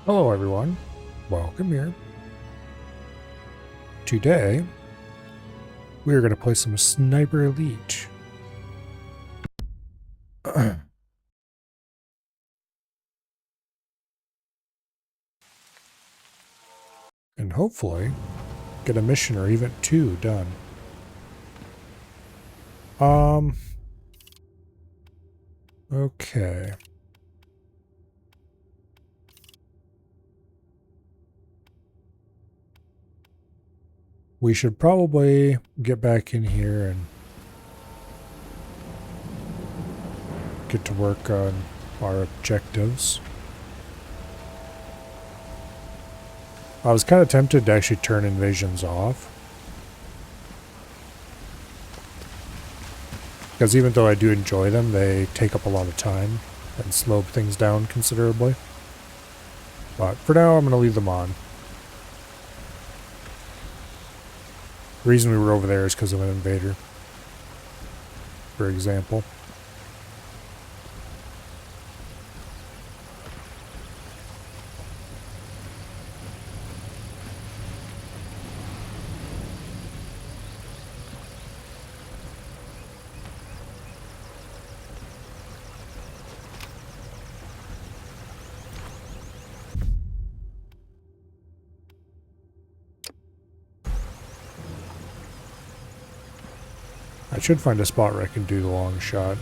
Hello everyone, welcome here. Today, we are going to play some Sniper Elite. And hopefully, get a mission or even two done. Okay. We should probably get back in here and get to work on our objectives. I was kind of tempted to actually turn invasions off. Because even though I do enjoy them, they take up a lot of time and slow things down considerably. But for now, I'm going to leave them on. The reason we were over there is because of an invader, for example. I should find a spot where I can do the long shot.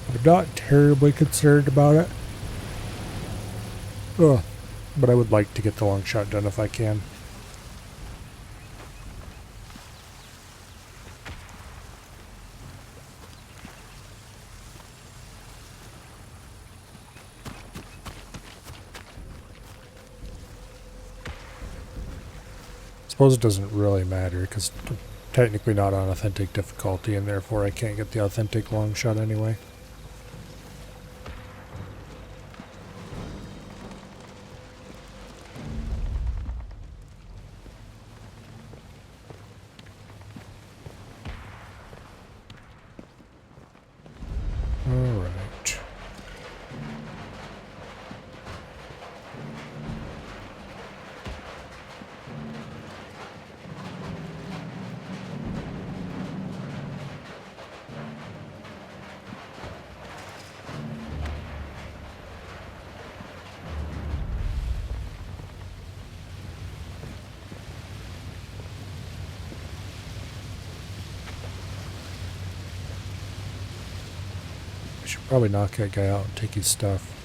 I'm not terribly concerned about it. Ugh. But I would like to get the long shot done if I can. Suppose it doesn't really matter because I'm technically not on authentic difficulty and therefore I can't get the authentic long shot anyway. Alright. I should probably knock that guy out and take his stuff.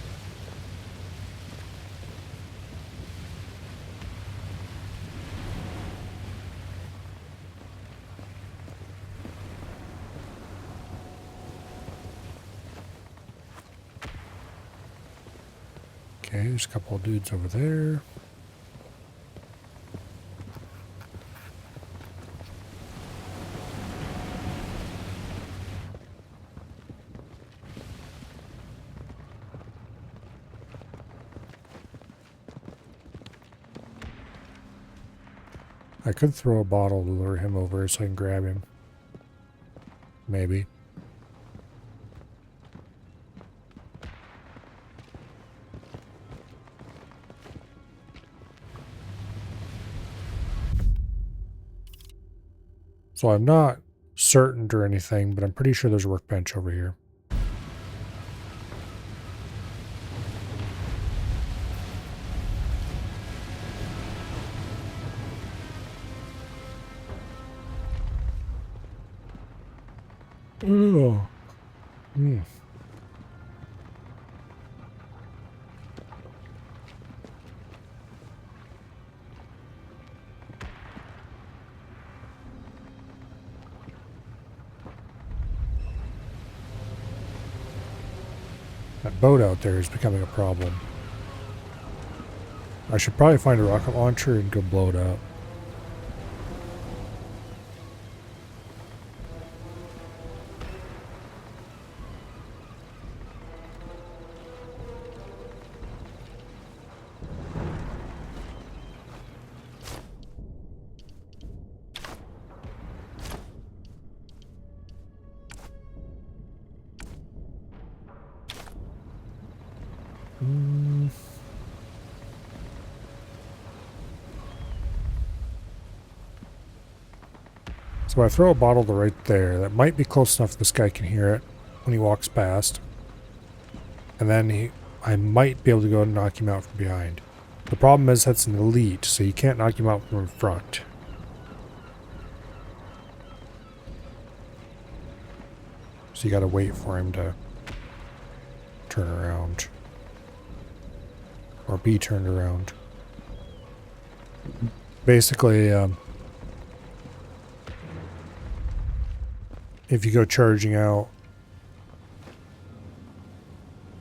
Okay, there's a couple of dudes over there. I could throw a bottle to lure him over so I can grab him. Maybe. So I'm not certain or anything, but I'm pretty sure there's a workbench over here. Oh. Hmm. That boat out there is becoming a problem. I should probably find a rocket launcher and go blow it up. So I throw a bottle to right there. That might be close enough this guy can hear it when he walks past. And then I might be able to go and knock him out from behind. The problem is that's an elite, so you can't knock him out from in front. So you gotta wait for him to turn around. Or be turned around. Basically, if you go charging out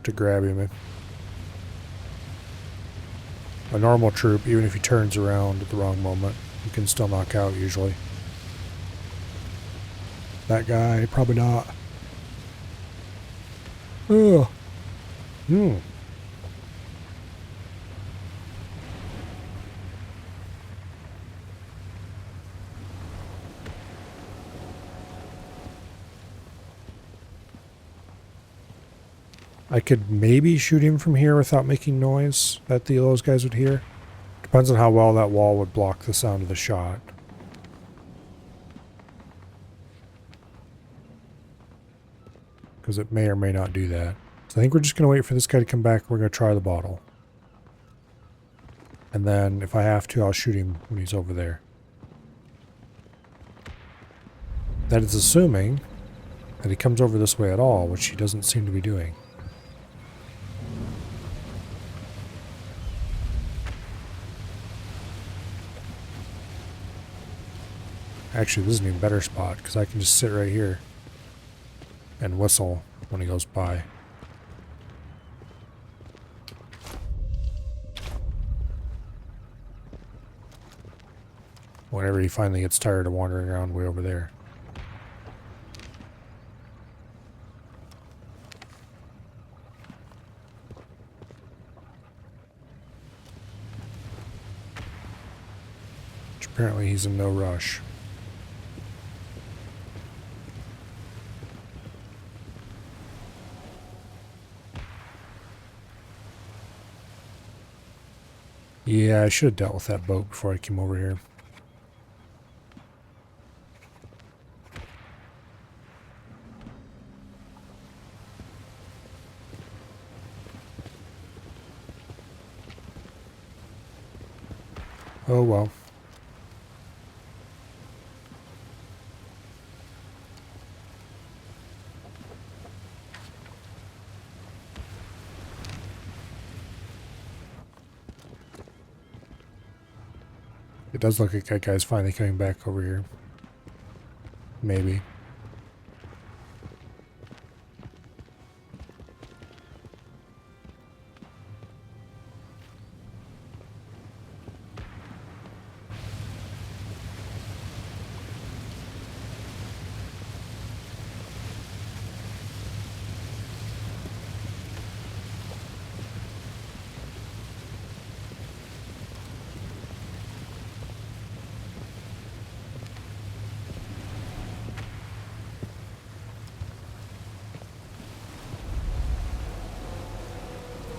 to grab him, a normal troop, even if he turns around at the wrong moment, you can still knock out usually. That guy, probably not. Oh. I could maybe shoot him from here without making noise that those guys would hear. Depends on how well that wall would block the sound of the shot. Because it may or may not do that. So I think we're just going to wait for this guy to come back. We're going to try the bottle. And then if I have to, I'll shoot him when he's over there. That is assuming that he comes over this way at all, which he doesn't seem to be doing. Actually, this is an even better spot, because I can just sit right here and whistle when he goes by. Whenever he finally gets tired of wandering around way over there. Which apparently he's in no rush. Yeah, I should have dealt with that boat before I came over here. Oh well. It does look like that guy's finally coming back over here. Maybe.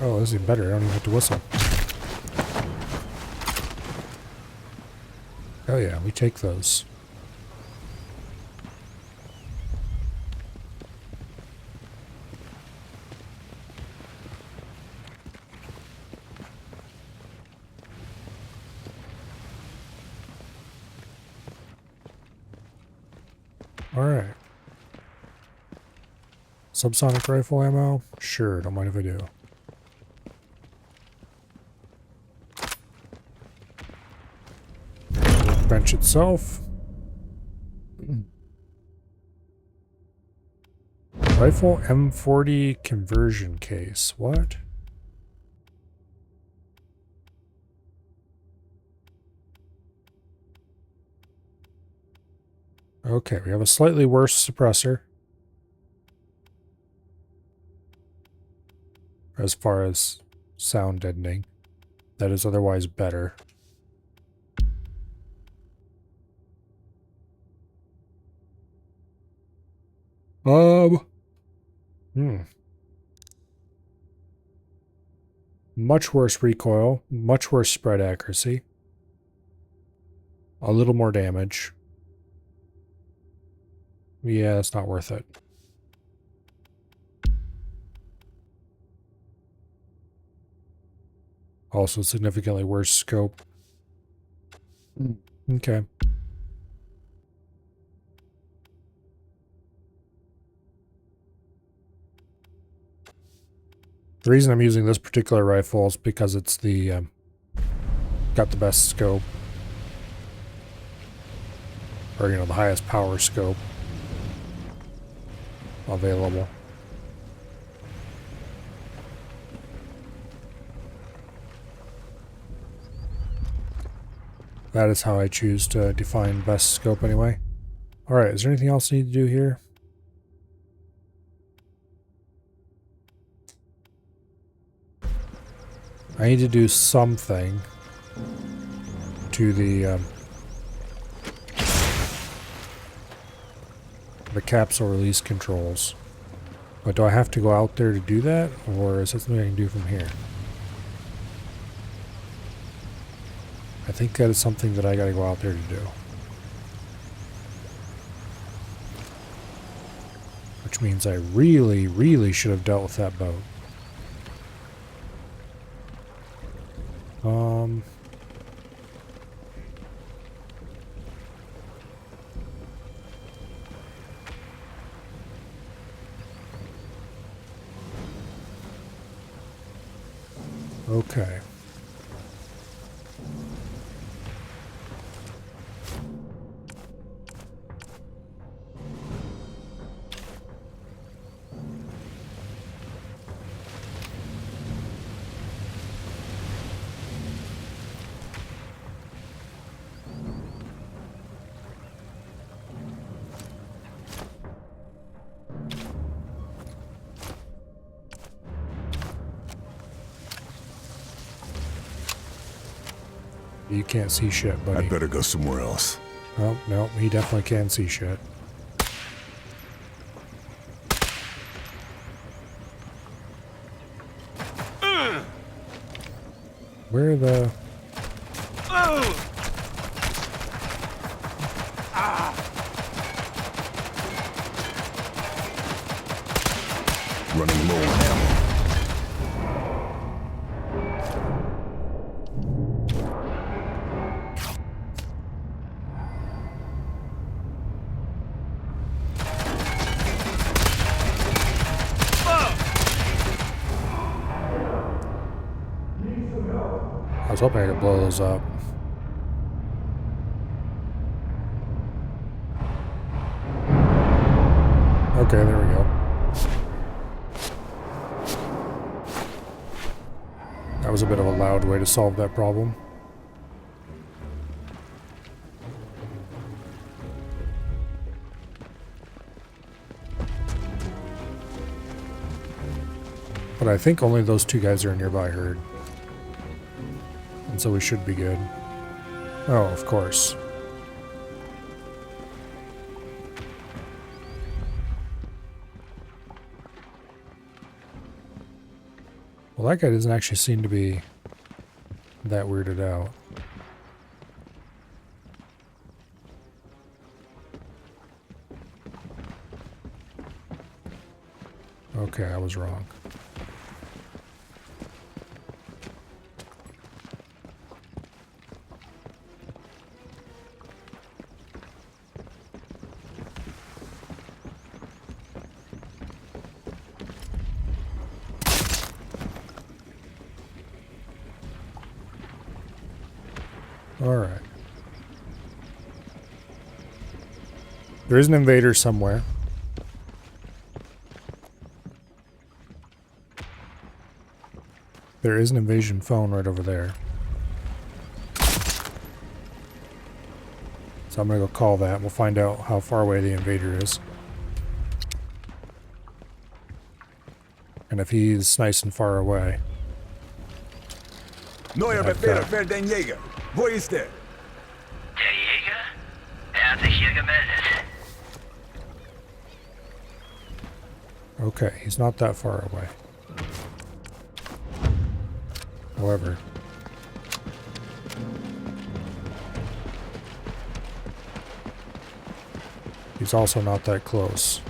Oh, this is even better. I don't even have to whistle. Oh yeah, we take those. Alright. Subsonic rifle ammo? Sure, don't mind if I do. Bench itself. Rifle M40 conversion case. What? Okay, we have a slightly worse suppressor. As far as sound deadening. That is otherwise better. Hmm. Much worse recoil, much worse spread accuracy. A little more damage. Yeah, it's not worth it. Also significantly worse scope. Okay. The reason I'm using this particular rifle is because it's the got the best scope, or the highest power scope available. That is how I choose to define best scope anyway. Alright, is there anything else I need to do here? I need to do something to the capsule release controls. But do I have to go out there to do that, or is that something I can do from here? I think that is something that I gotta go out there to do. Which means I really, really should have dealt with that boat. Okay. You can't see shit, buddy. I'd better go somewhere else. Oh, no, he definitely can see shit. Where the... Running low on ammo. I was hoping I could blow those up. Okay, there we go. That was a bit of a loud way to solve that problem. But I think only those two guys are a nearby herd. And so we should be good. Oh, of course. Well, that guy doesn't actually seem to be that weirded out. Okay, I was wrong. Alright. There is an invader somewhere. There is an invasion phone right over there. So I'm gonna go call that. We'll find out how far away the invader is. And if he's nice and far away. Neuer Befehl für den Jäger. Wo ist er? Der Jäger? Er hat sich hier gemeldet. Okay, he's not that far away. However, he's also not that close.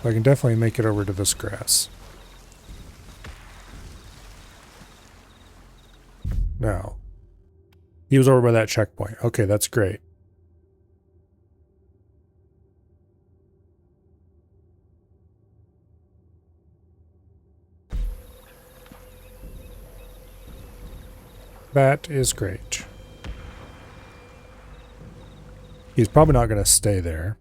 I can definitely make it over to this grass. Now, he was over by that checkpoint. Okay, that's great. That is great. He's probably not going to stay there.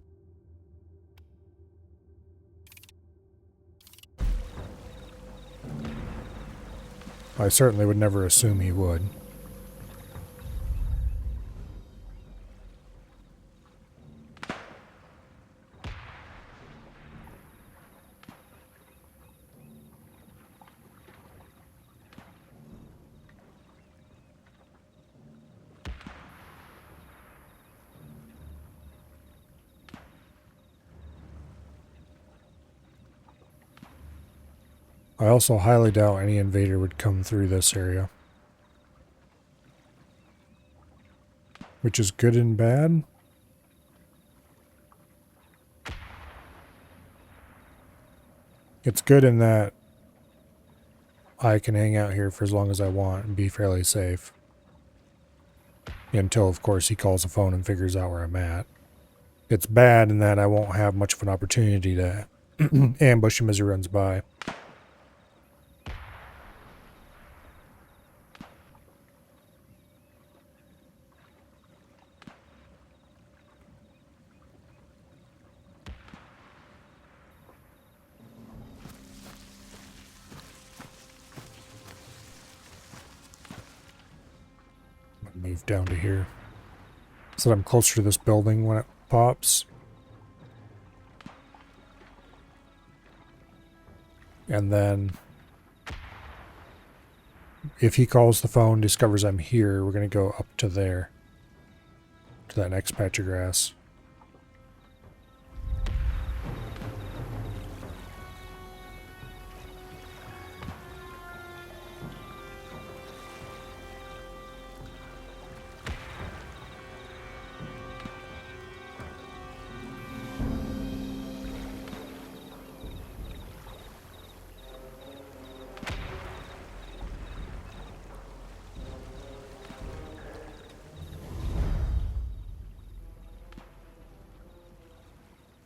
I certainly would never assume he would. I also highly doubt any invader would come through this area. Which is good and bad. It's good in that I can hang out here for as long as I want and be fairly safe. Until, of course, he calls the phone and figures out where I'm at. It's bad in that I won't have much of an opportunity to ambush him as he runs by. Move down to here so that I'm closer to this building when it pops. And then if he calls the phone, discovers I'm here, we're going to go up to there, to that next patch of grass.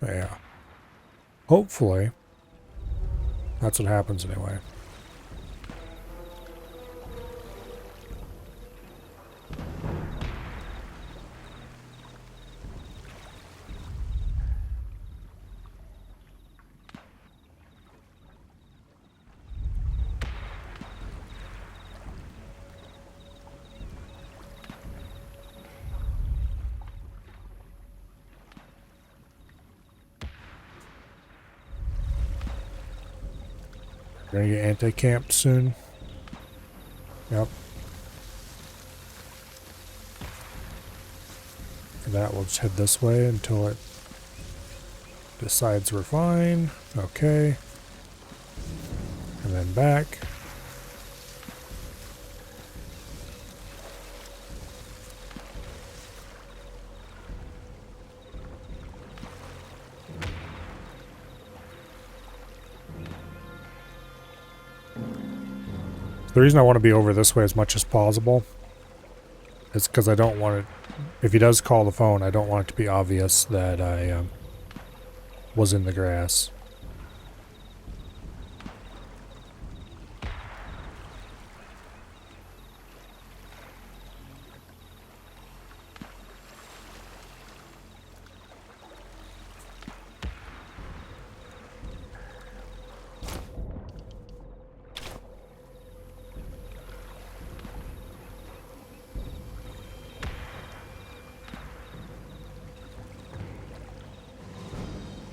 Yeah. Hopefully. That's what happens anyway. We're gonna get anti-camped soon. Yep. For that, we'll just head this way until it decides we're fine. Okay. And then back. The reason I want to be over this way as much as possible is because I don't want it, if he does call the phone, I don't want it to be obvious that I was in the grass.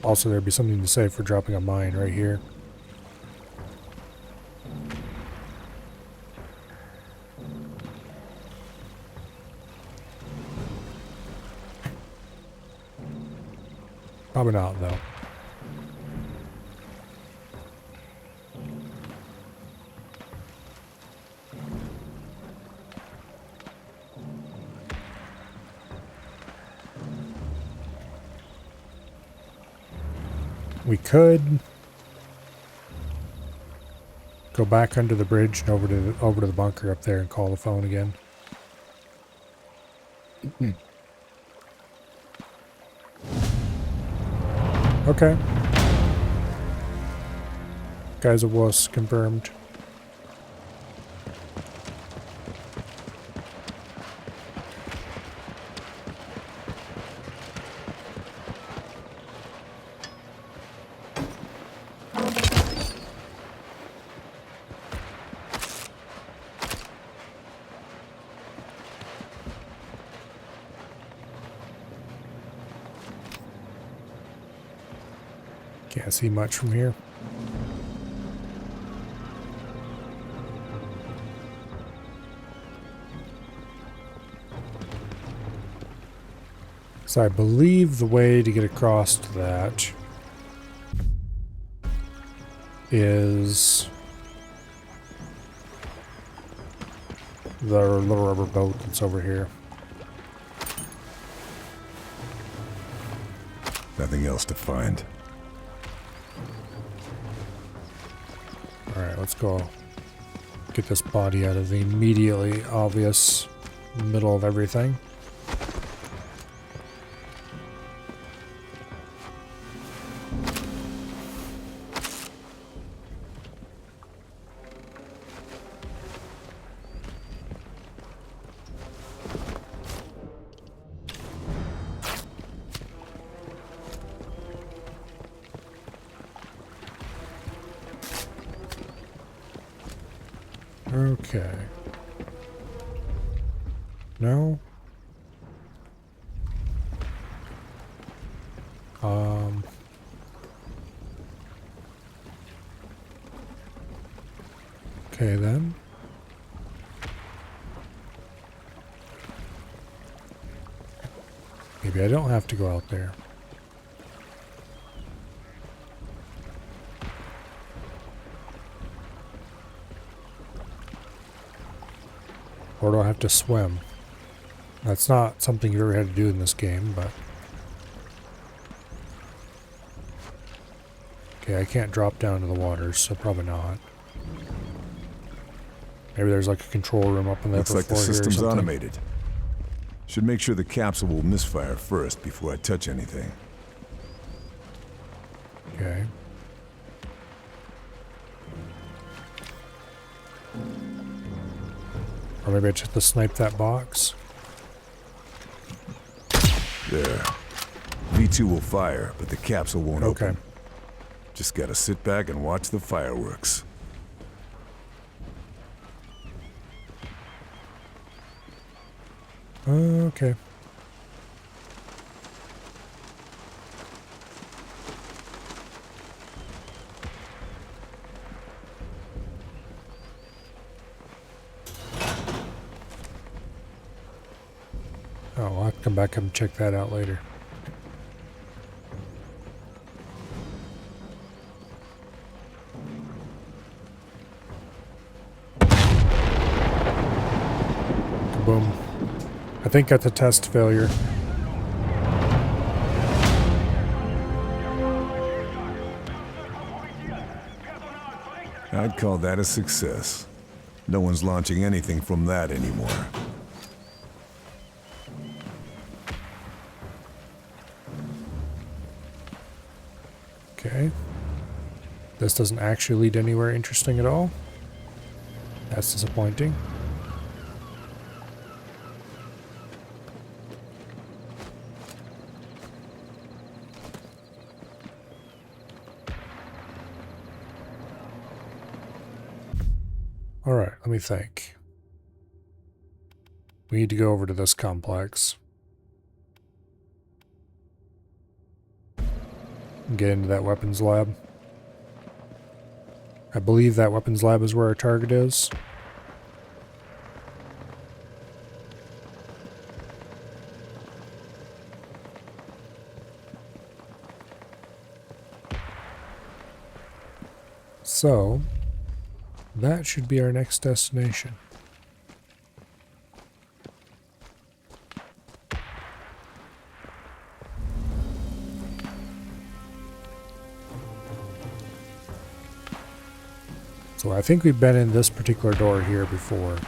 Also, there'd be something to say for dropping a mine right here. Probably not, though. We could go back under the bridge and over to the bunker up there and call the phone again. Okay. Guy's a wuss, confirmed. Can't see much from here. So I believe the way to get across to that is the little rubber boat that's over here. Nothing else to find. Alright, let's go get this body out of the immediately obvious middle of everything. Okay. No? Okay then. Maybe I don't have to go out there. Or do I have to swim? That's not something you ever had to do in this game, but... Okay, I can't drop down to the water, so probably not. Maybe there's like a control room up in there. Looks like the system's automated. Should make sure the capsule will misfire first before I touch anything. Okay. Or maybe I just have to snipe that box. There. V2 will fire, but the capsule won't Okay. open. Just gotta sit back and watch the fireworks. Okay. Oh, I'll have to come back and check that out later. Boom. I think that's a test failure. I'd call that a success. No one's launching anything from that anymore. Okay. This doesn't actually lead anywhere interesting at all. That's disappointing. Alright, let me think. We need to go over to this complex. And get into that weapons lab. I believe that weapons lab is where our target is. So, that should be our next destination. So I think we've been in this particular door here before.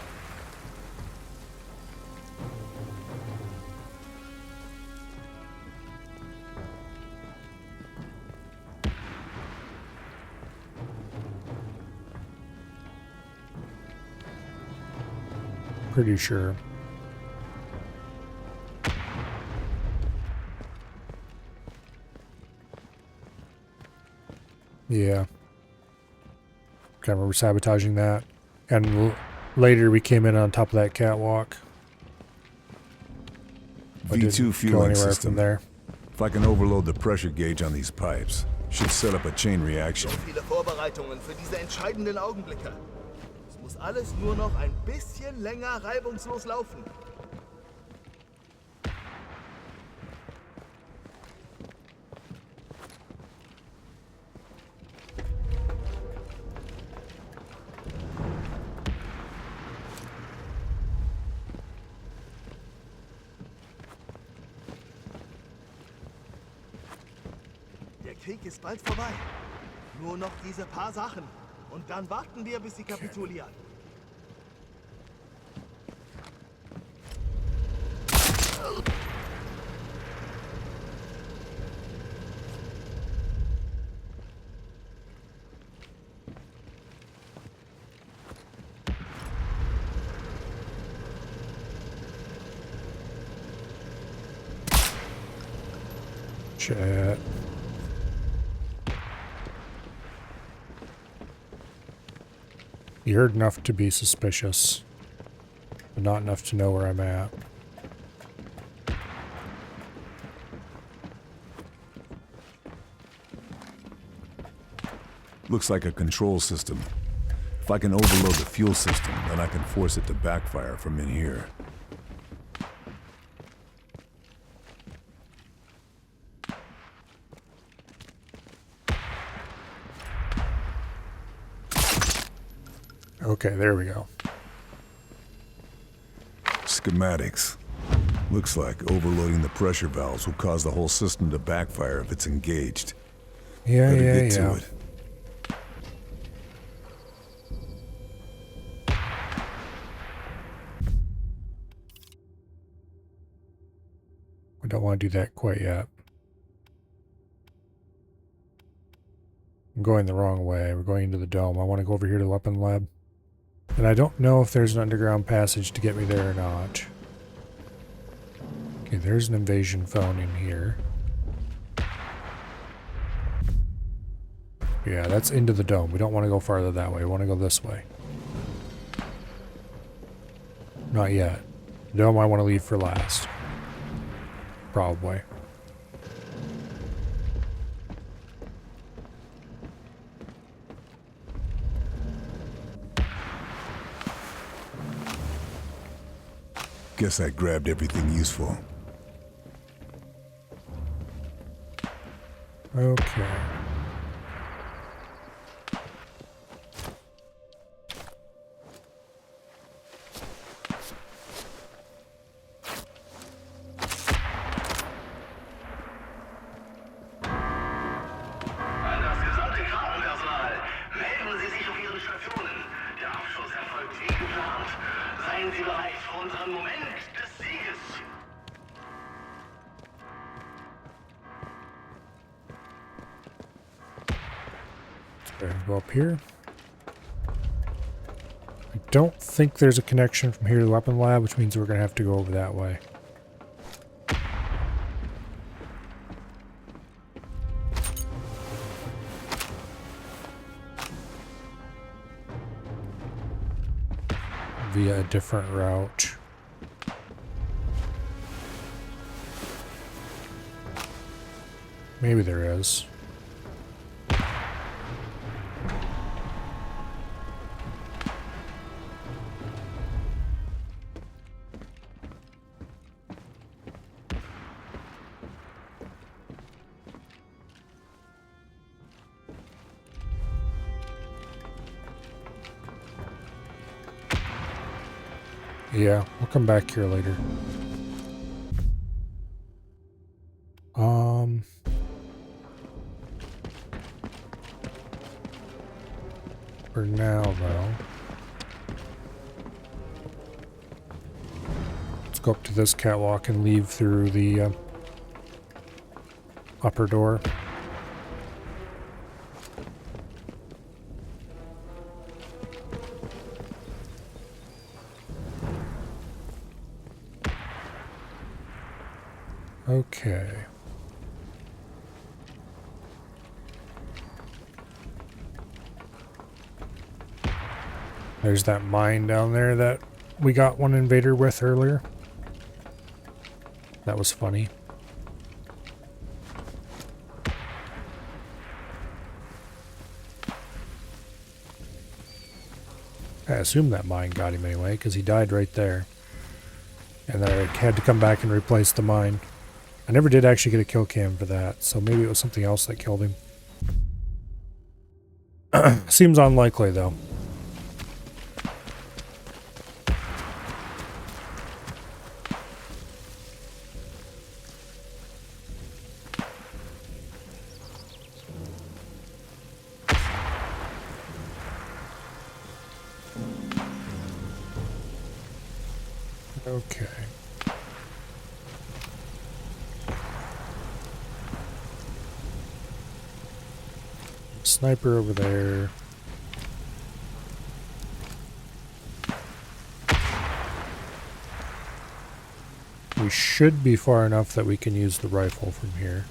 Pretty sure. Yeah. I remember sabotaging that. And later we came in on top of that catwalk. But V2 didn't go fueling anywhere system. from there. If I can overload the pressure gauge on these pipes, should set up a chain reaction. So viele Vorbereitungen für diese entscheidenden Augenblicke. Es muss alles nur noch ein bisschen länger reibungslos laufen. Der Krieg ist bald vorbei. Nur noch diese paar Sachen. Und dann warten wir, bis sie kapitulieren. Shit. You heard enough to be suspicious, but not enough to know where I'm at. Looks like a control system. If I can overload the fuel system, then I can force it to backfire from in here. Okay, there we go. Schematics. Looks like overloading the pressure valves will cause the whole system to backfire if it's engaged. Yeah, Better yeah, get to yeah. it. I don't want to do that quite yet. I'm going the wrong way. We're going into the dome. I want to go over here to the weapon lab. And I don't know if there's an underground passage to get me there or not. Okay, there's an invasion phone in here. Yeah, that's into the dome. We don't want to go farther that way. We want to go this way. Not yet. The dome I want to leave for last. Probably. Guess I grabbed everything useful. Okay. An das gesamte Krankenpersonal, melden Sie sich auf Ihren Stationen. Der Abschuss erfolgt wie geplant. Seien Sie bereit für unseren Moment des Sieges. Okay, go up here. I don't think there's a connection from here to the weapon lab, which means we're going to have to go over that way. Via a different route. Maybe there is. Yeah, we'll come back here later. For now, though. Let's go up to this catwalk and leave through the upper door. Okay. There's that mine down there that we got one invader with earlier. That was funny. I assume that mine got him anyway, because he died right there. And then I had to come back and replace the mine. I never did actually get a kill cam for that, so maybe it was something else that killed him. Seems unlikely, though. Okay. Sniper over there. We should be far enough that we can use the rifle from here.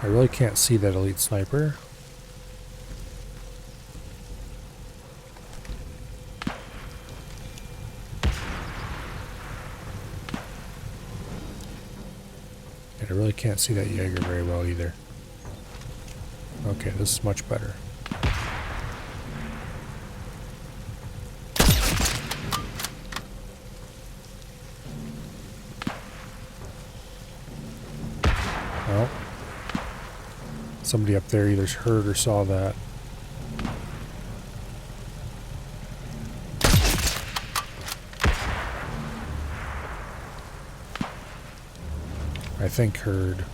I really can't see that elite sniper. I really can't see that Jaeger very well either. Okay, this is much better. Well, somebody up there either heard or saw that. I think heard.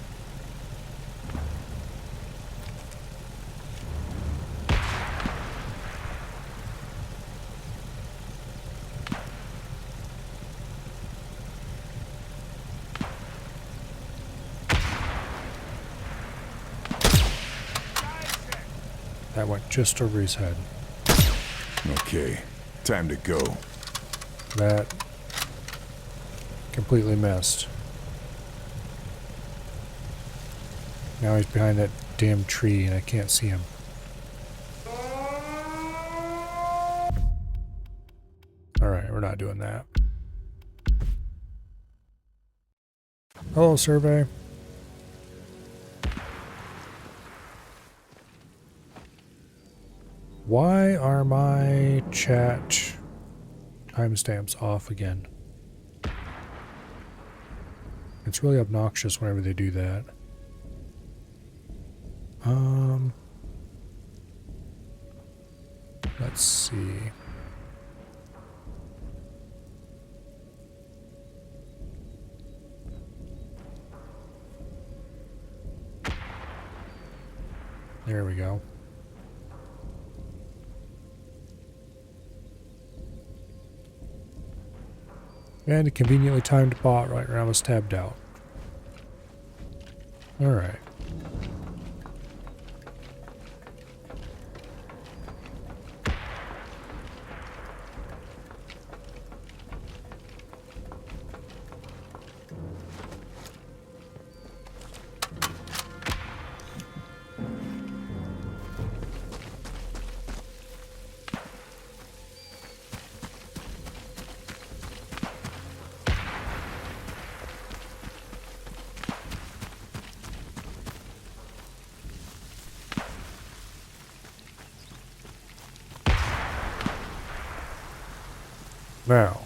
That went just over his head. Okay, time to go. That completely missed. Now he's behind that damn tree and I can't see him. Alright, we're not doing that. Hello, survey. Why are my chat timestamps off again? It's really obnoxious whenever they do that. Let's see. There we go. And a conveniently timed bot right when I was tabbed out. Alright. Now,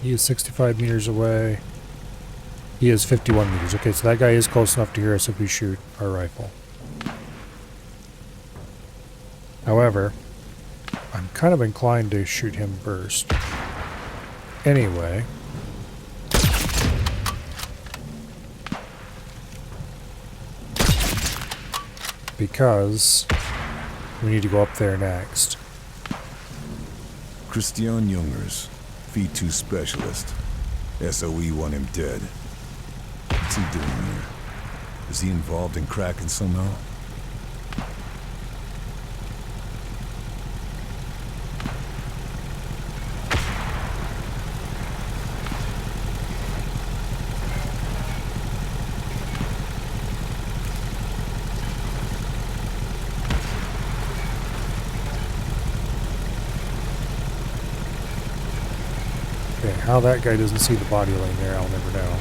he is 65 meters away. He is 51 meters. Okay, so that guy is close enough to hear us if we shoot our rifle. However, I'm kind of inclined to shoot him first. Anyway. Because we need to go up there next. Christian Jungers, V2 specialist. SOE want him dead. What's he doing here? Is he involved in Kraken somehow? Okay, how that guy doesn't see the body laying there, I'll never know.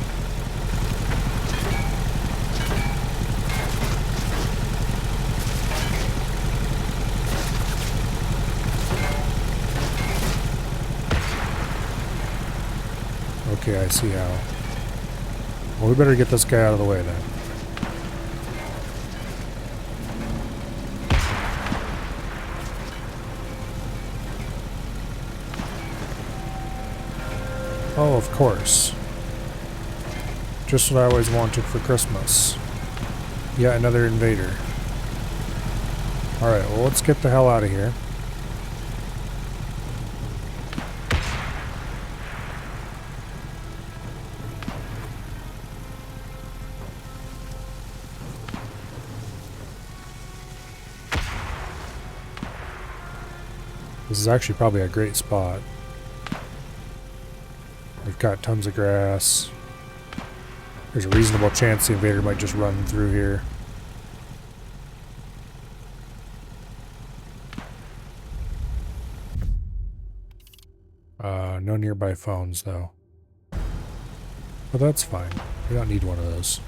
Okay, I see how. Well, we better get this guy out of the way then. Oh, of course. Just what I always wanted for Christmas. Yet another invader. Alright, well, let's get the hell out of here. This is actually probably a great spot. We've got tons of grass. There's a reasonable chance the invader might just run through here. No nearby phones, though. But that's fine. We don't need one of those.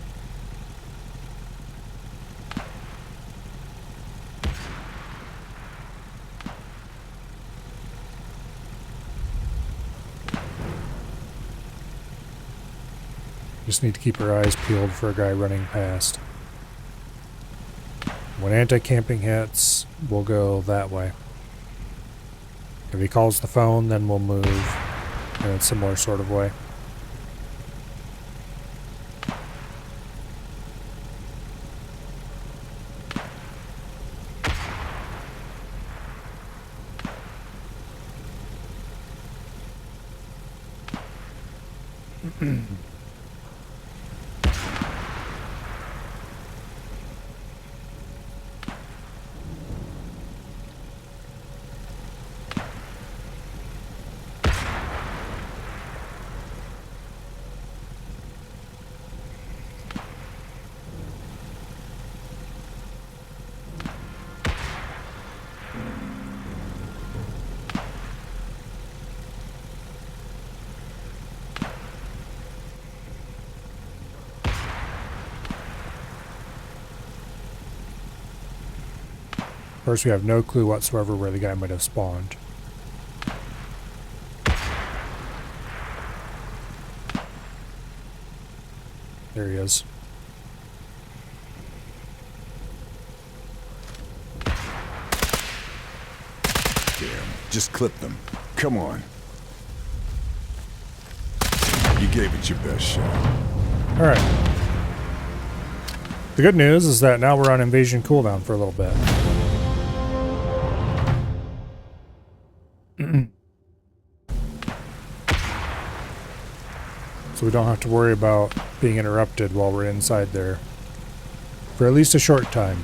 Just need to keep our eyes peeled for a guy running past. When anti-camping hits, we'll go that way. If he calls the phone, then we'll move in a similar sort of way. Of course, we have no clue whatsoever where the guy might have spawned. There he is. Damn, just clip them. Come on. You gave it your best shot. Alright. The good news is that now we're on invasion cooldown for a little bit. So we don't have to worry about being interrupted while we're inside there. For at least a short time.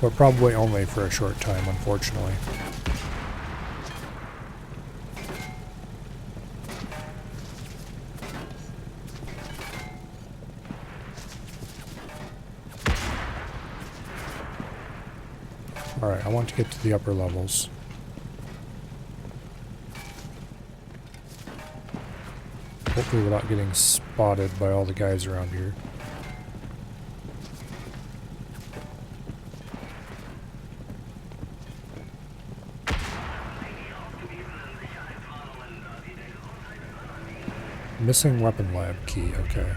But probably only for a short time, unfortunately. Alright, I want to get to the upper levels. Hopefully without getting spotted by all the guys around here. Missing weapon lab key, okay.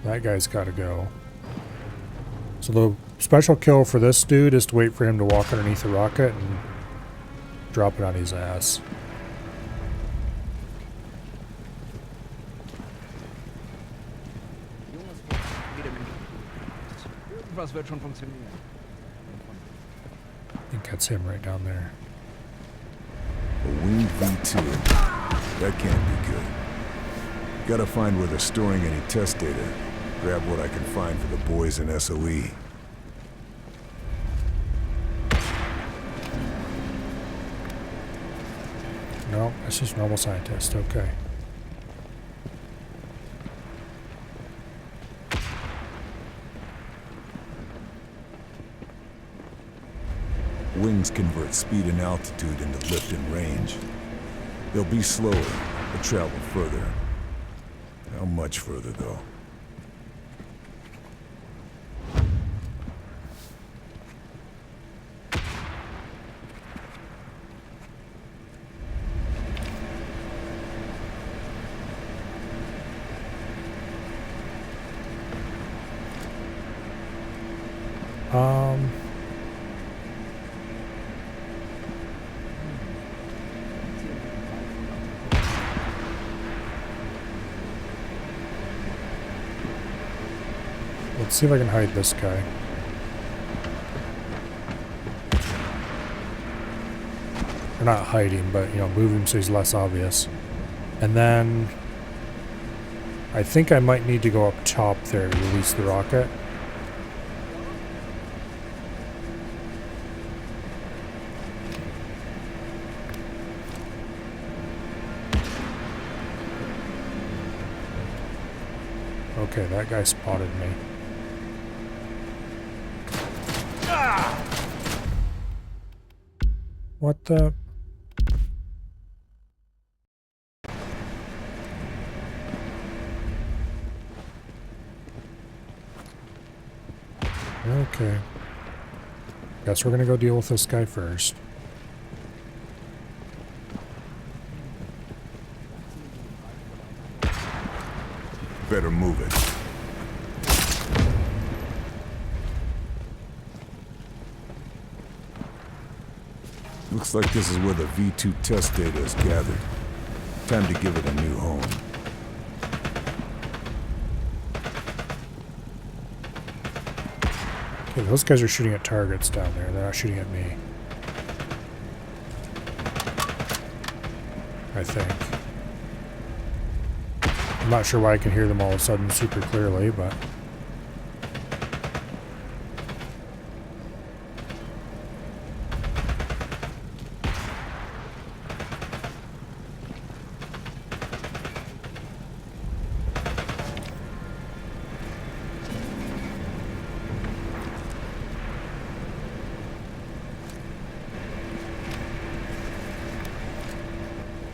That guy's gotta go. So the special kill for this dude is to wait for him to walk underneath the rocket and drop it on his ass. Irgendwas wird schon funktionieren. I think that's him right down there. A winged V2. That can't be good. Gotta find where they're storing any test data. Grab what I can find for the boys in SOE. No, that's just normal scientist, okay. Wings convert speed and altitude into lift and range. They'll be slower, but travel further. How much further, though? Let's see if I can hide this guy. Or not hiding, but, you know, move him so he's less obvious. And then I think I might need to go up top there to release the rocket. Okay, that guy spotted me. What the? Okay. Guess we're gonna go deal with this guy first. Better move it. Looks like this is where the V2 test data is gathered. Time to give it a new home. Okay, those guys are shooting at targets down there. They're not shooting at me. I think. I'm not sure why I can hear them all of a sudden super clearly, but...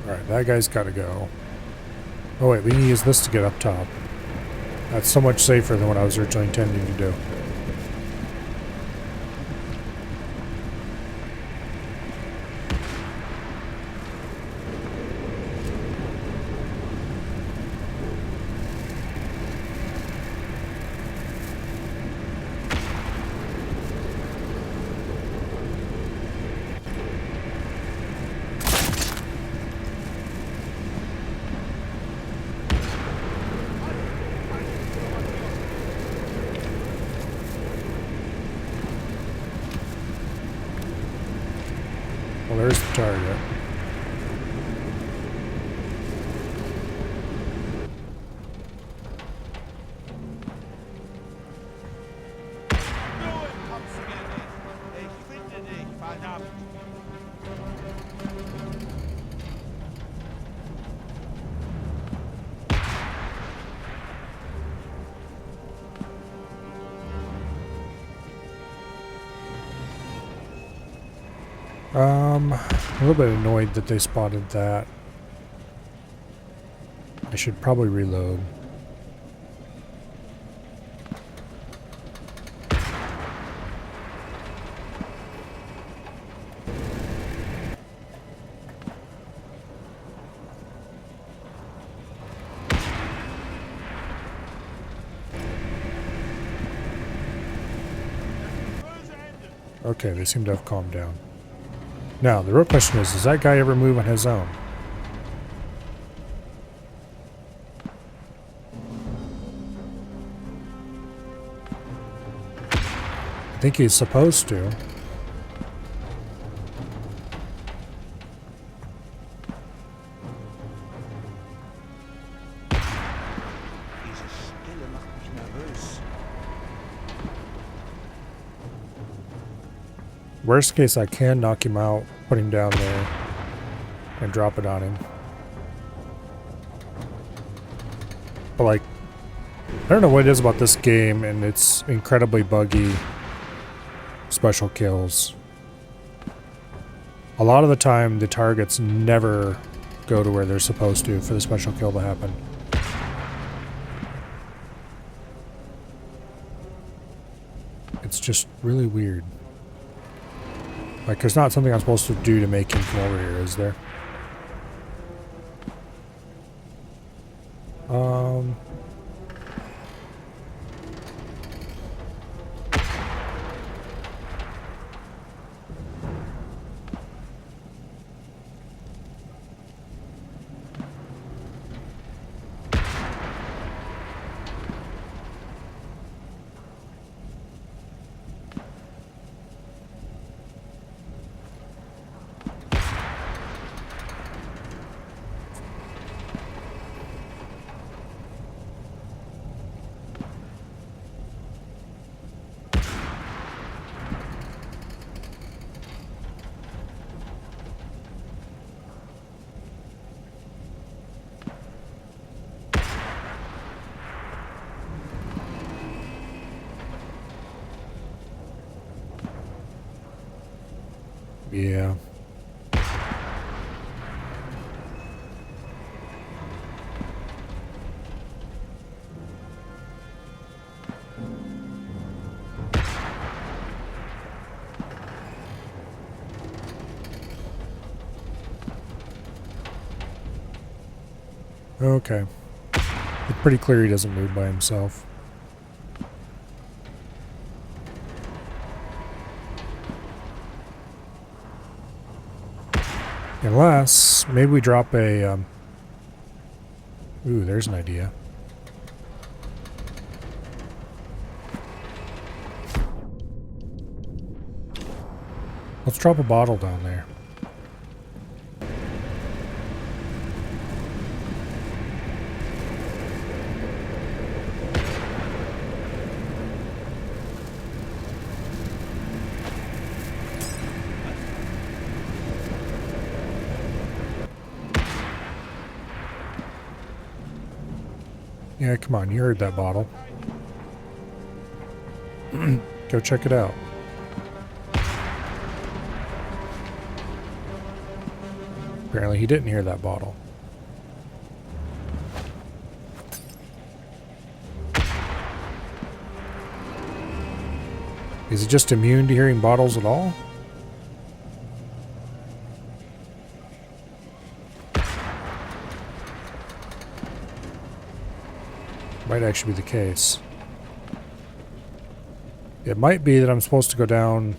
Alright, that guy's gotta go. Oh wait, we can use this to get up top. That's so much safer than what I was originally intending to do. Well, there's the target. A little bit annoyed that they spotted that. I should probably reload. Okay, they seem to have calmed down. Now, the real question is, does that guy ever move on his own? I think he's supposed to. Diese Stille macht mich nervös. Worst case, I can knock him out, put him down there, and drop it on him. But like, I don't know what it is about this game and its incredibly buggy special kills. A lot of the time, the targets never go to where they're supposed to for the special kill to happen. It's just really weird. Like, there's not something I'm supposed to do to make him come over here, is there? Yeah. Okay. It's pretty clear he doesn't move by himself. Unless, maybe we drop a, ooh, there's an idea. Let's drop a bottle down there. Yeah, come on, you heard that bottle. Go check it out. Apparently he didn't hear that bottle. Is he just immune to hearing bottles at all? Might actually be the case. It might be that I'm supposed to go down.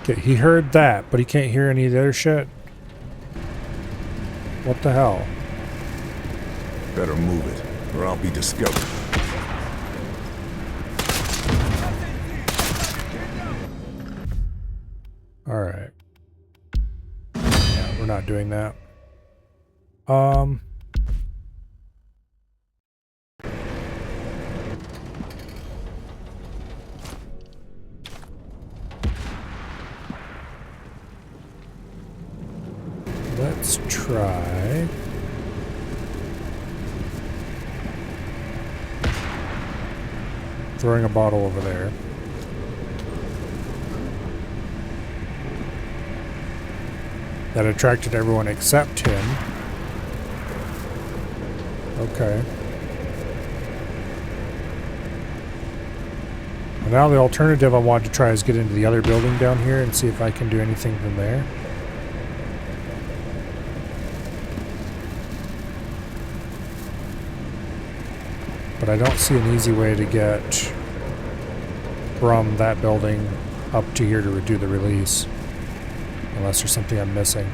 Okay, he heard that, but he can't hear any of the other shit. What the hell? Better move it, or I'll be discovered. Alright. Yeah, we're not doing that. Let's try. Throwing a bottle over there. That attracted everyone except him. Okay. Well, now the alternative I want to try is get into the other building down here and see if I can do anything from there. but I don't see an easy way to get from that building up to here to do the release. Unless there's something I'm missing.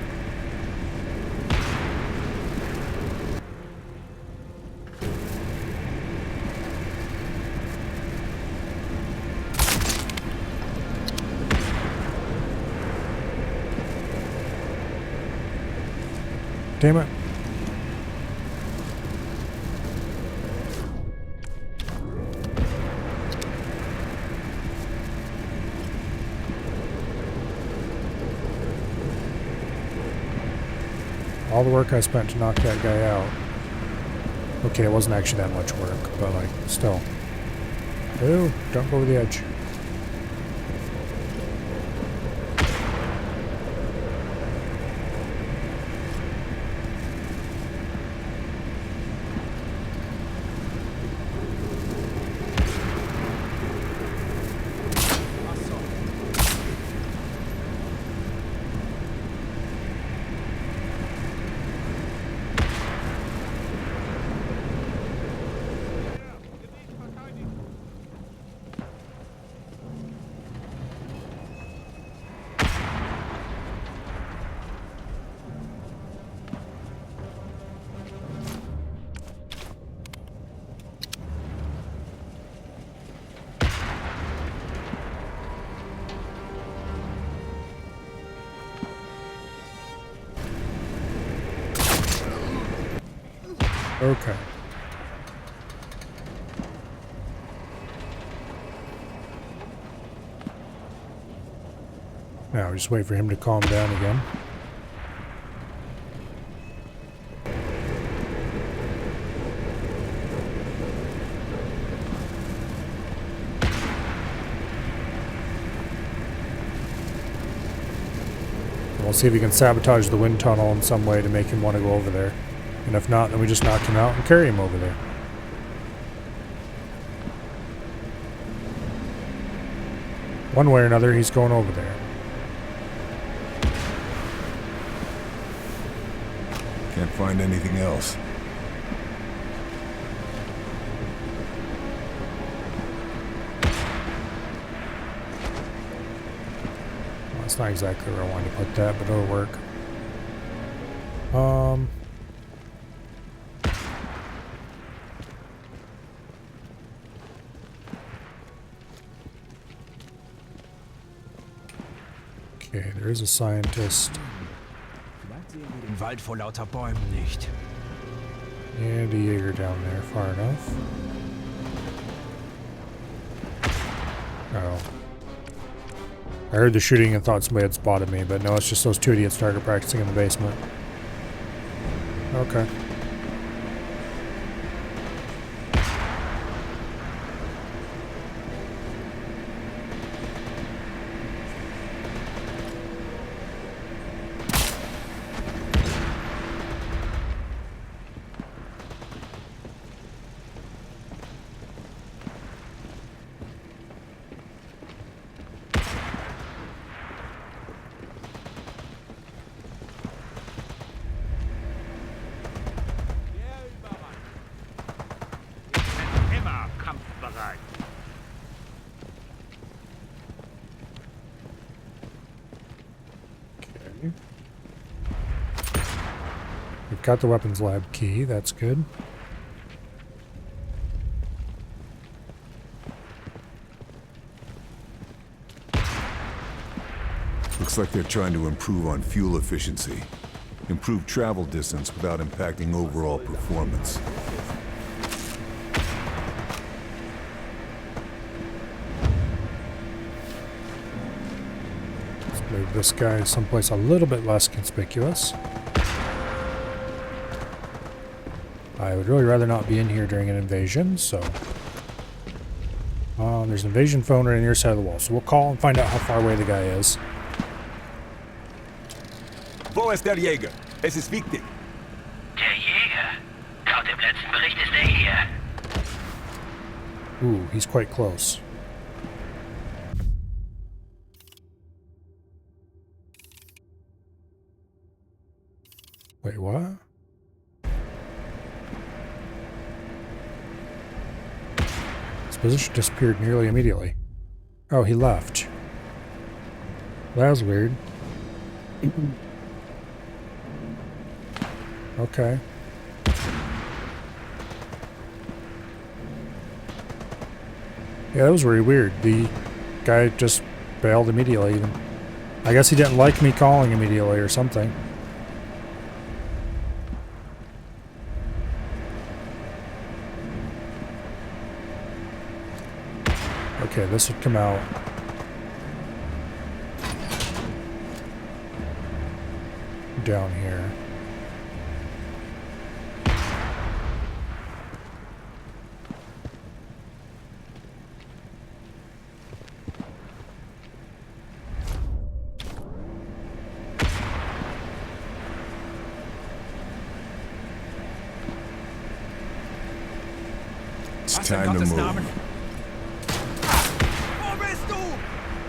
Damn it. All the work I spent to knock that guy out. Okay, it wasn't actually that much work, but like, still. Ooh, don't go over the edge. Okay. Now, just wait for him to calm down again. We'll see if we can sabotage the wind tunnel in some way to make him want to go over there. And if not, then we just knock him out and carry him over there. One way or another, he's going over there. Can't find anything else. Well, that's not exactly where I wanted to put that, but it'll work. Okay, there is a scientist. Vielleicht sehen wir den Wald vor lauter Bäumen nicht. And a Jaeger down there, far enough. Oh. I heard the shooting and thought somebody had spotted me, but no, it's just those two idiots target practicing in the basement. Okay. Immer kampfbereit. Okay. We've got the weapons lab key, that's good. Looks like they're trying to improve on fuel efficiency. Improve travel distance without impacting overall performance. Let's move this guy someplace a little bit less conspicuous. I would really rather not be in here during an invasion, so... there's an invasion phone right on your side of the wall, so we'll call and find out how far away the guy is. Wo ist der Jäger? Es ist wichtig. Der Jäger? Laut dem letzten Bericht ist er hier. Ooh, he's quite close. Wait, what? His position disappeared nearly immediately. Oh, he left. That was weird. Okay. Yeah, that was very weird. The guy just bailed immediately. I guess he didn't like me calling immediately or something. Okay, this would come out. Down here. It's time to move. Wo bist du?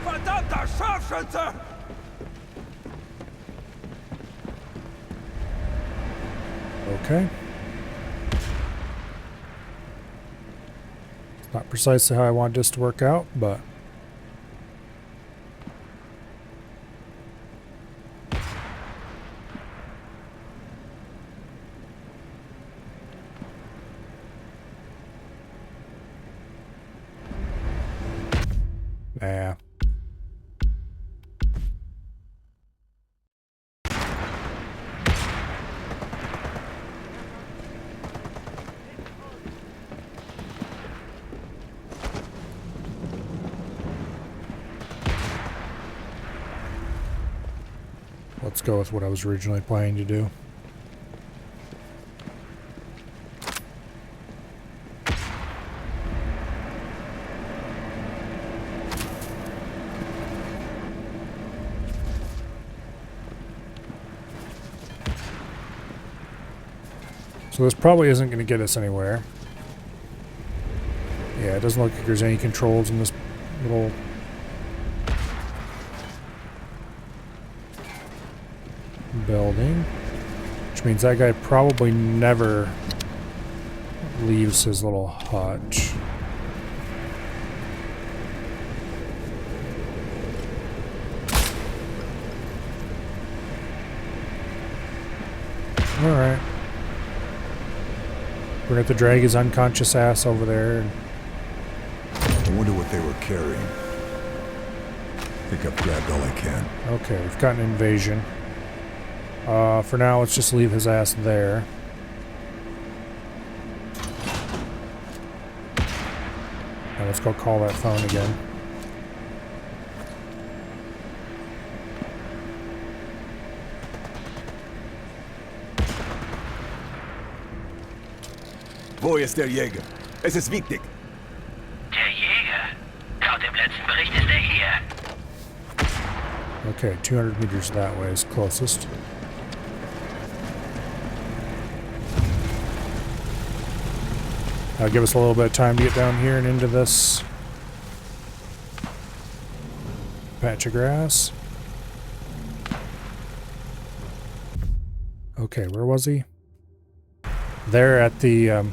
Verdammter Scharfschütze! Okay. It's not precisely how I want this to work out, but nah. Let's go with what I was originally planning to do. So this probably isn't going to get us anywhere. Yeah, it doesn't look like there's any controls in this little building, which means that guy probably never leaves his little hutch. Alright. We're gonna have to drag his unconscious ass over there. I wonder what they were carrying. I think I've grabbed all I can. Okay, we've got an invasion. For now, let's just leave his ass there. Now let's go call that phone again. Wo ist der Jäger? Es ist wichtig. Der Jäger. Laut dem letzten Bericht ist er hier. Okay, 200 meters that way is closest. That'll give us a little bit of time to get down here and into this patch of grass. Okay, where was he? There at the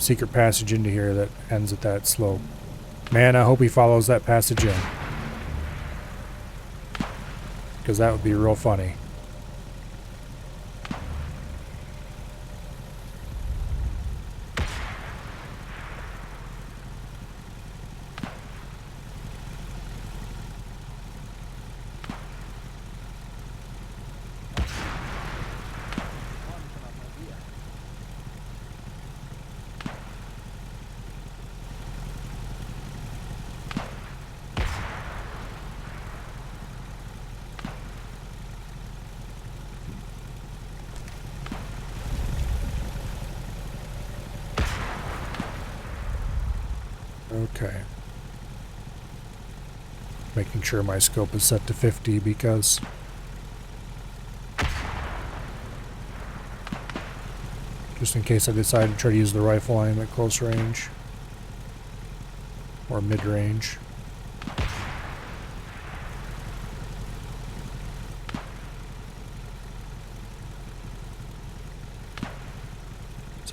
secret passage into here that ends at that slope. Man, I hope he follows that passage in. Because that would be real funny. Okay. Making sure my scope is set to 50 because just in case I decide to try to use the rifle, I am at close range or mid-range.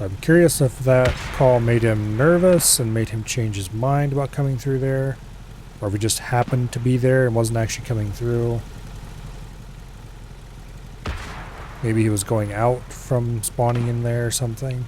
So I'm curious if that call made him nervous and made him change his mind about coming through there, or if he just happened to be there and wasn't actually coming through. Maybe he was going out from spawning in there or something.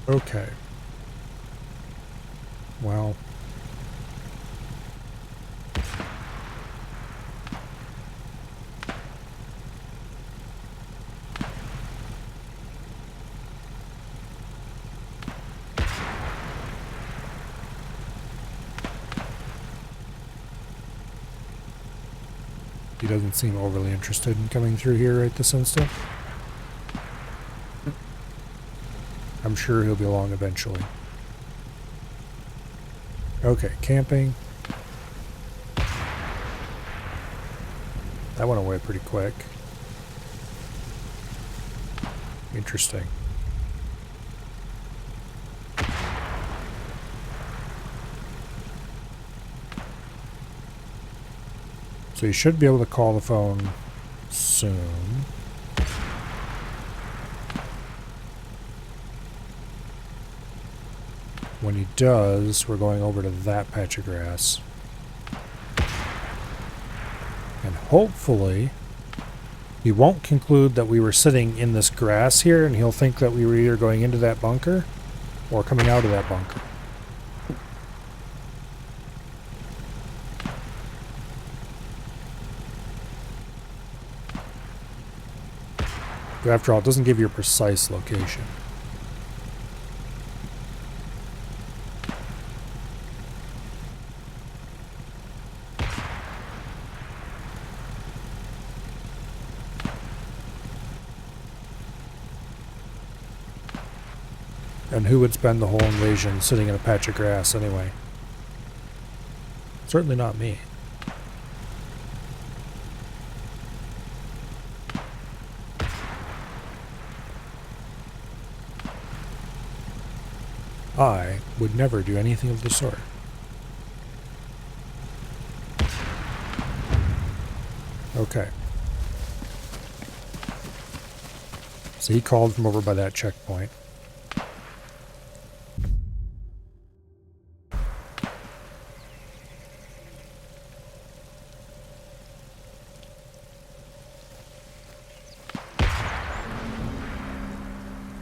Okay. Well. He doesn't seem overly interested in coming through here right this instant. I'm sure he'll be along eventually. Okay, camping. That went away pretty quick. Interesting. So you should be able to call the phone soon. When he does, we're going over to that patch of grass. And hopefully, he won't conclude that we were sitting in this grass here, and he'll think that we were either going into that bunker or coming out of that bunker. But after all, it doesn't give you a precise location. And who would spend the whole invasion sitting in a patch of grass anyway? Certainly not me. I would never do anything of the sort. Okay. So he called from over by that checkpoint.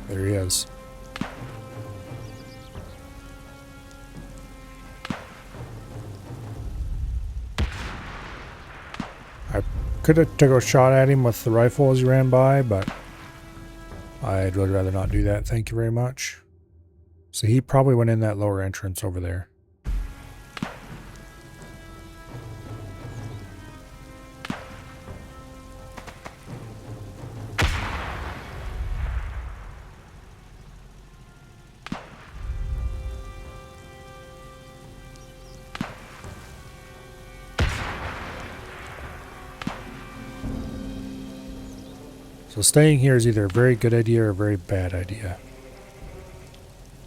There he is. I could have took a shot at him with the rifle as he ran by, but I'd really rather not do that. Thank you very much. So he probably went in that lower entrance over there. So staying here is either a very good idea or a very bad idea.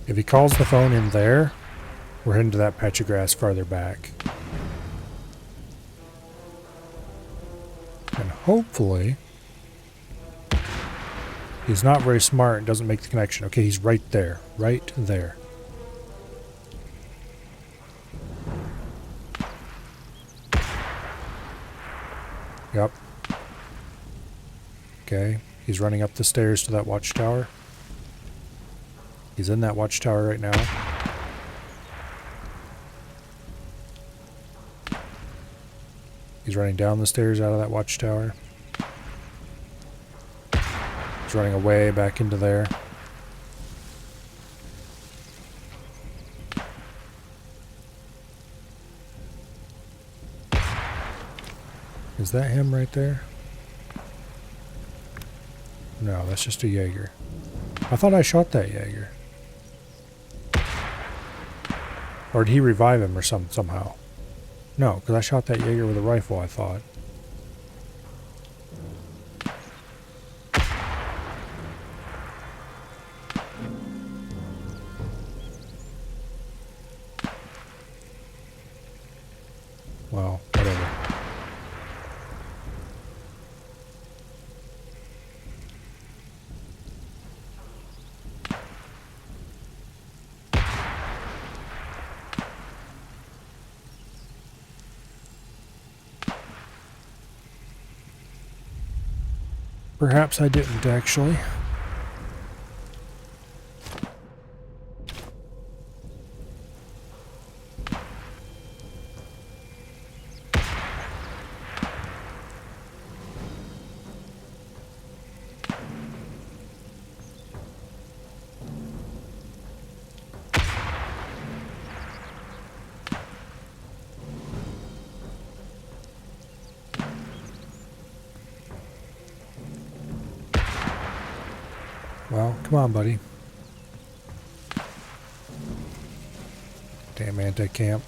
If he calls the phone in there, we're heading to that patch of grass farther back. And hopefully, he's not very smart and doesn't make the connection. Okay, he's right there. Right there. Yep. Okay, he's running up the stairs to that watchtower. He's in that watchtower right now. He's running down the stairs out of that watchtower. He's running away back into there. Is that him right there? No, that's just a Jaeger. I thought I shot that Jaeger. Or did he revive him or somehow? No, because I shot that Jaeger with a rifle, I thought. Well, whatever. Perhaps I didn't, actually. Well, come on, buddy. Damn anti-camp.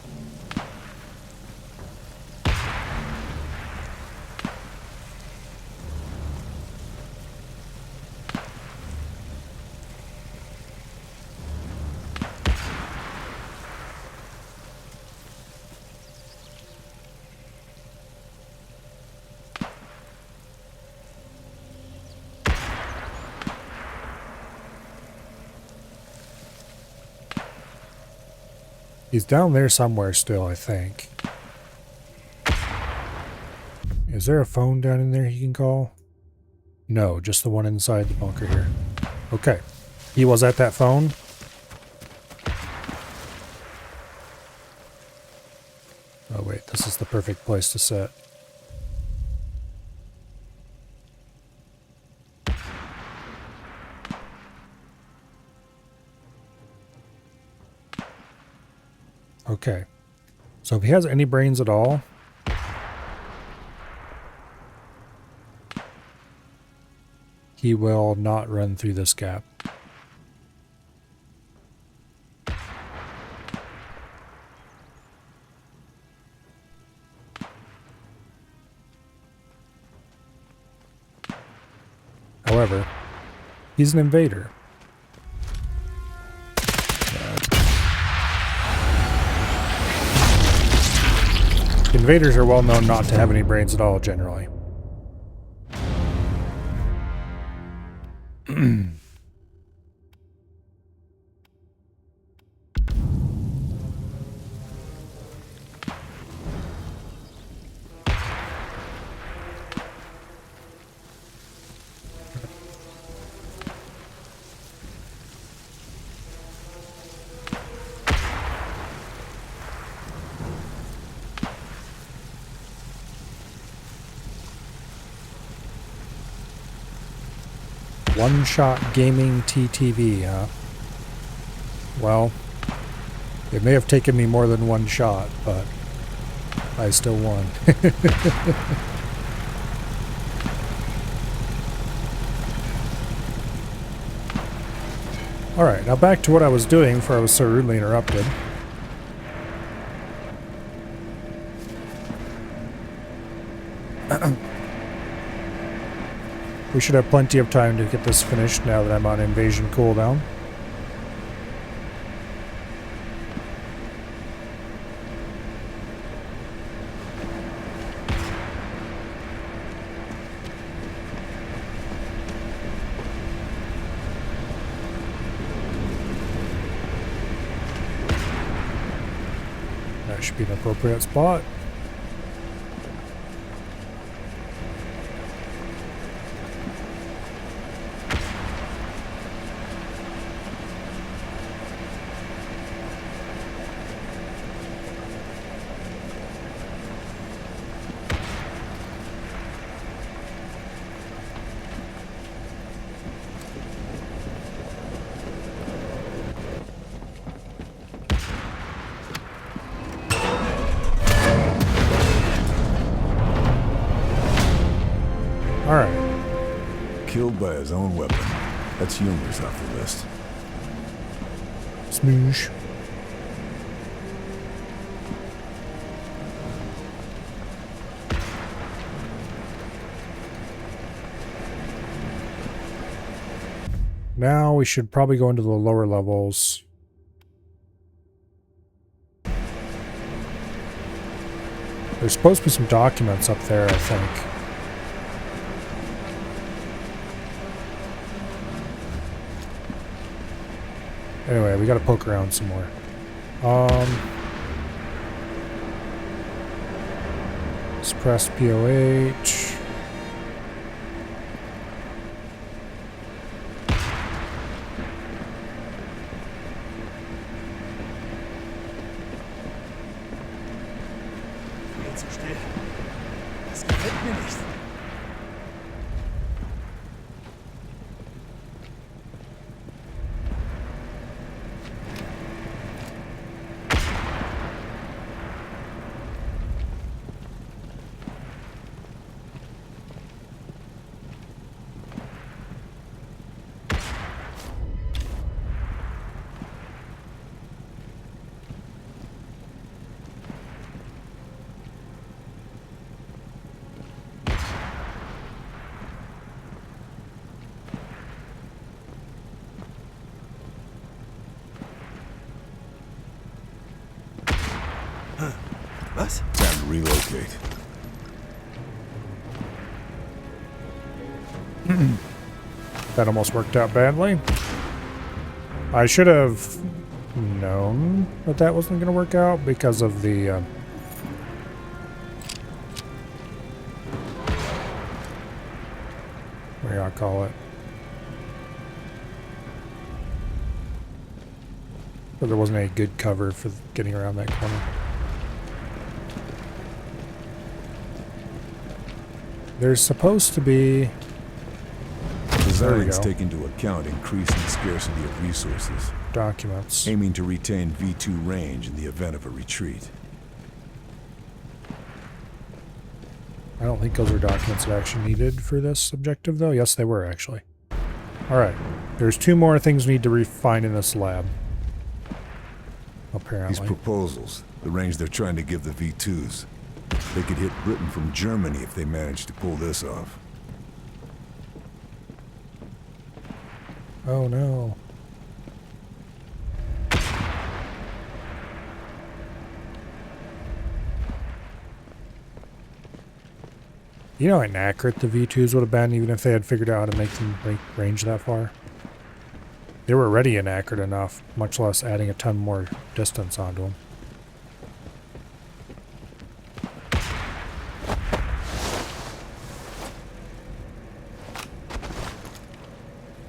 He's down there somewhere still, I think. Is there a phone down in there he can call? No, just the one inside the bunker here. Okay. He was at that phone. Oh wait, this is the perfect place to set. Okay. So if he has any brains at all, he will not run through this gap. However, he's an invader. Invaders are well known not to have any brains at all, generally. One-shot gaming TTV, huh? Well, it may have taken me more than one shot, but I still won. Alright, now back to what I was doing before I was so rudely interrupted. We should have plenty of time to get this finished now that I'm on invasion cooldown. That should be an appropriate spot. Killed by his own weapon. That's humor's off the list. Smoosh. Now we should probably go into the lower levels. There's supposed to be some documents up there, I think. Anyway, we gotta poke around some more. Suppress POH. Viel zu still. Das gefällt mir nicht. Was? Time to relocate. That almost worked out badly. I should have known that that wasn't going to work out because of the what do I call it? But there wasn't any good cover for getting around that corner. There's supposed to be... Designs take into account increasing scarcity of resources, documents. aiming to retain V2 range in the event of a retreat. I don't think those are documents that actually needed for this objective, though. Yes, they were, actually. Alright. There's 2 more things we need to refine in this lab. Apparently. These proposals, the range they're trying to give the V2s, they could hit Britain from Germany if they manage to pull this off. Oh no. You know how inaccurate the V2s would have been even if they had figured out how to make them range that far? They were already inaccurate enough, much less adding a ton more distance onto them.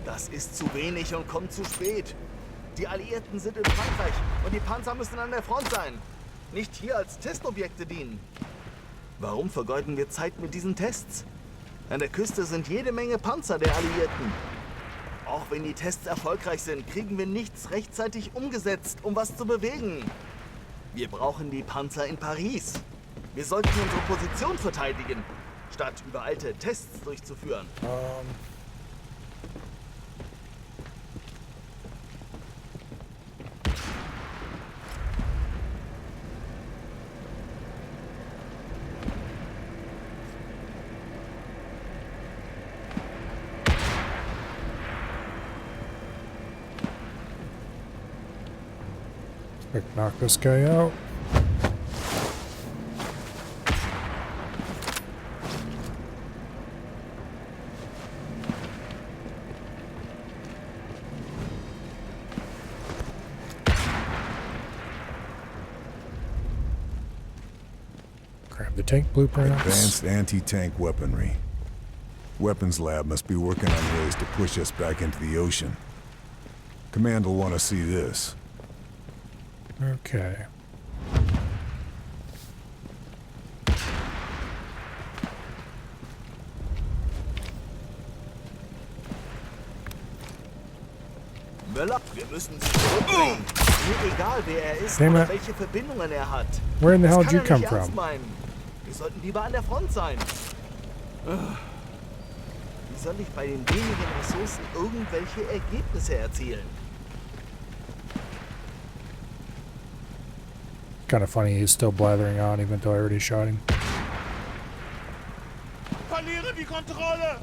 Das ist zu wenig und kommt zu spät. Die Alliierten sind in Frankreich und die Panzer müssen an der Front sein. Nicht hier als Testobjekte dienen. Warum vergeuden wir Zeit mit diesen Tests? An der Küste sind jede Menge Panzer der Alliierten. Auch wenn die Tests erfolgreich sind, kriegen wir nichts rechtzeitig umgesetzt, um was zu bewegen. Wir brauchen die Panzer in Paris. Wir sollten unsere Position verteidigen, statt übereilte Tests durchzuführen. Knock this guy out. Grab the tank blueprints. Advanced anti-tank weaponry. Weapons lab must be working on ways to push us back into the ocean. Command will want to see this. Okay. Möller, wir müssen sie zurückbringen. Mir egal, wer er ist Damn oder it. welche Verbindungen er hat. Where in the hell Das did you kann come er nicht ernst from? meinen. Wir sollten lieber an der Front sein. soll ich bei den wenigen Ressourcen irgendwelche Ergebnisse erzielen? Kind of funny he's still blathering on even though I already shot him. Verliere die Kontrolle!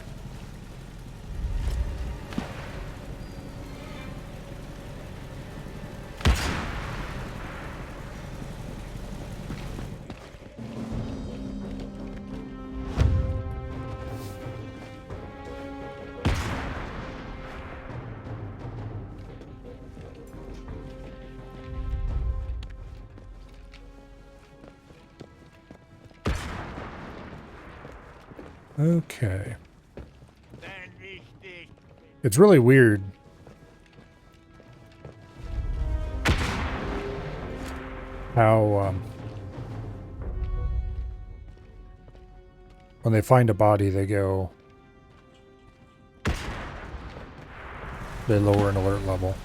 Okay. It's really weird. How, when they find a body, they lower an alert level.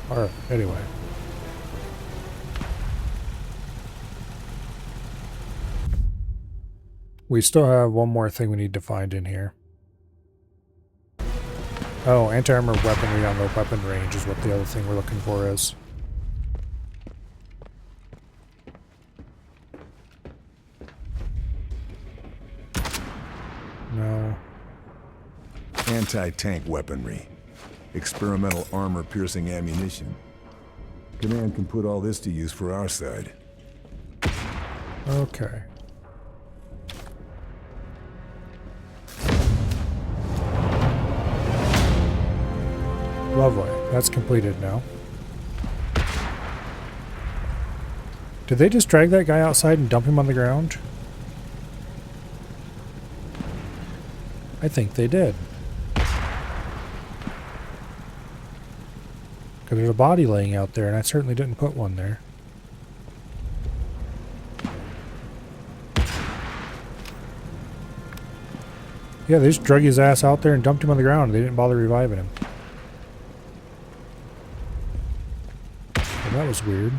Alright, anyway. We still have one more thing we need to find in here. Oh, anti-armor weaponry on the weapon range is what the other thing we're looking for is. No. Anti-tank weaponry. Experimental armor-piercing ammunition. Command can put all this to use for our side. Okay. Lovely. That's completed now. Did they just drag that guy outside and dump him on the ground? I think they did. Because there's a body laying out there, and I certainly didn't put one there. Yeah, they just drug his ass out there and dumped him on the ground. They didn't bother reviving him. Well, that was weird.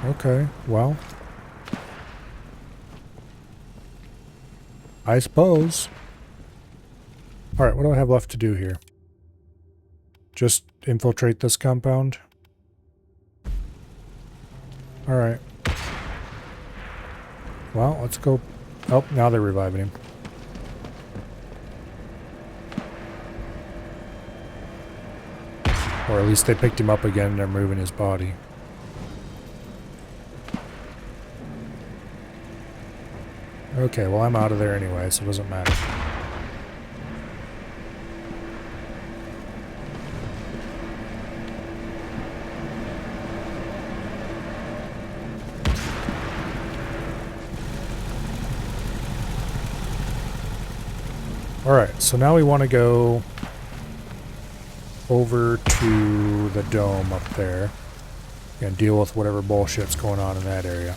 Okay, well. I suppose. Alright, what do I have left to do here? Just infiltrate this compound? Alright. Well, let's go. Oh, now they're reviving him. Or at least they picked him up again and they're moving his body. Okay, well I'm out of there anyway, so it doesn't matter. Alright, so now we want to go over to the dome up there and deal with whatever bullshit's going on in that area.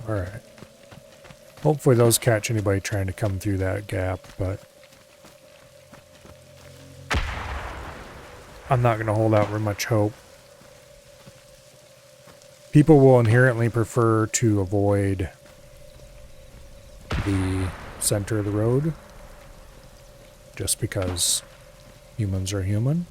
Alright. Hopefully those catch anybody trying to come through that gap, but I'm not going to hold out very much hope. People will inherently prefer to avoid the center of the road just because humans are human.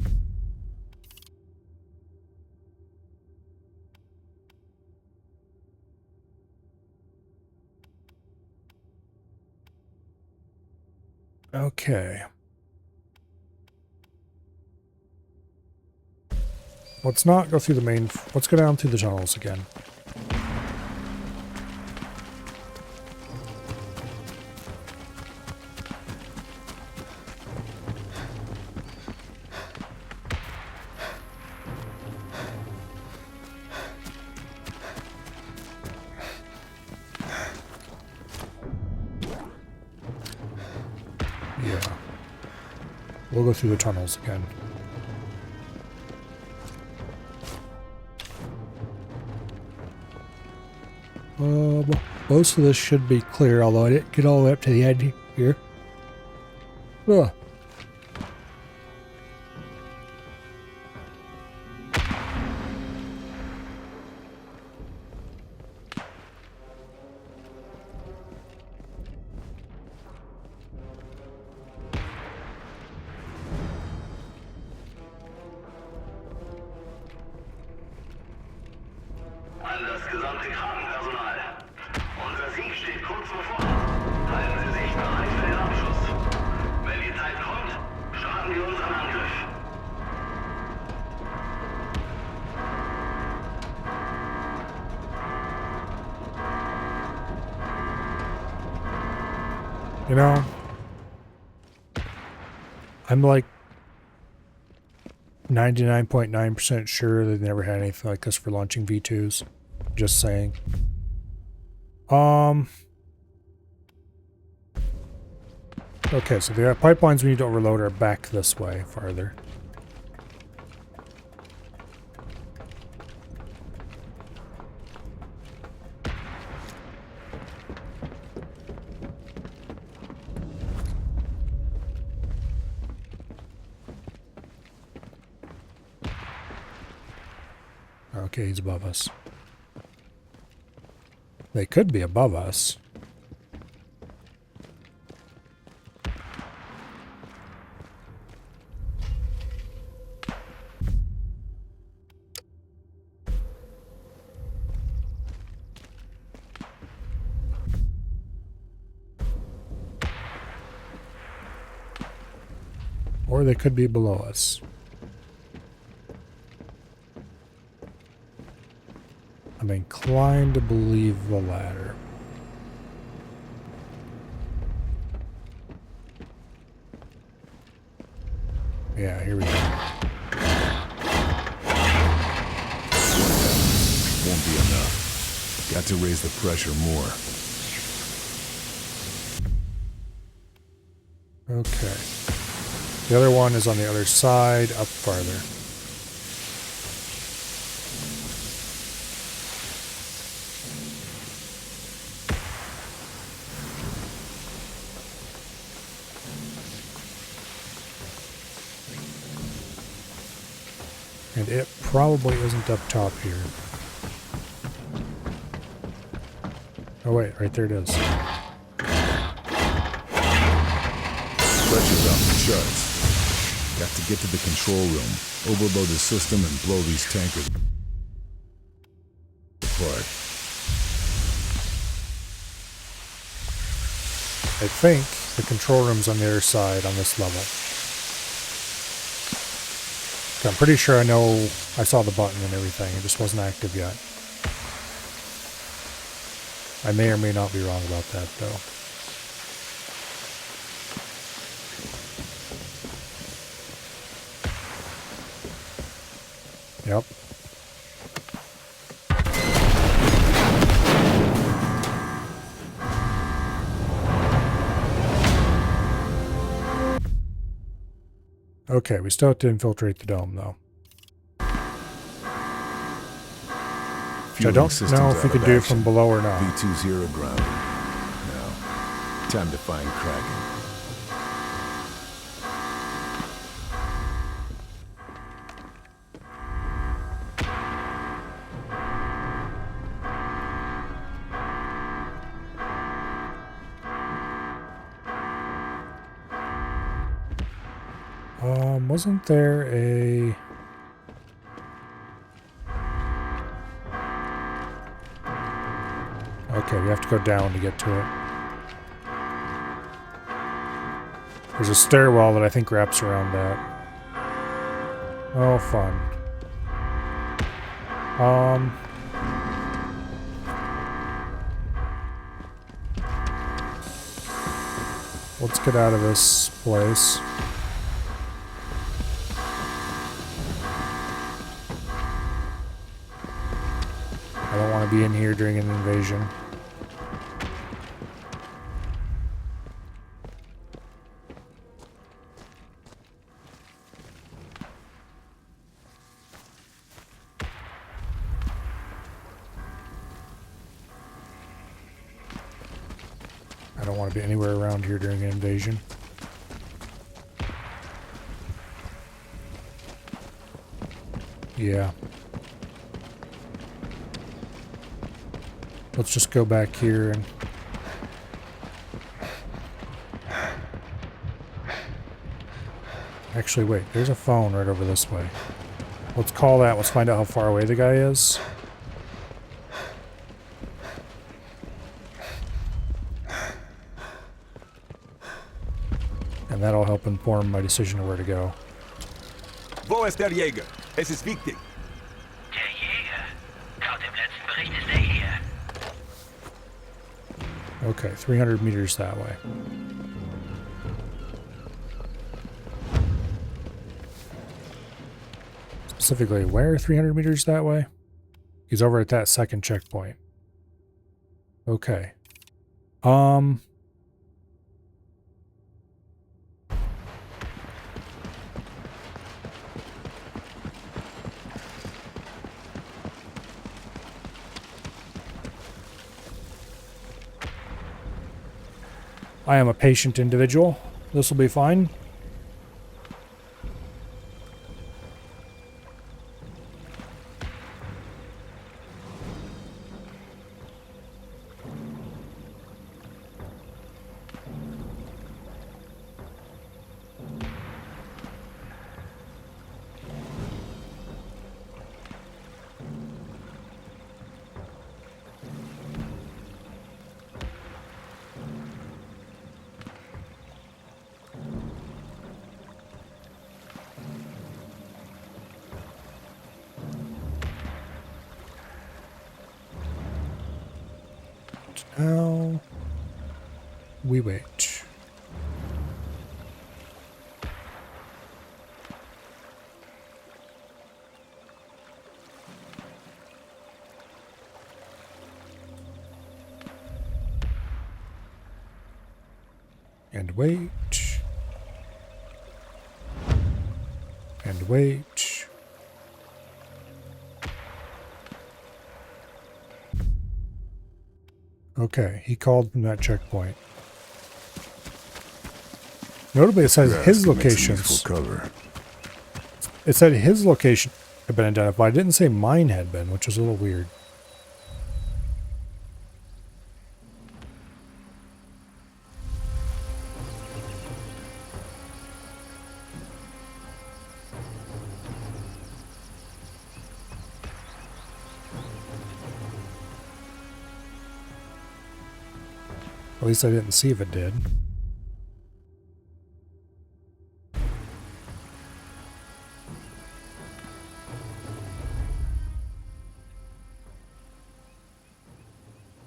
Okay. Let's not go through the main... Let's go down through the tunnels again. We'll go through the tunnels again. Most of this should be clear, although I didn't get all the way up to the end here. Ugh. An das gesamte Krankenpersonal. Unser Sieg steht kurz bevor. Halten Sie sich bereit für den Abschuss. Wenn die Zeit kommt, starten wir unseren Angriff. You know, I'm like 99.9% sure they've never had anything like this for launching V2s. Just saying. Okay, so the pipelines we need to overload are back this way farther. Okay, he's above us. They could be above us. Or they could be below us. I'm inclined to believe the latter. Yeah, here we go. Won't be enough. Got to raise the pressure more. Okay. The other one is on the other side, up farther. And it probably isn't up top here. Oh wait, right there it is. Pressure's off the charts. Got to get to the control room, overload the system, and blow these tankers apart. I think the control room's on the other side on this level. I'm pretty sure I know I saw the button and everything. It just wasn't active yet. I may or may not be wrong about that, though. Yep. Okay, we still have to infiltrate the dome, though. Which I don't know if we could do from below or not. V2-0 grounded. Now, time to find Kraken. Wasn't there a... Okay, we have to go down to get to it. There's a stairwell that I think wraps around that. Oh, fun. Let's get out of this place. I don't want to be in here during an invasion. be anywhere around here during an invasion. Yeah. Let's just go back here and... Actually, wait. There's a phone right over this way. Let's call that. Let's find out how far away the guy is. And that'll help inform my decision of where to go. Wo ist der Jäger? Es ist wichtig. Der Jäger. Laut dem letzten Bericht ist er hier. Okay, 300 meters that way. Specifically, where 300 meters that way? He's over at that second checkpoint. Okay. I am a patient individual. This will be fine. Now we wait. And wait. And wait. Okay, he called from that checkpoint. Notably, it says Grass his can make some locations. useful cover. It said his location had been identified. It didn't say mine had been, which was a little weird. At least I didn't see if it did.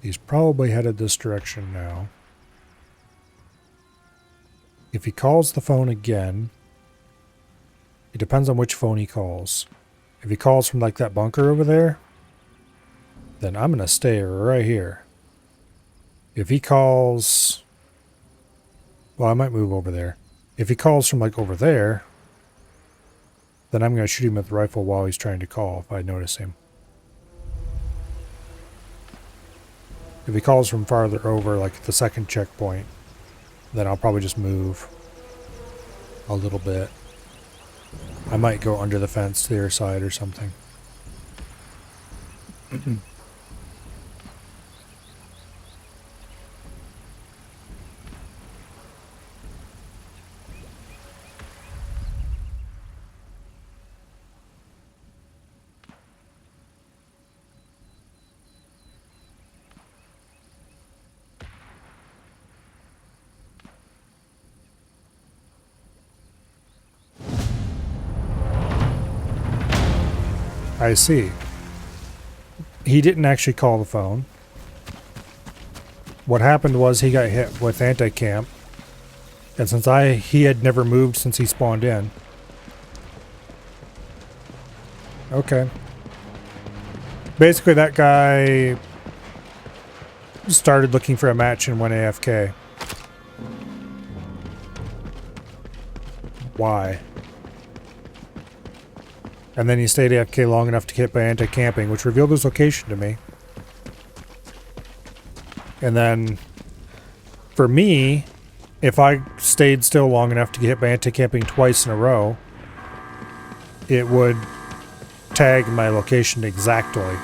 He's probably headed this direction now. If he calls the phone again, it depends on which phone he calls. If he calls from like that bunker over there, then I'm gonna stay right here. If he calls... Well, I might move over there. If he calls from like over there, then I'm going to shoot him with the rifle while he's trying to call if I notice him. If he calls from farther over, like the second checkpoint, then I'll probably just move a little bit. I might go under the fence to the other side or something. I see. He didn't actually call the phone. What happened was he got hit with anti-camp. And since he had never moved since he spawned in. Okay. Basically that guy started looking for a match and went AFK. Why? And then he stayed AFK long enough to get hit by anti-camping, which revealed his location to me. And then For me, if I stayed still long enough to get hit by anti-camping twice in a row, it would tag my location exactly.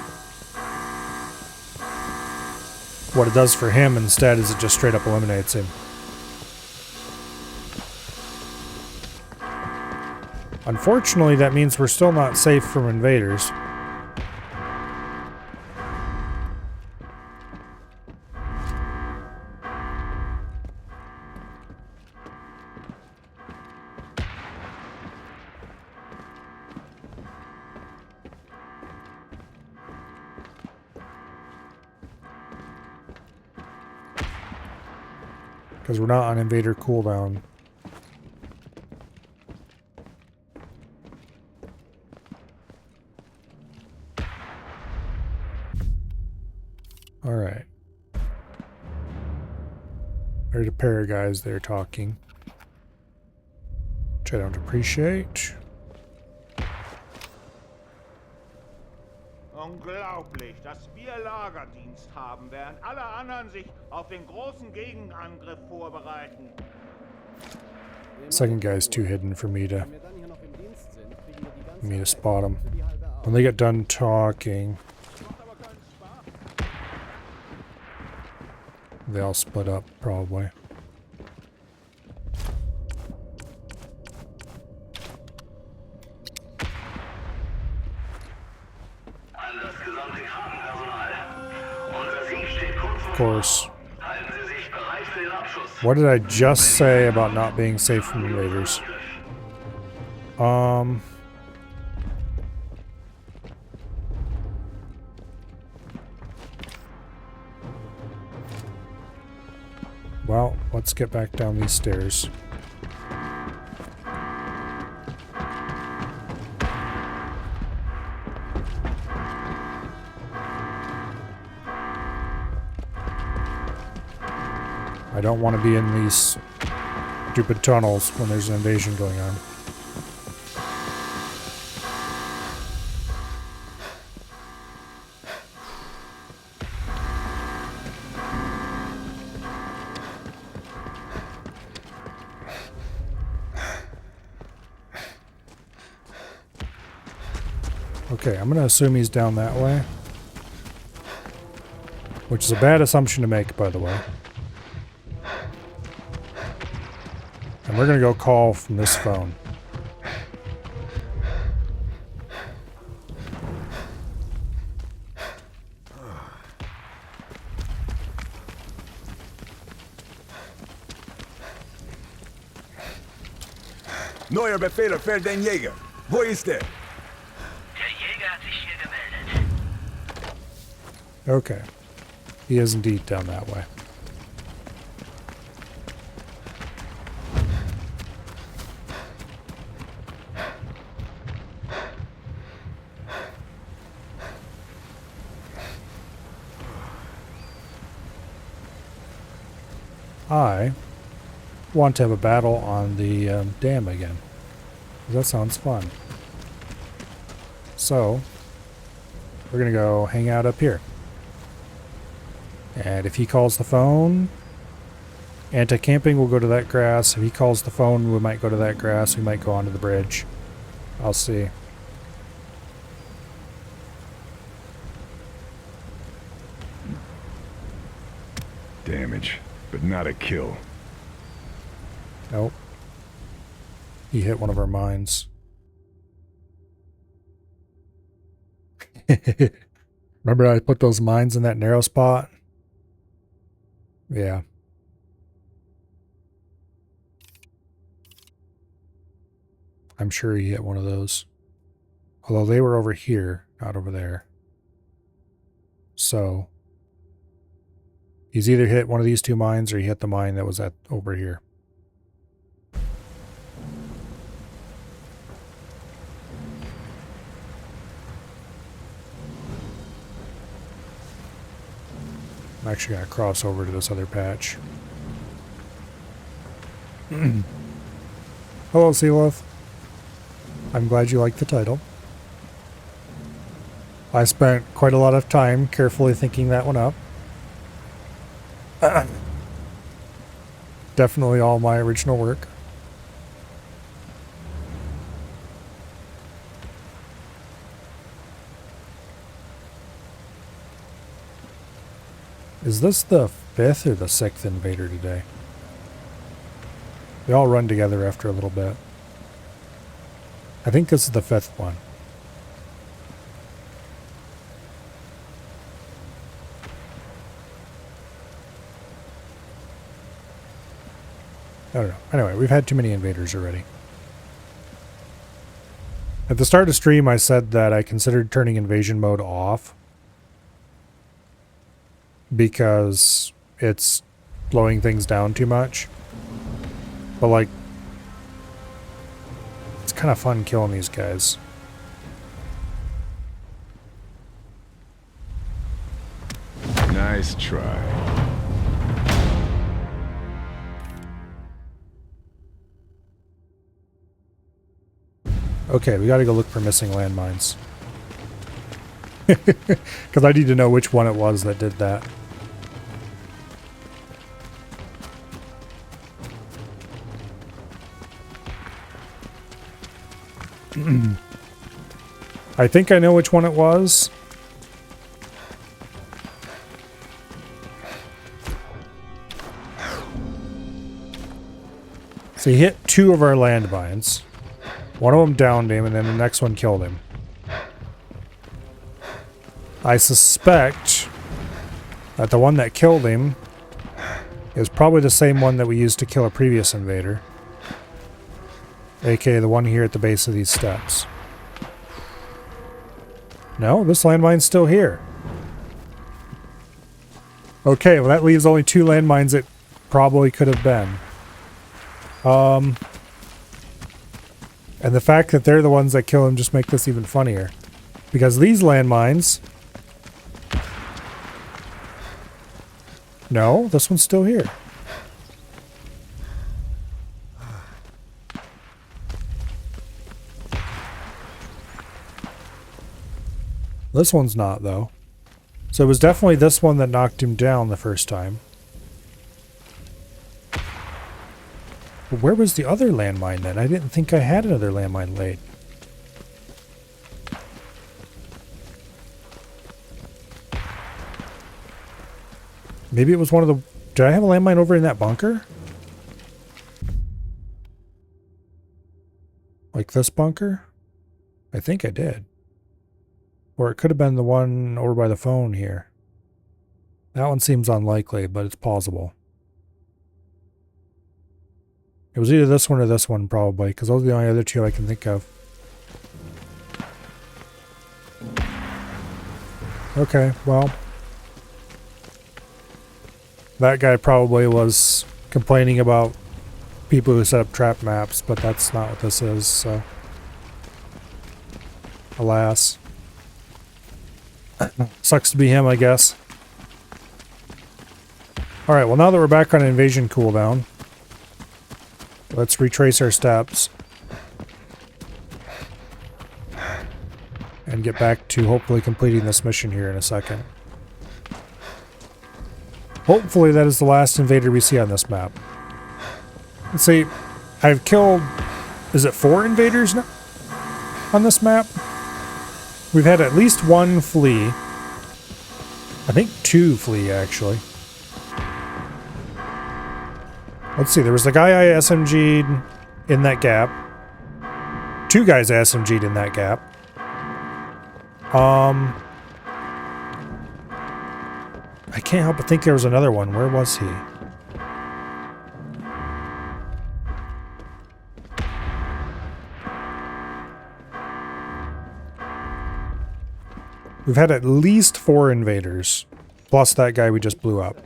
What it does for him instead is it just straight up eliminates him. Unfortunately, that means we're still not safe from invaders. Because we're not on invader cooldown. Alright. There's a pair of guys there talking, which I don't appreciate. Unglaublich, dass wir Lagerdienst haben, während alle anderen sich auf den großen Gegenangriff vorbereiten. Second guy's too hidden for me to spot him. When they get done talking, they all split up, probably. Of course. What did I just say about not being safe from invaders? Well, let's get back down these stairs. I don't want to be in these stupid tunnels when there's an invasion going on. Okay, I'm gonna assume he's down that way. Which is a bad assumption to make, by the way. And we're gonna go call from this phone. Neuer Befehl fällt den Jäger. Wo ist er? Okay. He is indeed down that way. I want to have a battle on the dam again. That sounds fun. So, we're going to go hang out up here. And if he calls the phone, anti-camping will go to that grass. If he calls the phone, we might go to that grass. We might go onto the bridge. I'll see. Damage, but not a kill. Nope. He hit one of our mines. Remember I put those mines in that narrow spot? Yeah. I'm sure he hit one of those. Although they were over here, not over there. So, he's either hit one of these two mines or he hit the mine that was at over here. I'm actually going to cross over to this other patch. Hello, Sealith. I'm glad you liked the title. I spent quite a lot of time carefully thinking that one up. Definitely all my original work. Is this the 5th or the 6th Invader today? They all run together after a little bit. I think this is the 5th one. I don't know. Anyway, we've had too many invaders already. At the start of stream, I said that I considered turning invasion mode off because it's slowing things down too much. But, like, it's kind of fun killing these guys. Nice try. Okay, we gotta go look for missing landmines. Because I need to know which one it was that did that. I think I know which one it was. So he hit 2 of our landmines. One of them downed him, and then the next one killed him. I suspect that the one that killed him is probably the same one that we used to kill a previous invader. AKA the one here at the base of these steps. No, this landmine's still here. Okay, well that leaves only 2 landmines it probably could have been. And the fact that they're the ones that kill him just make this even funnier. Because these landmines... No, this one's still here. This one's not, though. So it was definitely this one that knocked him down the first time. But where was the other landmine then? I didn't think I had another landmine laid. Maybe it was one of the... Did I have a landmine over in that bunker? Like this bunker? I think I did. Or it could have been the one over by the phone here. That one seems unlikely, but it's plausible. It was either this one or this one, probably, because those are the only other 2 I can think of. Okay, well... That guy probably was complaining about people who set up trap maps, but that's not what this is, so... Alas. Sucks to be him, I guess. Alright, well now that we're back on invasion cooldown, let's retrace our steps. And get back to hopefully completing this mission here in a second. Hopefully that is the last invader we see on this map. Let's see, I've killed, is it 4 invaders now on this map? We've had at least 1 flea. I think 2 flea, actually. Let's see, there was the guy I SMG'd in that gap. 2 guys I SMG'd in that gap. I can't help but think there was another one. Where was he? We've had at least 4 invaders, plus that guy we just blew up.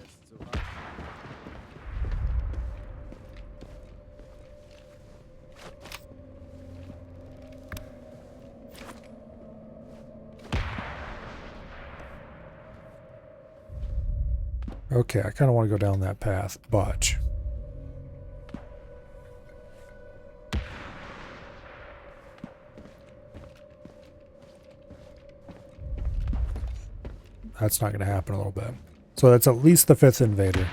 Okay, I kind of want to go down that path, but... That's not going to happen a little bit. So that's at least the 5th invader.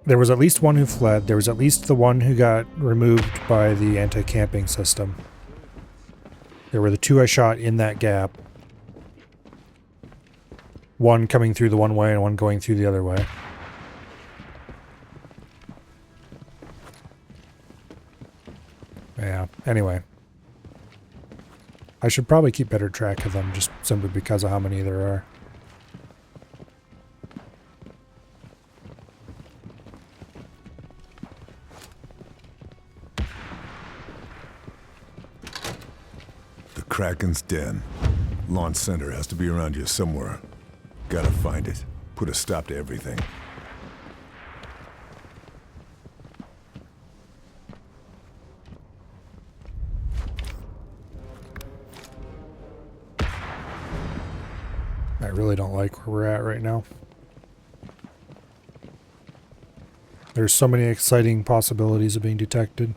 There was at least one who fled. There was at least the one who got removed by the anti-camping system. There were the two I shot in that gap. One coming through the one way and one going through the other way. Yeah, anyway. I should probably keep better track of them just simply because of how many there are. The Kraken's den. Launch center has to be around here somewhere. Gotta find it. Put a stop to everything. I really don't like where we're at right now. There's so many exciting possibilities of being detected.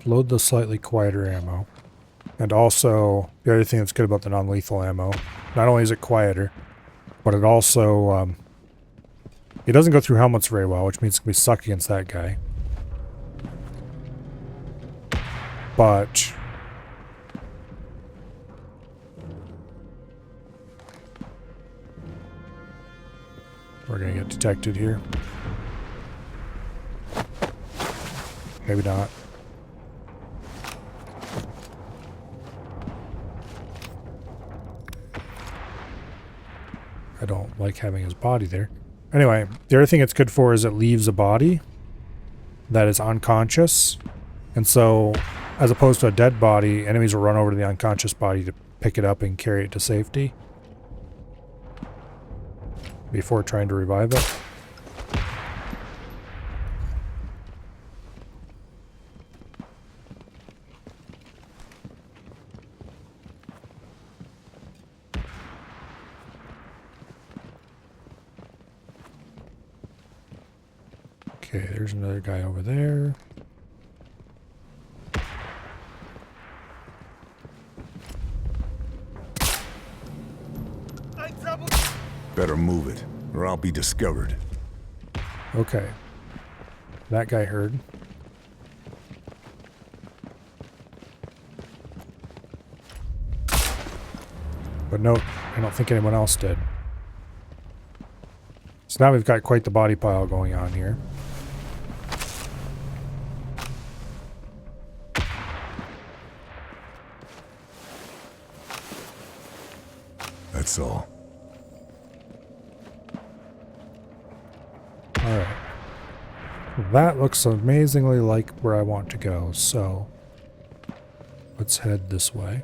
Load the slightly quieter ammo. And also, the other thing that's good about the non-lethal ammo, not only is it quieter, but it also, it doesn't go through helmets very well, which means it's going to be sucked against that guy. But we're going to get detected here. Maybe not. I don't like having his body there. Anyway, the other thing it's good for is it leaves a body that is unconscious. And so, as opposed to a dead body, enemies will run over to the unconscious body to pick it up and carry it to safety before trying to revive it. Okay, there's another guy over there. Better move it, or I'll be discovered. Okay. That guy heard. But no, I don't think anyone else did. So now we've got quite the body pile going on here. That's all. Alright. That looks amazingly like where I want to go, so let's head this way.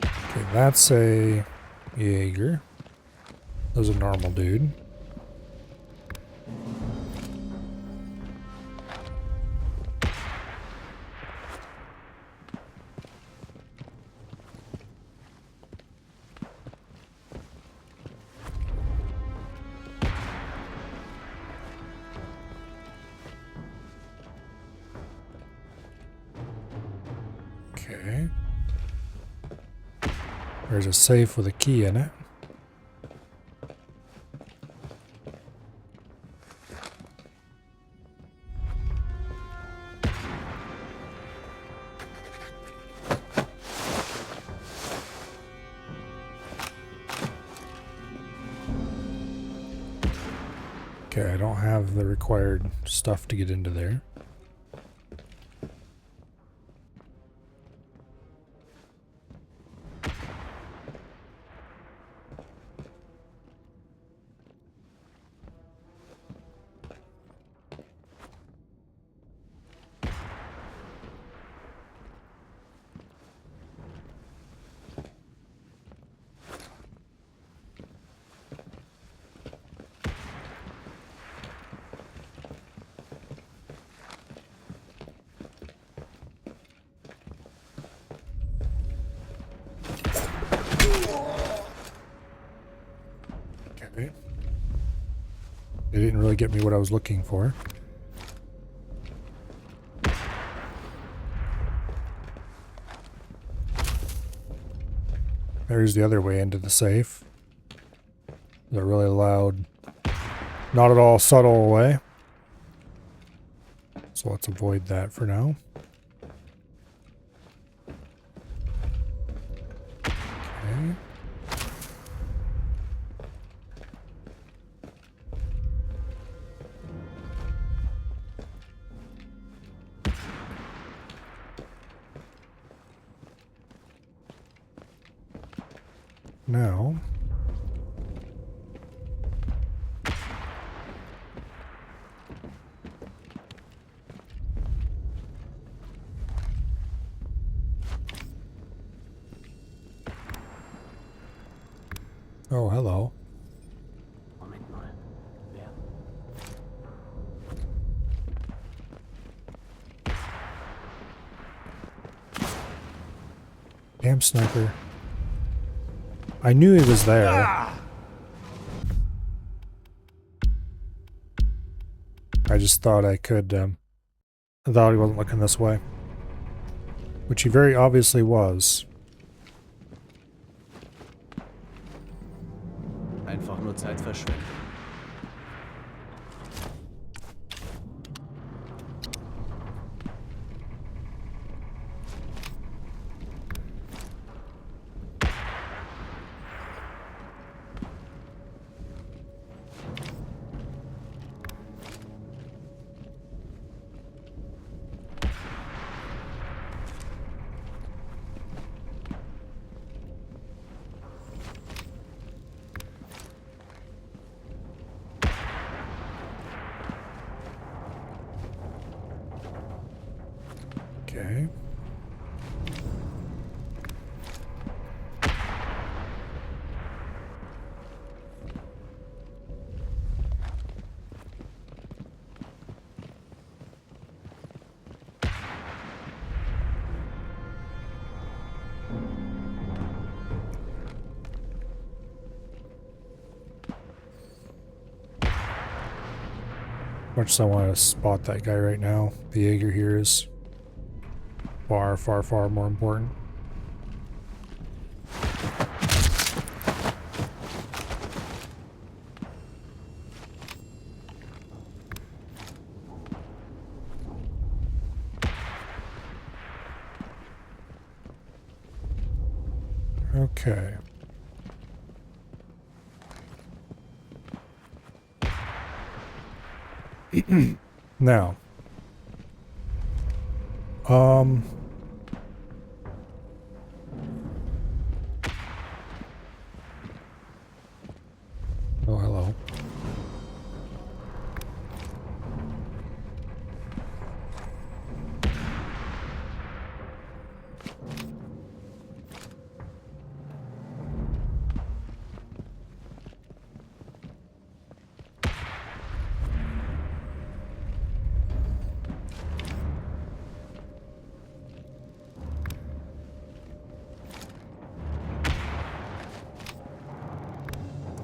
Okay, that's a Jaeger. That's a normal dude. Okay. There's a safe with a key in it. Okay, I don't have the required stuff to get into there. didn't really get me what I was looking for. There's the other way into the safe. The really loud, not at all subtle way. So let's avoid that for now. Okay. Now, oh, hello. Moment mal. Wer? Damn sniper. I knew he was there. I just thought I could, I thought he wasn't looking this way. Which he very obviously was. Einfach nur Zeitverschwendung. Okay. Much as I want to spot that guy right now, the Jaeger here is far, far, far more important. Okay. Now, oh, hello.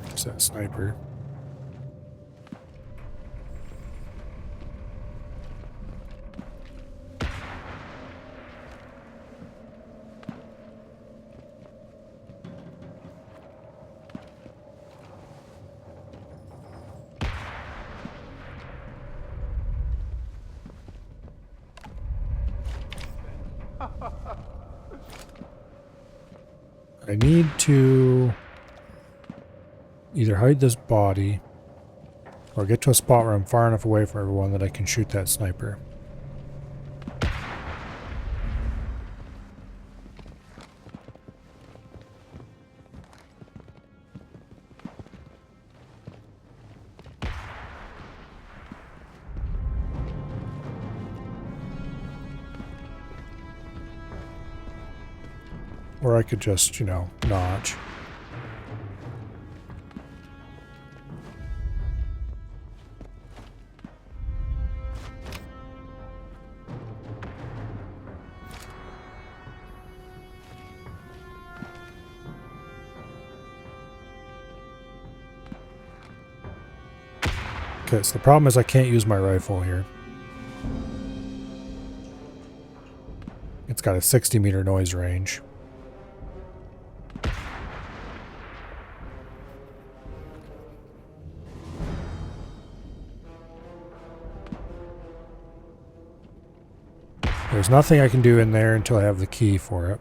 There's that sniper. I need to either hide this body or get to a spot where I'm far enough away from everyone that I can shoot that sniper. Or I could just, you know, notch. Okay, so the problem is I can't use my rifle here. It's got a 60-meter noise range. There's nothing I can do in there until I have the key for it.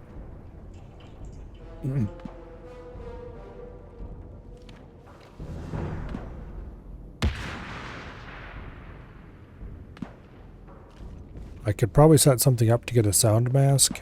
I could probably set something up to get a sound mask.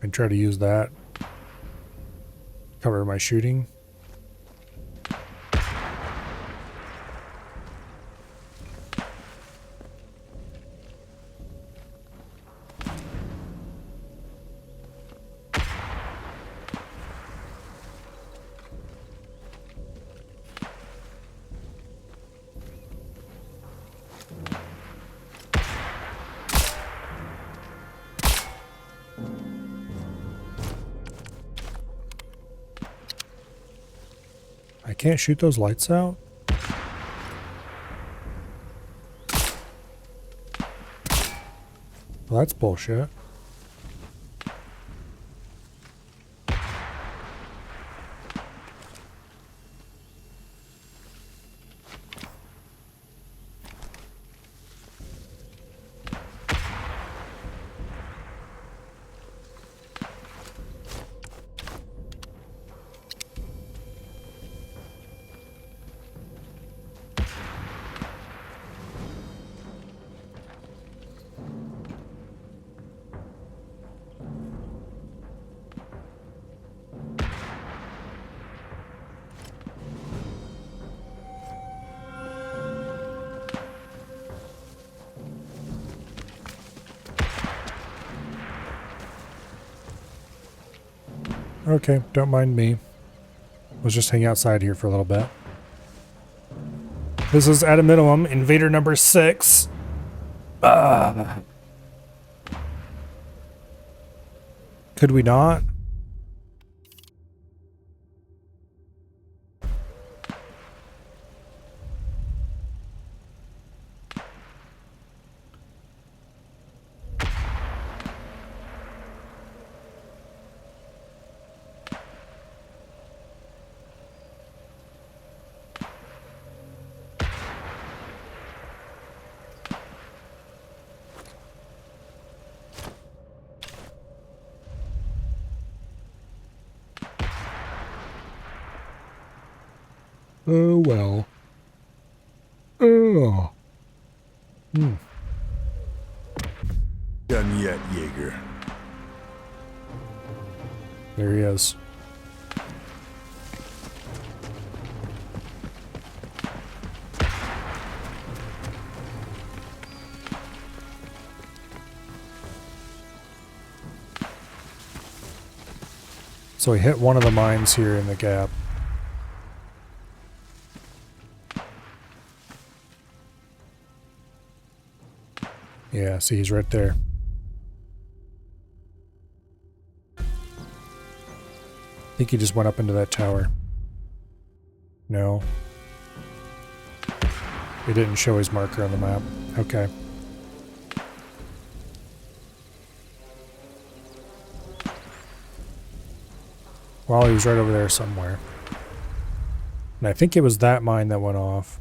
And try to use that. Cover my shooting. I can't shoot those lights out? Well, that's bullshit. Okay, don't mind me. Let's just hang outside here for a little bit. This is at a minimum Invader number 6. Could we not? Oh, well. Oh. Done yet, Jaeger. There he is. So he hit one of the mines here in the gap. Yeah, see, he's right there. I think he just went up into that tower. No. It didn't show his marker on the map. Okay. Well, he was right over there somewhere. And I think it was that mine that went off.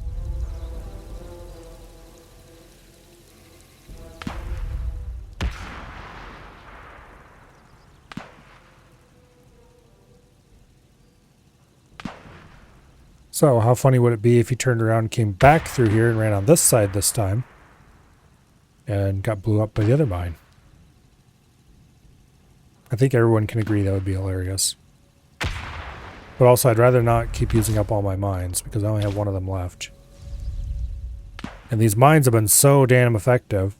So, how funny would it be if he turned around and came back through here and ran on this side this time and got blew up by the other mine? I think everyone can agree that would be hilarious. But also, I'd rather not keep using up all my mines because I only have one of them left. And these mines have been so damn effective.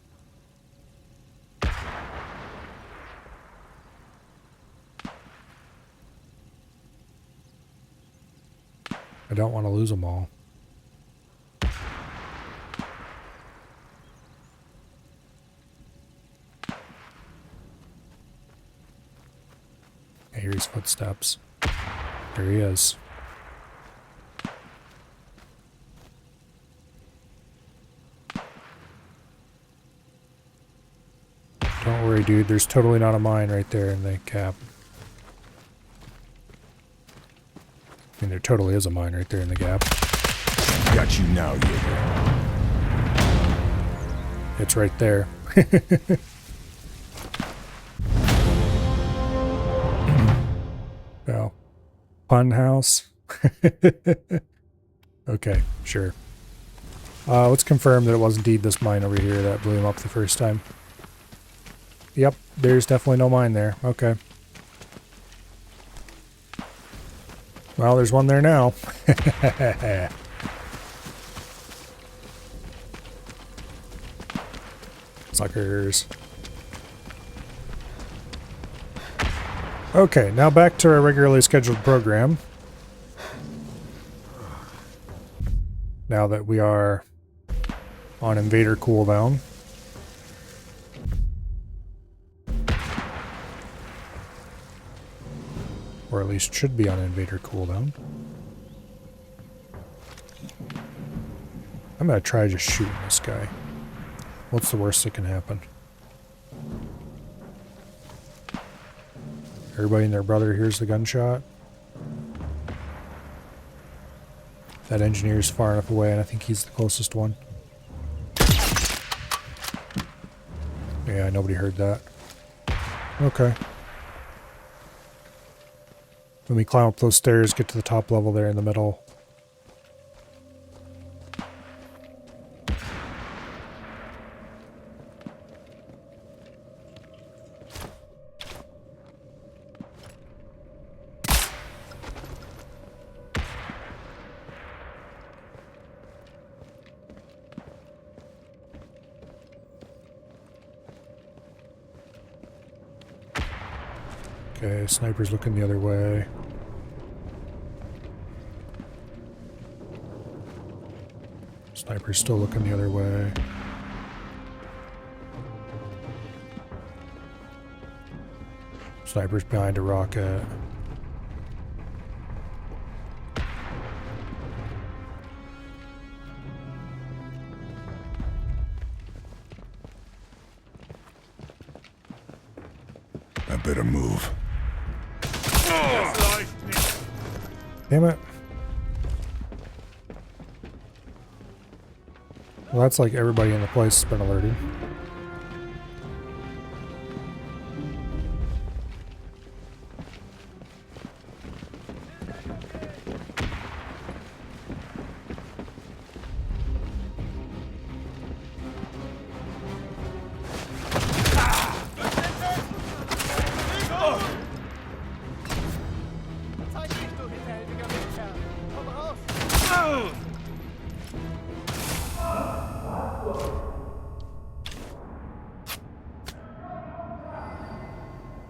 I don't want to lose them all. hear his footsteps. There he is. Don't worry, dude. There's totally not a mine right there in the gap. I mean, there totally is a mine right there in the gap. Got you now, Jaeger. It's right there. Oh. Fun house? Okay, sure. Let's confirm that it was indeed this mine over here that blew him up the first time. Yep, there's definitely no mine there. Okay. Well, there's one there now. Suckers. Okay, now back to our regularly scheduled program. Now that we are on Invader cooldown. Or at least should be on Invader cooldown. I'm gonna try just shooting this guy. What's the worst that can happen? Everybody and their brother hears the gunshot. That engineer's far enough away, and I think he's the closest one. Yeah, nobody heard that. Okay. Let me climb up those stairs, get to the top level there in the middle. Okay, sniper's looking the other way. Sniper's still looking the other way. Sniper's behind a rocket. I better move. Damn it. Well, that's like everybody in the place has been alerted.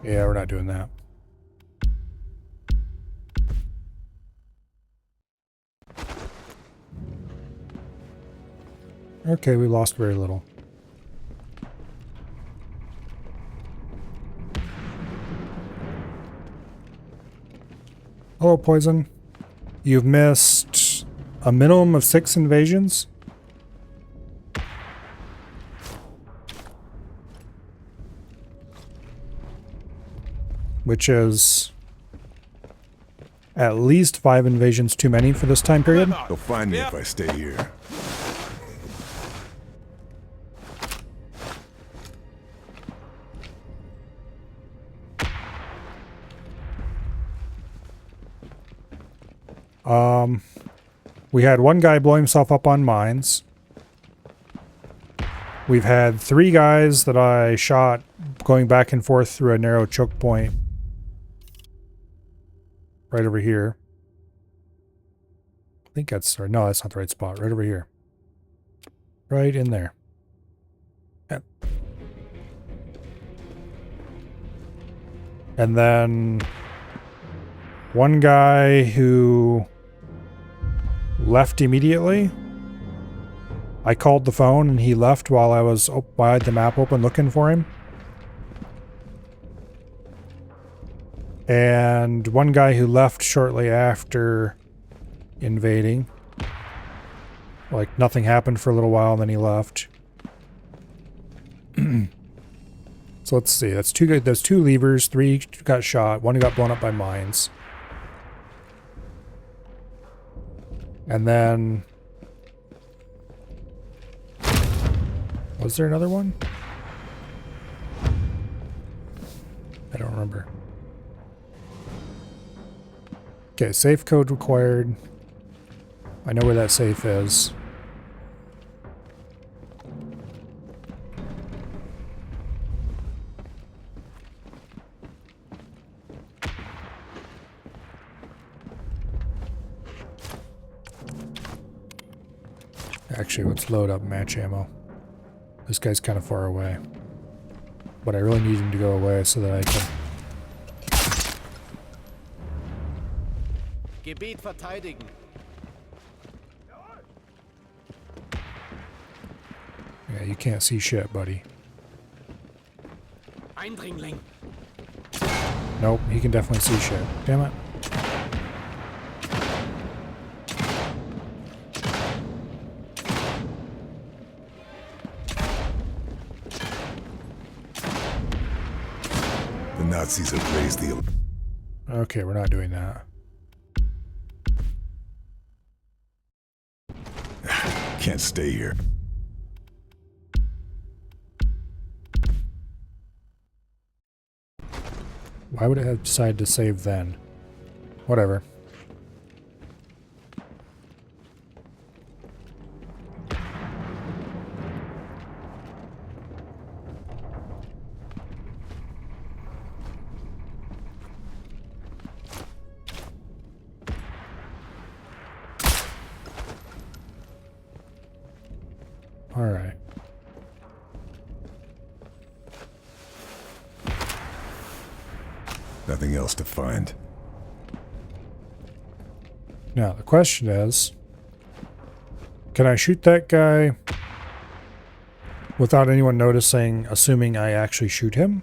Yeah, we're not doing that. Okay, we lost very little. Hello, Poison. You've missed a minimum of 6 invasions. Which is at least 5 invasions too many for this time period. They'll find me if I stay here. We had one guy blow himself up on mines. We've had 3 guys that I shot going back and forth through a narrow choke point. Right over here. I think that's, or no, that's not the right spot. Right over here. Right in there. Yep. And then one guy who left immediately. I called the phone and he left while I was by the map open looking for him. And one guy who left shortly after invading. Like, nothing happened for a little while, and then he left. So let's see. That's two good. There's 2 levers. 3 got shot. 1 got blown up by mines. And then... was there another one? I don't remember. Okay, safe code required. I know where that safe is. Actually, let's load up match ammo. This guy's kind of far away. But I really need him to go away so that I can... Gebiet verteidigen. Yeah, you can't see shit, buddy. Eindringling. Nope, he can definitely see shit. Damn it. The Nazis have raised the... Okay, we're not doing that. Can't stay here. Why would it have decided to save then? Whatever. All right. Nothing else to find. Now, the question is, can I shoot that guy without anyone noticing, assuming I actually shoot him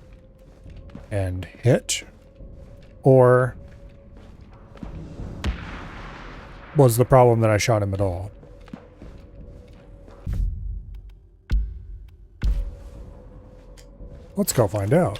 and hit? Or was the problem that I shot him at all? Let's go find out.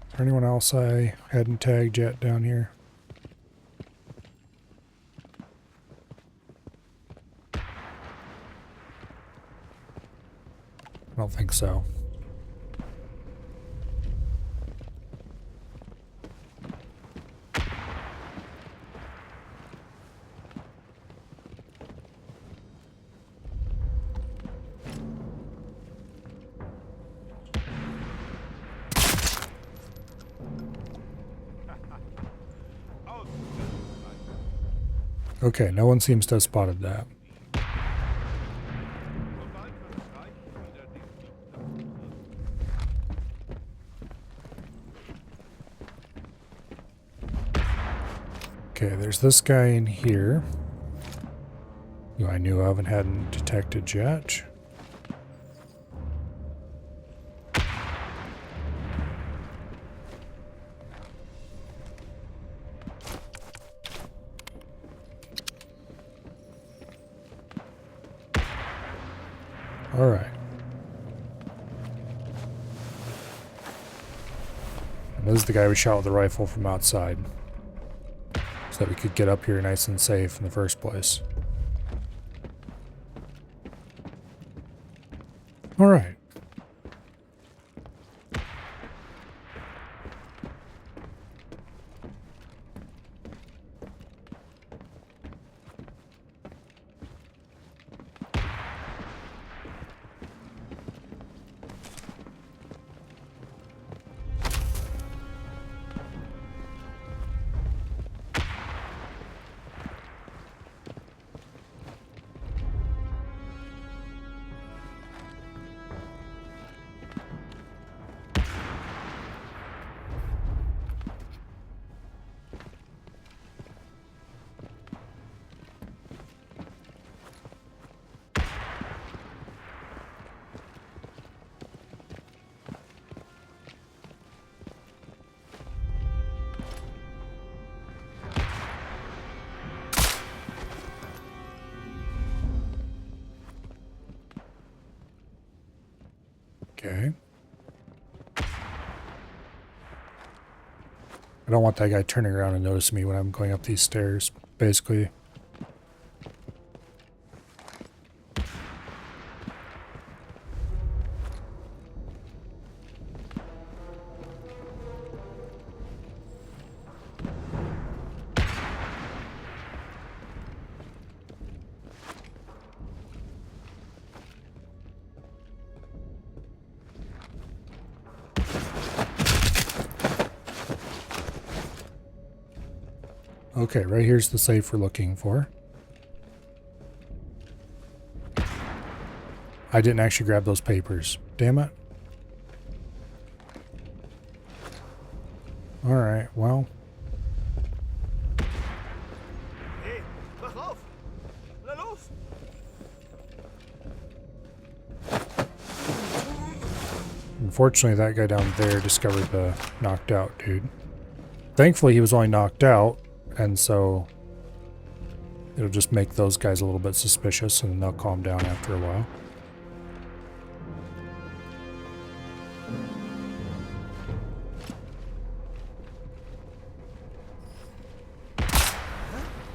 Is there anyone else I hadn't tagged yet down here? I don't think so. Okay, no one seems to have spotted that. Okay, there's this guy in here, who I knew of and hadn't detected yet. All right. And this is the guy we shot with the rifle from outside, so that we could get up here nice and safe in the first place. All right. Okay. I don't want that guy turning around and noticing me when I'm going up these stairs, basically. Okay, right here's the safe we're looking for. I didn't actually grab those papers. Damn it. Alright, well. Hey, wach auf! Na los! Unfortunately, that guy down there discovered the knocked out dude. Thankfully, he was only knocked out, and so it'll just make those guys a little bit suspicious, and they'll calm down after a while.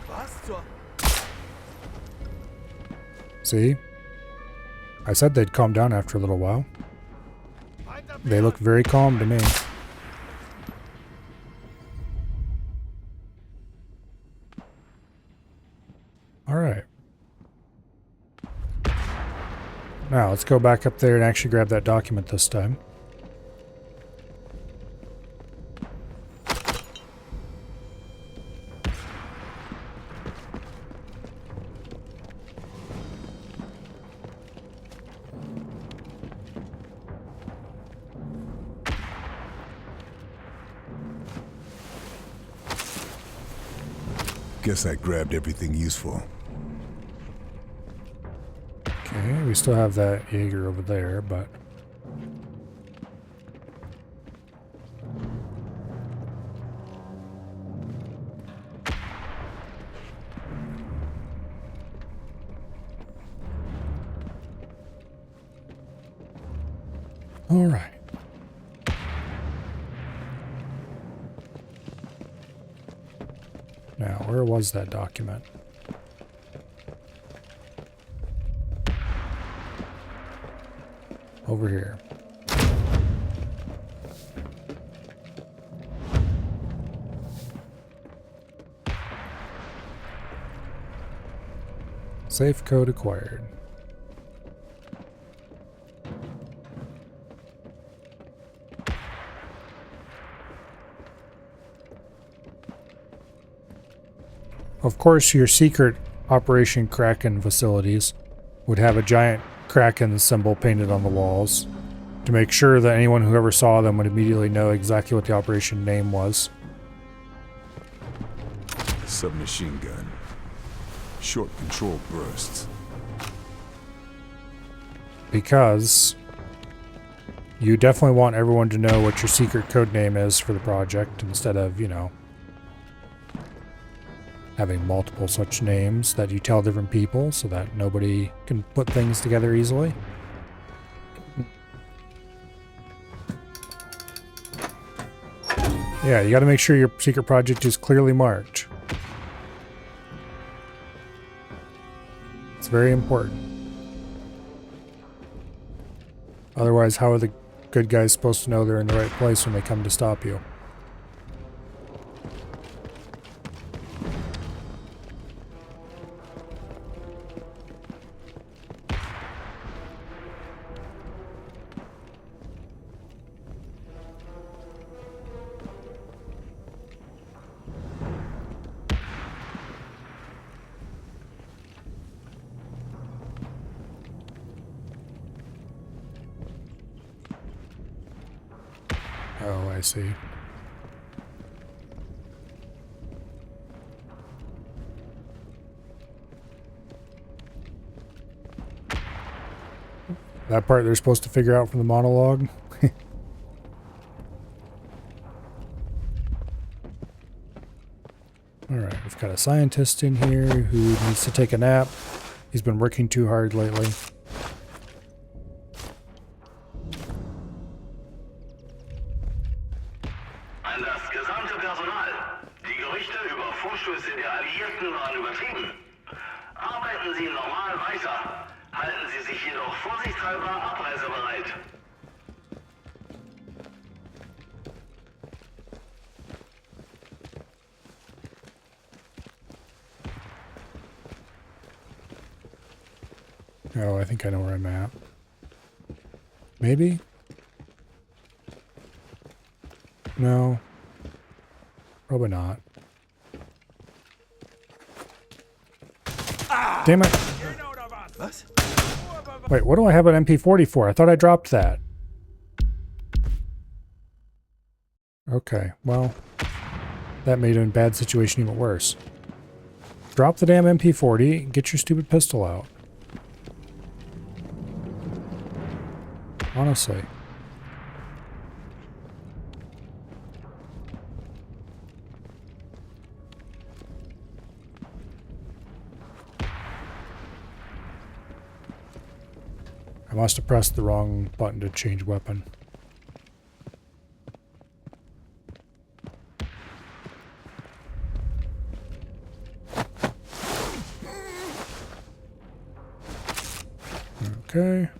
Was zur... See? I said they'd calm down after a little while. They look very calm to me. Alright. Now, let's go back up there and actually grab that document this time. Guess I grabbed everything useful. Okay, we still have that Jaeger over there, but... all right. Now, where was that document? Over here. Safe code acquired. Of course, your secret Operation Kraken facilities would have a giant Kraken symbol painted on the walls to make sure that anyone who ever saw them would immediately know exactly what the operation name was. Submachine gun. Short control bursts. Because you definitely want everyone to know what your secret code name is for the project instead of, you know, having multiple such names that you tell different people so that nobody can put things together easily. Yeah, you got to make sure your secret project is clearly marked. It's very important. Otherwise, how are the good guys supposed to know they're in the right place when they come to stop you? Oh, I see. That part they're supposed to figure out from the monologue. Alright, we've got a scientist in here who needs to take a nap. He's been working too hard lately. An das gesamte Personal. Die Gerüchte über Vorstöße der Alliierten waren übertrieben. Arbeiten Sie normal weiter. Halten Sie sich jedoch vorsichtshalber abreisebereit. Oh, I think I know where I'm at. Maybe? No. Probably not. Damn it. Was? Wait, what do I have an MP40 for? I thought I dropped that. Okay, well, that made a bad situation even worse. Drop the damn MP40 and get your stupid pistol out. Honestly. I must have pressed the wrong button to change weapon. Okay.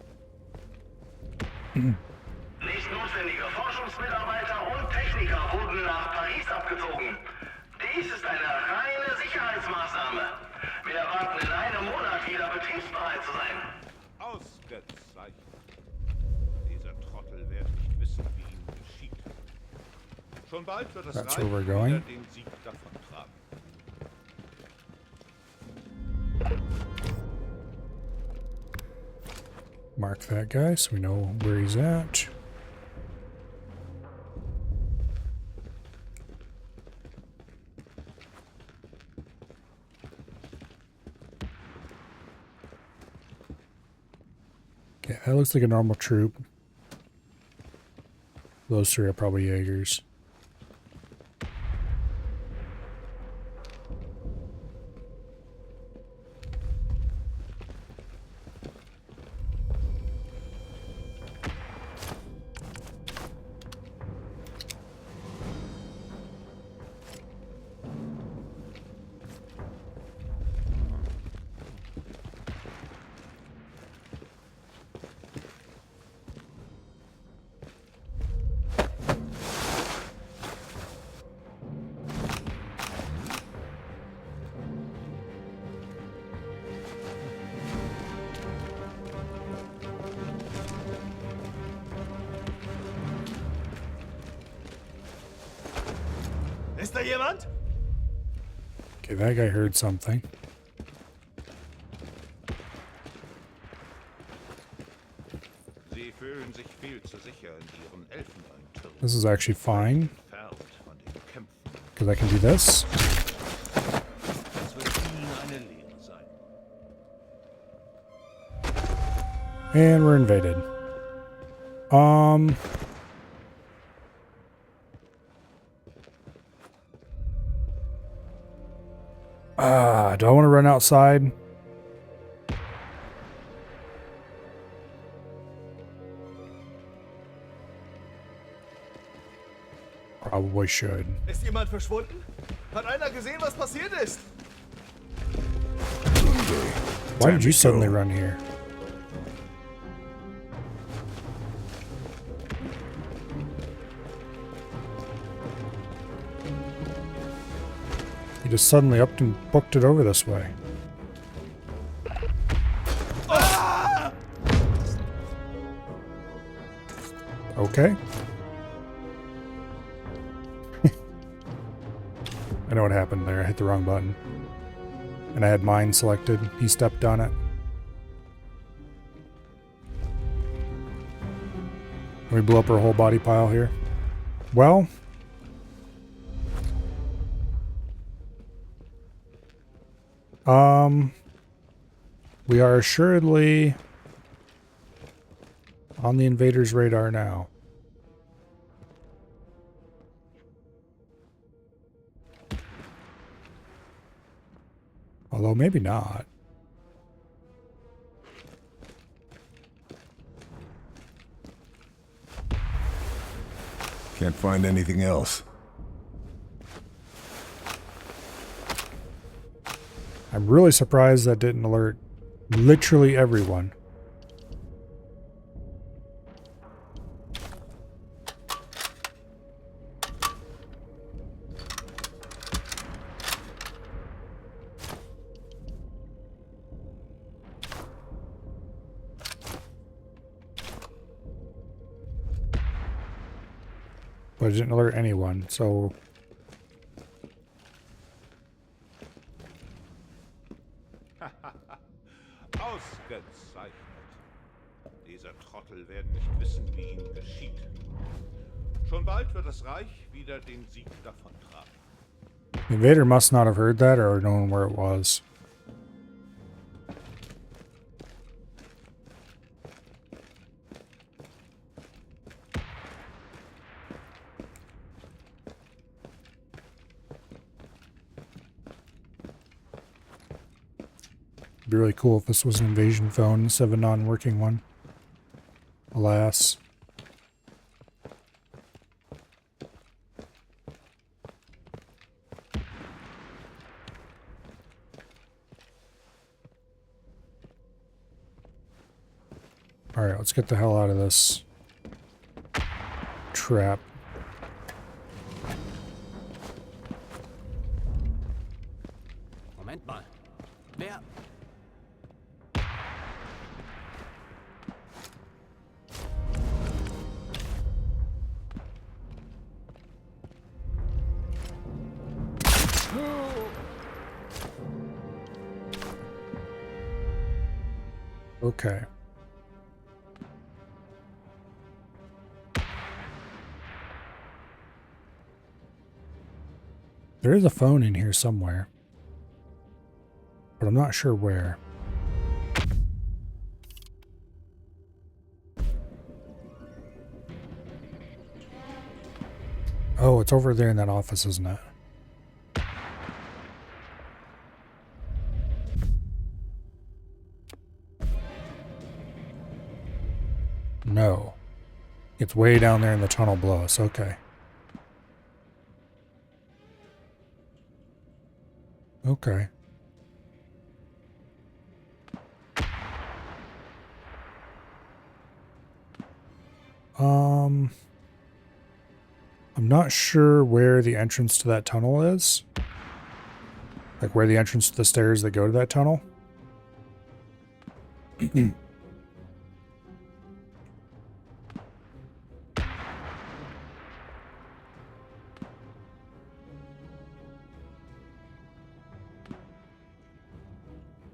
Nicht notwendige Forschungsmitarbeiter und Techniker wurden nach Paris abgezogen. Dies ist eine reine Sicherheitsmaßnahme. Wir erwarten in einem Monat wieder betriebsbereit zu sein. Ausgezeichnet. Dieser Trottel wird nicht wissen, wie ihm geschieht. Schon bald wird das That's Reich where we're going. wieder den Sieg davontragen. Mark that guy so we know where he's at. Okay, that looks like a normal troop. Those three are probably Jaegers. Ist da jemand? Okay, that guy heard something. Sie fühlen sich viel zu sicher in ihren Elfenbeintürmen. This is actually fine, Entfernt von den Kämpfen. because I can do this. Es wird ihnen eine Lehre sein. And we're invaded. Do I want to run outside? Probably should. Ist jemand verschwunden? Hat einer gesehen, was passiert ist? Why did you suddenly run here? You just suddenly upped and booked it over this way. Okay. I know what happened there. I hit the wrong button. And I had mine selected. He stepped on it. We blew up our whole body pile here. Well, we are assuredly on the invader's radar now. Although maybe not. Can't find anything else. I'm really surprised that didn't alert literally everyone. But it didn't alert anyone, so... Ausgezeichnet. Diese Trottel werden nicht wissen, wie ihnen geschieht. Schon bald wird das Reich wieder den Sieg davontragen. Invader must not have heard that or known where it was. It'd be really cool if this was an invasion phone instead of a non-working one. Alas. Alright, let's get the hell out of this trap. Moment mal. Wer? Okay. There is a phone in here somewhere, but I'm not sure where. Oh, it's over there in that office, isn't it? No. It's way down there in the tunnel below us. Okay. Okay. I'm not sure where the entrance to that tunnel is. Like where the entrance to the stairs that go to that tunnel.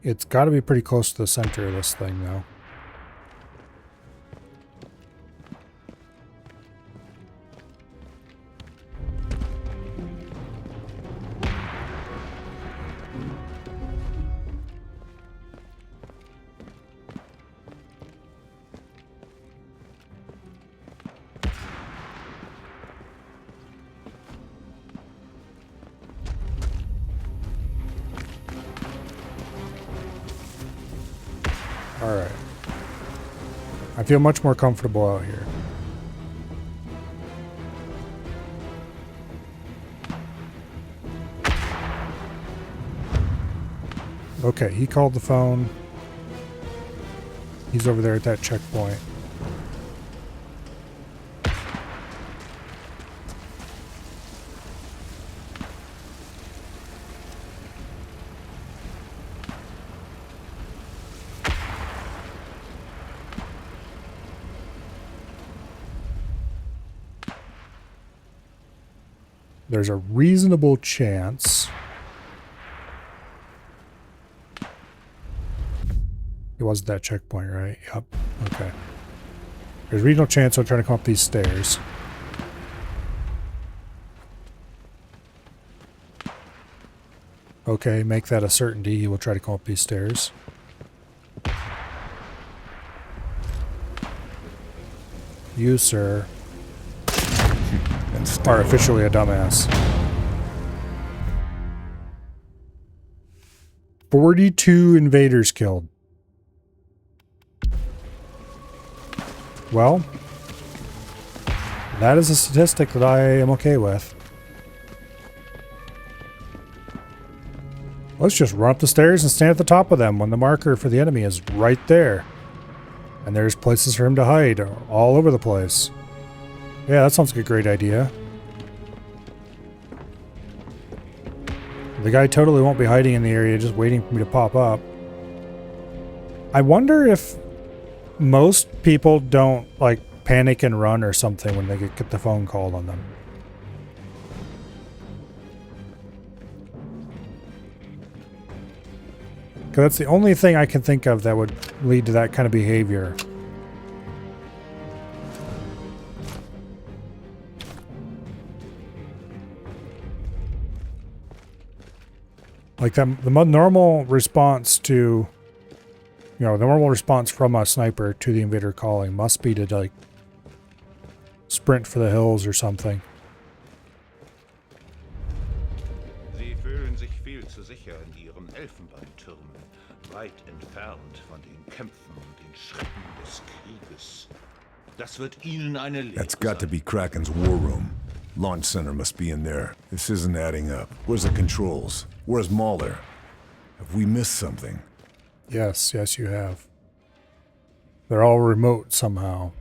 It's got to be pretty close to the center of this thing, though. Alright. I feel much more comfortable out here. Okay, he called the phone. He's over there at that checkpoint. There's a reasonable chance it wasn't that checkpoint, right? Yep. Okay. There's a reasonable chance I'm trying to come up these stairs. Okay, make that a certainty. He will try to come up these stairs. You, sir, are officially a dumbass. 42 invaders killed. Well, that is a statistic that I am okay with. Let's just run up the stairs and stand at the top of them when the marker for the enemy is right there. And there's places for him to hide all over the place. Yeah, that sounds like a great idea. The guy totally won't be hiding in the area, just waiting for me to pop up. I wonder if most people don't, like, panic and run or something when they get the phone called on them. Because that's the only thing I can think of that would lead to that kind of behavior. Like that, the normal response to, the normal response from a sniper to the invader calling must be to, like, sprint for the hills or something. Sie fühlen sich viel zu sicher in ihren Elfenbeintürmen, weit entfernt von den Kämpfen und den Schrecken des Krieges. Das wird ihnen eine Lehre That's got to sein. be Kraken's war room. Launch center must be in there. This isn't adding up. Where's the controls? Where's Mahler? Have we missed something? Yes, yes, you have. They're all remote somehow.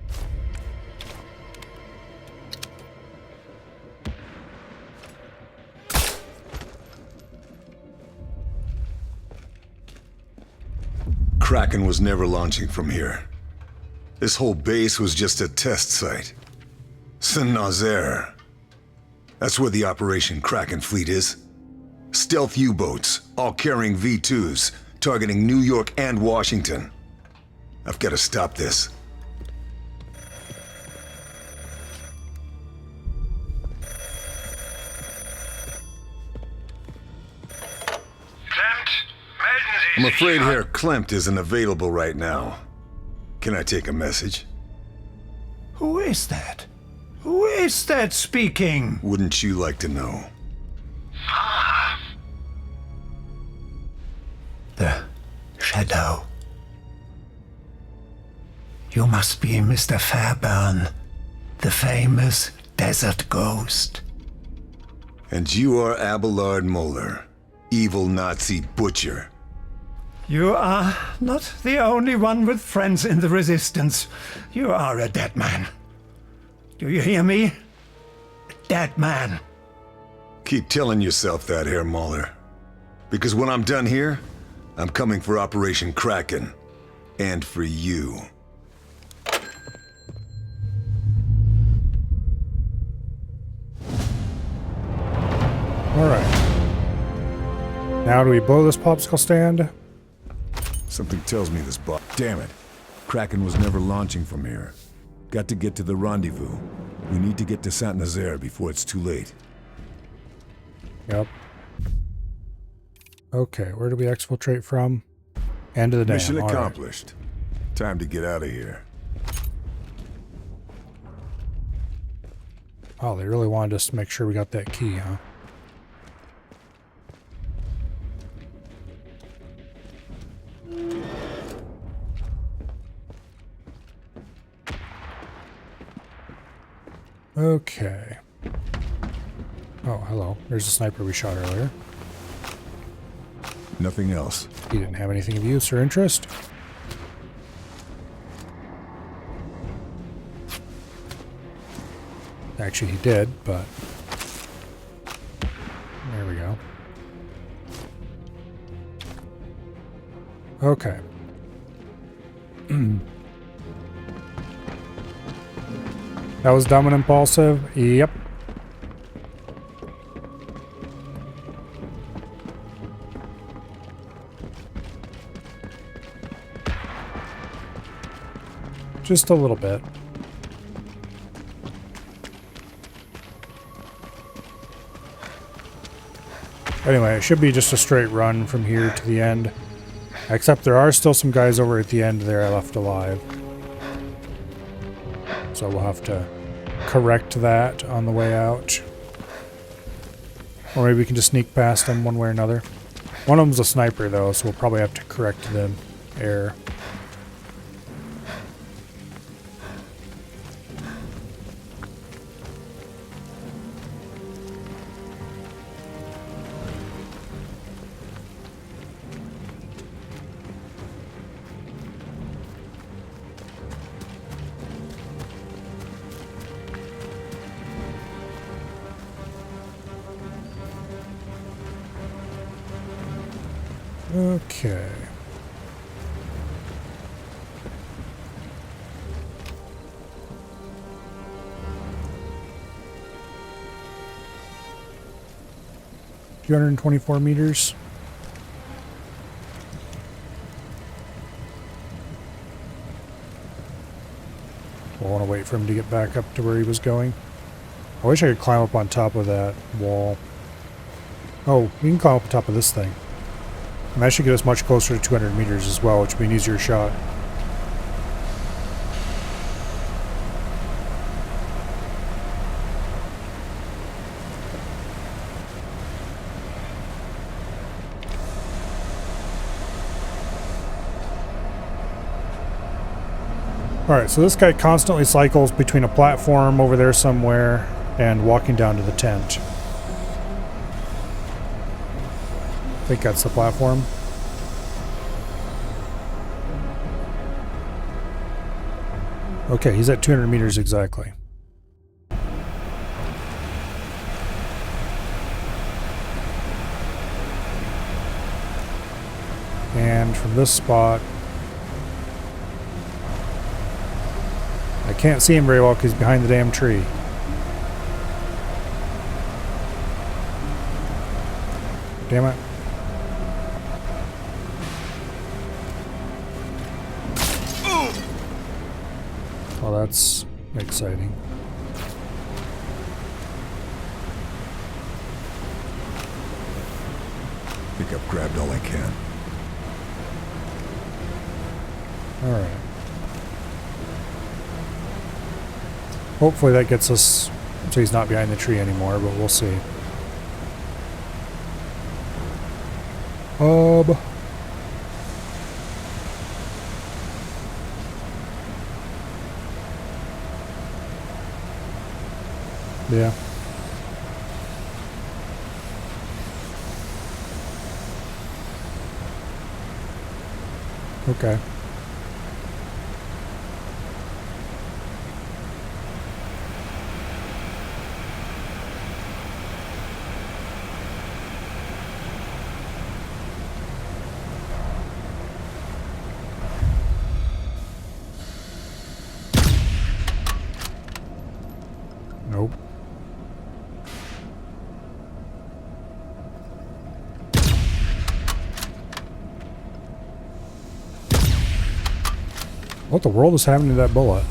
Kraken was never launching from here. This whole base was just a test site. Saint-Nazaire. That's where the Operation Kraken fleet is. Stealth U-boats, all carrying V2s, targeting New York and Washington. I've got to stop this. I'm afraid Herr Klempt isn't available right now. Can I take a message? Who is that? Who is that speaking? Wouldn't you like to know? The Shadow. You must be Mr. Fairburn, the famous desert ghost. And you are Abelard Moeller, evil Nazi butcher. You are not the only one with friends in the Resistance. You are a dead man. Do you hear me? A dead man. Keep telling yourself that, Herr Mahler. Because when I'm done here, I'm coming for Operation Kraken. And for you. Alright. Now do we blow this popsicle stand? Something tells me this Damn it. Kraken was never launching from here. Got to get to the rendezvous. We need to get to Saint-Nazaire before it's too late. Yep. Okay, where do we exfiltrate from? End of the dam. Mission All right. accomplished. Time to get out of here. Oh, they really wanted us to make sure we got that key, huh? Okay. Oh, hello. There's a sniper we shot earlier. Nothing else. He didn't have anything of use or interest. Actually, he did, but... There we go. Okay. That was dumb and impulsive? Yep. Just a little bit. Anyway, it should be just a straight run from here to the end. Except there are still some guys over at the end there I left alive. So we'll have to correct that on the way out. Or maybe we can just sneak past them one way or another. One of them's a sniper though, so we'll probably have to correct the error. Okay. $224 meters. We'll want to wait for him to get back up to where he was going. I wish I could climb up on top of that wall. Oh, we can climb up on top of this thing. And that should get us much closer to 200 meters as well, which would be an easier shot. Alright, so this guy constantly cycles between a platform over there somewhere and walking down to the tent. I think that's the platform. Okay, he's at 200 meters exactly. And from this spot, I can't see him very well because he's behind the damn tree. Damn it. Well, that's exciting. I think I've grabbed all I can. Alright. Hopefully that gets us so he's not behind the tree anymore, but we'll see. Yeah. Okay. Nope. What the world is happening to that bullet?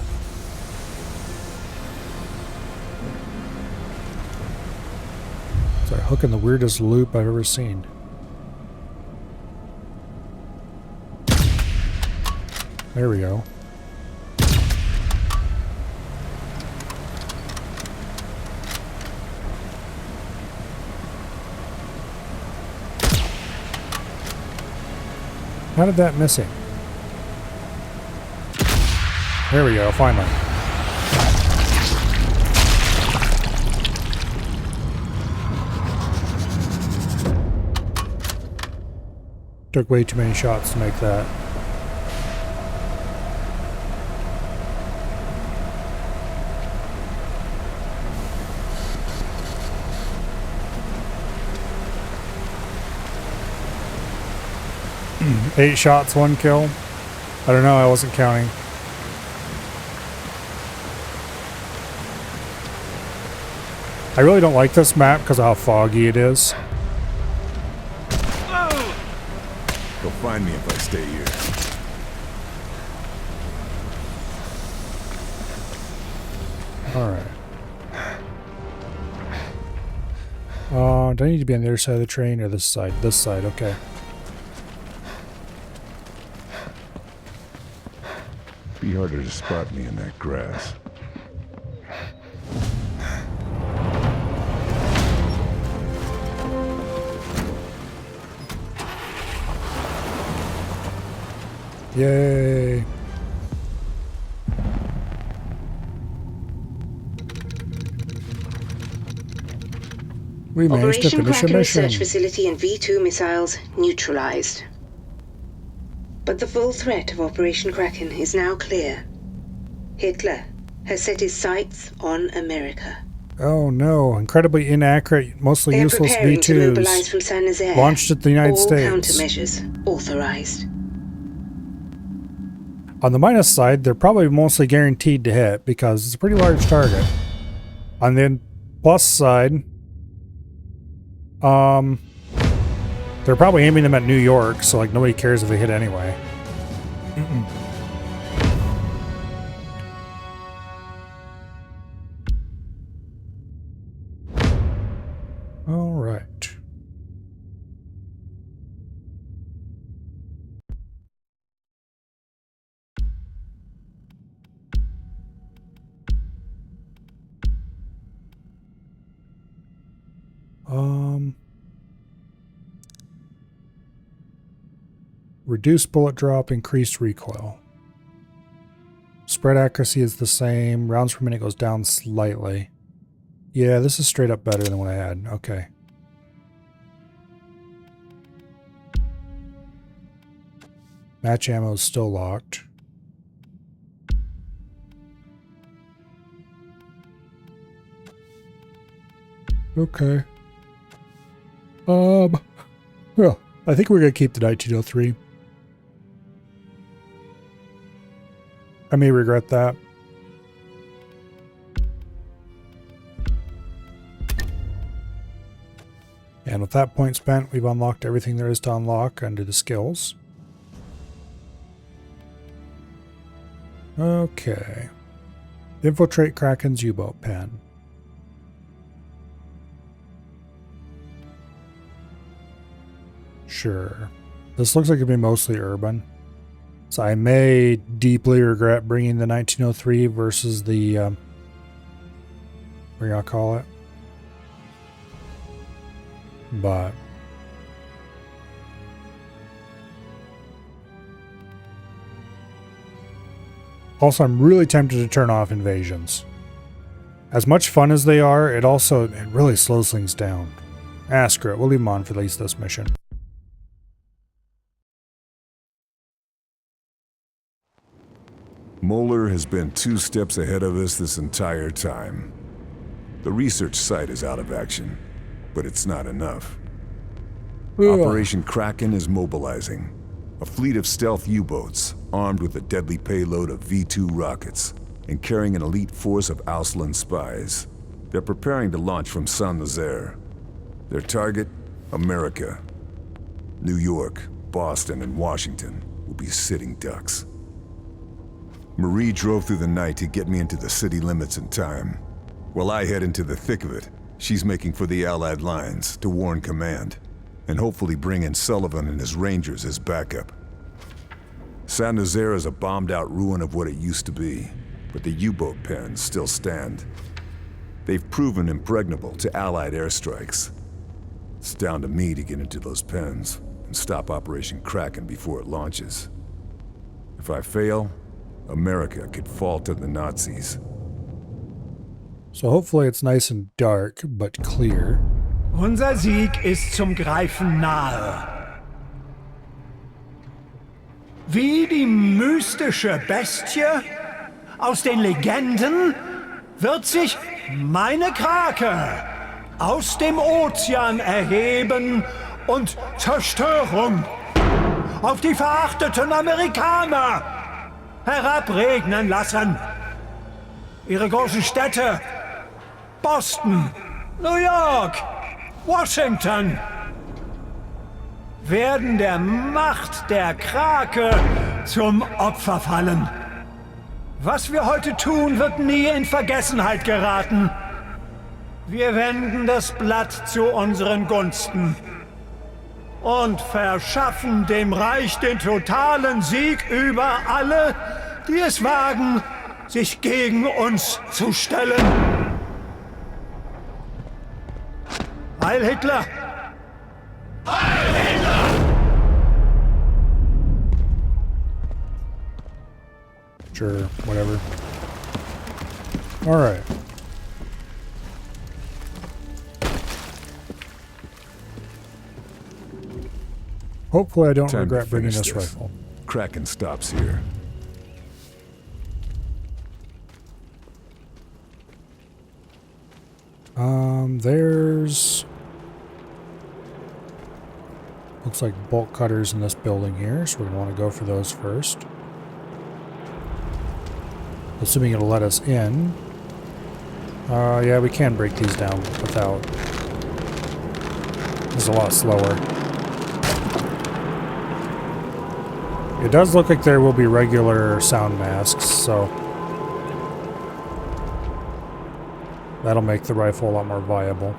It's like hooking the weirdest loop I've ever seen. There we go. How did that miss him? There we go, finally. Took way too many shots to make that. Eight shots, 1 kill. I don't know, I wasn't counting. I really don't like this map because of how foggy it is. They'll find me if I stay here. Alright. Do I need to be on the other side of the train or this side? This side, okay. Be harder to spot me in that grass. Yay! We managed to finish a Operation Kraken mission. research facility and V2 missiles neutralized. But the full threat of Operation Kraken is now clear. Hitler has set his sights on America. Oh no, incredibly inaccurate, mostly They are useless preparing to mobilize V2s from Saint Nazaire. launched at the United All States. countermeasures authorized. On the minus side, they're probably mostly guaranteed to hit because it's a pretty large target. On the plus side, they're probably aiming them at New York, so like nobody cares if they hit anyway. All right. Reduced bullet drop, increased recoil. Spread accuracy is the same. Rounds per minute goes down slightly. Yeah, this is straight up better than what I had. Okay. Match ammo is still locked. Okay. Well, I think we're gonna keep the 1903. I may regret that. And with that point spent, we've unlocked everything there is to unlock under the skills. Okay. Infiltrate Kraken's U-boat pen. Sure. This looks like it'd be mostly urban. So I may deeply regret bringing the 1903 versus the, what do y'all call it? But also, I'm really tempted to turn off invasions. As much fun as they are, it really slows things down. Screw it. We'll leave them on for at least this mission. Moeller has been 2 steps ahead of us this entire time. The research site is out of action, but it's not enough. Operation Kraken is mobilizing. A fleet of stealth U-boats, armed with a deadly payload of V2 rockets, and carrying an elite force of Auslan spies. They're preparing to launch from Saint Nazaire. Their target? America. New York, Boston, and Washington will be sitting ducks. Marie drove through the night to get me into the city limits in time. While I head into the thick of it, she's making for the Allied lines to warn command, and hopefully bring in Sullivan and his Rangers as backup. Saint Nazaire is a bombed-out ruin of what it used to be, but the U-boat pens still stand. They've proven impregnable to Allied airstrikes. It's down to me to get into those pens and stop Operation Kraken before it launches. If I fail, America could fall to the Nazis. So hopefully it's nice and dark, but clear. Unser Sieg ist zum Greifen nahe. Wie die mystische Bestie aus den Legenden wird sich meine Krake aus dem Ozean erheben und Zerstörung auf die verachteten Amerikaner herabregnen lassen. Ihre großen Städte: Boston, New York, Washington werden der Macht der Krake zum Opfer fallen. Was wir heute tun, wird nie in Vergessenheit geraten. Wir wenden das Blatt zu unseren Gunsten und verschaffen dem Reich den totalen Sieg über alle, die es wagen, sich gegen uns zu stellen. Heil Hitler! Heil Hitler! Sure, whatever. Alright. Hopefully I don't Time regret to bringing finish this rifle. Kraken stops here. There's... looks like bolt cutters in this building here, so we're going to want to go for those first. Assuming it'll let us in. Yeah, we can break these down without... It's a lot slower. It does look like there will be regular sound masks, so... that'll make the rifle a lot more viable.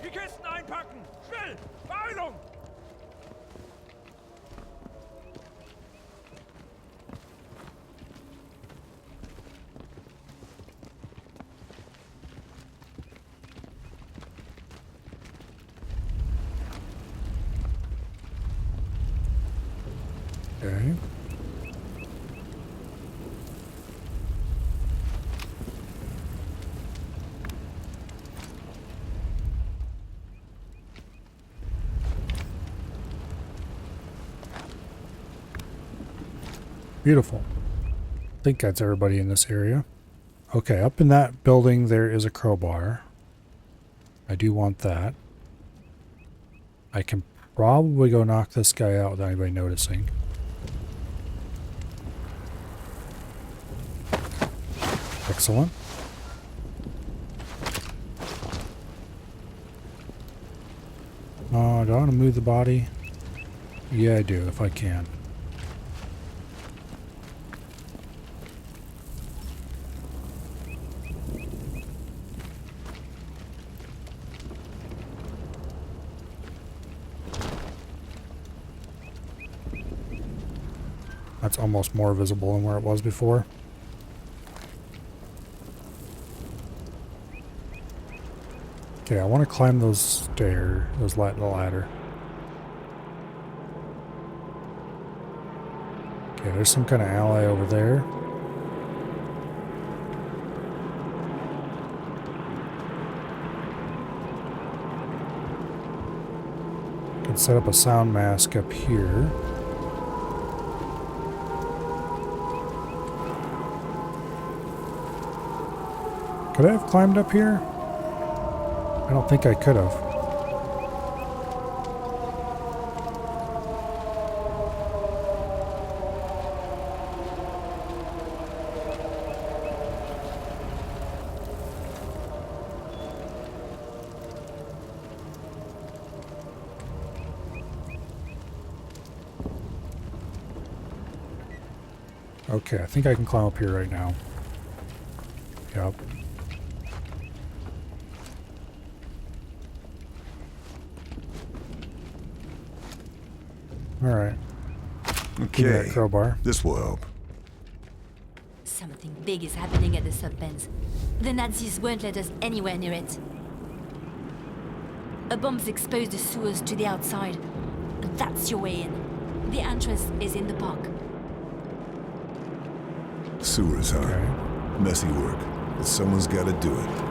Die Kisten einpacken! Schnell! Beeilung! Okay. Beautiful. I think that's everybody in this area. Okay, up in that building there is a crowbar. I do want that. I can probably go knock this guy out without anybody noticing. Excellent. Do I want to move the body? Yeah, I do, if I can. That's almost more visible than where it was before. Okay, I want to climb those stairs, the ladder. Okay, there's some kind of ally over there. Can set up a sound mask up here. Could I have climbed up here? I don't think I could have. Okay, I think I can climb up here right now. Yep. Alright. Give me that Okay, crowbar. this will help. Something big is happening at the sub-pens. The Nazis won't let us anywhere near it. A bomb's exposed the sewers to the outside. That's your way in. The entrance is in the park. Sewers, huh? Okay. Messy work, but someone's got to do it.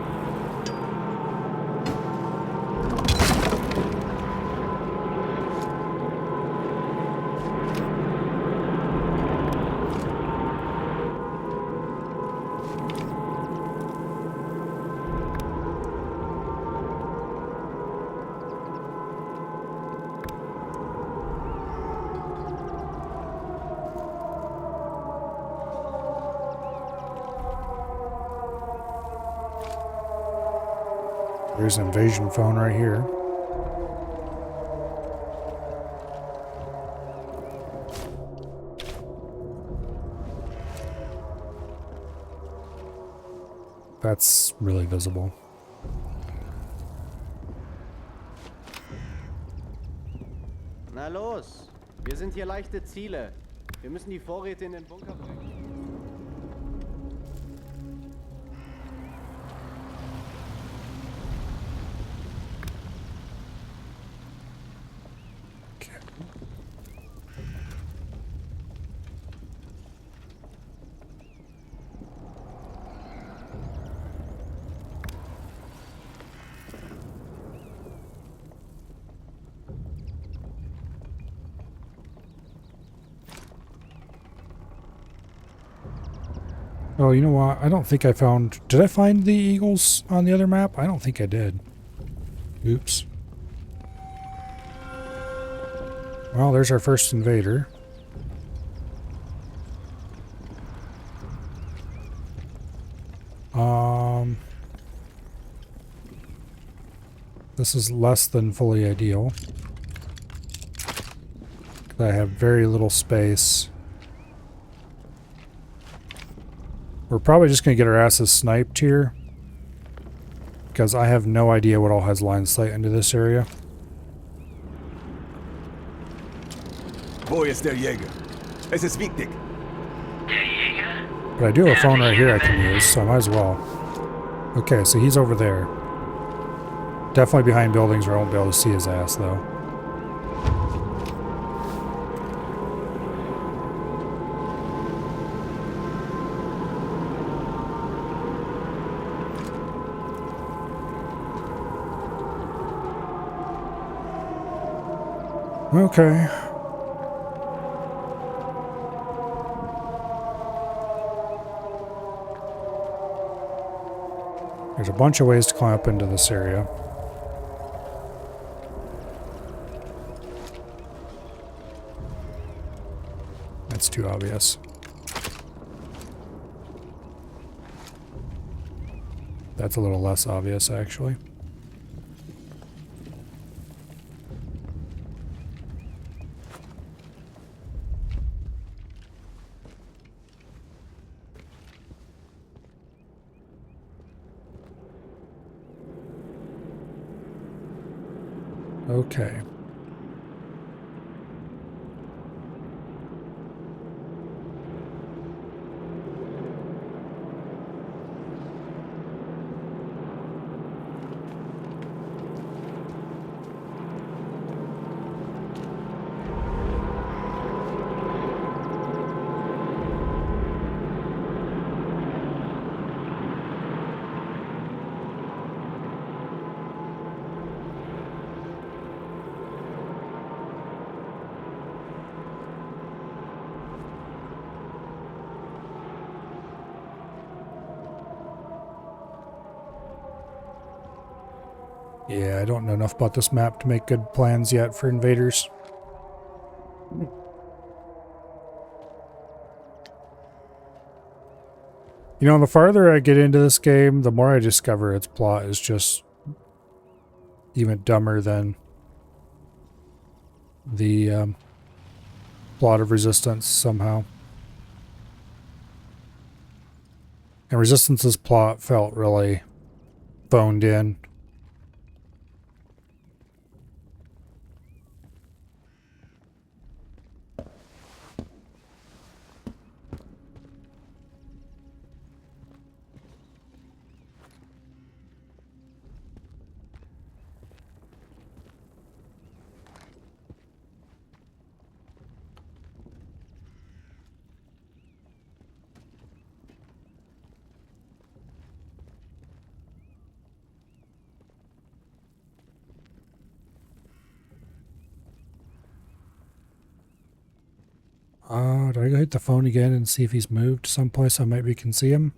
There's an invasion phone right here. That's really visible. Na los! Wir sind hier leichte Ziele. Wir müssen die Vorräte in den Bunker bringen. Oh, you know what? I don't think I found... Did I find the eagles on the other map? I don't think I did. Oops. Well, there's our first invader. This is less than fully ideal. I have very little space. We're probably just going to get our asses sniped here. Because I have no idea what all has line of sight into this area. Wo ist der Jäger? Es ist wichtig. But I do have a phone right here I can use, so I might as well. Okay, so he's over there. Definitely behind buildings where I won't be able to see his ass, though. Okay. There's a bunch of ways to climb up into this area. That's too obvious. That's a little less obvious, actually. Okay. Yeah, I don't know enough about this map to make good plans yet for invaders. You know, the farther I get into this game, the more I discover its plot is just even dumber than the plot of Resistance somehow. And Resistance's plot felt really phoned in. Do I go hit the phone again and see if he's moved someplace I maybe can see him?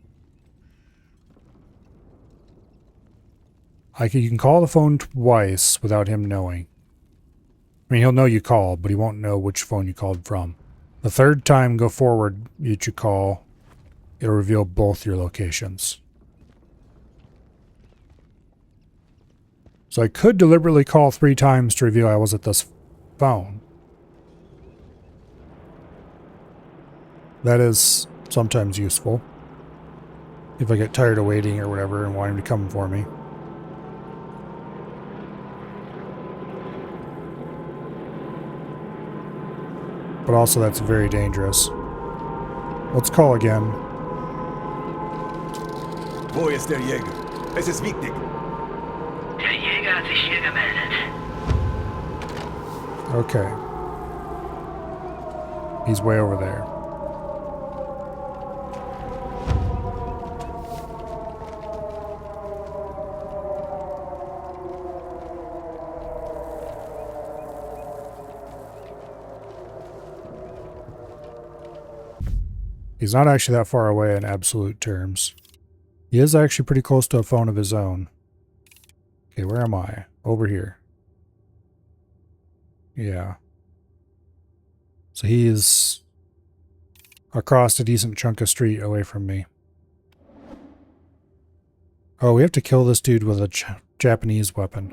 You can call the phone twice without him knowing. I mean, he'll know you called, but he won't know which phone you called from. The third time, go forward, you call. It'll reveal both your locations. So I could deliberately call 3 times to reveal I was at this phone. That is sometimes useful. If I get tired of waiting or whatever and want him to come for me. But also that's very dangerous. Let's call again. Wo ist der Jäger? Es ist wichtig. Der Jäger hat sich hier gemeldet. Okay. He's way over there. He's not actually that far away in absolute terms. He is actually pretty close to a phone of his own. Okay, where am I? Over here. Yeah. So he is across a decent chunk of street away from me. Oh, we have to kill this dude with a Japanese weapon.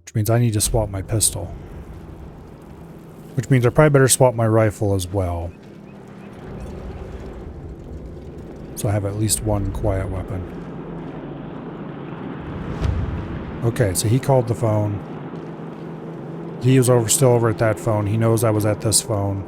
Which means I need to swap my pistol. Which means I probably better swap my rifle as well. So I have at least one quiet weapon. Okay, so he called the phone. He was still over at that phone. He knows I was at this phone.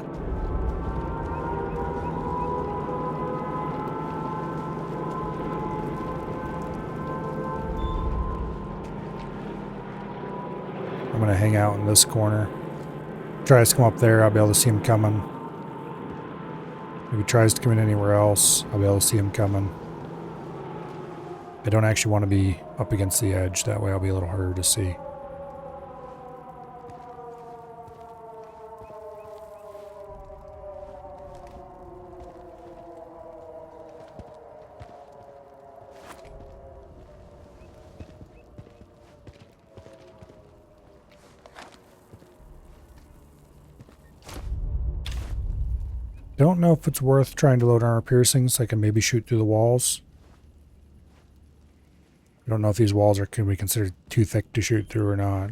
I'm gonna hang out in this corner. Tries to come up there, I'll be able to see him coming. If he tries to come in anywhere else, I'll be able to see him coming. I don't actually want to be up against the edge, that way I'll be a little harder to see. Don't know if it's worth trying to load armor piercings. I can maybe shoot through the walls. I don't know if these walls can be considered too thick to shoot through or not.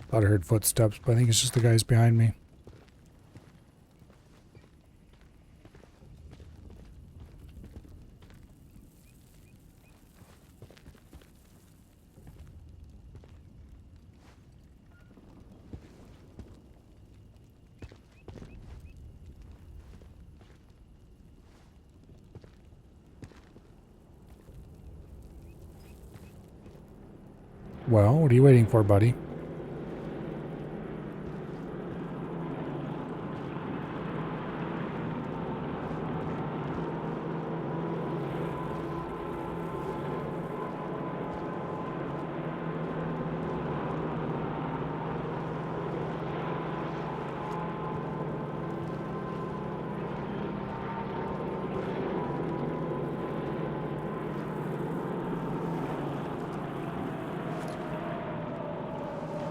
Thought I heard footsteps, but I think it's just the guys behind me. Well, what are you waiting for, buddy?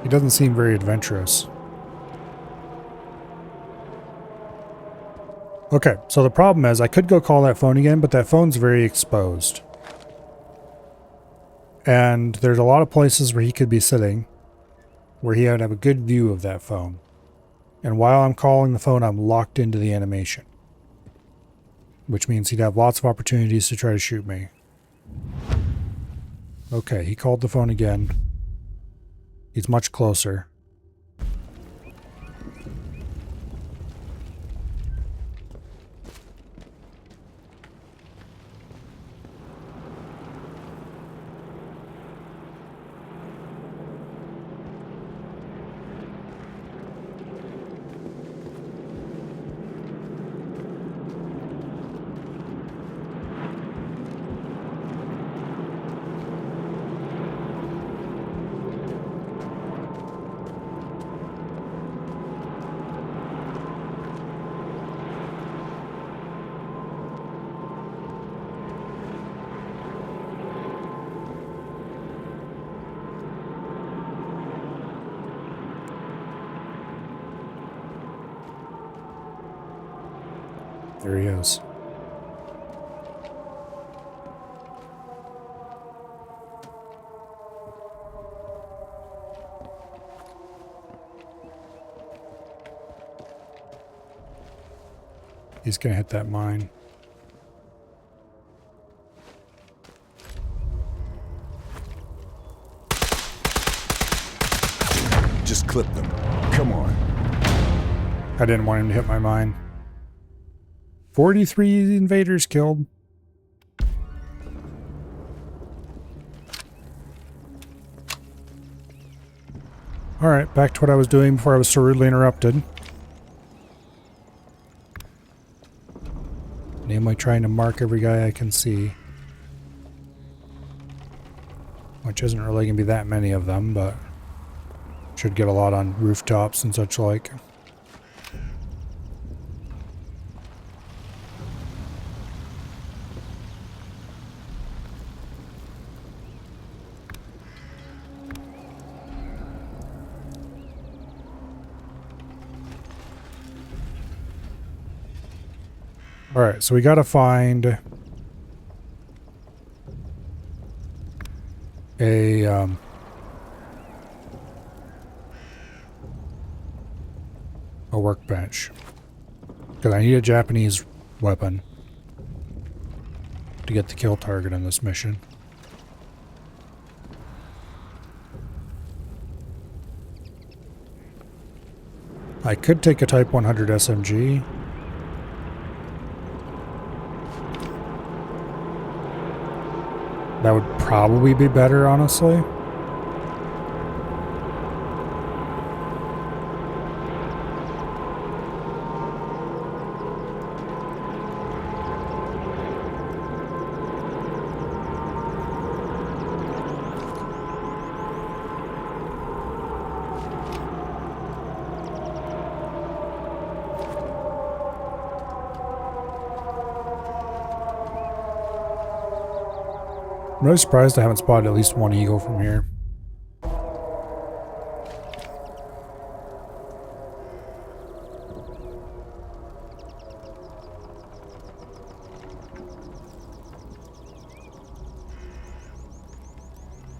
He doesn't seem very adventurous. Okay, so the problem is I could go call that phone again, but that phone's very exposed. And there's a lot of places where he could be sitting where he would have a good view of that phone. And while I'm calling the phone, I'm locked into the animation. Which means he'd have lots of opportunities to try to shoot me. Okay, he called the phone again. He's much closer. There he is. He's gonna hit that mine. just clip them. Come on. I didn't want him to hit my mine. 43 invaders killed. Alright, back to what I was doing before I was so rudely interrupted. Namely trying to mark every guy I can see. Which isn't really going to be that many of them, but should get a lot on rooftops and such like. Alright, so we gotta find a workbench. Because I need a Japanese weapon to get the kill target on this mission. I could take a Type 100 SMG. That would probably be better, honestly. I'm really surprised I haven't spotted at least one eagle from here.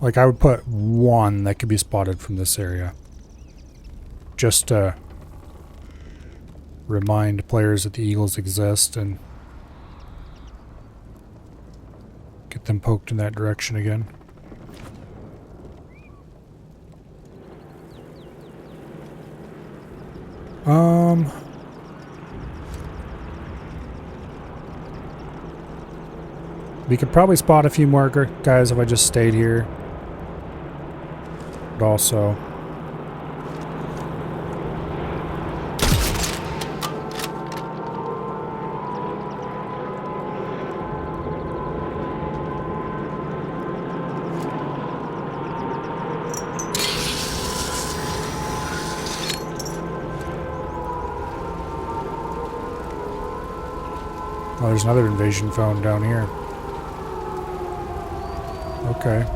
Like, I would put one that could be spotted from this area. Just to remind players that the eagles exist and get them poked in that direction again. We could probably spot a few more guys if I just stayed here. But also, oh, there's another invasion phone down here. Okay.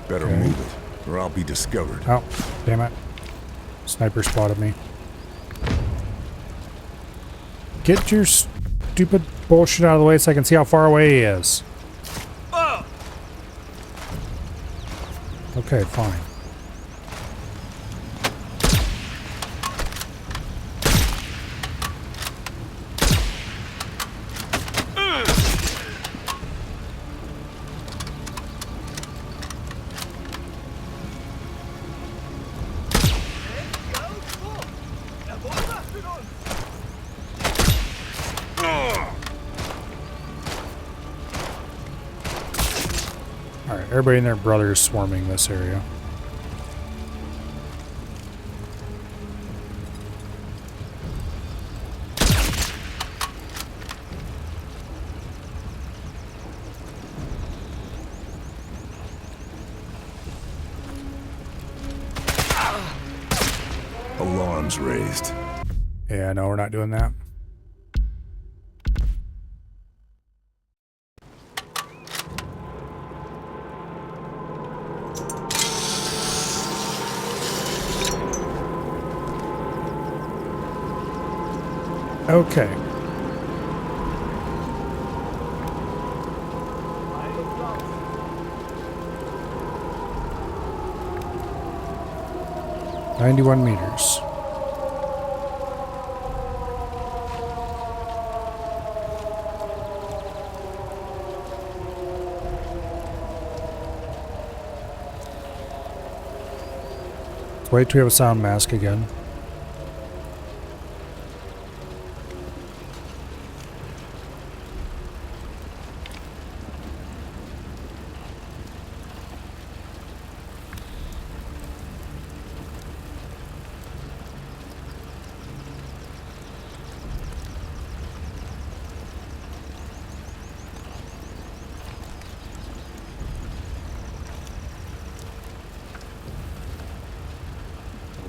Better move it, or I'll be discovered. Oh, damn it. Sniper spotted me. Get your stupid bullshit out of the way so I can see how far away he is. Okay, fine. Alright, everybody and their brother is swarming this area. Alarms raised. Yeah, no, we're not doing that. Okay. 91 meters. Let's wait till we have a sound mask again.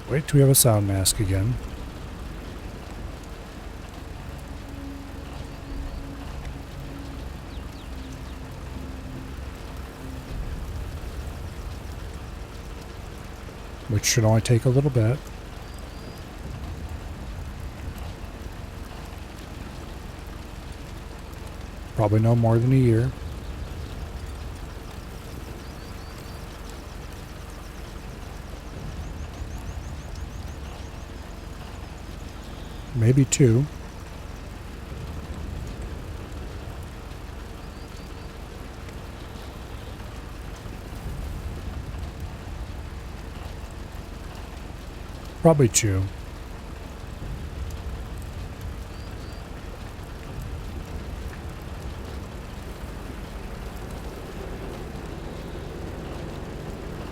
Wait till we have a sound mask again. Which should only take a little bit. Probably no more than a year. Maybe 2. Probably 2.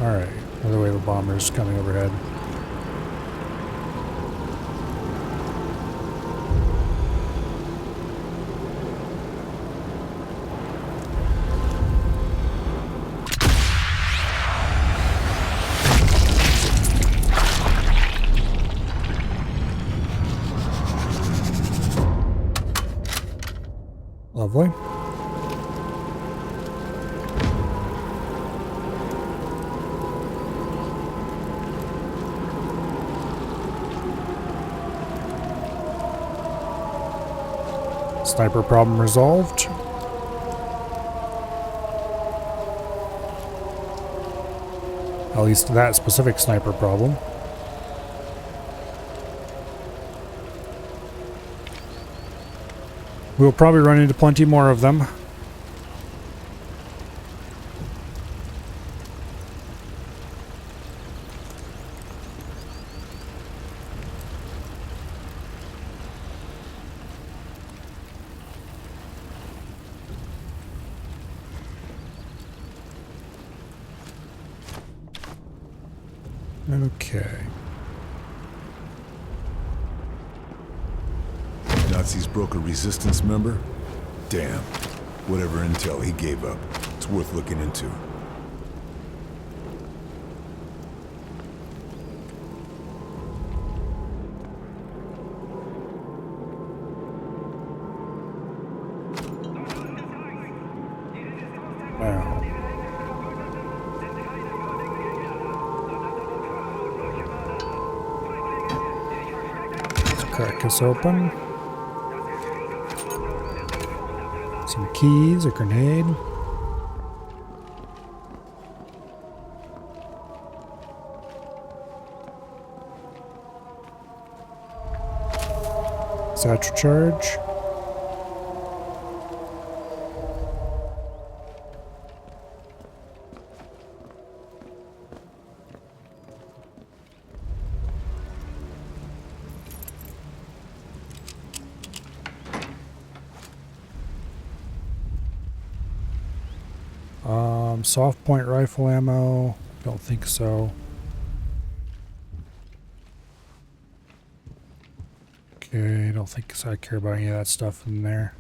Alright, another wave of bombers coming overhead. Lovely. Sniper problem resolved. At least that specific sniper problem. We'll probably run into plenty more of them. Okay. Nazis broke a resistance member? Damn. Whatever intel he gave up, it's worth looking into. Wow. Let's crack this open. Some keys, a grenade. Satchel charge. Soft point rifle ammo. Don't think so. Okay, don't think so. I care about any of that stuff in there.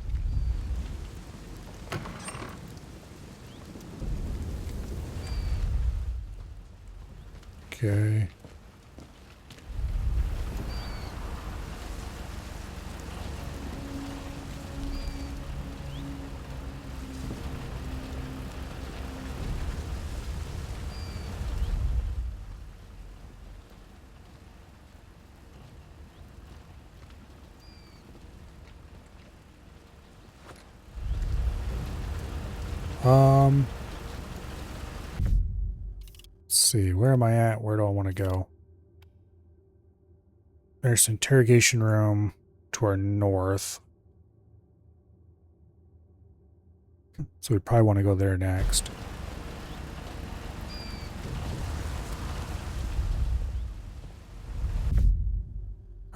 Okay. Let's see, where am I at? Where do I want to go? There's an interrogation room to our north. So we probably want to go there next.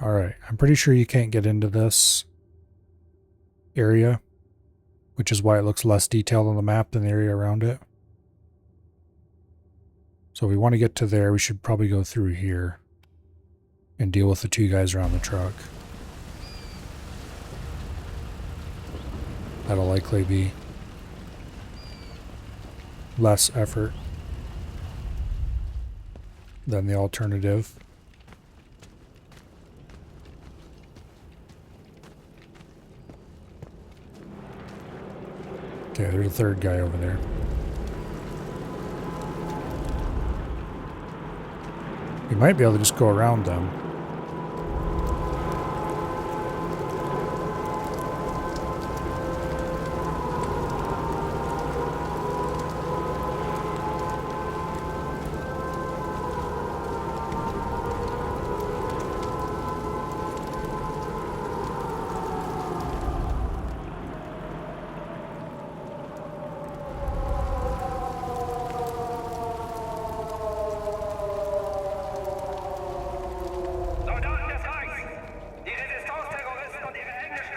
Alright, I'm pretty sure you can't get into this area, which is why it looks less detailed on the map than the area around it. So if we want to get to there, we should probably go through here and deal with the two guys around the truck. That'll likely be less effort than the alternative. Okay, there's a third guy over there. We might be able to just go around them.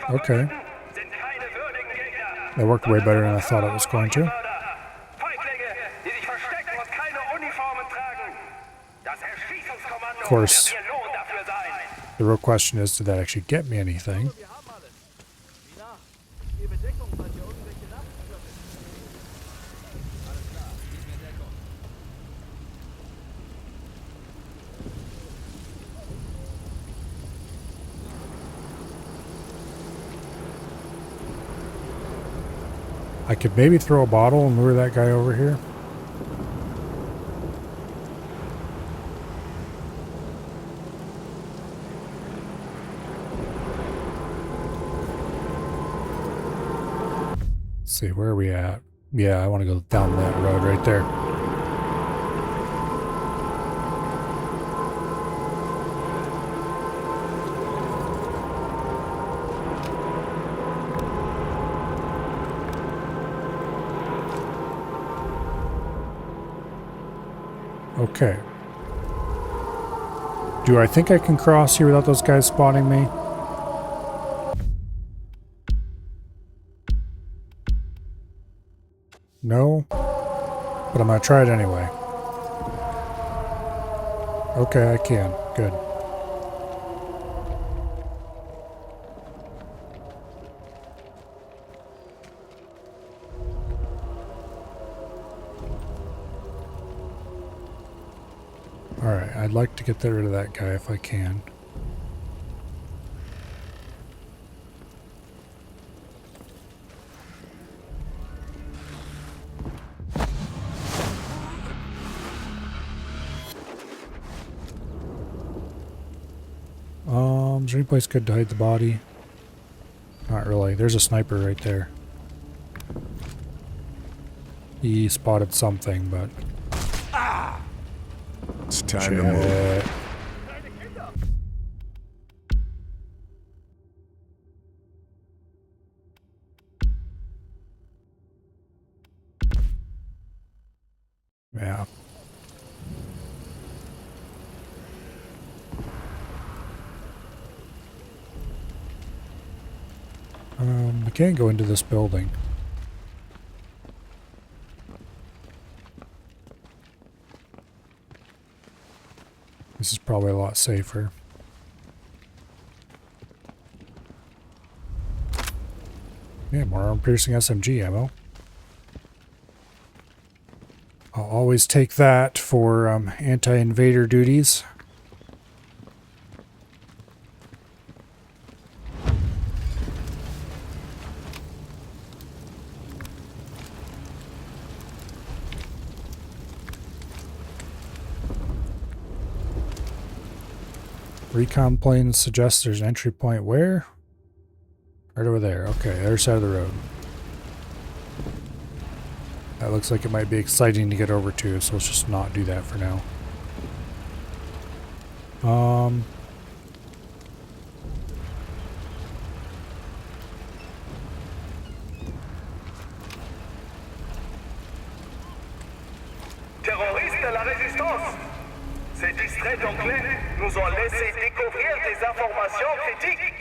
Okay. That worked way better than I thought it was going to. Of course, the real question is, did that actually get me anything? I could maybe throw a bottle and lure that guy over here. Let's see, where are we at? Yeah, I want to go down that road right there. Okay. Do I think I can cross here without those guys spotting me? No? But I'm gonna try it anyway. Okay, I can. Good. Alright, I'd like to get rid of that guy if I can. Is there any place good to hide the body? Not really. There's a sniper right there. He spotted something, but... It's time to move. Yeah. I can't go into this building. This is probably a lot safer. Yeah, more armor-piercing SMG ammo. I'll always take that for anti-invader duties. Recon plane suggests there's an entry point where? Right over there. Okay, other side of the road. That looks like it might be exciting to get over to, so let's just not do that for now. de la résistance. C'est distrait d'anglais nous ont laissé découvrir des informations critiques.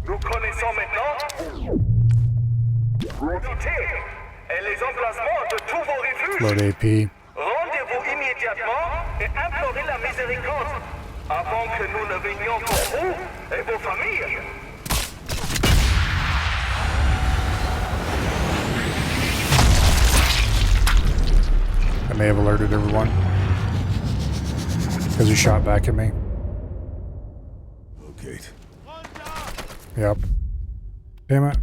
Nous connaissons maintenant l'identité et les emplacements de tous vos refuges. Load AP. Rendez-vous immédiatement et implorez la miséricorde avant que nous ne venions pour vous et vos familles. I may have alerted everyone because he shot back at me. Okay. Yep. Damn it.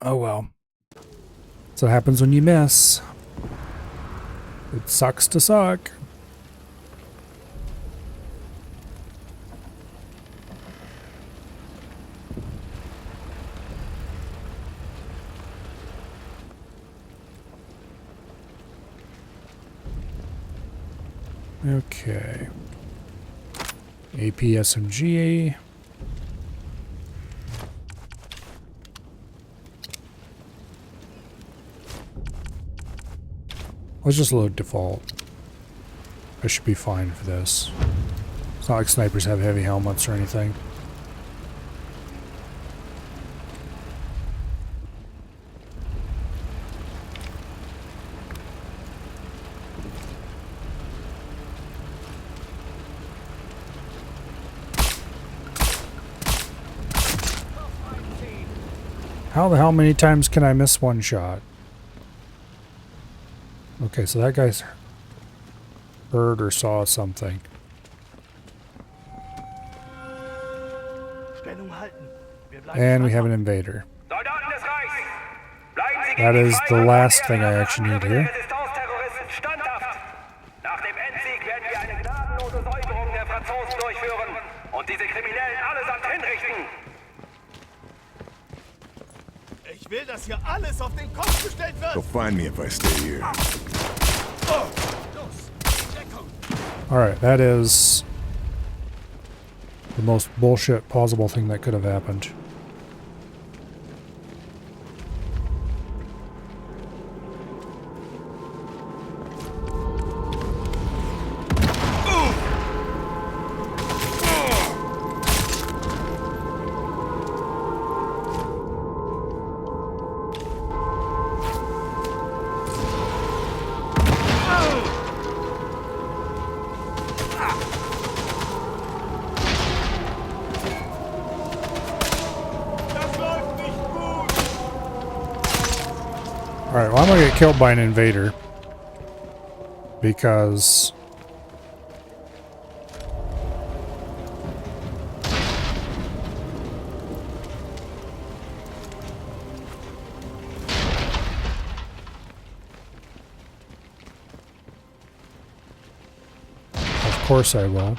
Oh well. That's what happens when you miss. It sucks to suck. Okay. AP SMG. Let's just load default. I should be fine for this. It's not like snipers have heavy helmets or anything. How the hell many times can I miss one shot? Okay, so that guy's heard or saw something. And we have an invader. That is the last thing I actually need here. Ich will, dass hier alles auf den Kopf gestellt wird. They'll find me if I stay here. Alright, that is the most bullshit possible thing that could have happened. Alright, well I'm gonna get killed by an invader. Because of course I will.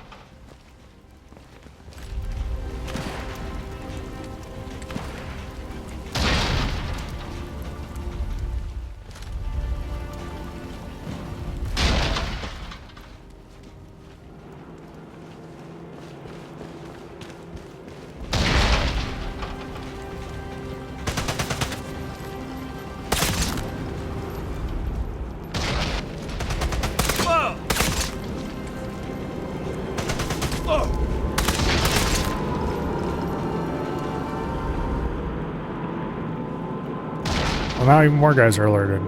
Well, now even more guys are alerted.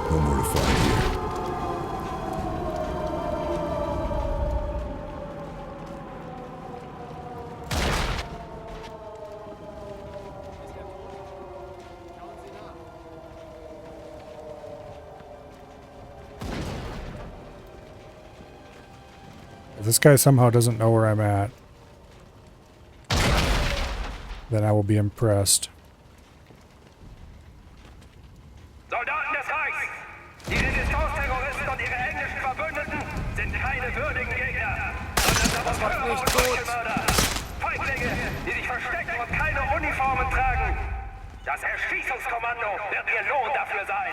No more to find here. If this guy somehow doesn't know where I'm at, then I will be impressed. Soldaten des Reichs! Die Resistance-Terroristen und ihre englischen Verbündeten sind keine würdigen Gegner, sondern das Mörder. Feiglinge, die sich verstecken und keine Uniformen tragen. Das Erschießungskommando wird ihr Lohn dafür sein.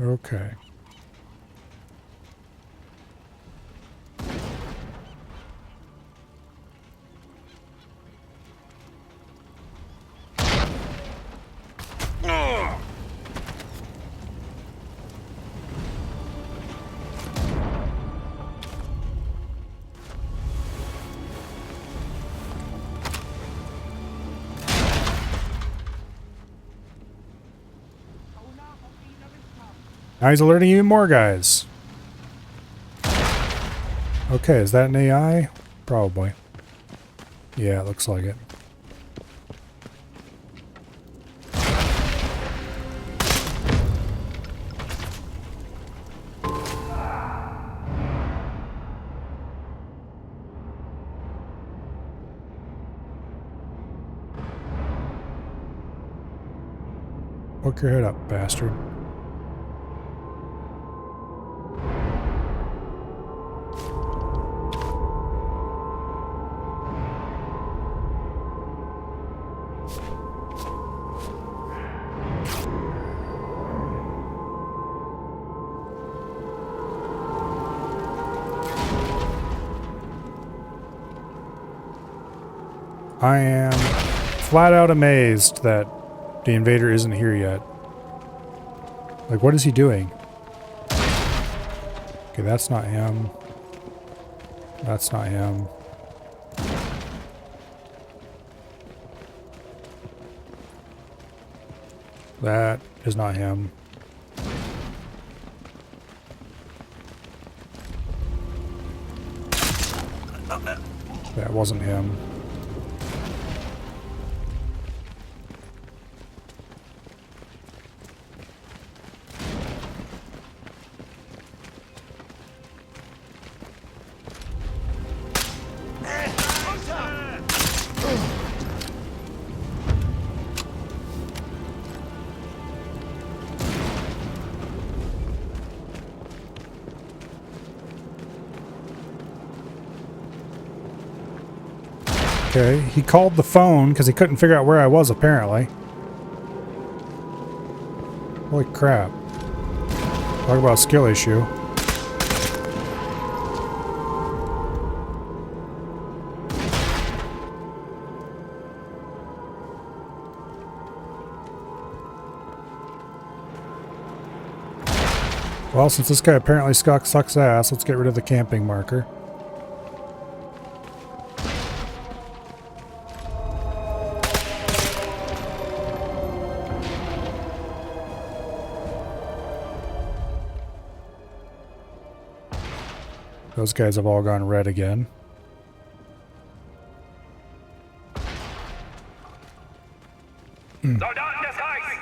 Okay. Now he's alerting even more guys. Okay, is that an AI? Probably. Yeah, it looks like it. Hook your head up, bastard. I am flat out amazed that the invader isn't here yet. Like, what is he doing? Okay, that's not him. That's not him. That is not him. That wasn't him. Okay, he called the phone because he couldn't figure out where I was, apparently. Holy crap. Talk about a skill issue. Well, since this guy apparently sucks ass, let's get rid of the camping marker. Those guys have all gone red again. Soldaten des Reichs!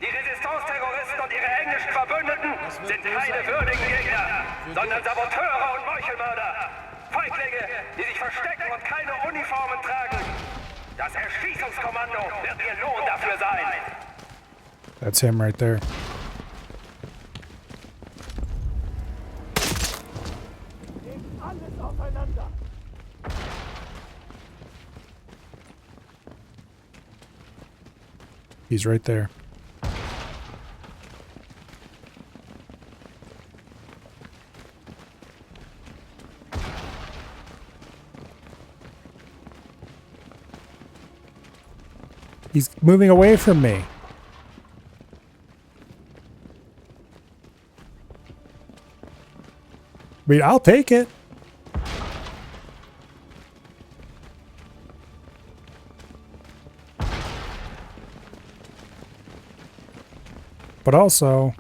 Die Resistance-Terroristen und ihre englischen Verbündeten sind keine würdigen Gegner, sondern Saboteure und Meuchelmörder. Feiglinge, die sich verstecken und keine Uniformen tragen. Das Erschießungskommando wird ihr Lohn dafür sein. That's him right there. He's right there. He's moving away from me. I mean, I'll take it. But also...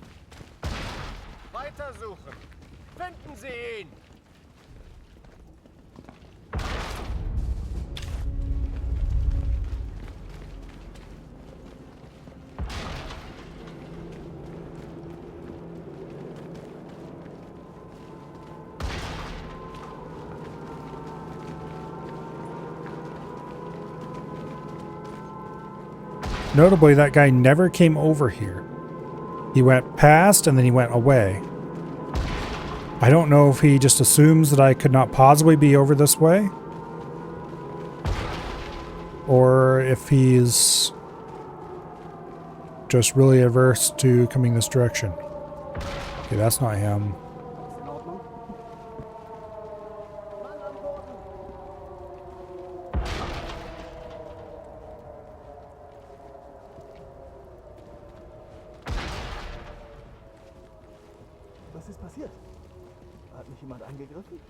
Weitersuchen. Finden Sie ihn. Notably, that guy never came over here. He went past and then he went away. I don't know if he just assumes that I could not possibly be over this way, or if he's just really averse to coming this direction. Okay, that's not him. In Ordnung? Was ist passiert? Hat mich jemand angegriffen?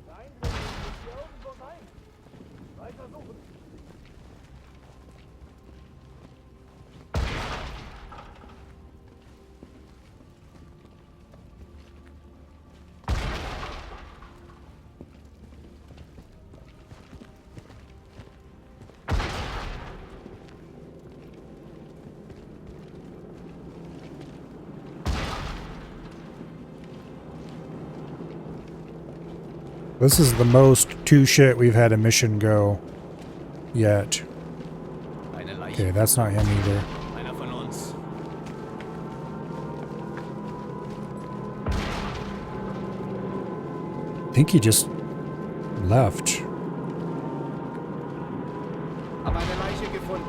Nein, wir müssen hier irgendwo sein. Weiter suchen. This is the most two shit we've had a mission go yet. Okay, that's not him either. Einer von uns. I think he just left. Hab eine Leiche gefunden.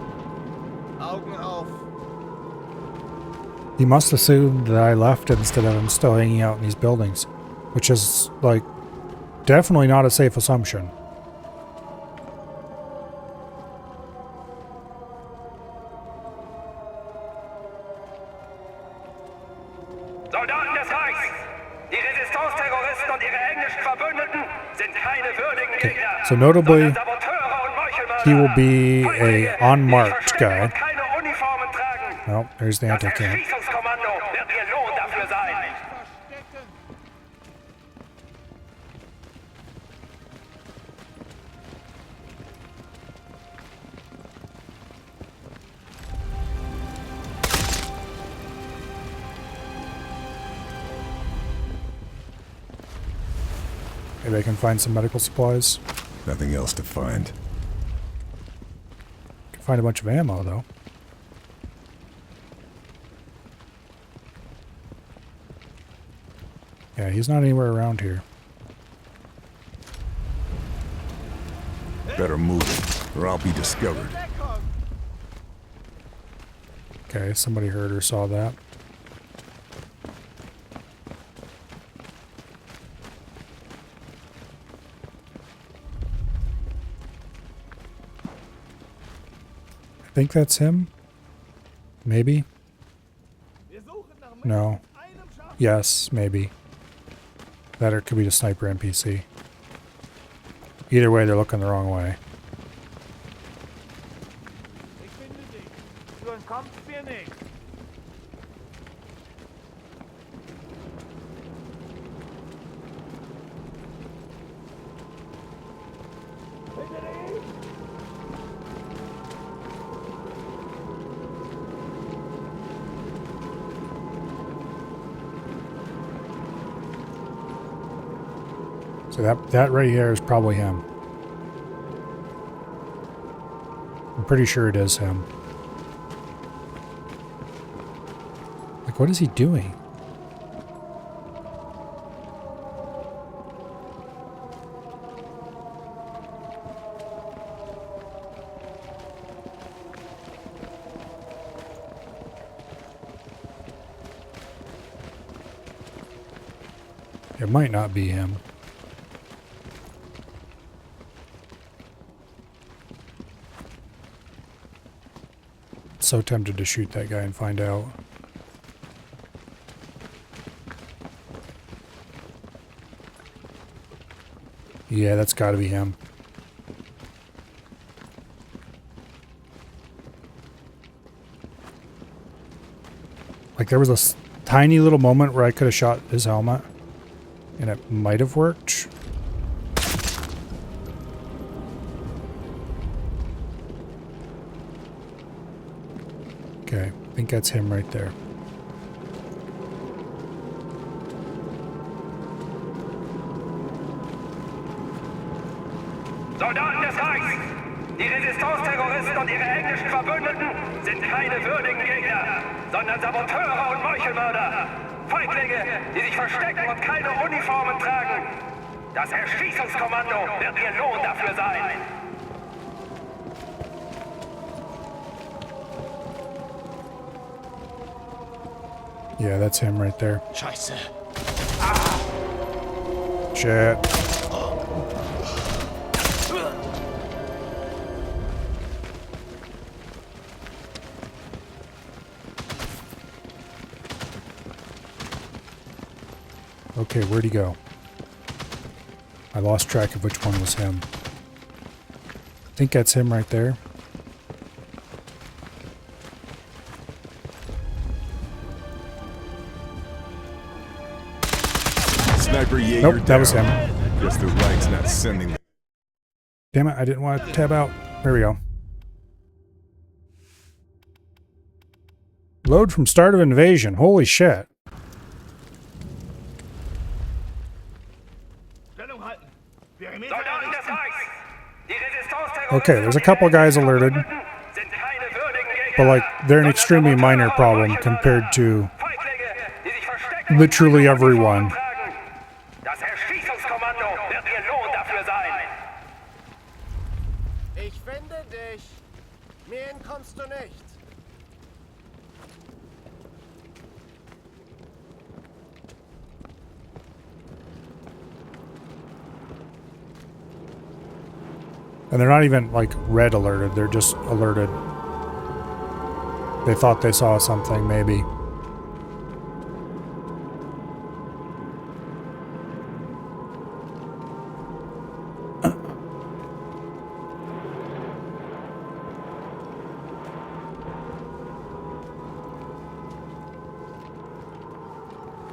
Augen auf. He must assume that I left instead of him still hanging out in these buildings, which is, like, definitely not a safe assumption. Soldaten des Reichs! Die Resistance-Terroristen und ihre englischen Verbündeten sind keine würdigen Gegner. So notably, sondern Saboteure und Meuchelmörder. he will be Feiglinge, a unmarked die sich verstecken guy. und keine Uniformen tragen. Oh, there's the Das anti-camp. Erschießungskommando wird ihr Lohn dafür sein. Maybe I can find some medical supplies. Nothing else to find. Can find a bunch of ammo though. Yeah, he's not anywhere around here. Better move, or I'll be discovered. Okay, somebody heard or saw that. I think that's him. Maybe. No. Yes, maybe. That or it could be the sniper NPC. Either way, they're looking the wrong way. So that right here is probably him. I'm pretty sure it is him. Like, what is he doing? It might not be him. So tempted to shoot that guy and find out. Yeah, that's gotta be him. Like, there was a tiny little moment where I could have shot his helmet, and it might have worked. Okay, I think that's him right there. Soldaten des Reichs! Die Resistance-Terroristen und ihre englischen Verbündeten sind keine würdigen Gegner, sondern Saboteure und Meuchelmörder. Feiglinge, die sich verstecken und keine Uniformen tragen. Das Erschießungskommando wird ihr Lohn dafür sein. Yeah, that's him right there. Scheiße. Shit. Okay, where'd he go? I lost track of which one was him. I think that's him right there. Sniper Jaeger. Nope, that was him. Guess the Reich's not sending. Damn it, I didn't want to tab out. There we go. Load from start of invasion. Holy shit. Okay, there's a couple guys alerted. But like, they're an extremely minor problem compared to literally everyone. Ich finde dich. Mir entkommst du nicht. And they're not even like red alerted, they're just alerted. They thought they saw something, maybe.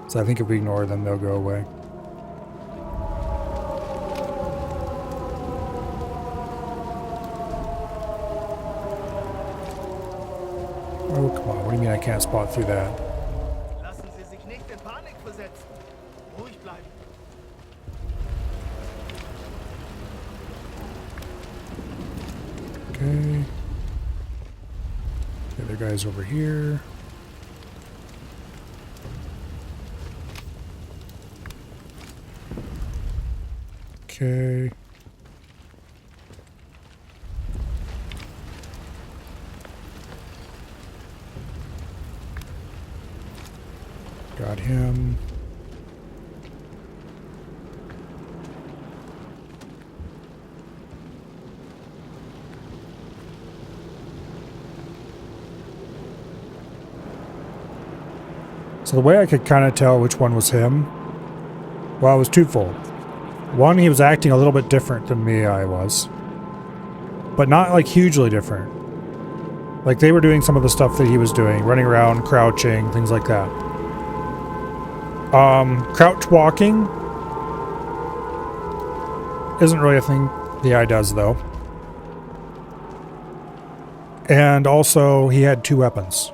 So I think if we ignore them, they'll go away. Oh, come on. What do you mean I can't spot through that? Lassen Sie sich nicht in Panik versetzen. Ruhig bleiben. Okay. The other guy's over here. Okay. Got him. So the way I could kind of tell which one was him, well, it was twofold. One, he was acting a little bit different than I was. But not like hugely different. Like they were doing some of the stuff that he was doing, running around, crouching, things like that. Crouch walking isn't really a thing the AI does, though. And also, he had 2 weapons.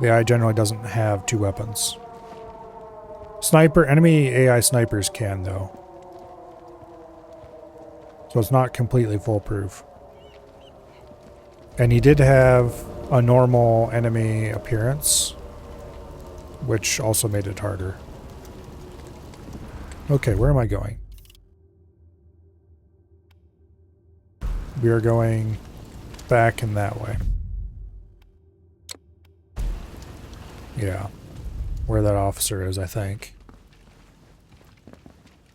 The AI generally doesn't have 2 weapons. Enemy AI snipers can, though. So it's not completely foolproof. And he did have a normal enemy appearance, which also made it harder. Okay, where am I going? We are going back in that way. Yeah. Where that officer is, I think.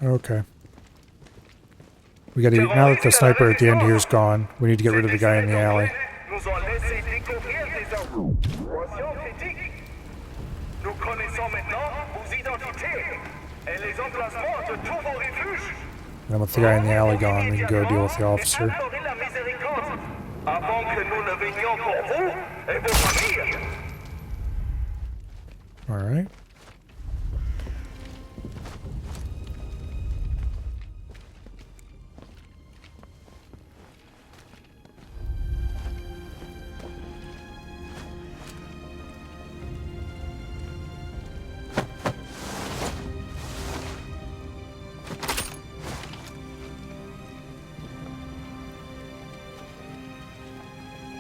Okay. We gotta, now that the sniper at the end here is gone, we need to get rid of the guy in the alley. And with the guy in the alley gone, we can go deal with the officer. Alright.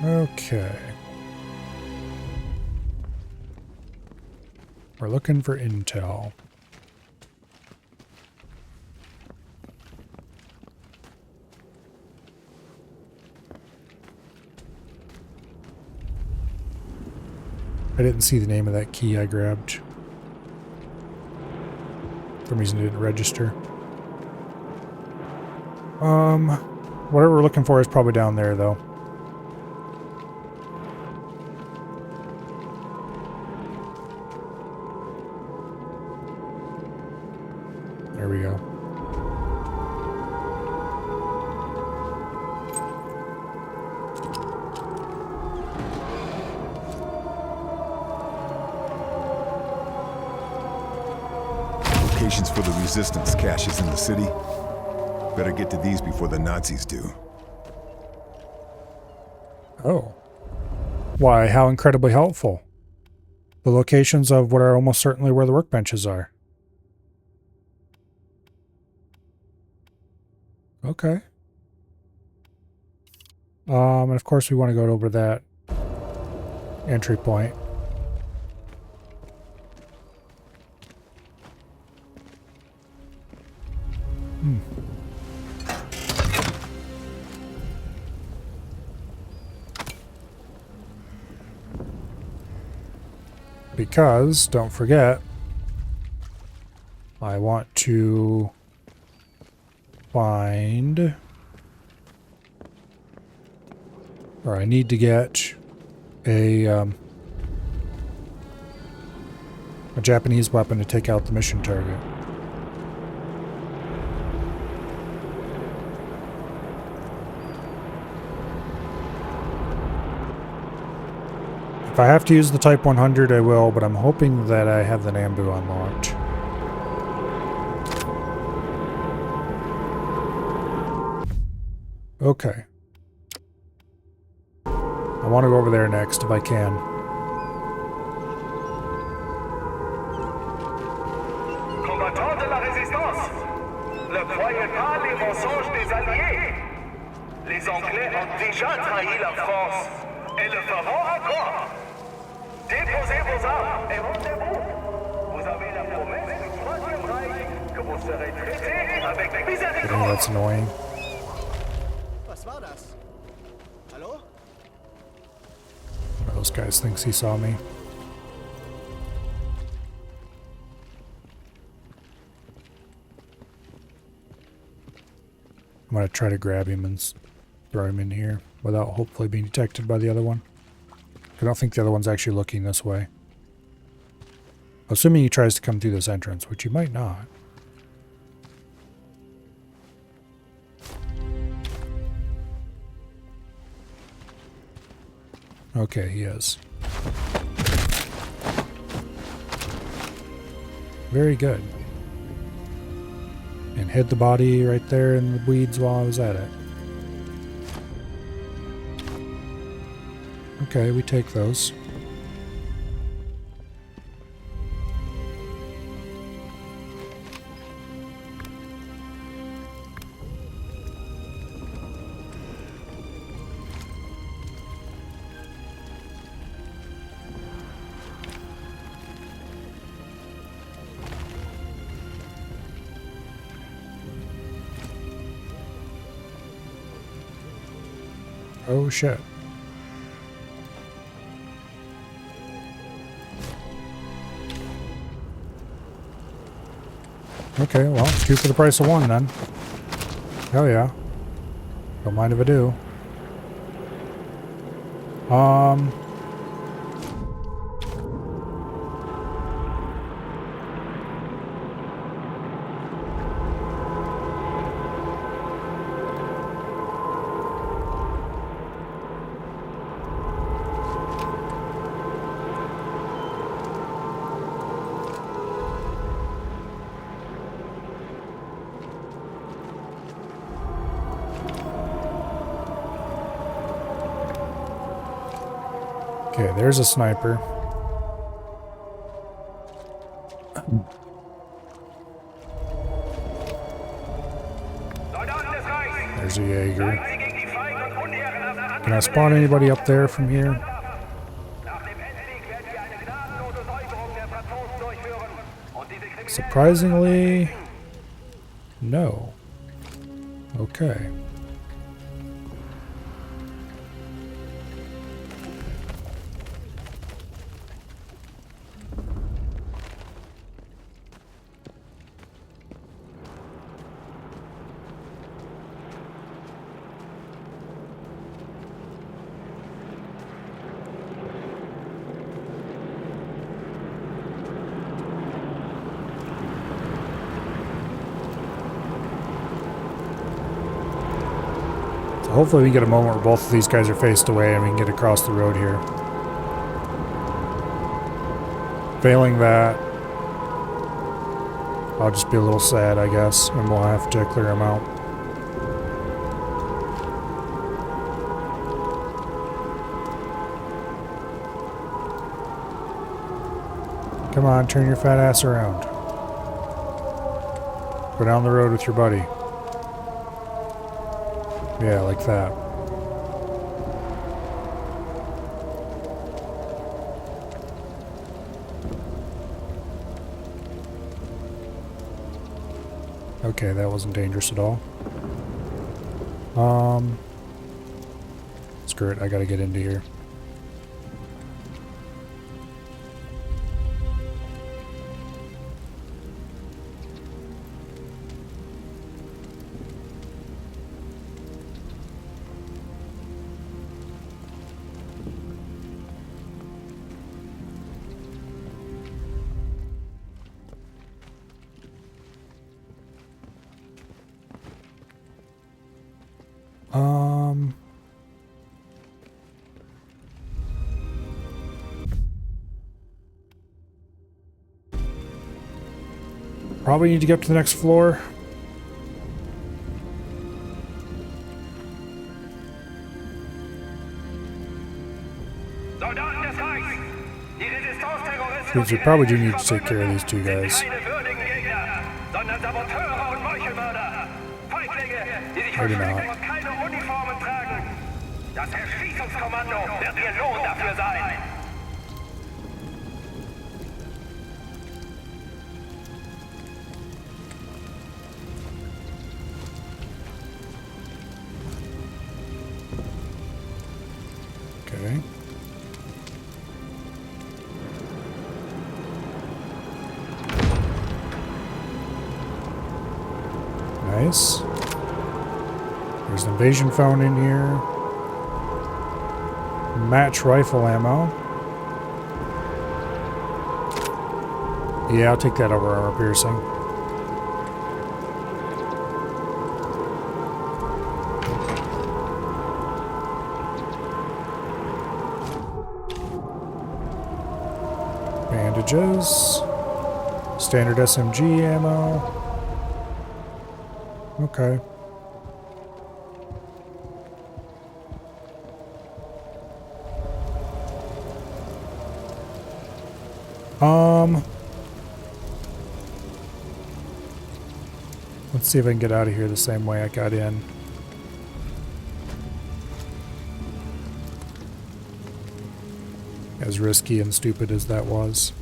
Okay. We're looking for intel. I didn't see the name of that key I grabbed. For some reason it didn't register. Whatever we're looking for is probably down there, though. There we go. Locations for the resistance caches in the city. Better get to these before the Nazis do. Oh. Why, how incredibly helpful. The locations of what are almost certainly where the workbenches are. Okay. And of course we want to go over that entry point. Because, don't forget, I want to find, or I need to get a Japanese weapon to take out the mission target. If I have to use the Type 100, I will, but I'm hoping that I have the Nambu unlocked. Okay. I want to go over there next if I can. Combattants de la résistance, ne croyez pas les mensonges des alliés. Les Anglais ont déjà trahi la France et le feront encore. Déposez vos armes et rendez-vous. Vous avez la promesse du Troisième Reich que vous serez traités avec I know miséricorde. that's annoying. Was war das? Hallo? One of those guys thinks he saw me. I'm going to try to grab him and throw him in here without hopefully being detected by the other one. I don't think the other one's actually looking this way. Assuming he tries to come through this entrance, which he might not. Okay, he is. Very good. And hid the body right there in the weeds while I was at it. Okay, we take those. Oh shit. Okay, well, two for the price of one then. Hell yeah. Don't mind if I do. Okay, there's a sniper. There's a Jaeger. Can I spawn anybody up there from here? Surprisingly, no. Okay. hopefully we get a moment where both of these guys are faced away and we can get across the road here. Failing that, I'll just be a little sad, I guess, and we'll have to clear them out. Come on, turn your fat ass around. Go down the road with your buddy. Yeah, like that. Okay, that wasn't dangerous at all. Screw it, I gotta get into here. Probably need to get up to the next floor. Because we probably do need to take care of these two guys. Maybe not. Das Erschießungskommando wird ihr Lohn dafür sein. Okay. Nice. There's an invasion phone in here. Match rifle ammo. Yeah, I'll take that over armor piercing. Bandages. Standard SMG ammo. Okay. Let's see if I can get out of here the same way I got in. As risky and stupid as that was.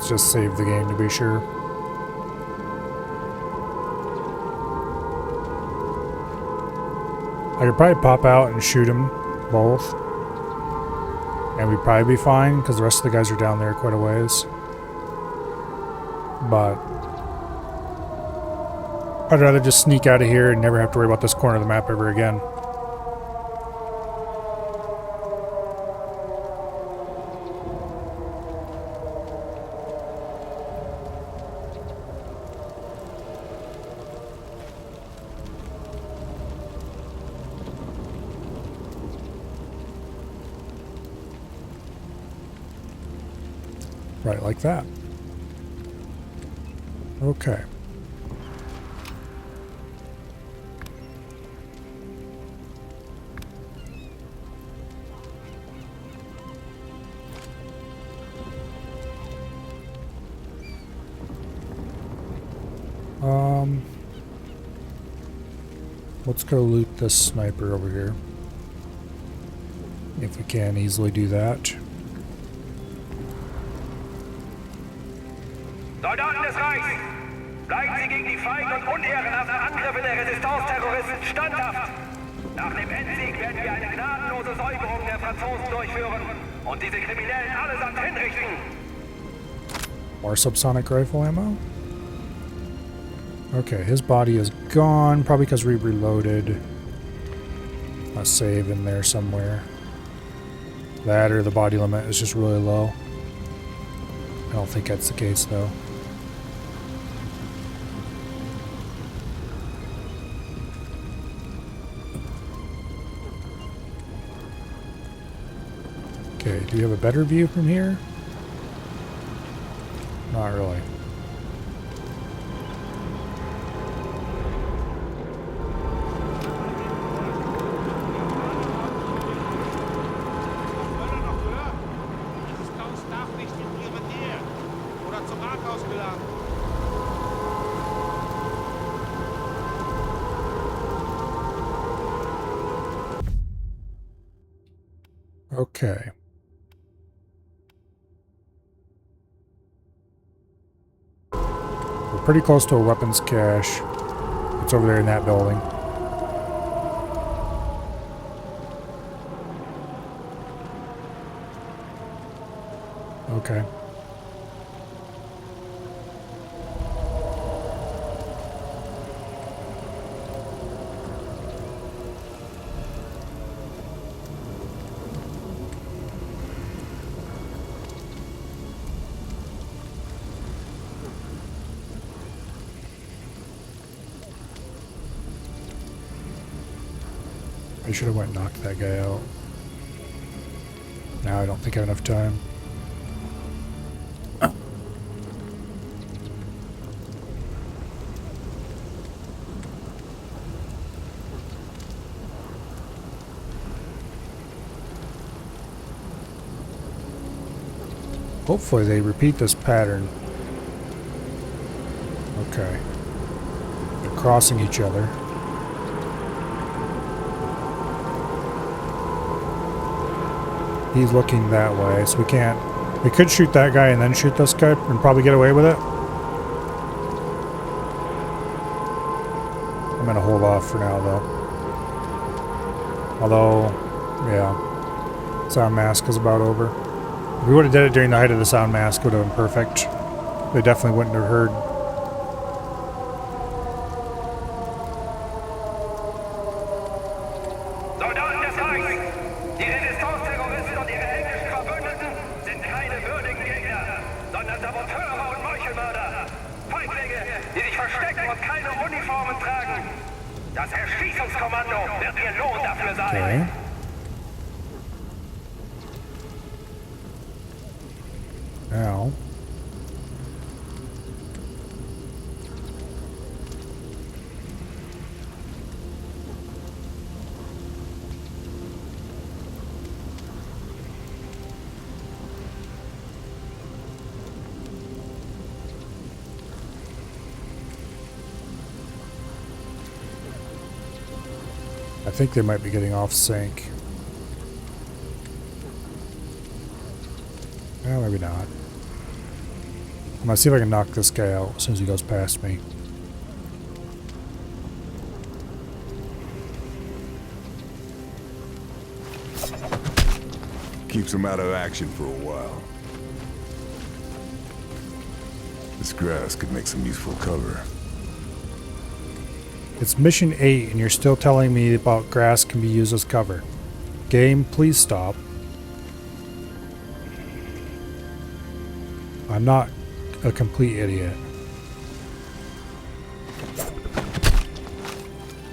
Just save the game to be sure. I could probably pop out and shoot them both. And we'd probably be fine because the rest of the guys are down there quite a ways. But I'd rather just sneak out of here and never have to worry about this corner of the map ever again. Right, like that. Okay. Let's go loot this sniper over here. If we can easily do that. Bleiben Sie gegen die feigen und unehrenhaften Angriffe der Resistance-Terroristen standhaft. Nach dem Endsieg werden wir eine gnadenlose Säuberung der Franzosen durchführen und diese Kriminellen allesamt hinrichten. More subsonic rifle ammo? Okay, his body is gone, probably because we reloaded. A save in there somewhere. That or the body limit is just really low. I don't think that's the case though. Okay, do we have a better view from here? Not really. Okay. We're pretty close to a weapons cache. It's over there in that building. Okay. I should have went and knocked that guy out. Now I don't think I have enough time. Hopefully they repeat this pattern. Okay. They're crossing each other. He's looking that way, so we can't... We could shoot that guy and then shoot this guy and probably get away with it. I'm gonna hold off for now, though. Although, yeah. Sound mask is about over. If we would have did it during the height of the sound mask, it would have been perfect. They definitely wouldn't have heard. Okay. Now. I think they might be getting off sync. Well, maybe not. I'm gonna see if I can knock this guy out as soon as he goes past me. Keeps him out of action for a while. This grass could make some useful cover. It's mission 8 and you're still telling me about grass can be used as cover. Game, please stop. I'm not a complete idiot.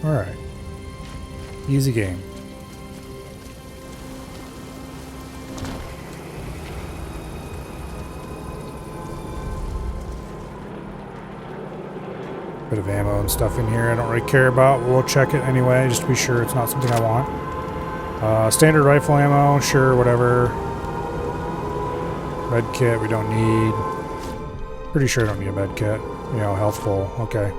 Alright. Easy game. Bit of ammo and stuff in here I don't really care about, but we'll check it anyway just to be sure it's not something I want. Standard rifle ammo, sure, whatever. Med kit we don't need. Pretty sure I don't need a med kit. You know, health full. Okay.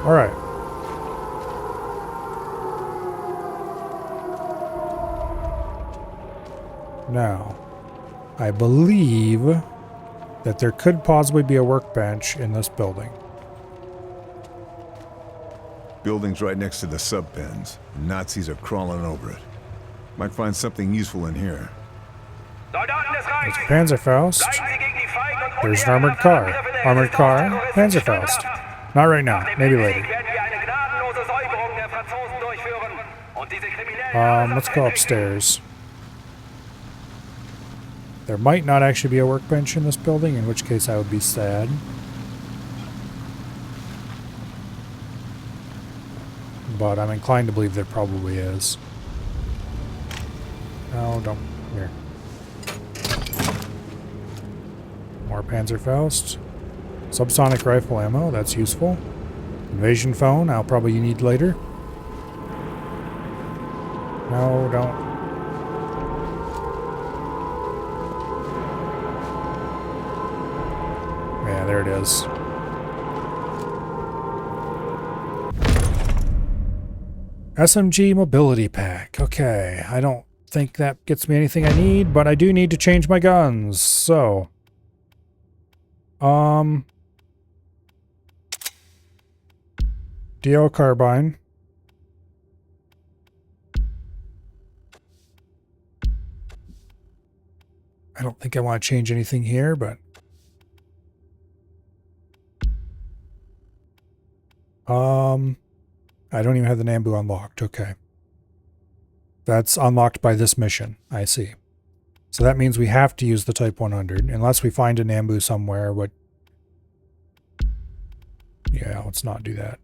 Alright. Now, I believe that there could possibly be a workbench in this building. Building's right next to the sub-pens. Nazis are crawling over it. Might find something useful in here. There's Panzerfaust. There's an armored car. Armored car, Panzerfaust. Not right now, maybe later. Let's go upstairs. There might not actually be a workbench in this building, in which case I would be sad. But I'm inclined to believe there probably is. No, don't. Here. More Panzerfaust. Subsonic rifle ammo, that's useful. Invasion phone, I'll probably need later. No, don't. Yeah, there it is. SMG mobility pack. Okay, I don't think that gets me anything I need, but I do need to change my guns. So, DL carbine. I don't think I want to change anything here, but I don't even have the Nambu unlocked. Okay. That's unlocked by this mission. I see. So that means we have to use the Type 100, unless we find a Nambu somewhere, but yeah, let's not do that.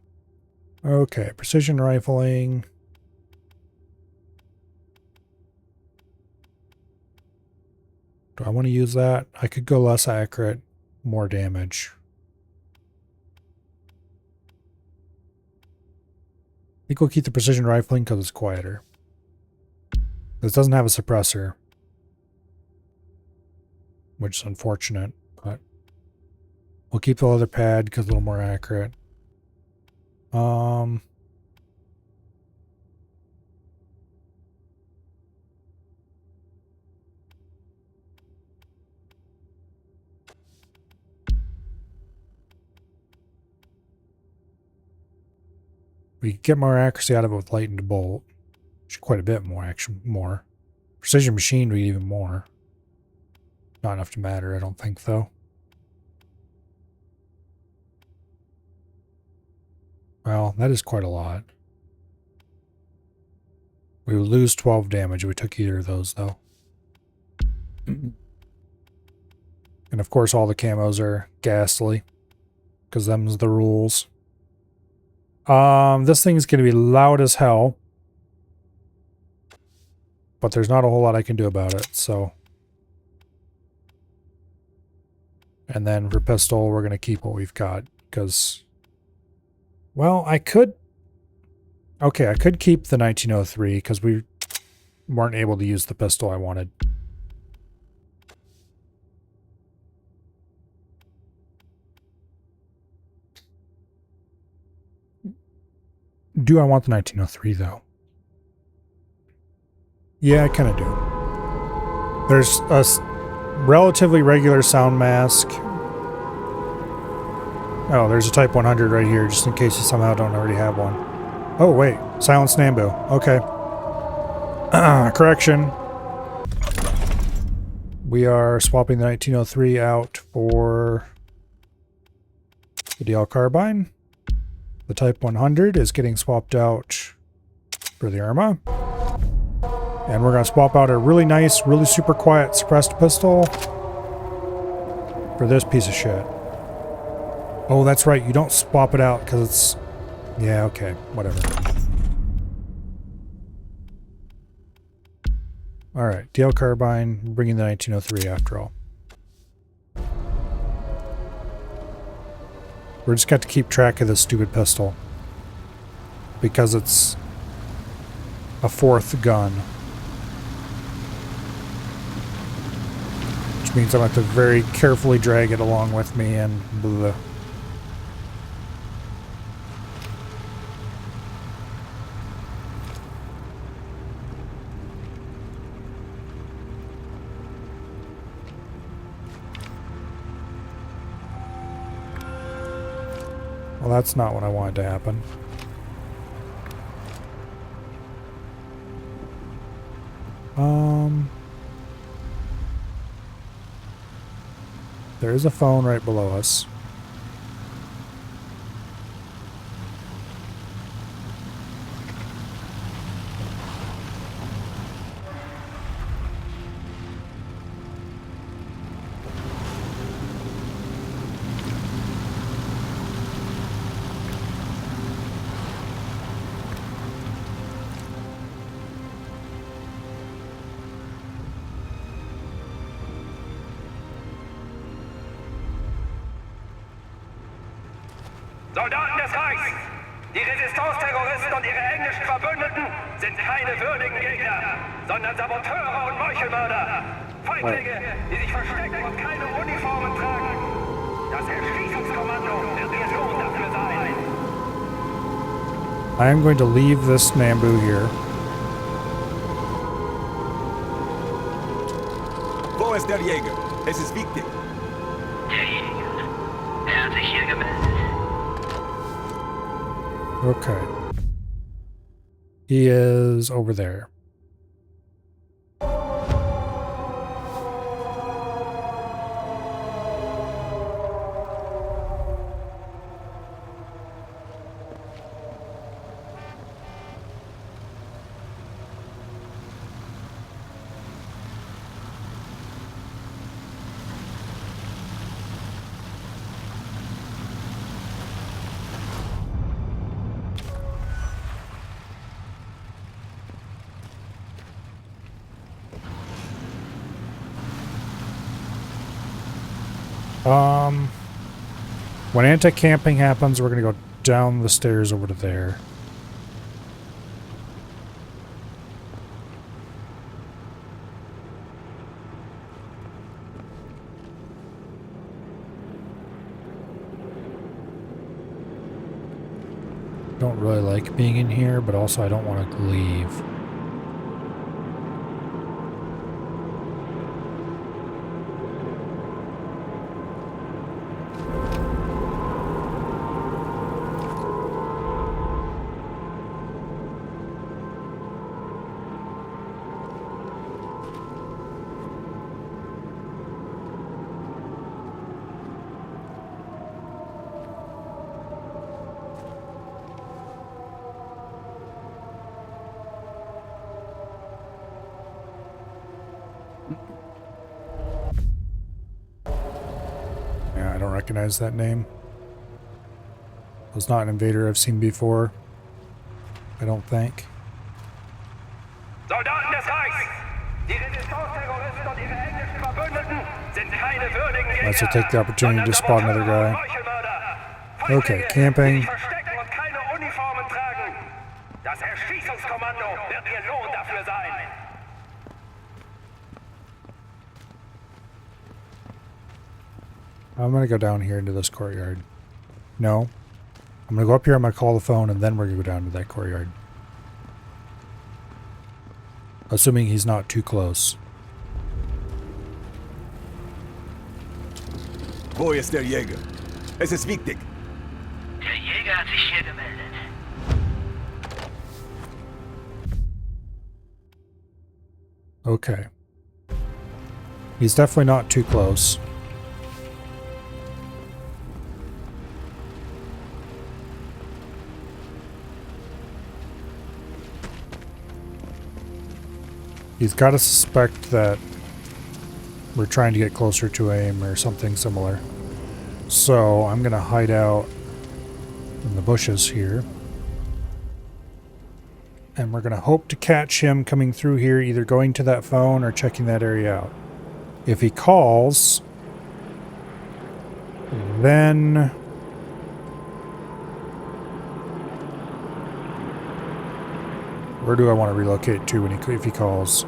Okay, precision rifling. Do I want to use that? I could go less accurate, more damage. I think we'll keep the precision rifling because it's quieter. This doesn't have a suppressor, which is unfortunate, but we'll keep the leather pad because it's a little more accurate. We get more accuracy out of it with lightened bolt. Quite a bit more, actually, more. Precision machine would be even more. Not enough to matter, I don't think, though. Well, that is quite a lot. We would lose 12 damage if we took either of those, though. And of course, all the camos are ghastly, because them's the rules. This thing is going to be loud as hell. But there's not a whole lot I can do about it, so. And then for pistol, we're going to keep what we've got, because, well, I could. Okay, I could keep the 1903, because we weren't able to use the pistol I wanted. Do I want the 1903, though? Yeah, I kind of do. There's a relatively regular sound mask. Oh, there's a Type 100 right here, just in case you somehow don't already have one. Oh, wait. Silenced Nambu. Okay. Correction. We are swapping the 1903 out for the DL carbine. The Type 100 is getting swapped out for the Irma. And we're going to swap out a really nice, really super quiet suppressed pistol for this piece of shit. Oh, that's right. You don't swap it out because it's... Yeah, okay. Whatever. Alright. DL carbine. Bringing the 1903 after all. We're just got to keep track of this stupid pistol. Because it's a fourth gun. Which means I'm going to have to very carefully drag it along with me and blah. Well, that's not what I wanted to happen. There is a phone right below us. Soldaten des Reichs! Die Resistance-Terroristen und ihre englischen Verbündeten sind keine würdigen Gegner, sondern Saboteure und Meuchelmörder. Feiglinge, die sich verstecken und keine Uniformen tragen. Das Erschießungskommando wird ihr Lohn dafür sein. I am going to leave this Nambu here. Wo ist der Jäger? Es ist wichtig. Der Jäger. Er hat sich hier gemeldet. Okay. He is over there. When anti-camping happens, we're going to go down the stairs over to there. Don't really like being in here, but also I don't want to leave. Yeah, I don't recognize that name. It was not an Invader I've seen before. I don't think. Soldaten des Reichs! Die Resistance-Terroristen und ihre englischen Verbündeten sind keine würdigen Gegner. Let's take the opportunity to spot another guy. Okay, camping. Verstecken und keine Uniformen tragen. Das Erschießungskommando wird ihr Lohn dafür sein. I'm gonna go down here into this courtyard. No. I'm gonna go up here, I'm gonna call the phone, and then we're gonna go down to that courtyard. Assuming he's not too close. Wo ist der Jäger? Es ist wichtig. Der Jäger hat sich hier gemeldet. Okay. He's definitely not too close. He's got to suspect that we're trying to get closer to him or something similar. So I'm going to hide out in the bushes here. And we're going to hope to catch him coming through here, either going to that phone or checking that area out. If he calls, then where do I want to relocate to if he calls?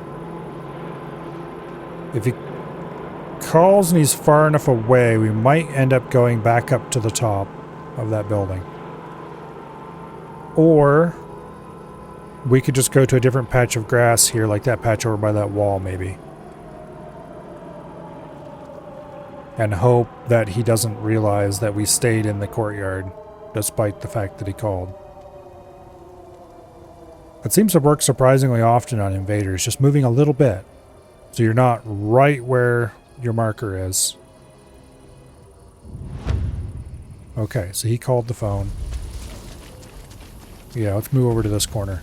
If he calls and he's far enough away, we might end up going back up to the top of that building. Or we could just go to a different patch of grass here, like that patch over by that wall, maybe. And hope that he doesn't realize that we stayed in the courtyard despite the fact that he called. It seems to work surprisingly often on invaders, just moving a little bit. So you're not right where your marker is. Okay, so he called the phone. Yeah, let's move over to this corner.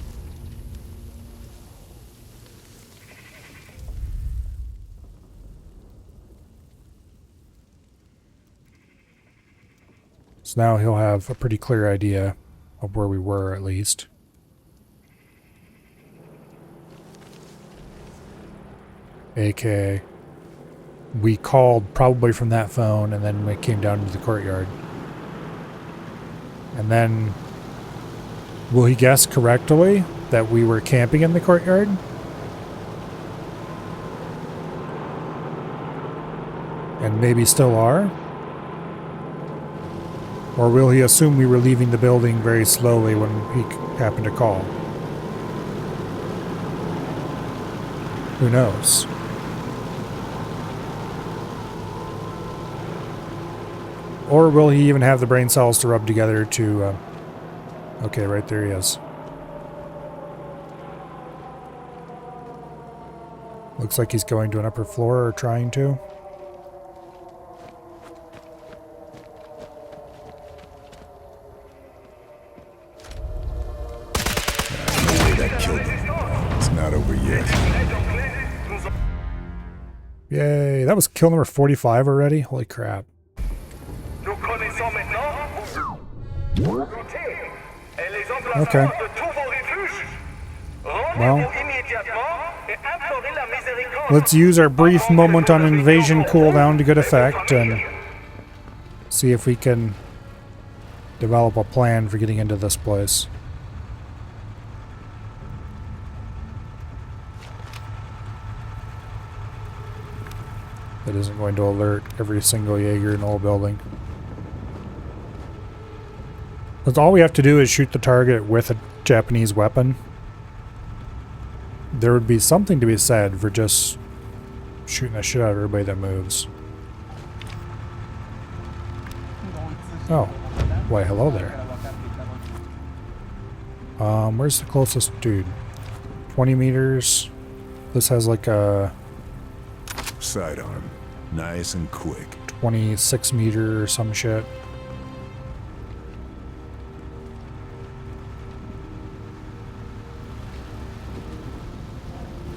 So now he'll have a pretty clear idea of where we were, at least. AKA, we called probably from that phone, and then we came down into the courtyard. And then, will he guess correctly that we were camping in the courtyard? And maybe still are? Or will he assume we were leaving the building very slowly when he happened to call? Who knows? Or will he even have the brain cells to rub together to... okay, right there he is. Looks like he's going to an upper floor, or trying to. No way that killed him. It's not over yet. Yay, that was kill number 45 already? Holy crap. Okay. Well, let's use our brief moment on invasion cooldown to good effect and see if we can develop a plan for getting into this place. That isn't going to alert every single Jaeger in the whole building. Because all we have to do is shoot the target with a Japanese weapon. There would be something to be said for just shooting the shit out of everybody that moves. Oh. Why, hello there. Where's the closest dude? 20 meters. This has like a... sidearm. Nice and quick. 26 meter or some shit.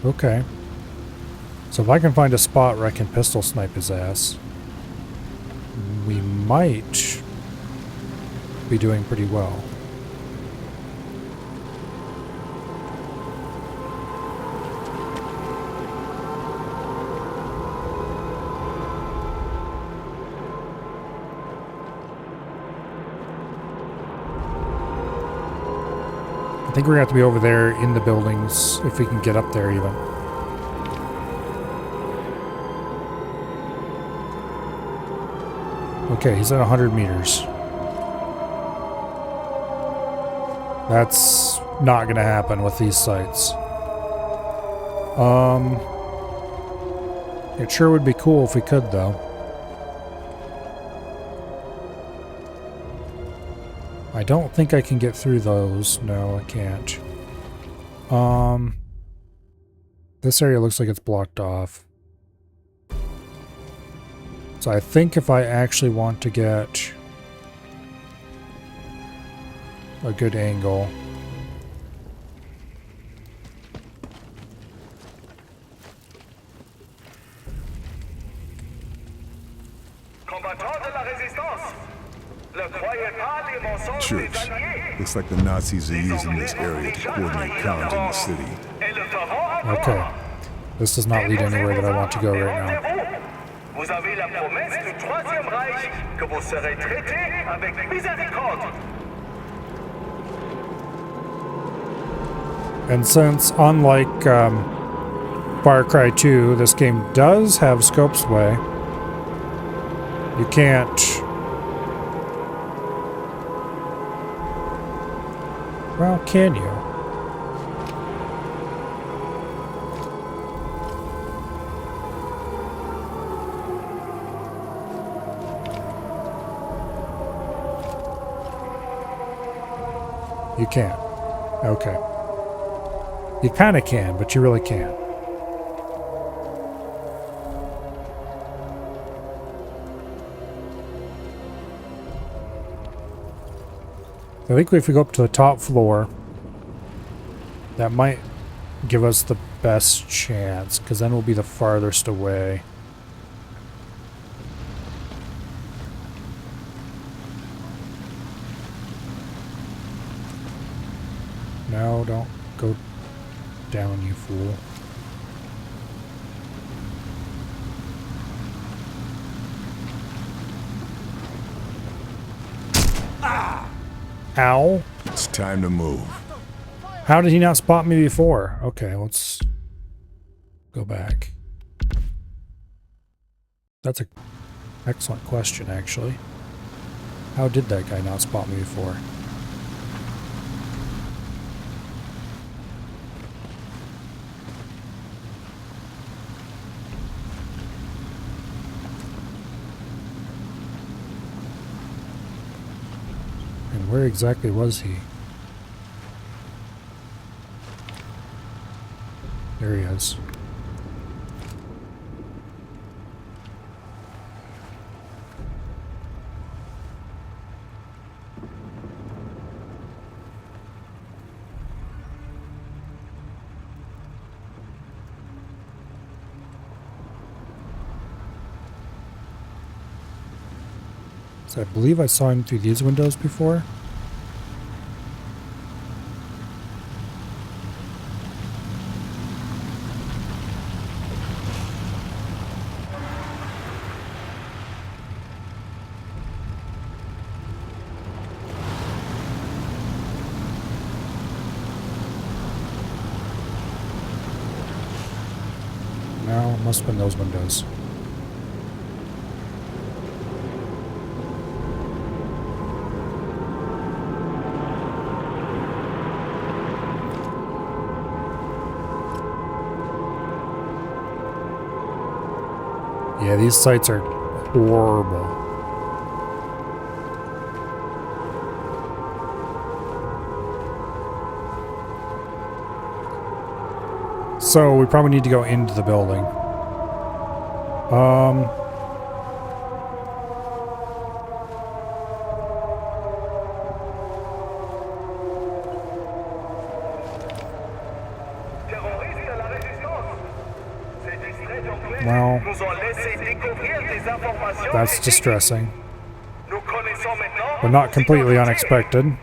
Okay. So if I can find a spot where I can pistol snipe his ass, we might be doing pretty well. I think we're going to have to be over there in the buildings if we can get up there even. Okay, he's at 100 meters. That's not going to happen with these sights. It sure would be cool if we could, though. I don't think I can get through those. No, I can't. This area looks like it's blocked off. So I think if I actually want to get a good angle. Church. Looks like the Nazis are using this area to coordinate comms in the city. Okay. This does not lead anywhere that I want to go right now. Vous avez la promesse du Troisième Reich que vous serez traités avec miséricorde. And since, unlike Far Cry 2, this game does have scope sway, you can't... Well, can you? You can't. Okay. You kind of can, but you really can't. I think if we go up to the top floor, that might give us the best chance, because then we'll be the farthest away. No, don't go down, you fool. Ow. It's time to move. How did he not spot me before? Okay, let's go back. That's an excellent question, actually. How did that guy not spot me before? And where exactly was he? There he is. So I believe I saw him through these windows before. No, it must have been those windows. Yeah, these sights are horrible. So we probably need to go into the building. Well, that's distressing, but not completely unexpected.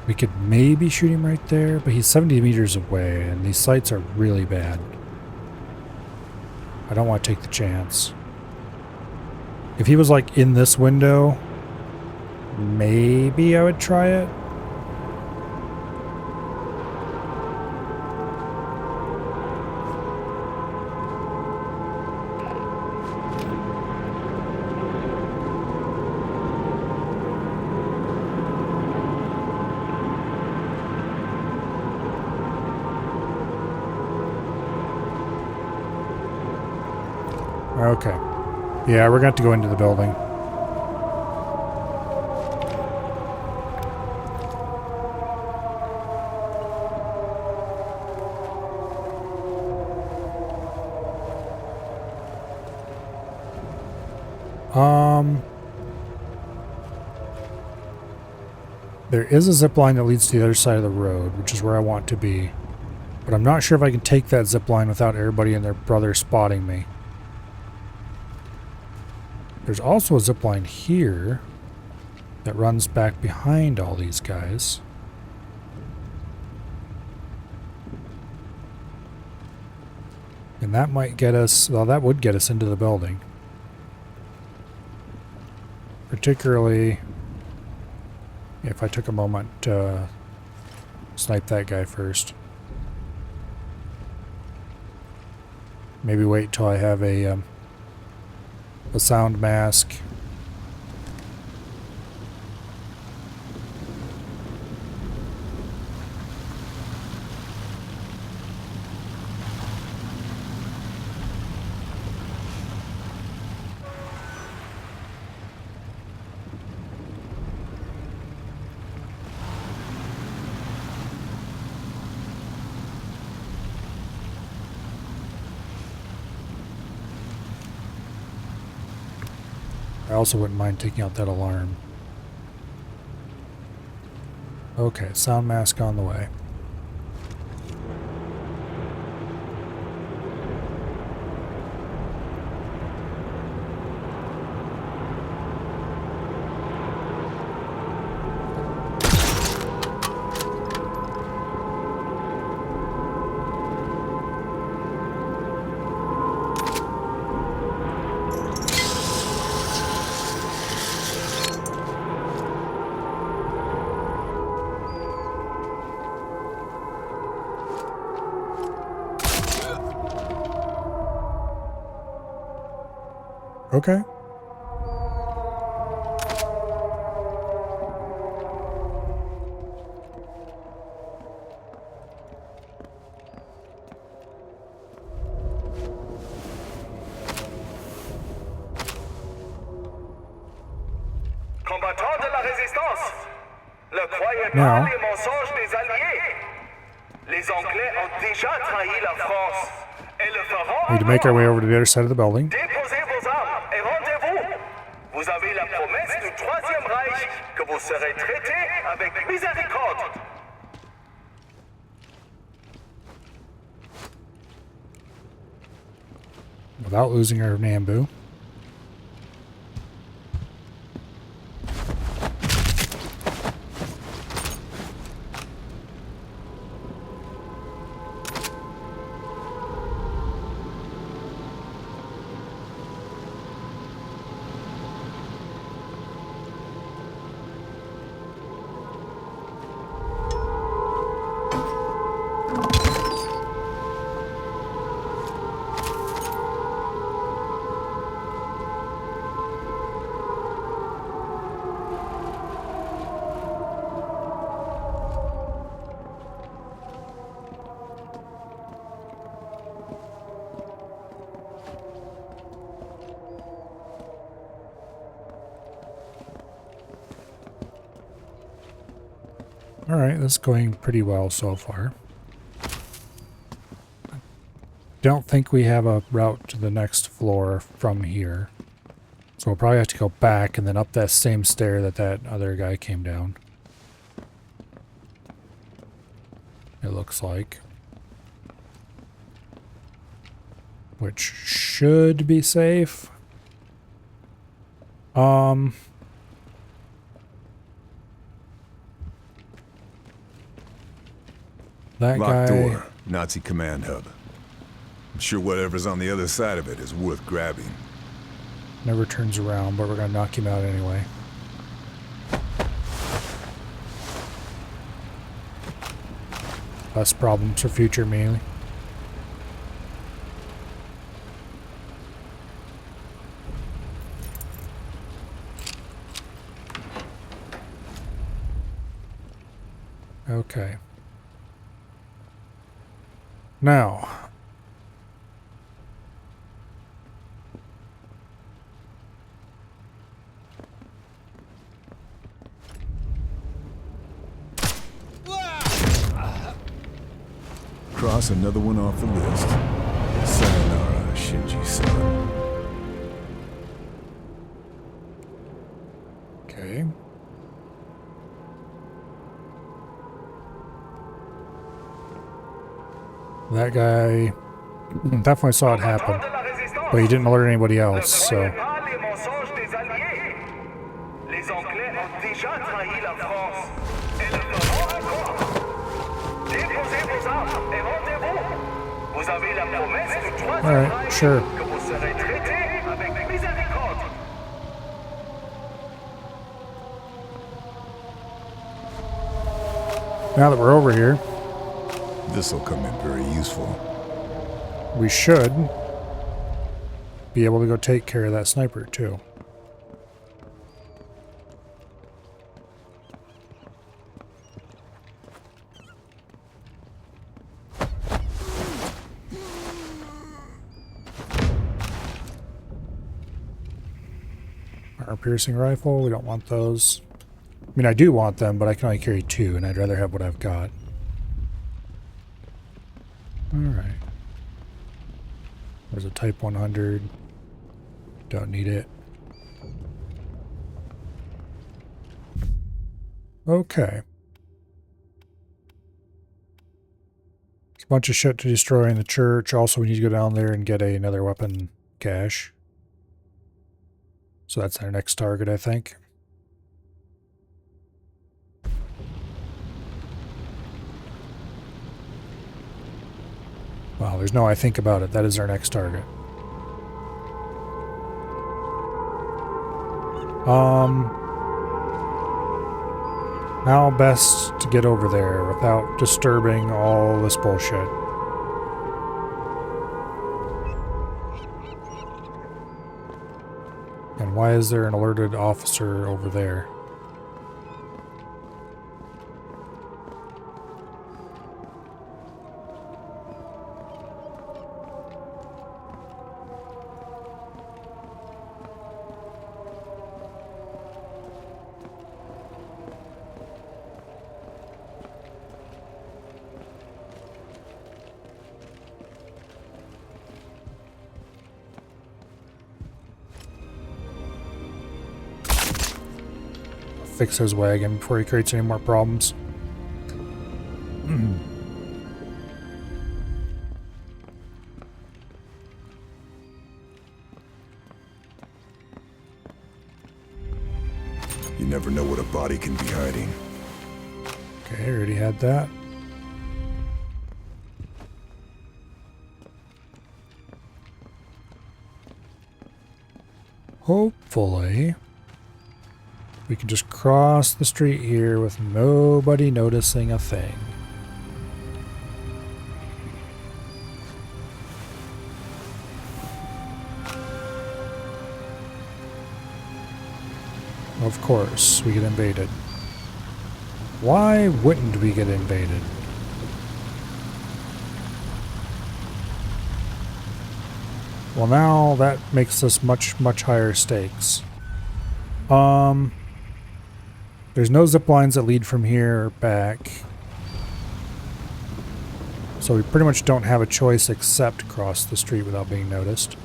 We could maybe shoot him right there, but he's 70 meters away, and these sights are really bad. I don't want to take the chance. If he was like in this window, maybe I would try it. Okay. Yeah, we're going to have to go into the building. There is a zip line that leads to the other side of the road, which is where I want to be. But I'm not sure if I can take that zip line without everybody and their brother spotting me. There's also a zip line here that runs back behind all these guys. And that might get us, well, that would get us into the building. Particularly if I took a moment to snipe that guy first. Maybe wait till I have a sound mask I also wouldn't mind taking out that alarm. Okay, sound mask on the way. Okay. Combattants de la résistance, ne croyez Non. pas les mensonges des alliés. Les Anglais ont déjà trahi la France et le feront We need to make our way encore. over to the other side of the building. Déposez vos armes et rendez-vous. Vous avez la promesse du Troisième Reich que vous serez traités avec miséricorde. Without losing our Nambu. Alright, this is going pretty well so far. Don't think we have a route to the next floor from here. So we'll probably have to go back and then up that same stair that that other guy came down. It looks like. Which should be safe. That Locked guy. door. Nazi command hub. I'm sure whatever's on the other side of it is worth grabbing. Never turns around, but we're gonna knock him out anyway. Less problems for future melee. Okay. Now. Cross another one off the list. Sayonara, Shinji-san. Okay. That guy definitely saw it happen, but he didn't alert anybody else, so. Les mensonges des alliés. Les Anglais ont déjà trahi la France et le feront encore. Déposez vos armes et rendez-vous. Vous avez la promesse du Troisième Alright, Reich sure. que vous serez traités avec miséricorde. Now that we're over here, This'll come in very useful. we should be able to go take care of that sniper too. Our piercing rifle, we don't want those. I mean, I do want them, but I can only carry 2, and I'd rather have what I've got. Alright. There's a Type 100. Don't need it. Okay. There's a bunch of shit to destroy in the church. Also, we need to go down there and get another weapon cache. So that's our next target, I think. Wow, there's no I think about it. That is our next target. How best to get over there without disturbing all this bullshit? And why is there an alerted officer over there? Fix his wagon before he creates any more problems. You never know what a body can be hiding. Okay, I already had that. Hopefully, we can just cross the street here with nobody noticing a thing. Of course, we get invaded. Why wouldn't we get invaded? Well, now that makes this much higher stakes. There's no zip lines that lead from here back. So we pretty much don't have a choice except cross the street without being noticed.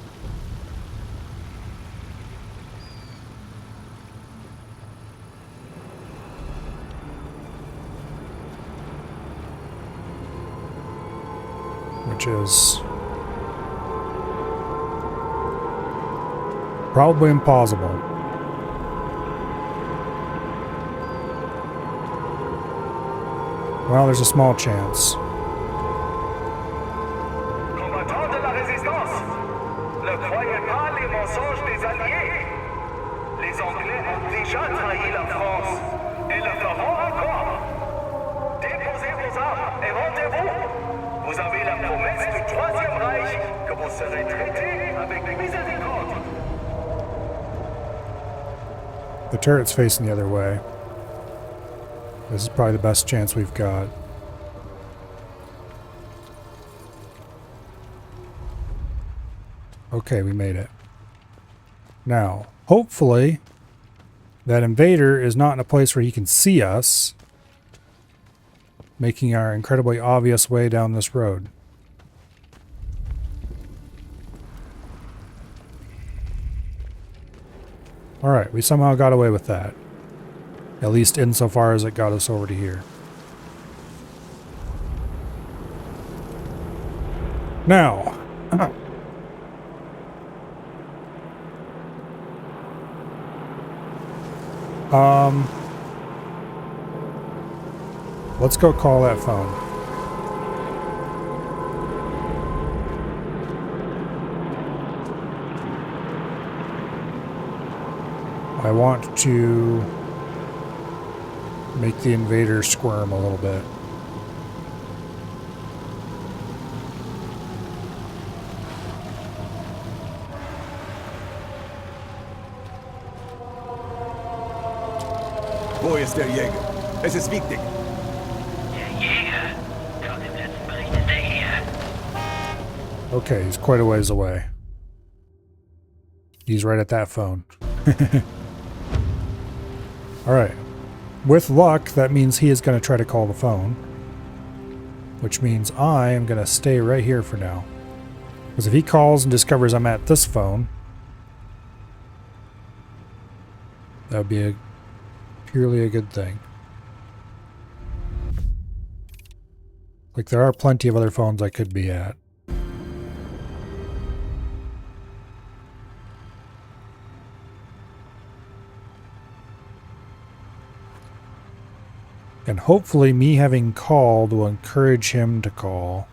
Which is probably impossible. Well, there's a small chance. Combattants de la résistance, ne croyez pas les mensonges des Alliés. Les Anglais ont déjà trahi la France et le feront encore. Déposez vos armes et rendez-vous. Vous avez la promesse du Troisième Reich que vous serez traités avec miséricorde. The turret's facing the other way. This is probably the best chance we've got. Okay, we made it. Now, hopefully, that invader is not in a place where he can see us, making our incredibly obvious way down this road. Alright, we somehow got away with that. At least insofar as it got us over to here. Now, let's go call that phone. I want to make the invader squirm a little bit. Wo ist der Jäger? Es ist wichtig. Der Jäger? Laut dem letzten Bericht ist er hier. Okay, he's quite a ways away. He's right at that phone. Alright. With luck, that means he is going to try to call the phone. Which means I am going to stay right here for now. Because if he calls and discovers I'm at this phone, that would be purely a good thing. Like, there are plenty of other phones I could be at. And hopefully me having called will encourage him to call.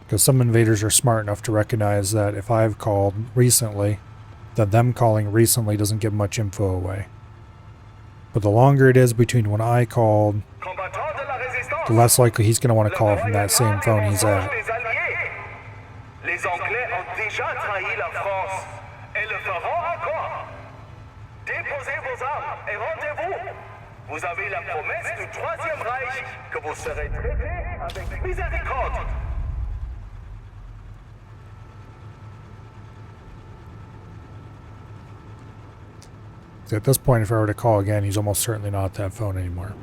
Because some invaders are smart enough to recognize that if I've called recently, that them calling recently doesn't give much info away. But the longer it is between when I called, the less likely he's going to want to call from that same phone he's at. Les Anglais ont déjà trahi la France et le feront encore. Déposez vos armes et rendez-vous. Vous avez la promesse du Troisième Reich que vous serez traités avec miséricorde. At this point, if I were to call again, he's almost certainly not at that phone anymore.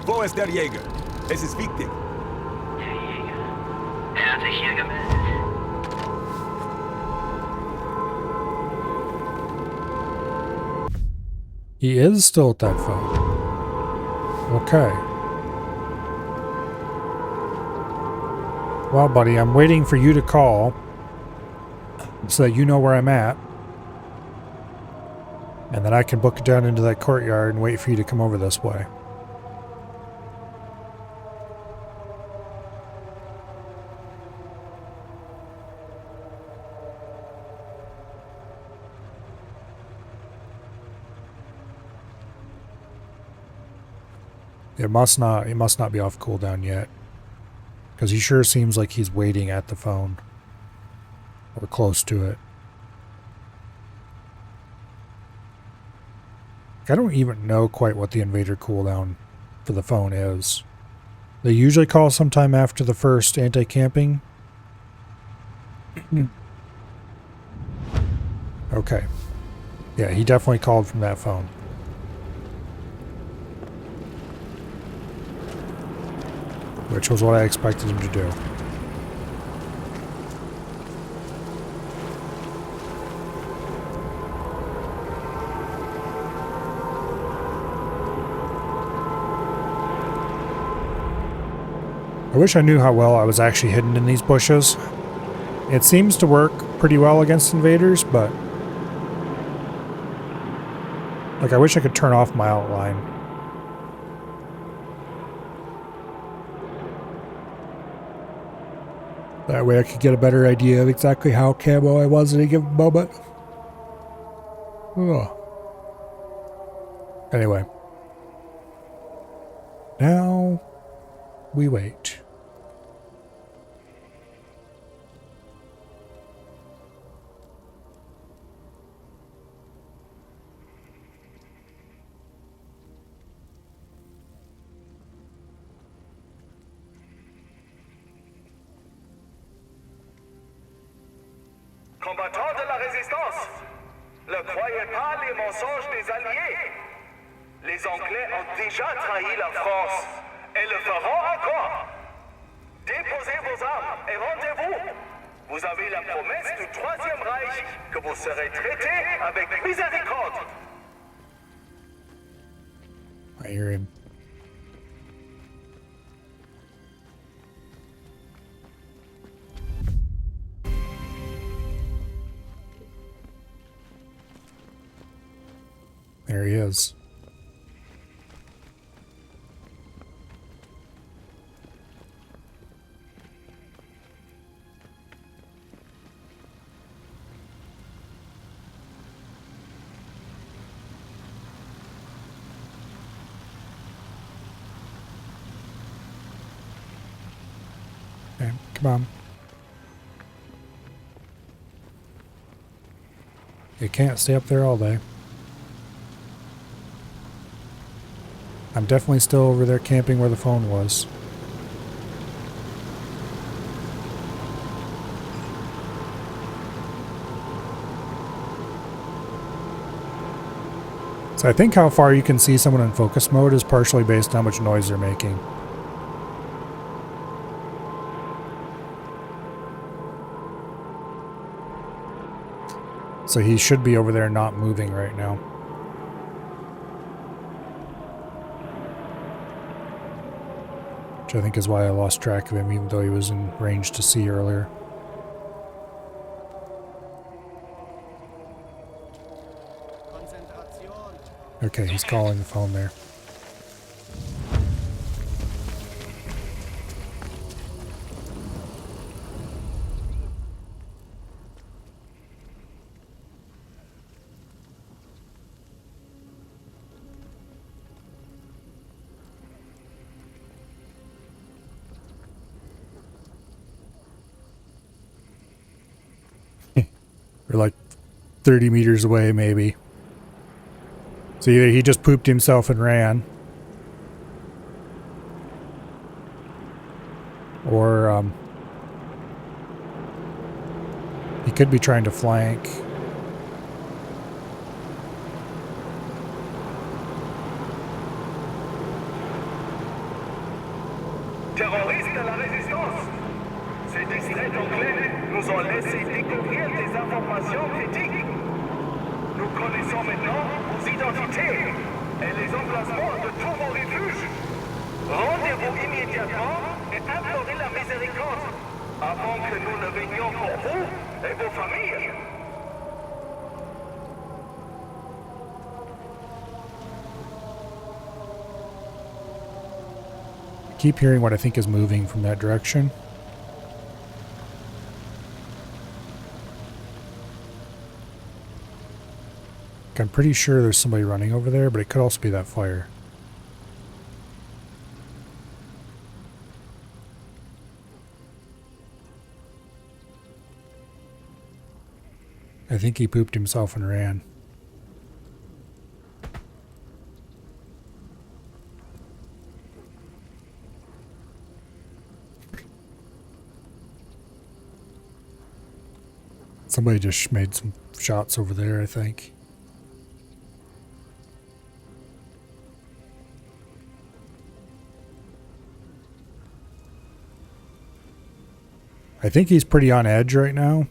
Wo ist der Jäger? Es ist wichtig. Der Jäger. Hat sich hier gemeldet. He is still at that phone. Okay. Well, buddy, I'm waiting for you to call so that you know where I'm at. And then I can book it down into that courtyard and wait for you to come over this way. It must not be off cooldown yet. Because he sure seems like he's waiting at the phone. Or close to it. I don't even know quite what the Invader cooldown for the phone is. They usually call sometime after the first anti-camping. Okay. Yeah, he definitely called from that phone. Which was what I expected him to do. I wish I knew how well I was actually hidden in these bushes. It seems to work pretty well against invaders, but... like, I wish I could turn off my outline. That way I could get a better idea of exactly how camo I was at a given moment. Ugh. Anyway. Now we wait. Combattants de la résistance, ne croyez pas les mensonges des Alliés. Les Anglais ont déjà trahi la France et le feront encore. Déposez vos armes et rendez-vous. Vous avez la promesse du Troisième Reich que vous serez traités avec miséricorde. I hear him. There he is. Okay, come on. You can't stay up there all day. I'm definitely still over there camping where the phone was. So I think how far you can see someone in focus mode is partially based on how much noise they're making. So he should be over there not moving right now. which I think is why I lost track of him, even though he was in range to see earlier. Okay, he's calling the phone there. We're like 30 meters away, maybe. So either he just pooped himself and ran, or he could be trying to flank. Terroristes de la résistance. Ces distraits anglais nous ont laissé découvrir des informations critiques. Nous connaissons maintenant vos identités et les emplacements de tous vos refuges. Rendez-vous immédiatement et implorez la miséricorde avant que nous ne venions pour vous et vos familles. I keep hearing what I think is moving from that direction. I'm pretty sure there's somebody running over there, but it could also be that fire. I think he pooped himself and ran. Somebody just made some shots over there, I think. I think he's pretty on edge right now.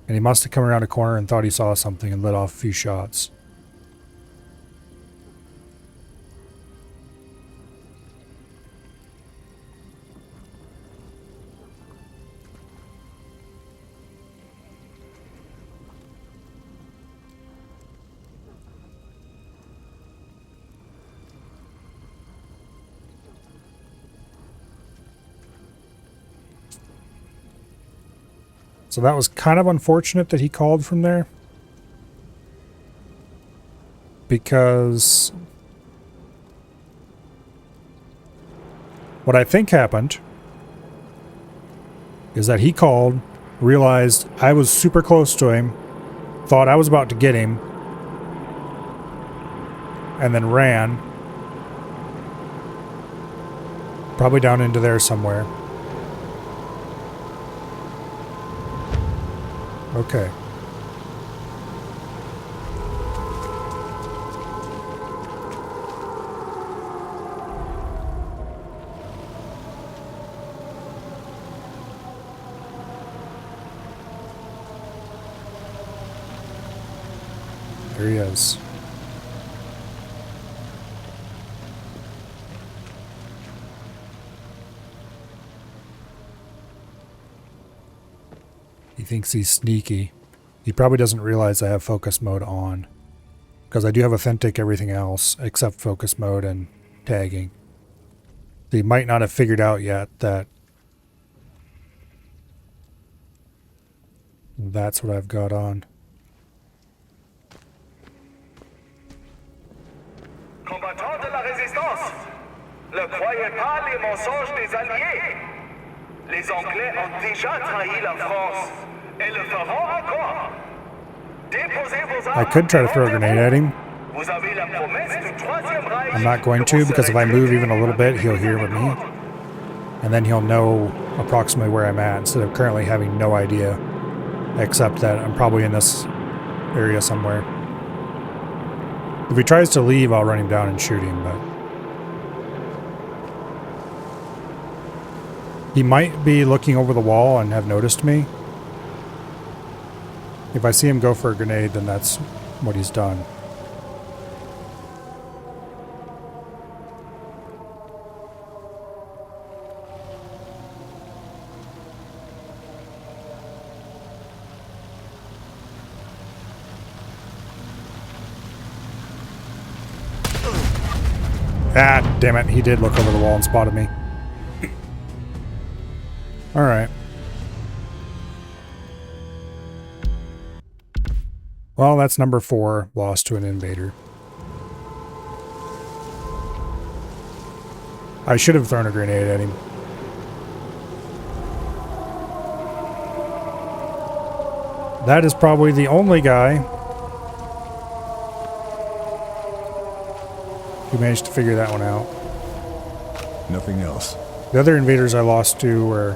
And he must have come around a corner and thought he saw something and let off a few shots. So that was kind of unfortunate that he called from there. Because what I think happened is that he called, realized I was super close to him, thought I was about to get him, and then ran. Probably down into there somewhere. Okay. There he is. He thinks he's sneaky. He probably doesn't realize I have focus mode on. Because I do have authentic everything else except focus mode and tagging. So he might not have figured out yet that that's what I've got on. Combattants de la résistance, ne croyez pas les mensonges des alliés. Les Anglais ont déjà trahi la France et le feront encore. Déposez vos armes. I could try to throw a grenade at him. Vous avez la promesse du Troisième Reich. I'm not going to, because if I move even a little bit, he'll hear me. And then he'll know approximately where I'm at, instead of currently having no idea. Except that I'm probably in this area somewhere. If he tries to leave, I'll run him down and shoot him, but... He might be looking over the wall and have noticed me. If I see him go for a grenade, then that's what he's done. Ah, damn it. He did look over the wall and spotted me. Alright. Well, that's number 4, lost to an invader. I should have thrown a grenade at him. That is probably the only guy who managed to figure that one out. Nothing else. The other invaders I lost to were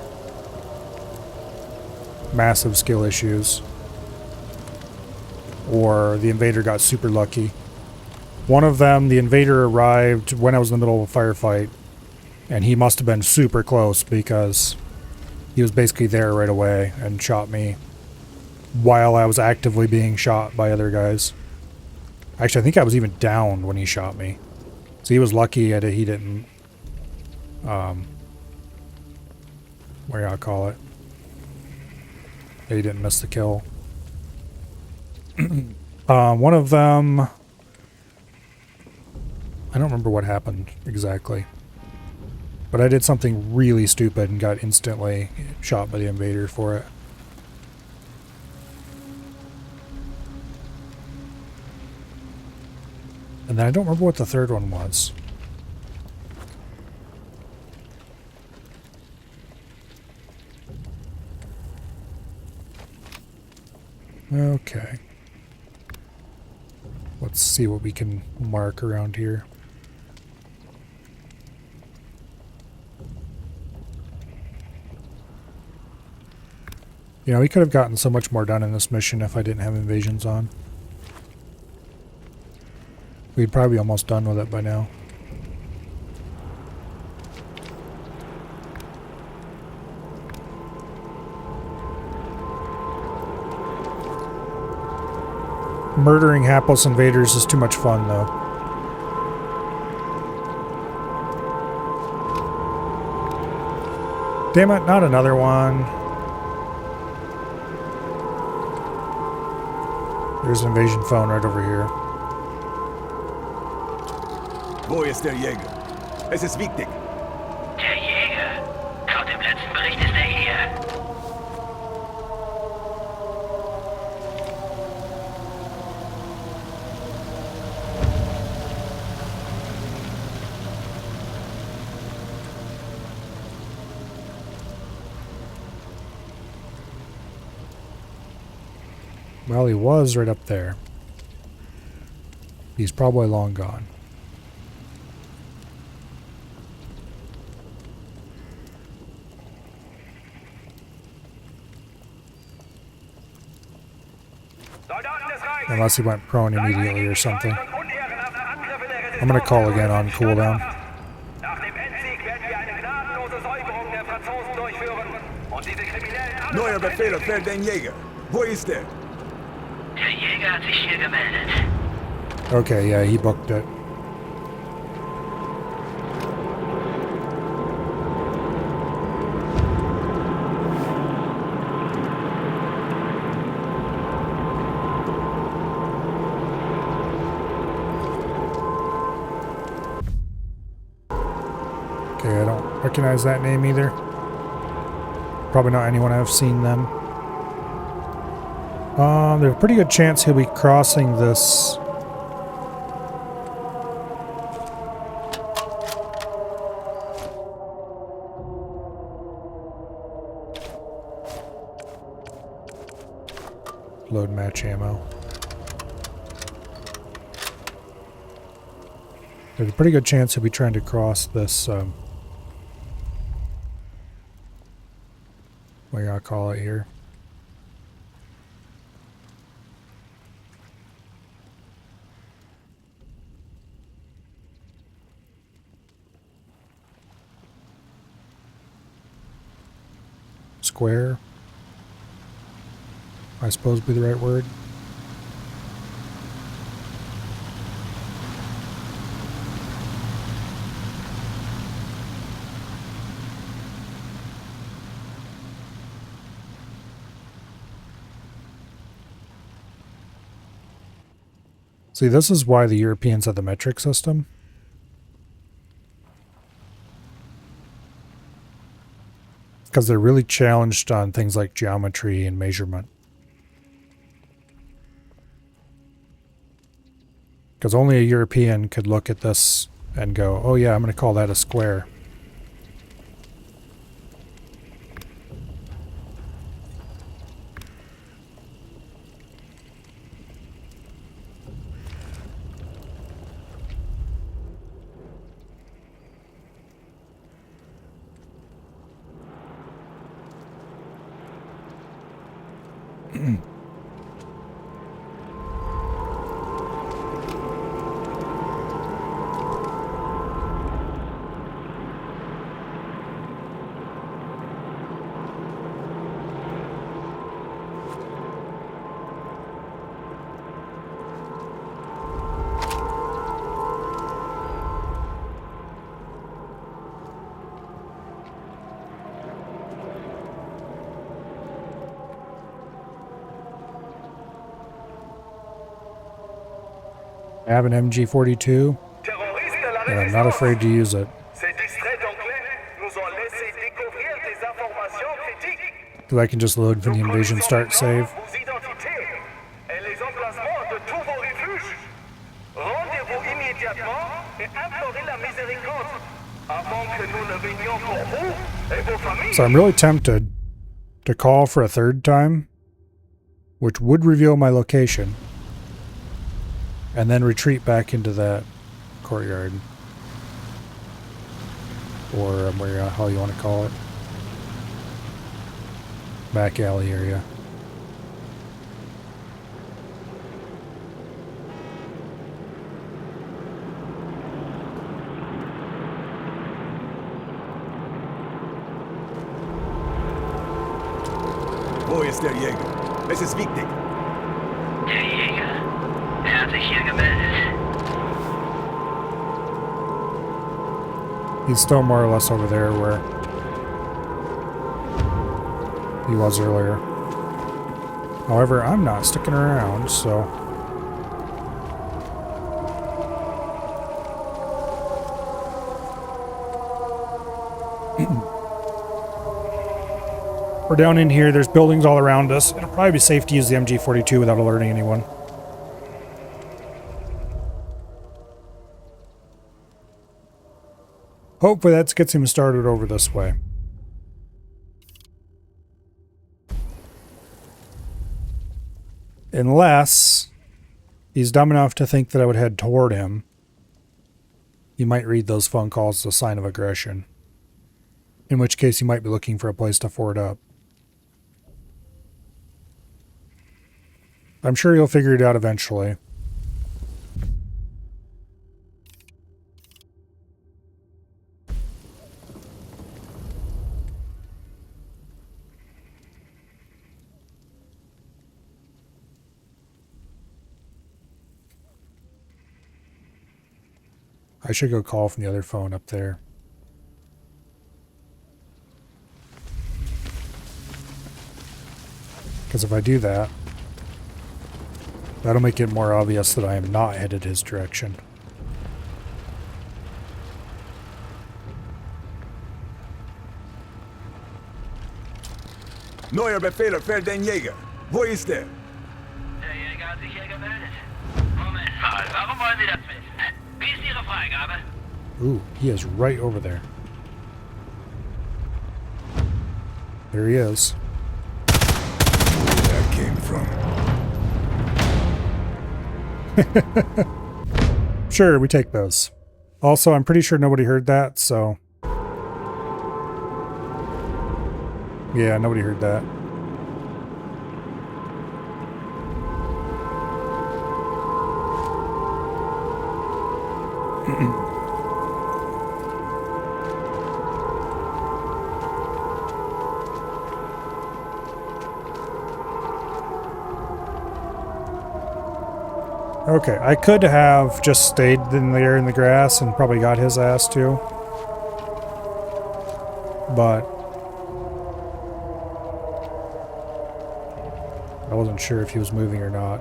massive skill issues, or the invader got super lucky. One of them, the invader arrived when I was in the middle of a firefight, and he must have been super close because he was basically there right away and shot me while I was actively being shot by other guys. Actually, I think I was even downed when he shot me. So he was lucky that he didn't, what do you call it? He didn't miss the kill. One of them, I don't remember what happened exactly, but I did something really stupid and got instantly shot by the invader for it. And then I don't remember what the third one was. Okay. Let's see what we can mark around here. You know, we could have gotten so much more done in this mission if I didn't have invasions on. We'd probably be almost done with it by now. Murdering hapless invaders is too much fun, though. Damn it, not another one. There's an invasion phone right over here. Wo ist der Jäger? Es ist wichtig. Der Jäger. Laut dem letzten Bericht ist er hier. Well, he was right up there. He's probably long gone. Unless he went prone immediately or something. I'm gonna call again on cooldown. Neuer Befehl für den Jäger. Wo ist er? Der Jäger hat sich hier gemeldet. Okay, yeah, he booked it. Okay, I don't recognize that name either. Probably not anyone I've seen them. There's a pretty good chance he'll be crossing this. Load match ammo. There's a pretty good chance he'll be trying to cross this, what do I call it here? Square, I suppose would be the right word. See, this is why the Europeans had the metric system. because they're really challenged on things like geometry and measurement. Because only a European could look at this and go, oh yeah, I'm going to call that a square. I have an MG42, and I'm not afraid to use it. Because I can just load from the invasion start save. So I'm really tempted to call for a third time, which would reveal my location, and then retreat back into that courtyard, or where how you want to call it, back alley area. Wo ist der Jäger? Es ist wichtig. Der Jäger. Er hat sich hier gemeldet. He's still more or less over there where he was earlier. However, I'm not sticking around, so... We're down in here, there's buildings all around us. It'll probably be safe to use the MG42 without alerting anyone. Hopefully that gets him started over this way. Unless he's dumb enough to think that I would head toward him. You might read those phone calls as a sign of aggression. In which case you might be looking for a place to ford up. I'm sure you'll figure it out eventually. I should go call from the other phone up there. Because if I do that, that'll make it more obvious that I am not headed his direction. Neuer Befehl für den Jäger. Wo ist er? Der Jäger hat sich hier gemeldet. Moment mal, warum wollen Sie das wissen? Wie ist Ihre Freigabe? Ooh, he is right over there. There he is. Where that came from. Sure, we take those. Also, I'm pretty sure nobody heard that, so... Yeah, nobody heard that. Okay, I could have just stayed in there in the grass and probably got his ass too. But I wasn't sure if he was moving or not.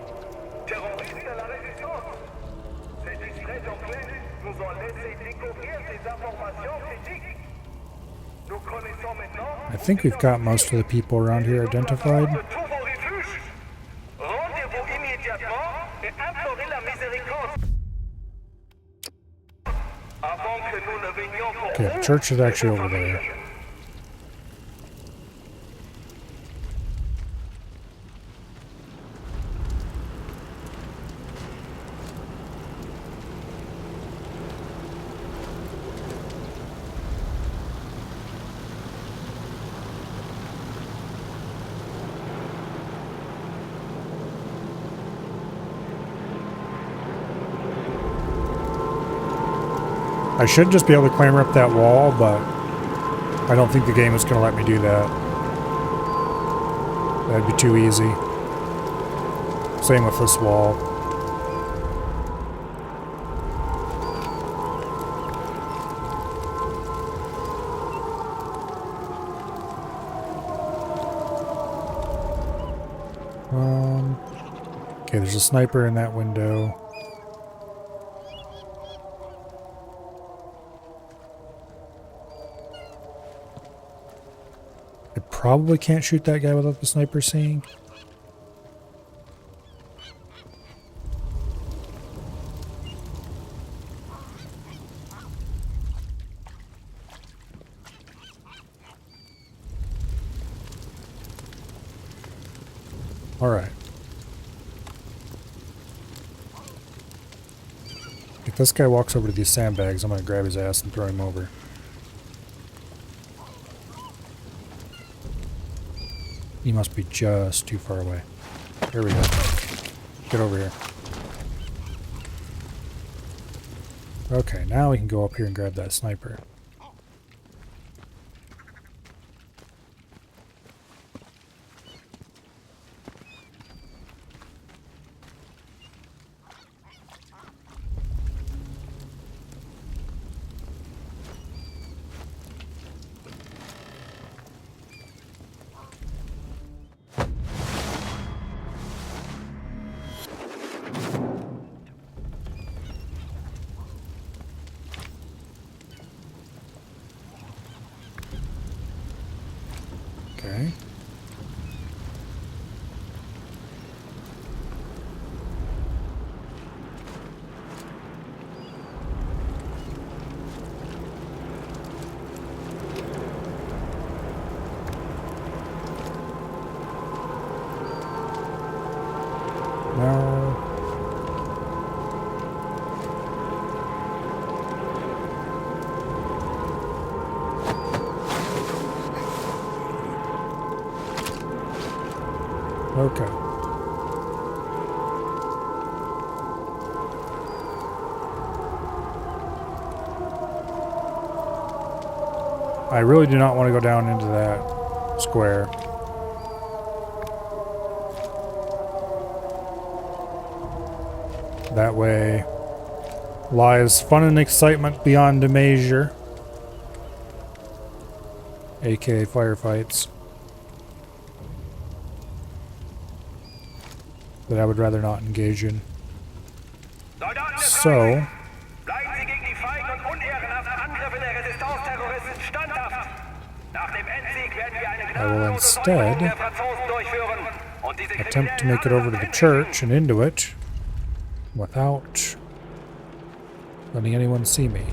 I think we've got most of the people around here identified. Okay, the church is actually over there. I should just be able to clamber up that wall, but I don't think the game is going to let me do that. That'd be too easy. Same with this wall. Okay, there's a sniper in that window. I probably can't shoot that guy without the sniper seeing. All right. If this guy walks over to these sandbags, I'm going to grab his ass and throw him over. He must be just too far away. There we go. Get over here. Okay, now we can go up here and grab that sniper. Okay. No. Okay. I really do not want to go down into that square. That way lies fun and excitement beyond measure. AKA firefights. That I would rather not engage in. So, I will instead attempt to make it over to the church and into it without letting anyone see me.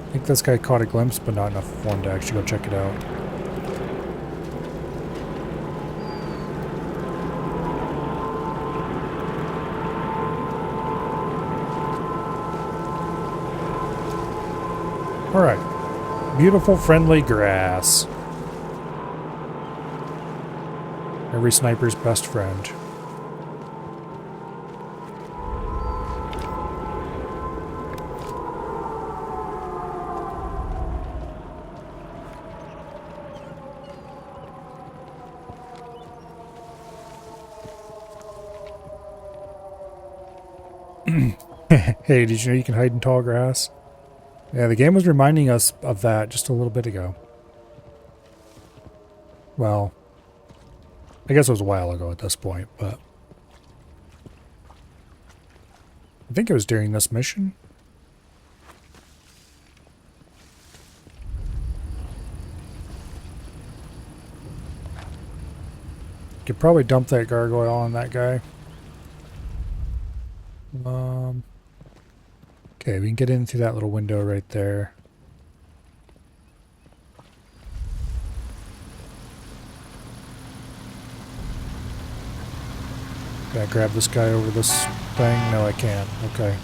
I think this guy caught a glimpse, but not enough for him to actually go check it out. Alright. Beautiful, friendly grass. Every sniper's best friend. Hey, did you know you can hide in tall grass? Yeah, the game was reminding us of that just a little bit ago. Well, I guess it was a while ago at this point, but... I think it was during this mission. Could probably dump that gargoyle on that guy. Okay, we can get in through that little window right there. Can I grab this guy over this thing? No, I can't. Okay.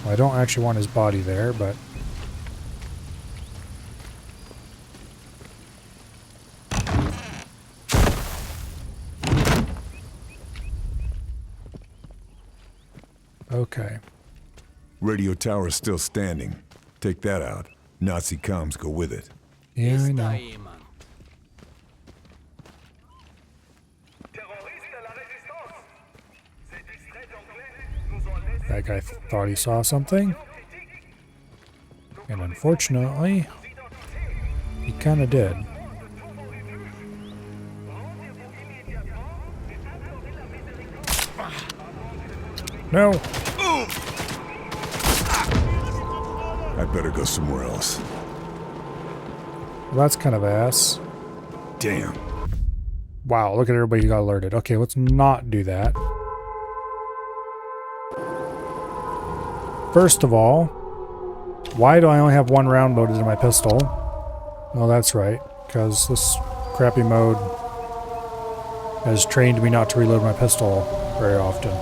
Well, I don't actually want his body there, but... Okay. Radio tower's still standing. Take that out. Nazi comms go with it. Yeah, I know. That guy thought he saw something. And unfortunately, he kind of did. No! I better go somewhere else. Well, that's kind of ass. Damn. Wow, look at everybody who got alerted. Okay, let's not do that. First of all, why do I only have one round loaded in my pistol? Well, that's right, because this crappy mode has trained me not to reload my pistol very often.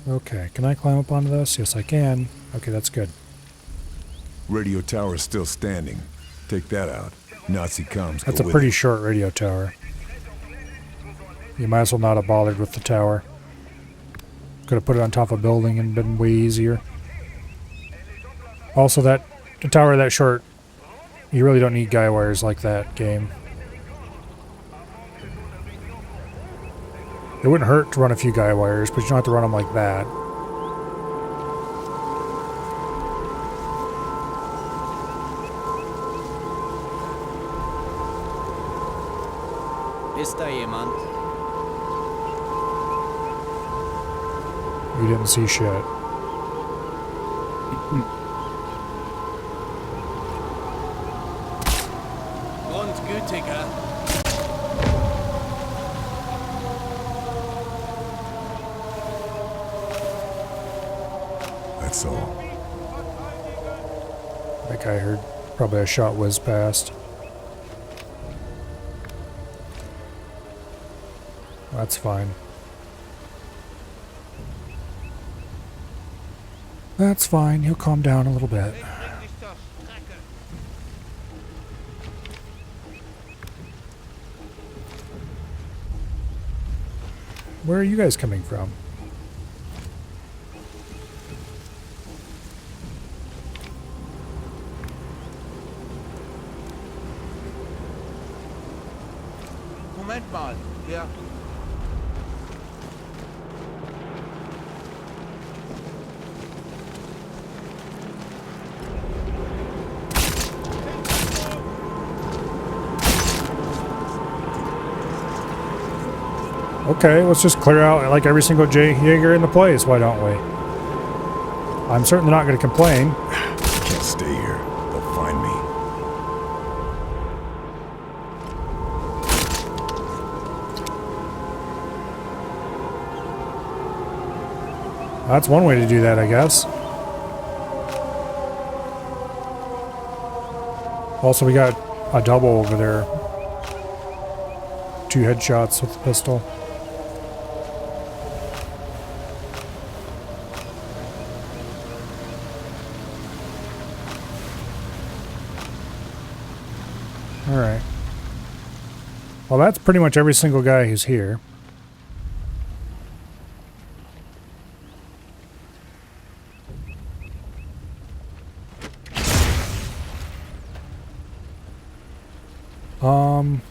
Okay, can I climb up onto this? Yes, I can. Okay, that's good. Radio tower's still standing. Take that out. Nazi comms That's go a with pretty it. short radio tower. You might as well not have bothered with the tower. Could have put it on top of a building and been way easier. Also, the tower that short, you really don't need guy wires like that game. It wouldn't hurt to run a few guy wires, but you don't have to run them like that. Ist da jemand? You didn't see shit. Grundgütiger. That's all. That guy heard probably a shot whiz past. That's fine. That's fine. He'll calm down a little bit. Where are you guys coming from? Moment mal, der... Okay, let's just clear out like every single Jaeger in the place, why don't we? I'm certainly not going to complain. Can't stay here. They'll find me. That's one way to do that, I guess. Also, we got a double over there. 2 headshots with the pistol. Alright. Well, that's pretty much every single guy who's here. Um.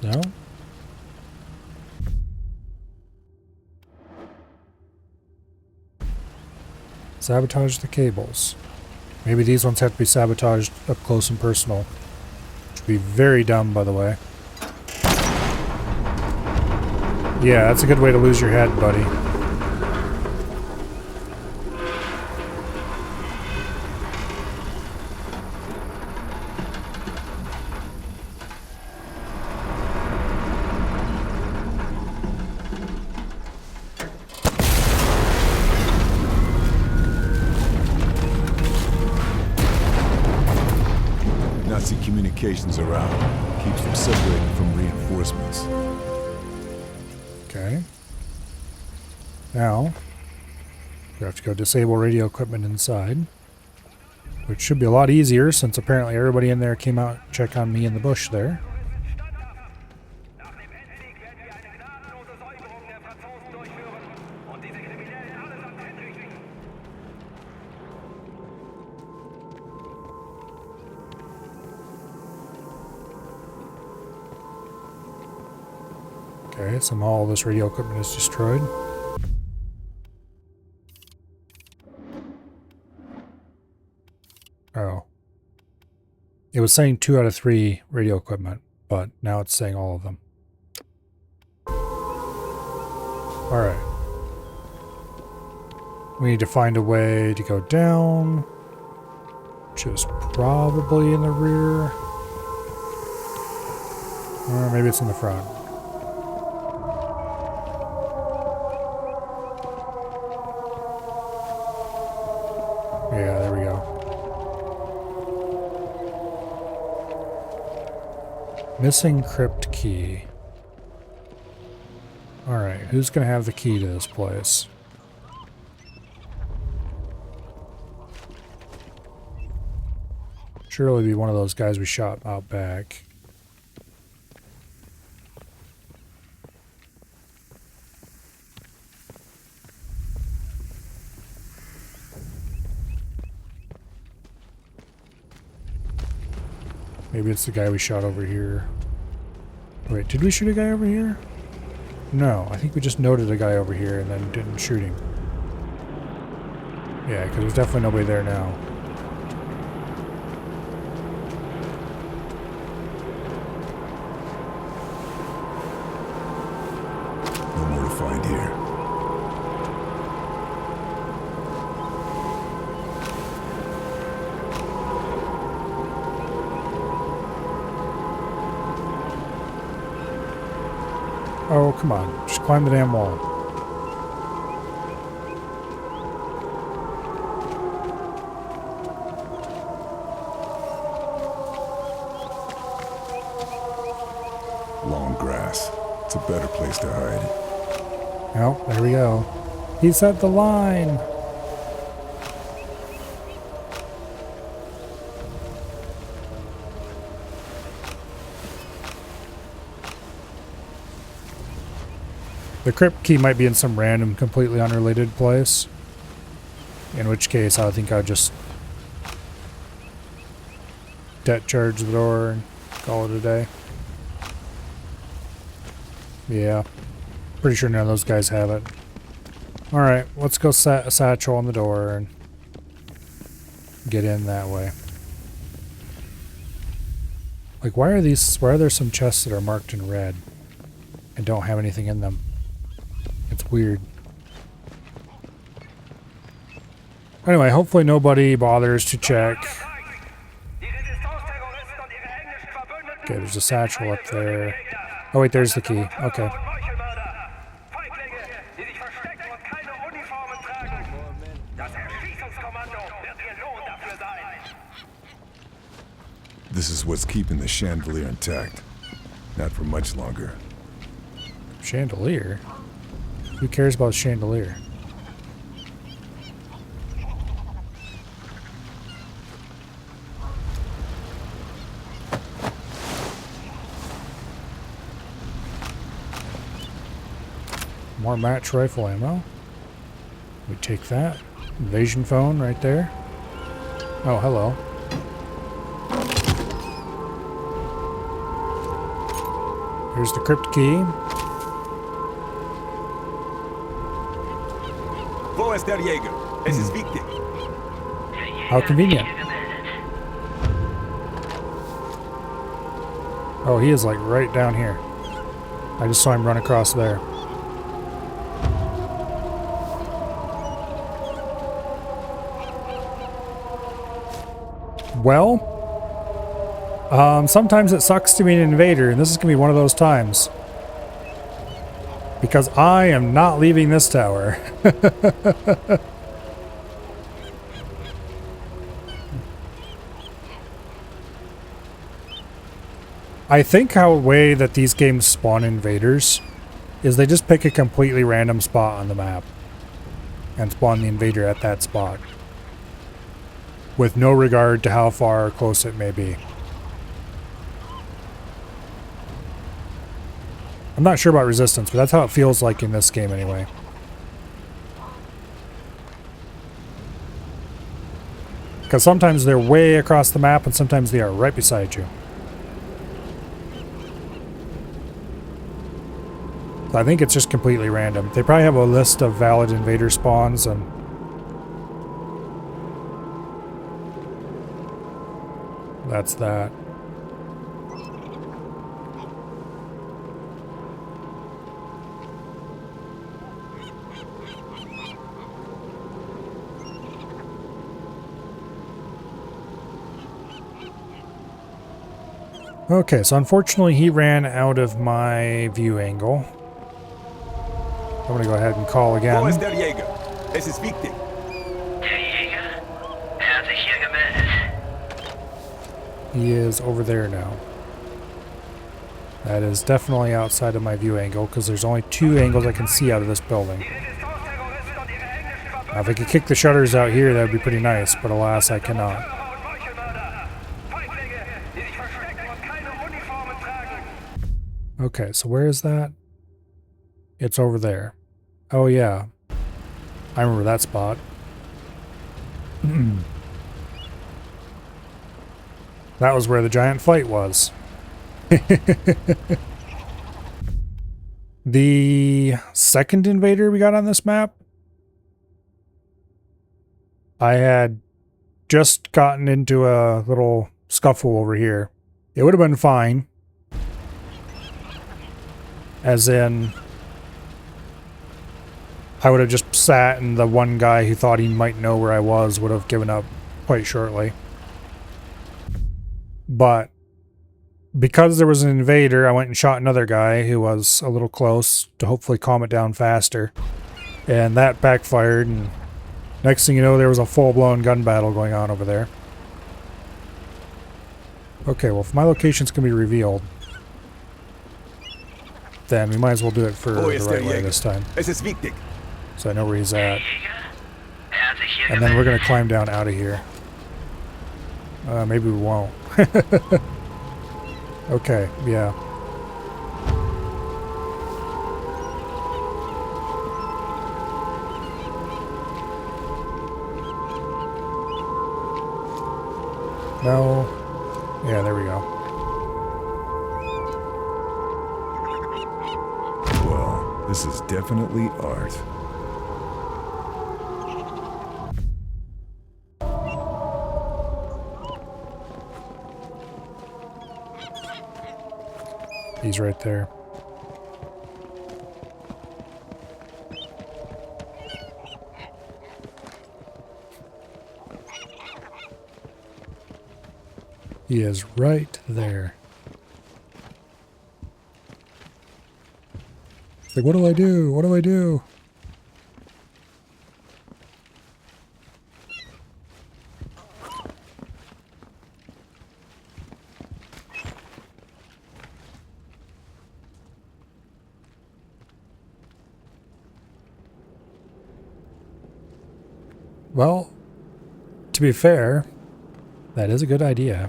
No? Sabotage the cables. Maybe these ones have to be sabotaged up close and personal. Which would be very dumb, by the way. Yeah, that's a good way to lose your head, buddy. Nazi communications are out. Keeps them separated from reinforcements. Okay. Now, we have to go disable radio equipment inside. Which should be a lot easier since apparently everybody in there came out to check on me in the bush there. Okay, somehow all this radio equipment is destroyed. Oh. It was saying 2 out of 3 radio equipment, but now it's saying all of them. Alright. We need to find a way to go down, which is probably in the rear. Or maybe it's in the front. Yeah, there we go. Missing crypt key. Alright, who's gonna have the key to this place? Surely be one of those guys we shot out back. Maybe it's the guy we shot over here. Wait, did we shoot a guy over here? No, I think we just noted a guy over here and then didn't shoot him. Yeah, because there's definitely nobody there now. No more to find here. Oh, come on. Just climb the damn wall. Long grass. It's a better place to hide. Oh, there we go. He set the line. The crypt key might be in some random, completely unrelated place. In which case, I think I'll just det charge the door and call it a day. Yeah. Pretty sure none of those guys have it. Alright, let's go set a satchel on the door and get in that way. Like, why are there some chests that are marked in red and don't have anything in them? It's weird. Anyway, hopefully nobody bothers to check. Okay, there's a satchel up there. Oh wait, there's the key. Okay. This is what's keeping the chandelier intact. Not for much longer. Chandelier? Who cares about chandelier? More match rifle ammo. We take that. Invasion phone right there. Oh, hello. Here's the crypt key. Wo ist der Jäger? Es ist wichtig. How convenient. Oh, he is like right down here. I just saw him run across there. Well, sometimes it sucks to be an invader, and this is going to be one of those times. Because I am not leaving this tower. I think how a way that these games spawn invaders is they just pick a completely random spot on the map and spawn the invader at that spot, with no regard to how far or close it may be. I'm not sure about resistance, but that's how it feels like in this game anyway. Because sometimes they're way across the map and sometimes they are right beside you. So I think it's just completely random. They probably have a list of valid invader spawns and that's that. Okay, so unfortunately he ran out of my view angle. I'm gonna go ahead and call again. Wo ist der Jäger? Es ist wichtig. Der Jäger? Hat sich hier gemeldet. He is over there now. That is definitely outside of my view angle because there's only two angles I can see out of this building. Now, if I could kick the shutters out here, that would be pretty nice, but alas, I cannot. Okay, so where is that? It's over there. Oh yeah. I remember that spot. That was where the giant fight was. The second invader we got on this map, I had just gotten into a little scuffle over here. It would have been fine. As in, I would have just sat and the one guy who thought he might know where I was would have given up quite shortly. But because there was an invader, I went and shot another guy who was a little close to hopefully calm it down faster. And that backfired, and next thing you know, there was a full-blown gun battle going on over there. Okay, well, if my location's going to be revealed, then we might as well do it for the right way this time. Es ist wichtig. So I know where he's at. And then we're going to climb down out of here. Maybe we won't. Okay, yeah. No. Yeah, there we go. Well, this is definitely art. He's right there. He is right there. It's like, what do I do? What do I do? Well, to be fair, that is a good idea.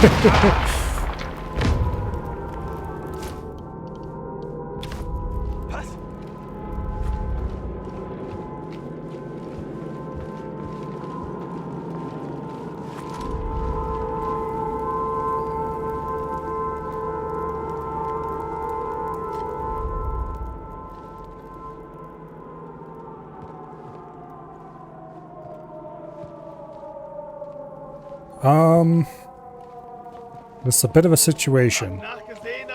Was? This is a bit of a situation.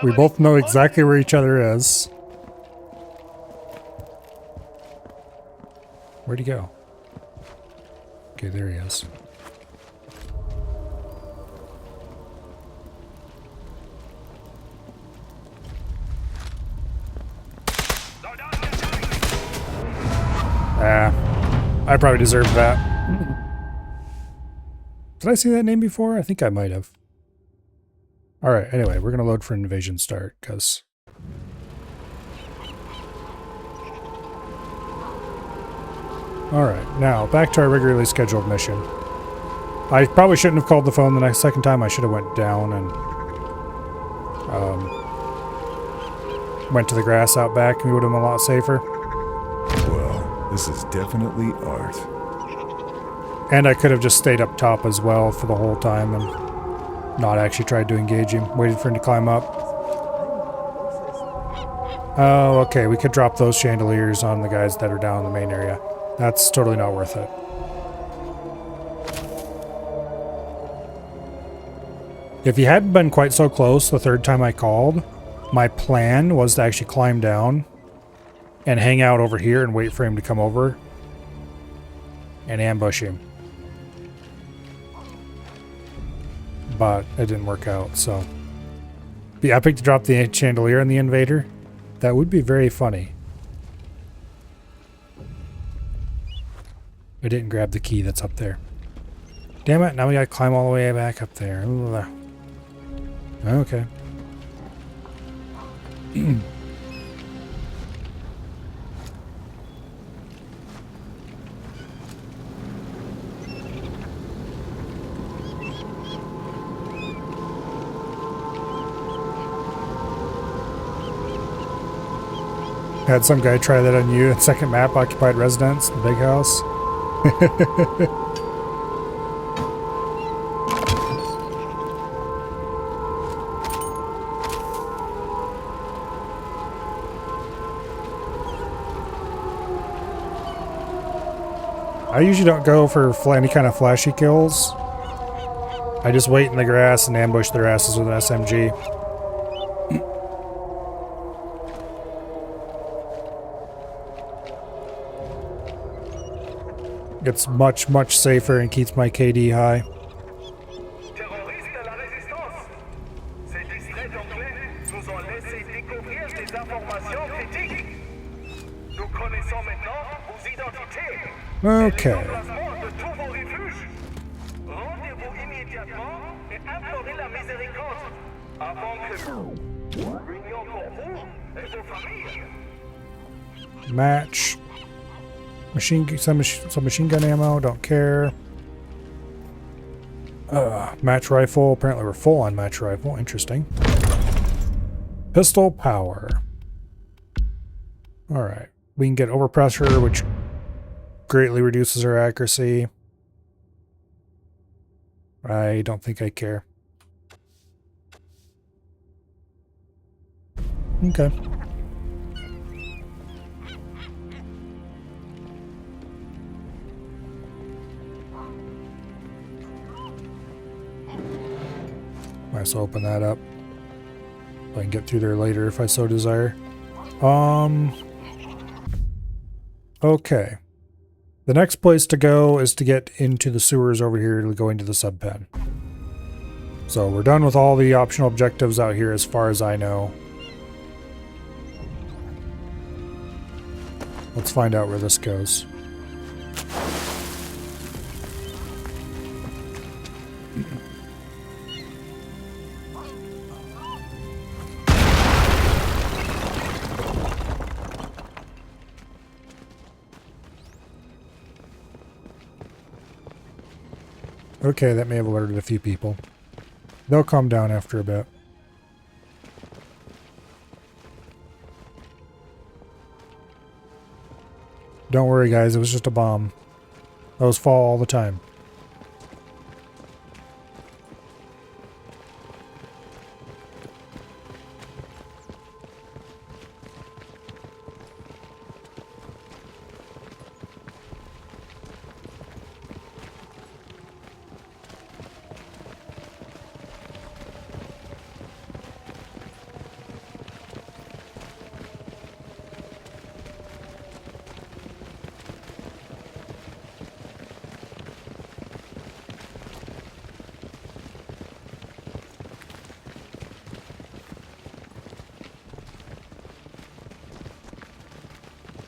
We both know exactly where each other is. Where'd he go? Okay, there he is. Ah, I probably deserved that. Did I see that name before? I think I might have. Alright, anyway, we're going to load for invasion start, because... Alright, now, back to our regularly scheduled mission. I probably shouldn't have called the phone the second time. I should have went down and... went to the grass out back, and we would have been a lot safer. Well, this is definitely art. And I could have just stayed up top as well for the whole time and not actually tried to engage him. Waited for him to climb up. Oh, okay. We could drop those chandeliers on the guys that are down in the main area. That's totally not worth it. If he hadn't been quite so close the third time I called, my plan was to actually climb down and hang out over here and wait for him to come over and ambush him. But it didn't work out, so... Be epic to drop the chandelier on the Invader. That would be very funny. I didn't grab the key that's up there. Damn it, now we gotta climb all the way back up there. Ugh. Okay. Had some guy try that on you. Second map, occupied residence, the big house. I usually don't go for any kind of flashy kills. I just wait in the grass and ambush their asses with an SMG. It's much, much safer and keeps my KD high. Okay. Match. Some machine gun ammo, don't care. Match rifle. Apparently we're full on match rifle. Interesting. Pistol power. Alright. We can get overpressure, which greatly reduces our accuracy. I don't think I care. Okay. Might as well open that up. I can get through there later if I so desire. Okay. The next place to go is to get into the sewers over here to go into the sub-pen. So we're done with all the optional objectives out here as far as I know. Let's find out where this goes. Okay, that may have alerted a few people. They'll calm down after a bit. Don't worry, guys. It was just a bomb. Those fall all the time.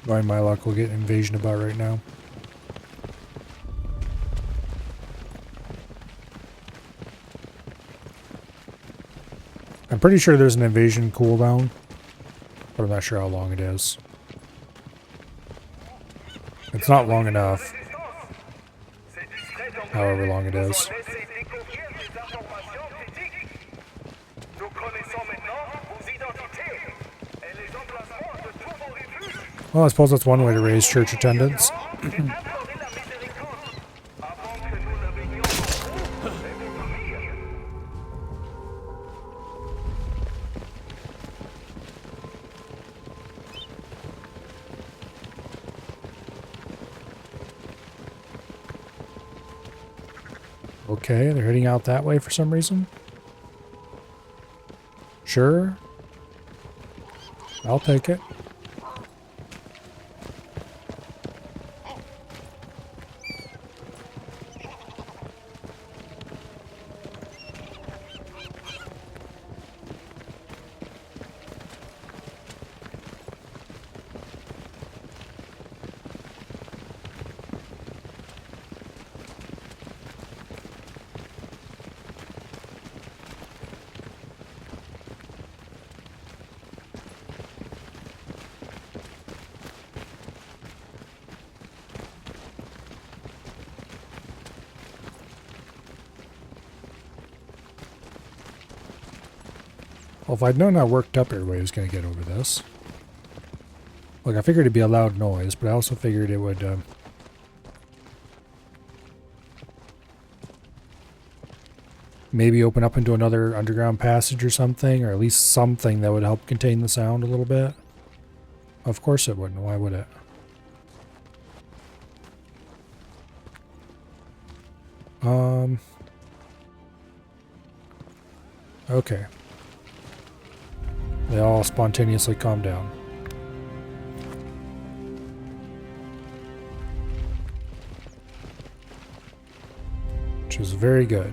By my luck, we'll get an invasion about right now. I'm pretty sure there's an invasion cooldown, but I'm not sure how long it is. It's not long enough, however long it is. Well, I suppose that's one way to raise church attendance. Okay, they're heading out that way for some reason. Sure. I'll take it. Well, if I'd known how worked up everybody was going to get over this. Look, I figured it'd be a loud noise, but I also figured it would... maybe open up into another underground passage or something, or at least something that would help contain the sound a little bit. Of course it wouldn't. Why would it? Okay. They all spontaneously calm down. Which is very good.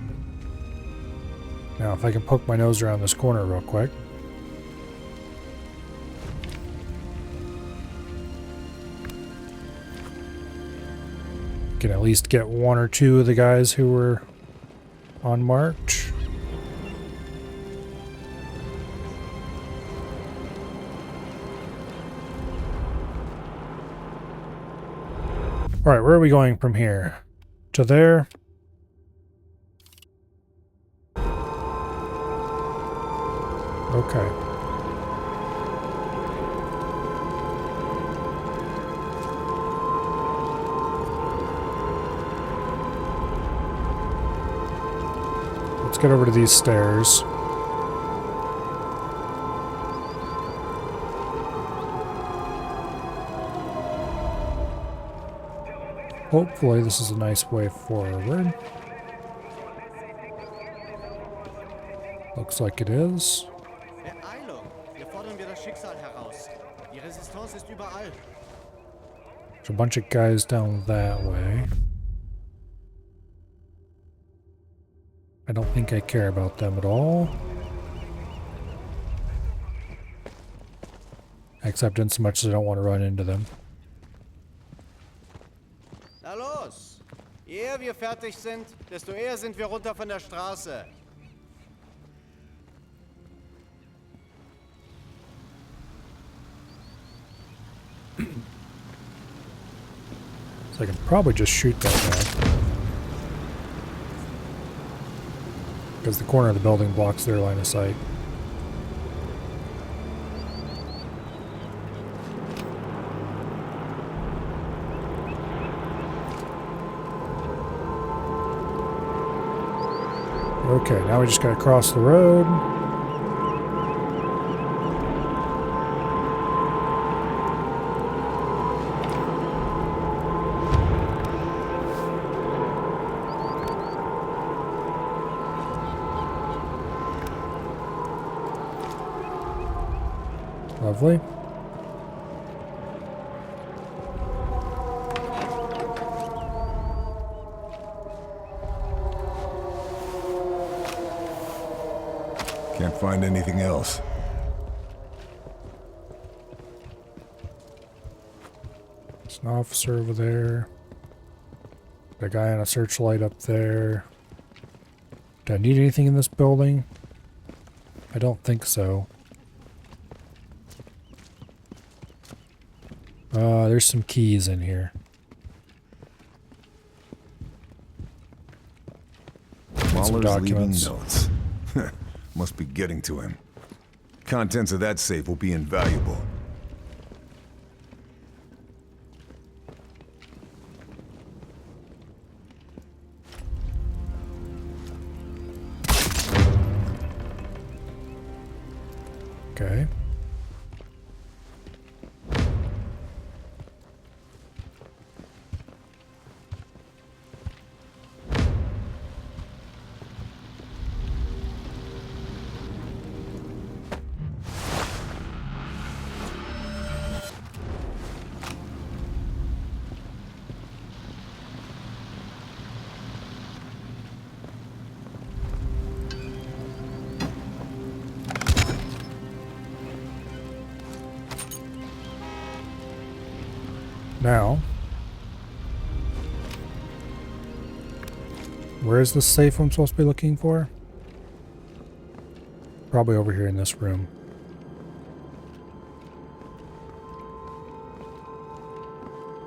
Now, if I can poke my nose around this corner real quick. Can at least get one or two of the guys who were on march. Alright, where are we going from here? To there? Okay. Let's get over to these stairs. Hopefully this is a nice way forward. Looks like it is. There's a bunch of guys down that way. I don't think I care about them at all. Except in so much as I don't want to run into them. Na los! Je eher wir fertig sind, desto eher sind wir runter von der Straße. So I can probably just shoot that guy. because the corner of the building blocks their line of sight. Okay, now we just gotta cross the road. Lovely. Can't find anything else. There's an officer over there. The guy on a searchlight up there. Do I need anything in this building? I don't think so. There's some keys in here. Some Mahler's leaving documents. notes. Must be getting to him. Contents of that safe will be invaluable. Okay. Now, where is the safe I'm supposed to be looking for? Probably over here in this room.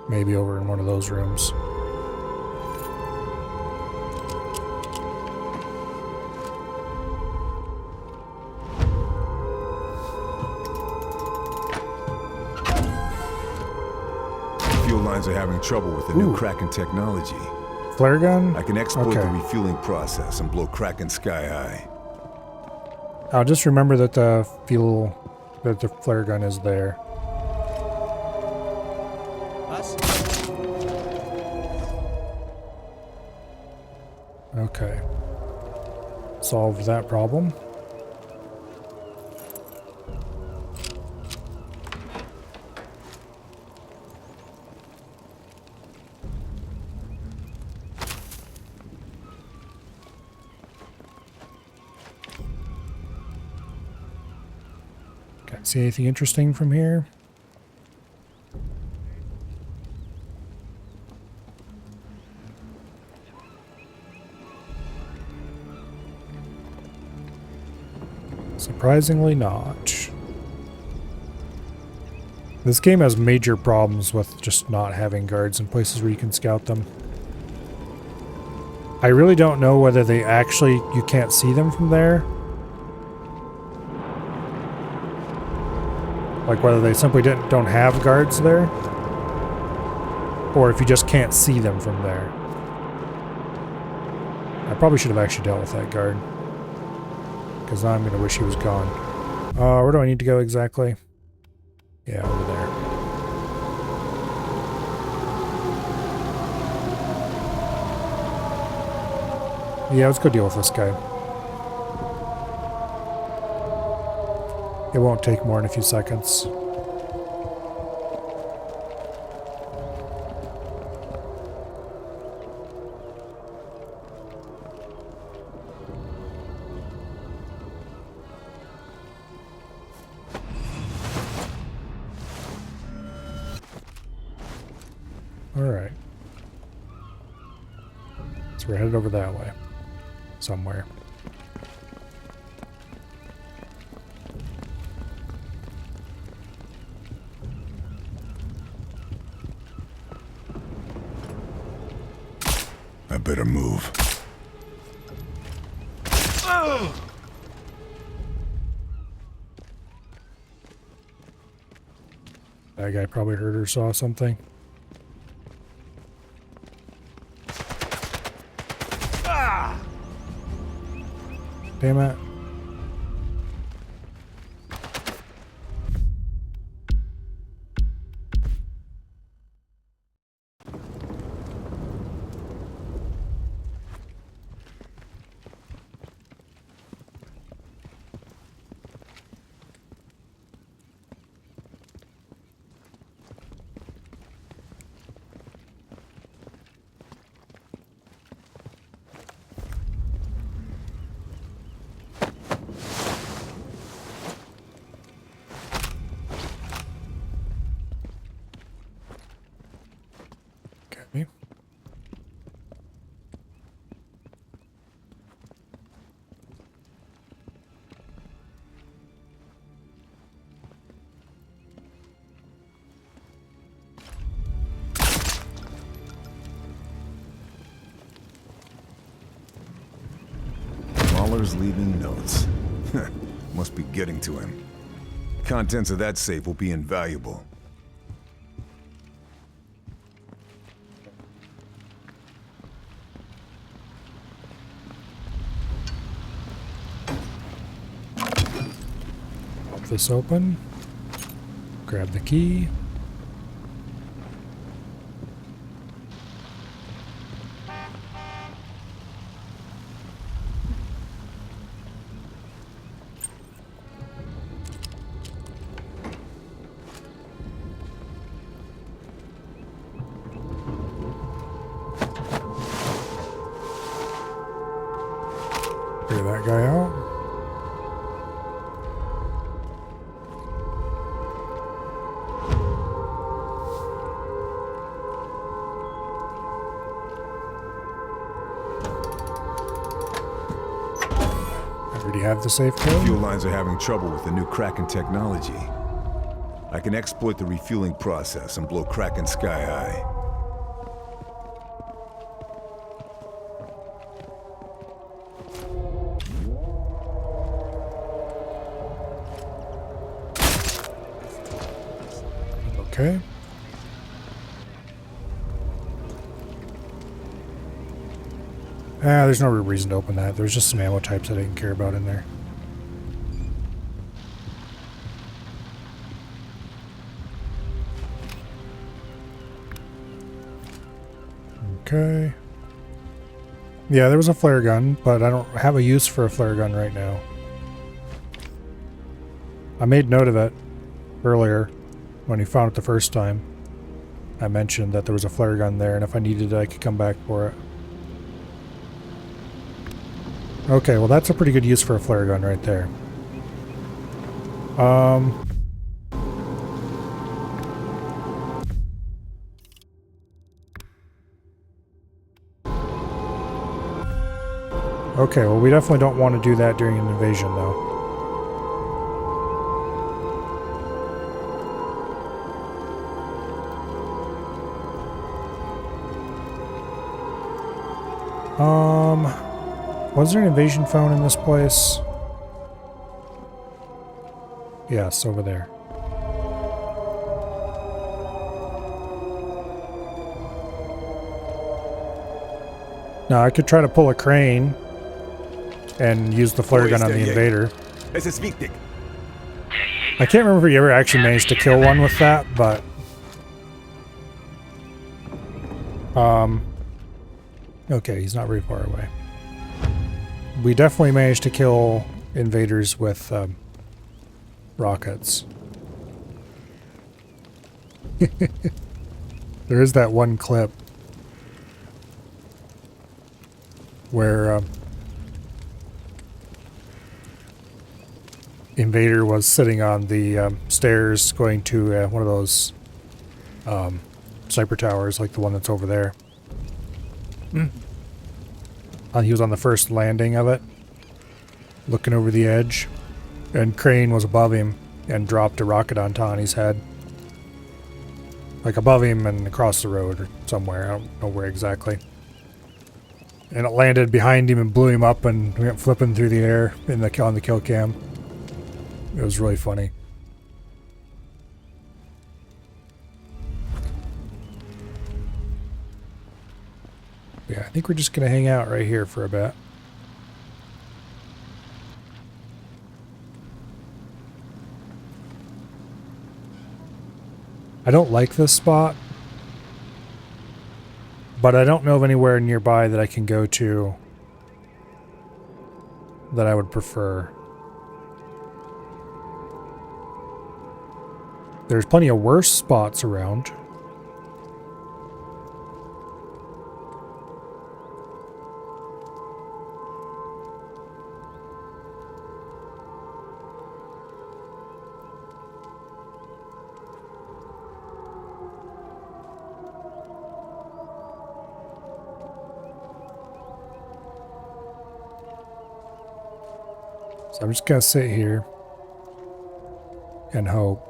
Maybe over in one of those rooms. Lines are having trouble with the new Kraken technology. Flare gun? I can export Okay. the refueling process and blow Kraken sky high. I'll just remember that the flare gun is there. Okay. Solved that problem. Can't see anything interesting from here. Surprisingly not. This game has major problems with just not having guards in places where you can scout them. I really don't know whether you can't see them from there. Like whether they simply don't have guards there. Or if you just can't see them from there. I probably should have actually dealt with that guard. Because now I'm going to wish he was gone. Where do I need to go exactly? Yeah, over there. Yeah, let's go deal with this guy. It won't take more than a few seconds. Alright. So we're headed over that way. Somewhere. I better move. That guy probably heard or saw something. Damn it. Okay. Mahler's leaving notes. Must be getting to him. Contents of that safe will be invaluable. Pop this open. Grab the key. Figure that guy out. I already have the safe code. Fuel lines are having trouble with the new Kraken technology. I can exploit the refueling process and blow Kraken sky high. Okay. There's no real reason to open that. There's just some ammo types I didn't care about in there. Okay. Yeah, there was a flare gun, but I don't have a use for a flare gun right now. I made note of it earlier when he found it the first time. I mentioned that there was a flare gun there, and if I needed it, I could come back for it. Okay, well that's a pretty good use for a flare gun right there. Okay, well we definitely don't want to do that during an invasion though. Was there an invasion phone in this place? Yes, over there. Now I could try to pull a crane and use the flare gun on the Invader. I can't remember if you ever actually managed to kill one with that, but okay, he's not very far away. We definitely managed to kill invaders with rockets. There is that one clip where Invader was sitting on the stairs going to one of those sniper towers like the one that's over there. He was on the first landing of it, looking over the edge, and Crane was above him and dropped a rocket on Tawny's head. Like above him and across the road or somewhere, I don't know where exactly. And it landed behind him and blew him up and went flipping through the air on the kill cam. It was really funny. Yeah, I think we're just going to hang out right here for a bit. I don't like this spot, but I don't know of anywhere nearby that I can go to that I would prefer. There's plenty of worse spots around. So I'm just gonna sit here and hope.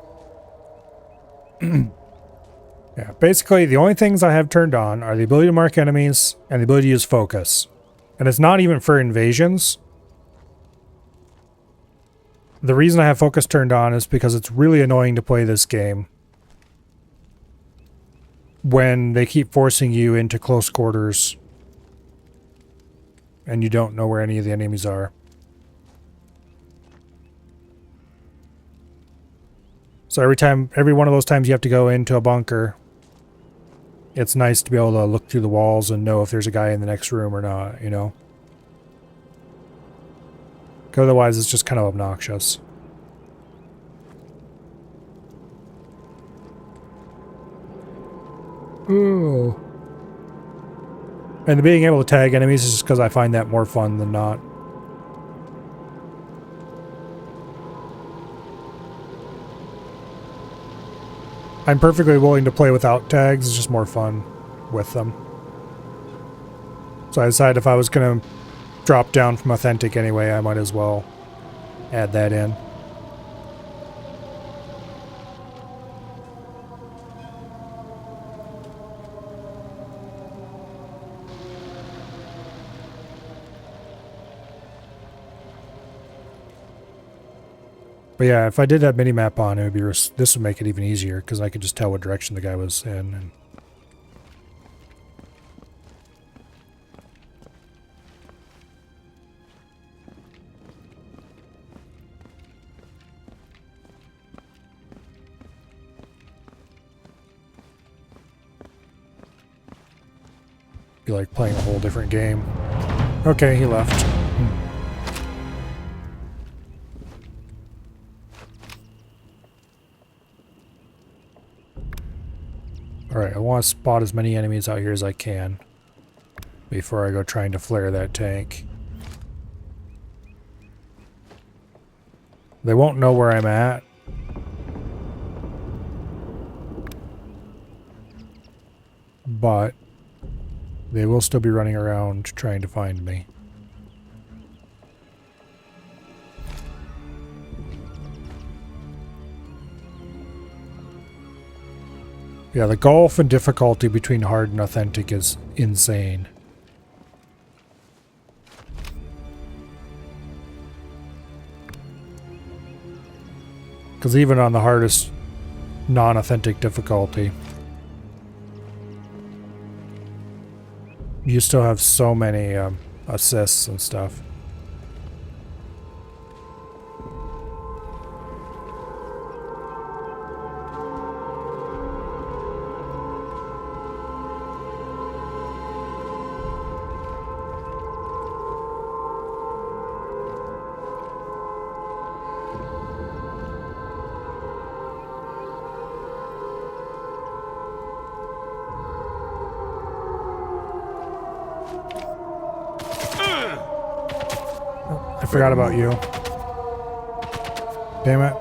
Yeah, basically the only things I have turned on are the ability to mark enemies and the ability to use focus. And it's not even for invasions. The reason I have focus turned on is because it's really annoying to play this game when they keep forcing you into close quarters and you don't know where any of the enemies are. So every one of those times you have to go into a bunker, it's nice to be able to look through the walls and know if there's a guy in the next room or not, you know? 'Cause otherwise it's just kind of obnoxious. Ooh. And being able to tag enemies is just because I find that more fun than not. I'm perfectly willing to play without tags, it's just more fun with them. So I decided if I was going to drop down from Authentic anyway, I might as well add that in. But yeah, if I did have minimap on, it would be this would make it even easier because I could just tell what direction the guy was in. And be like playing a whole different game. Okay, he left. Alright, I want to spot as many enemies out here as I can before I go trying to flare that tank. They won't know where I'm at. But they will still be running around trying to find me. Yeah, the gulf and difficulty between hard and authentic is insane. Because even on the hardest non-authentic difficulty, you still have so many assists and stuff. I forgot about you. Damn it.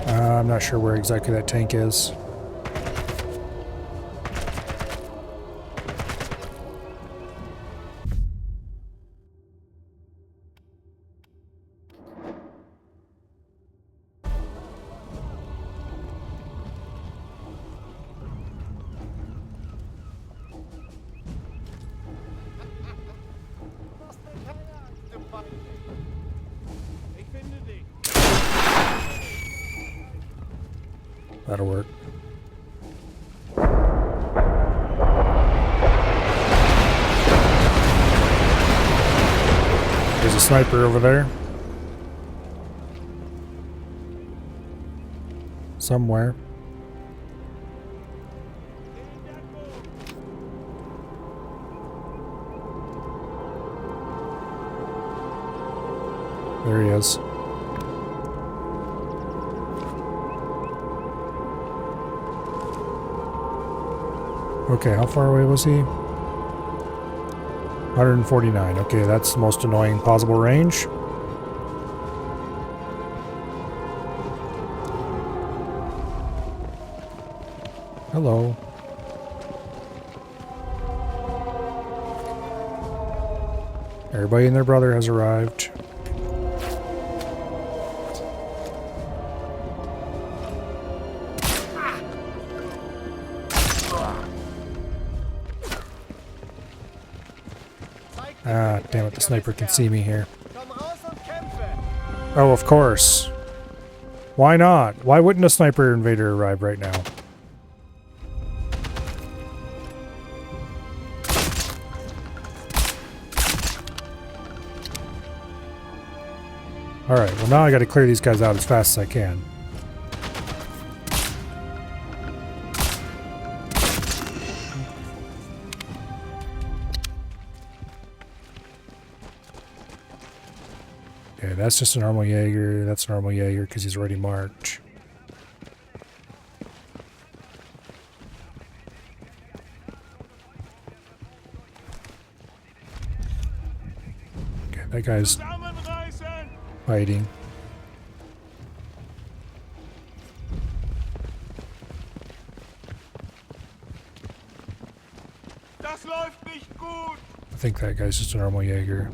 I'm not sure where exactly that tank is. That'll work. There's a sniper over there. Somewhere. There he is. Okay, how far away was he? 149. Okay, that's the most annoying possible range. Hello. Everybody and their brother has arrived. Ah, damn it, the sniper can see me here. Oh, of course. Why not? Why wouldn't a sniper invader arrive right now? Alright, well now I gotta clear these guys out as fast as I can. Okay, that's just a normal Jaeger. That's a normal Jaeger because he's already marked. Okay, that guy's fighting. I think that guy's just a normal Jaeger.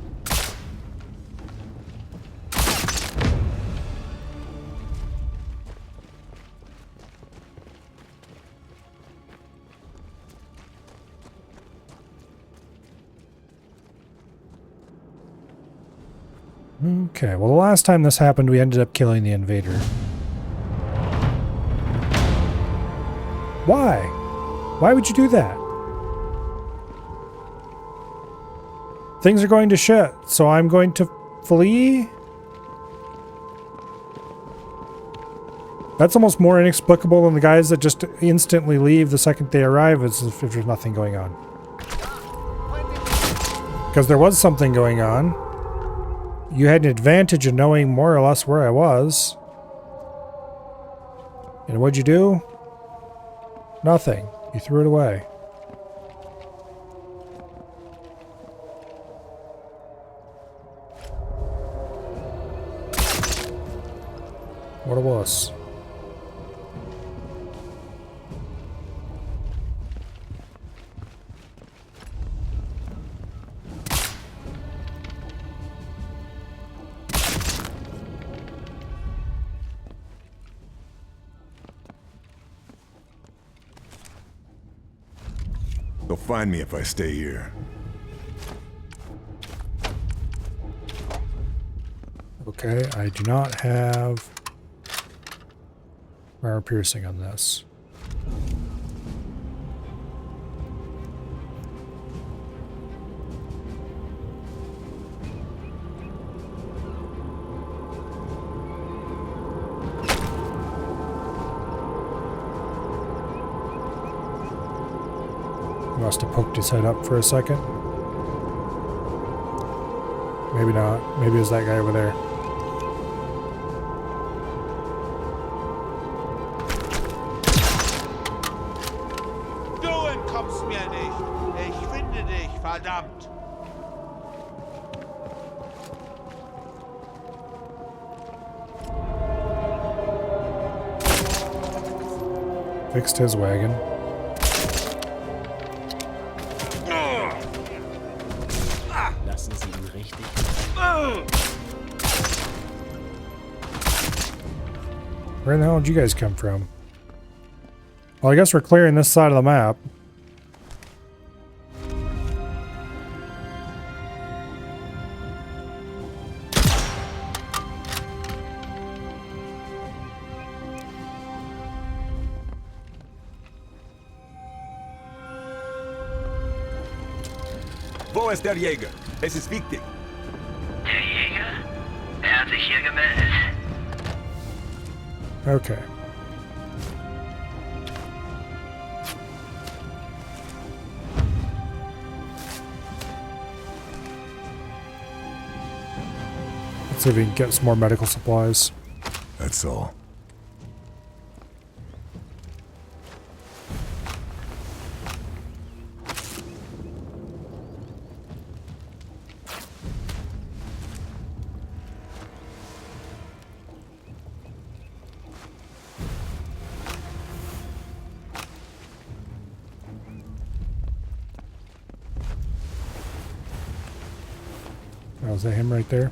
Okay, well the last time this happened we ended up killing the invader. Why? Why would you do that? Things are going to shit, so I'm going to flee? That's almost more inexplicable than the guys that just instantly leave the second they arrive as if there's nothing going on. Because there was something going on. You had an advantage of knowing more or less where I was. And what'd you do? Nothing. You threw it away. What a wuss. They'll find me if I stay here. Okay, I do not have armor piercing on this. Must have poked his head up for a second. Maybe not. Maybe it was that guy over there. Du entkommst mir nicht. Ich finde dich, verdammt. Fixed his wagon. Where the hell did you guys come from? Well, I guess we're clearing this side of the map. Wo ist der Jäger? Es ist wichtig. Der Jäger? Er hat sich hier gemeldet. Okay. Let's see if we can get some more medical supplies. That's all. Oh, is that him right there?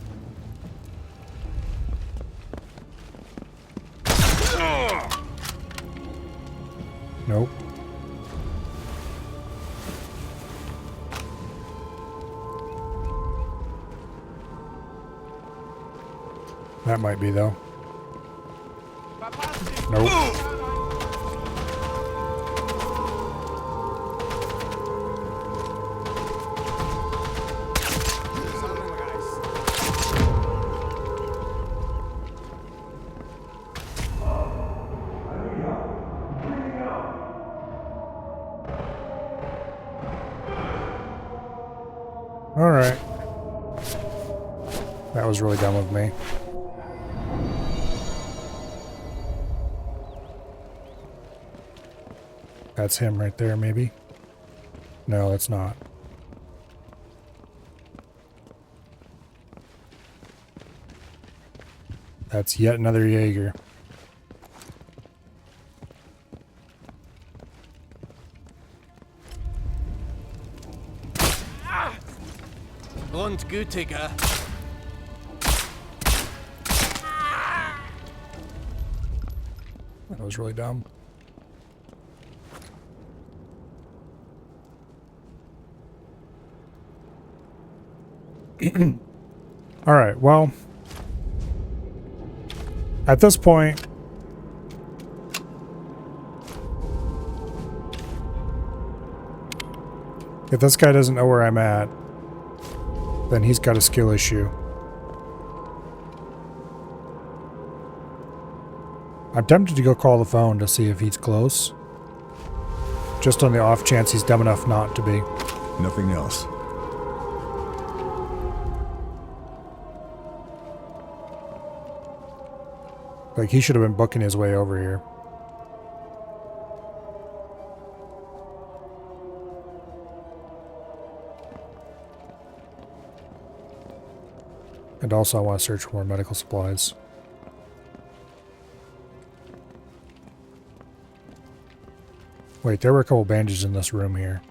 Nope. That might be though. Nope. Alright. That was really dumb of me. That's him right there, maybe? No, that's not. That's yet another Jaeger. Grundgütiger. That was really dumb. All right, well, at this point, if this guy doesn't know where I'm at, then he's got a skill issue. I'm tempted to go call the phone to see if he's close. Just on the off chance he's dumb enough not to be. Nothing else. Like, he should have been booking his way over here. And also I want to search for more medical supplies. Wait, there were a couple bandages in this room here.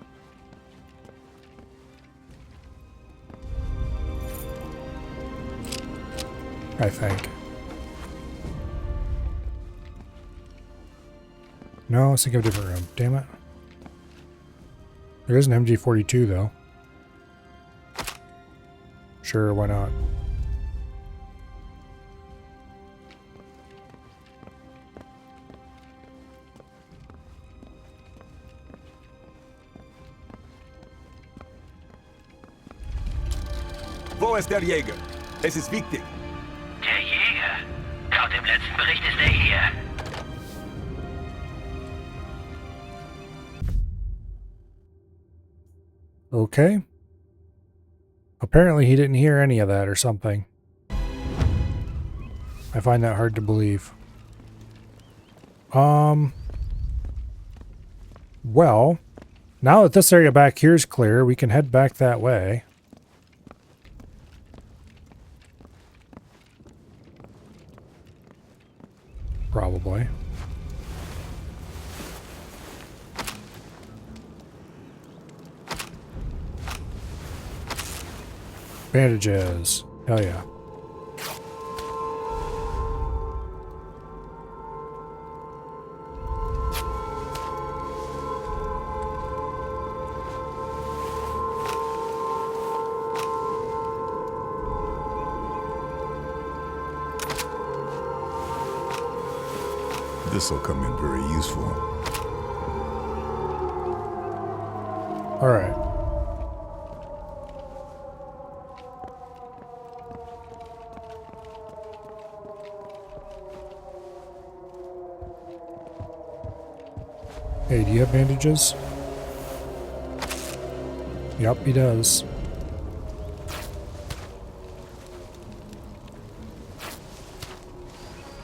I think. No, let's think of a different room. Damn it. There is an MG42 though. Sure, why not? Wo ist der Jäger? Es ist wichtig. Der Jäger? Laut dem letzten Bericht ist er hier. Okay. Apparently he didn't hear any of that or something. I find that hard to believe. Well, now that this area back here is clear, we can head back that way. Probably. Bandages. Hell yeah. This'll come in very useful. All right. Hey, do you have bandages? Yep, he does.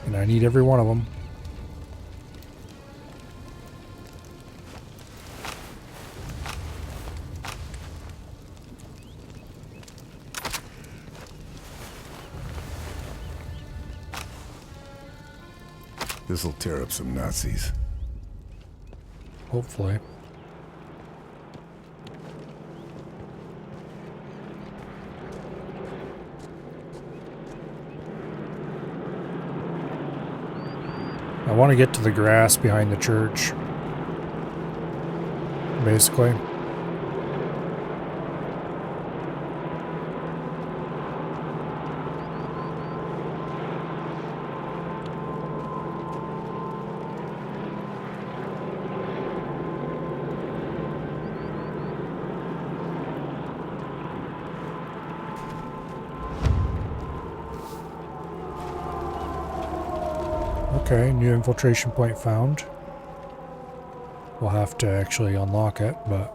And I need every one of them. This'll tear up some Nazis. Hopefully. I want to get to the grass behind the church. Basically. Okay, new infiltration point found. We'll have to actually unlock it, but...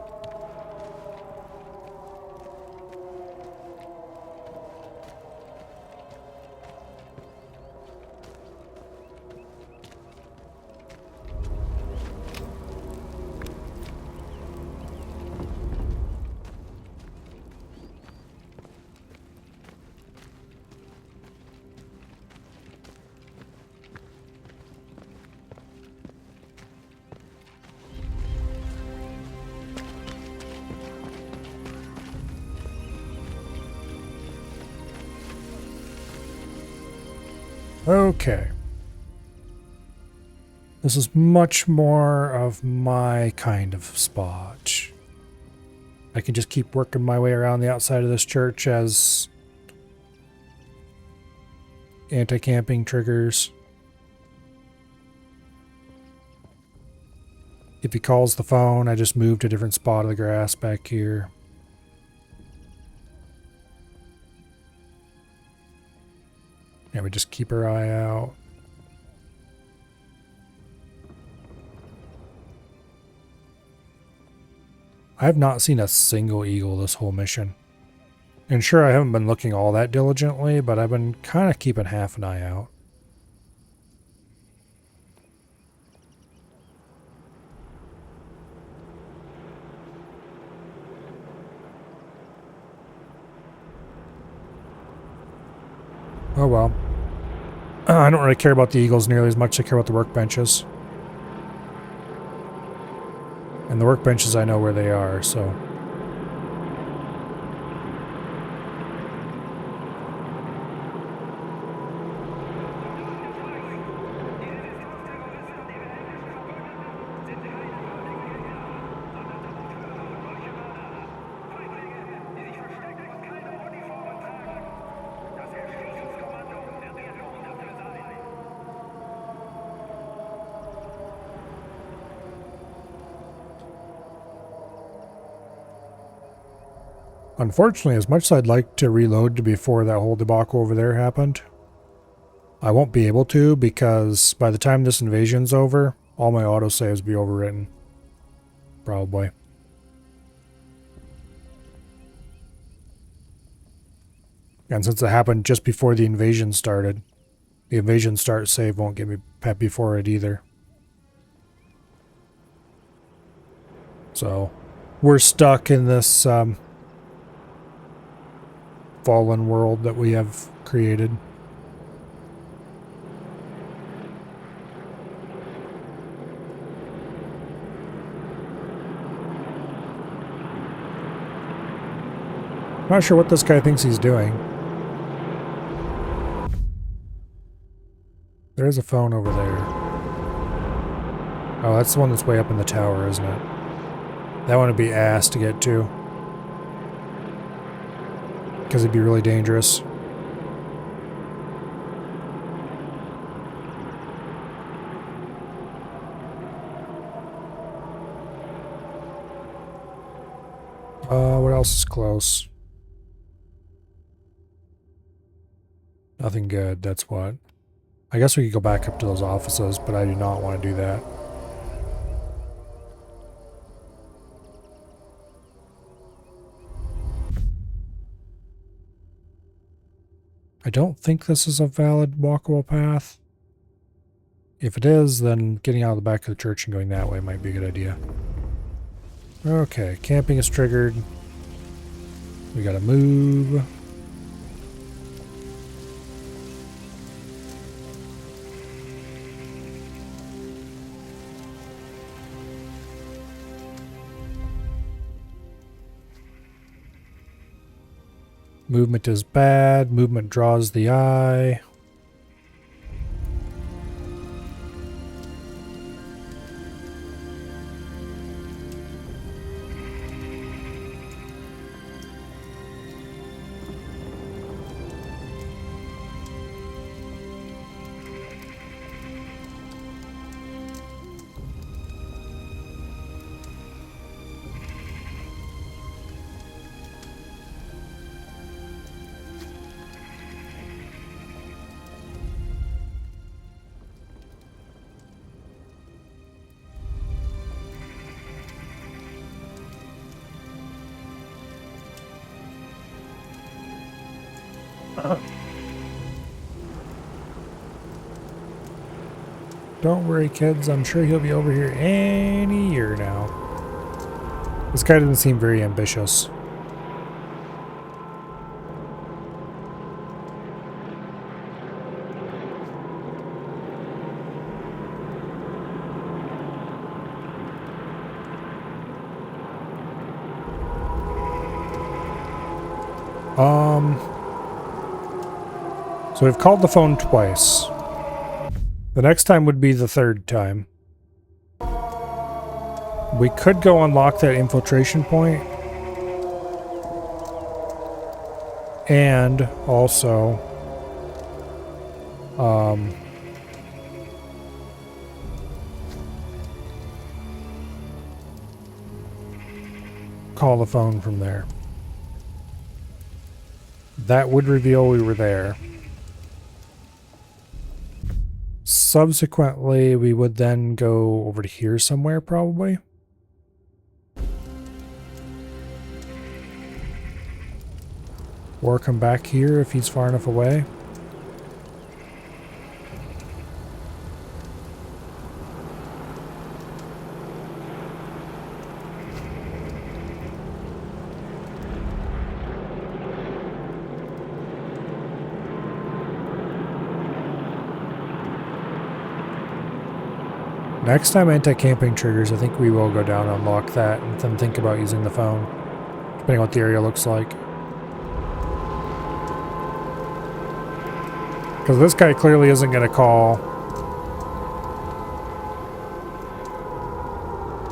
Okay. This is much more of my kind of spot. I can just keep working my way around the outside of this church as anti-camping triggers. If he calls the phone, I just move to a different spot of the grass back here. And we just keep our eye out. I have not seen a single eagle this whole mission. And sure, I haven't been looking all that diligently, but I've been kind of keeping half an eye out. Oh well. I don't really care about the eagles nearly as much as I care about the workbenches. And the workbenches, I know where they are, so... Unfortunately, as much as I'd like to reload before that whole debacle over there happened, I won't be able to because by the time this invasion's over, all my autosaves will be overwritten. Probably. And since it happened just before the invasion started, the invasion start save won't get me before it either. So, we're stuck in this fallen world that we have created. Not sure what this guy thinks he's doing. There is a phone over there. Oh, that's the one that's way up in the tower, isn't it? That one would be ass to get to. Because it'd be really dangerous. What else is close? Nothing good, that's what. I guess we could go back up to those offices, but I do not want to do that. I don't think this is a valid walkable path. If it is, then getting out of the back of the church and going that way might be a good idea. Okay, camping is triggered. We gotta move. Movement is bad. Movement draws the eye. Don't worry, kids. I'm sure he'll be over here any year now. This guy doesn't seem very ambitious. So we've called the phone twice. The next time would be the third time. We could go unlock that infiltration point. And also call the phone from there. That would reveal we were there. Subsequently, we would then go over to here somewhere, probably. Or come back here if he's far enough away. Next time anti-camping triggers, I think we will go down and unlock that and then think about using the phone, depending on what the area looks like. Because this guy clearly isn't going to call.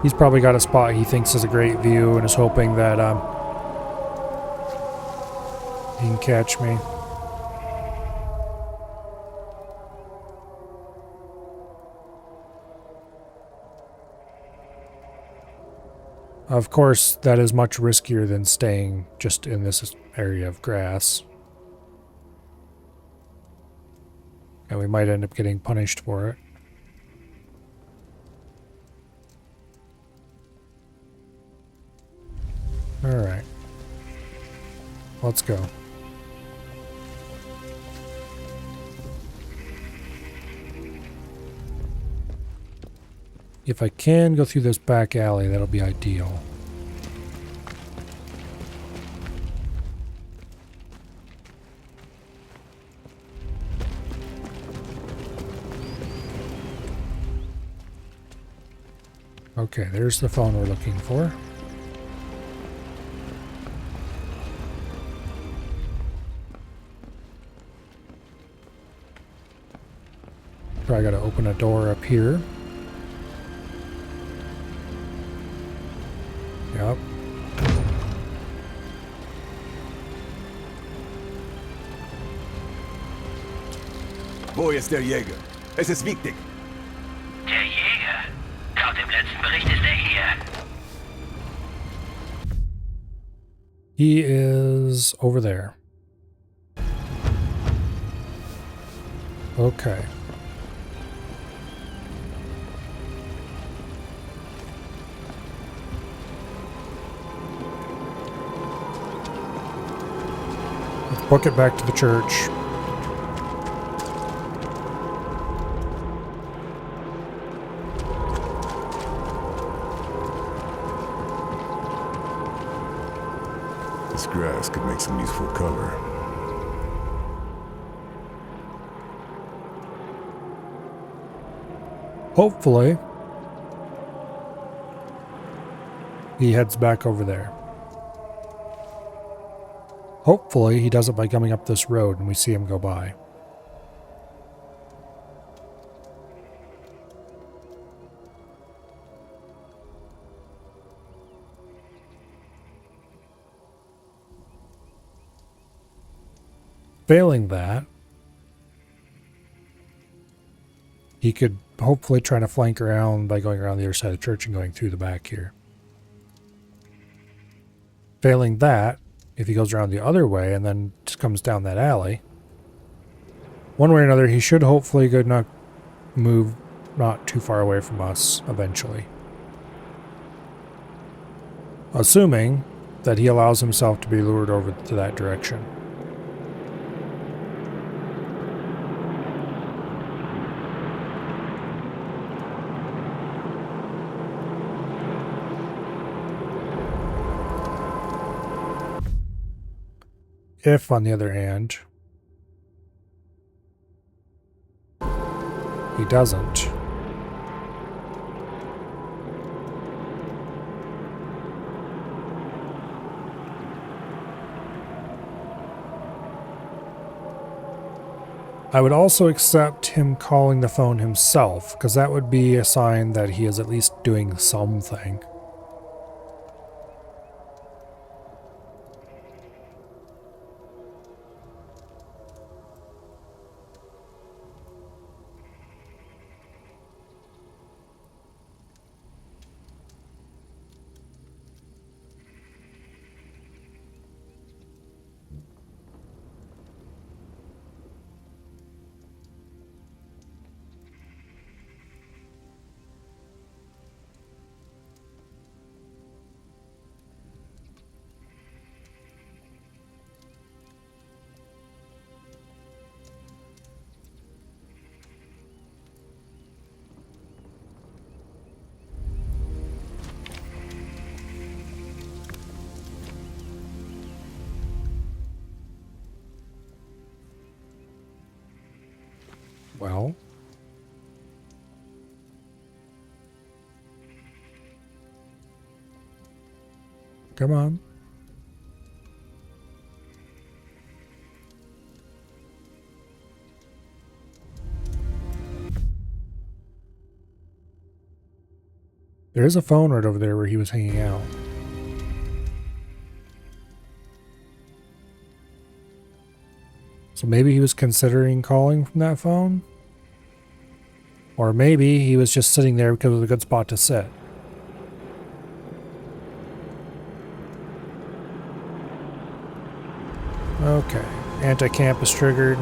He's probably got a spot he thinks is a great view and is hoping that he can catch me. Of course, that is much riskier than staying just in this area of grass. And we might end up getting punished for it. Alright. Let's go. If I can go through this back alley, that'll be ideal. Okay, there's the phone we're looking for. Probably gotta open a door up here. Yep. Wo ist der Jäger? Es ist wichtig. Der Jäger? Laut dem letzten Bericht ist er hier. He is over there. Okay. Let's book it back to the church. This grass could make some useful cover. Hopefully, he heads back over there. Hopefully, he does it by coming up this road and we see him go by. Failing that, he could hopefully try to flank around by going around the other side of the church and going through the back here. Failing that, if he goes around the other way and then just comes down that alley, one way or another, he should hopefully move not too far away from us eventually. Assuming that he allows himself to be lured over to that direction. If, on the other hand, he doesn't, I would also accept him calling the phone himself, because that would be a sign that he is at least doing something. Well, come on. There is a phone right over there where he was hanging out. So maybe he was considering calling from that phone? Or maybe he was just sitting there because it was a good spot to sit. Okay, anti-camp is triggered.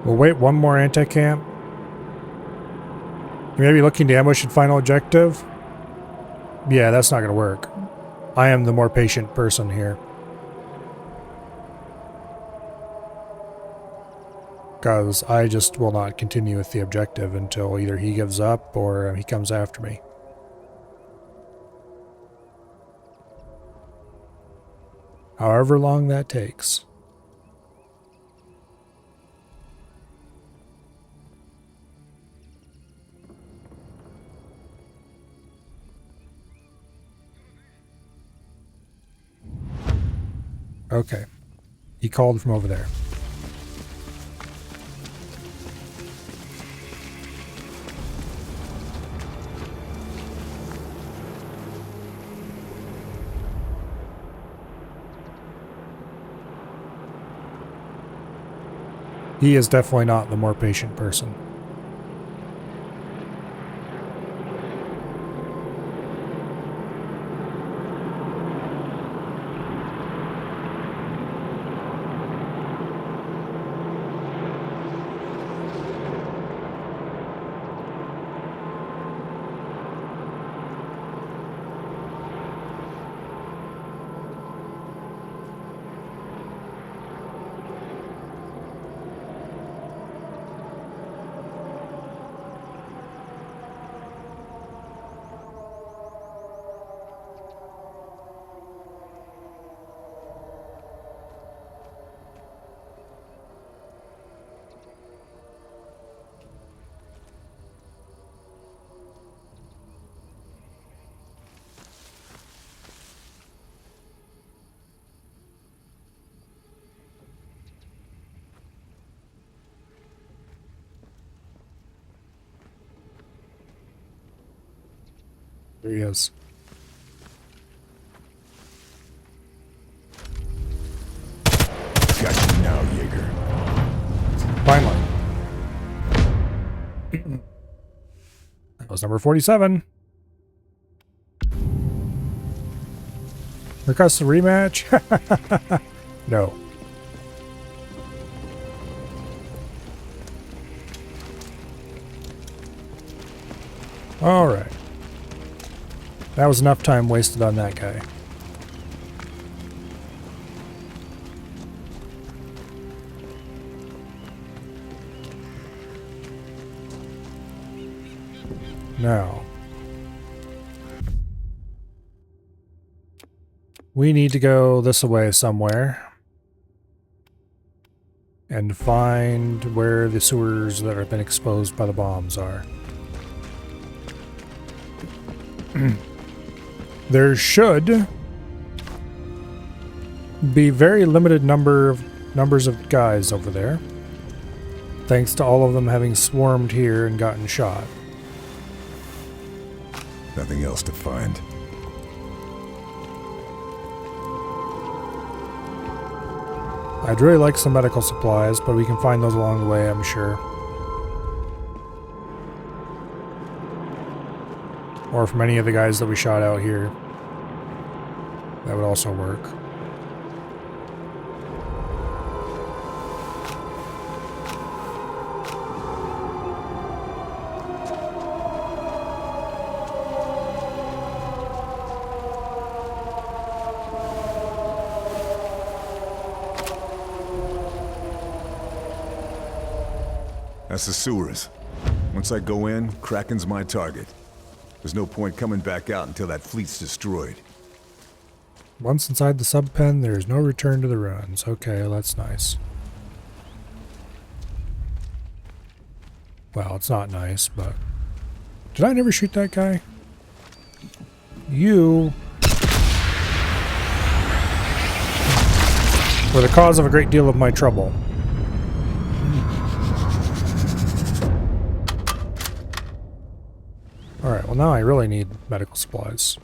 We'll wait one more anti-camp. You may be looking to ambush at final objective. Yeah, that's not going to work. I am the more patient person here. Because I just will not continue with the objective until either he gives up or he comes after me. However long that takes. Okay. He called from over there. He is definitely not the more patient person. There he is. Got you now, Jaeger. Finally. That was number 47. Request a rematch? No. Alright. That was enough time wasted on that guy. Now, we need to go this way somewhere and find where the sewers that have been exposed by the bombs are. There should be very limited numbers of guys over there, thanks to all of them having swarmed here and gotten shot. Nothing else to find. I'd really like some medical supplies, but we can find those along the way, I'm sure. Or from any of the guys that we shot out here. That would also work. That's the sewers. Once I go in, Kraken's my target. There's no point coming back out until that fleet's destroyed. Once inside the sub-pen, there's no return to the ruins. Okay, that's nice. Well, it's not nice, but... Did I never shoot that guy? You... were the cause of a great deal of my trouble. Alright, well now I really need medical supplies.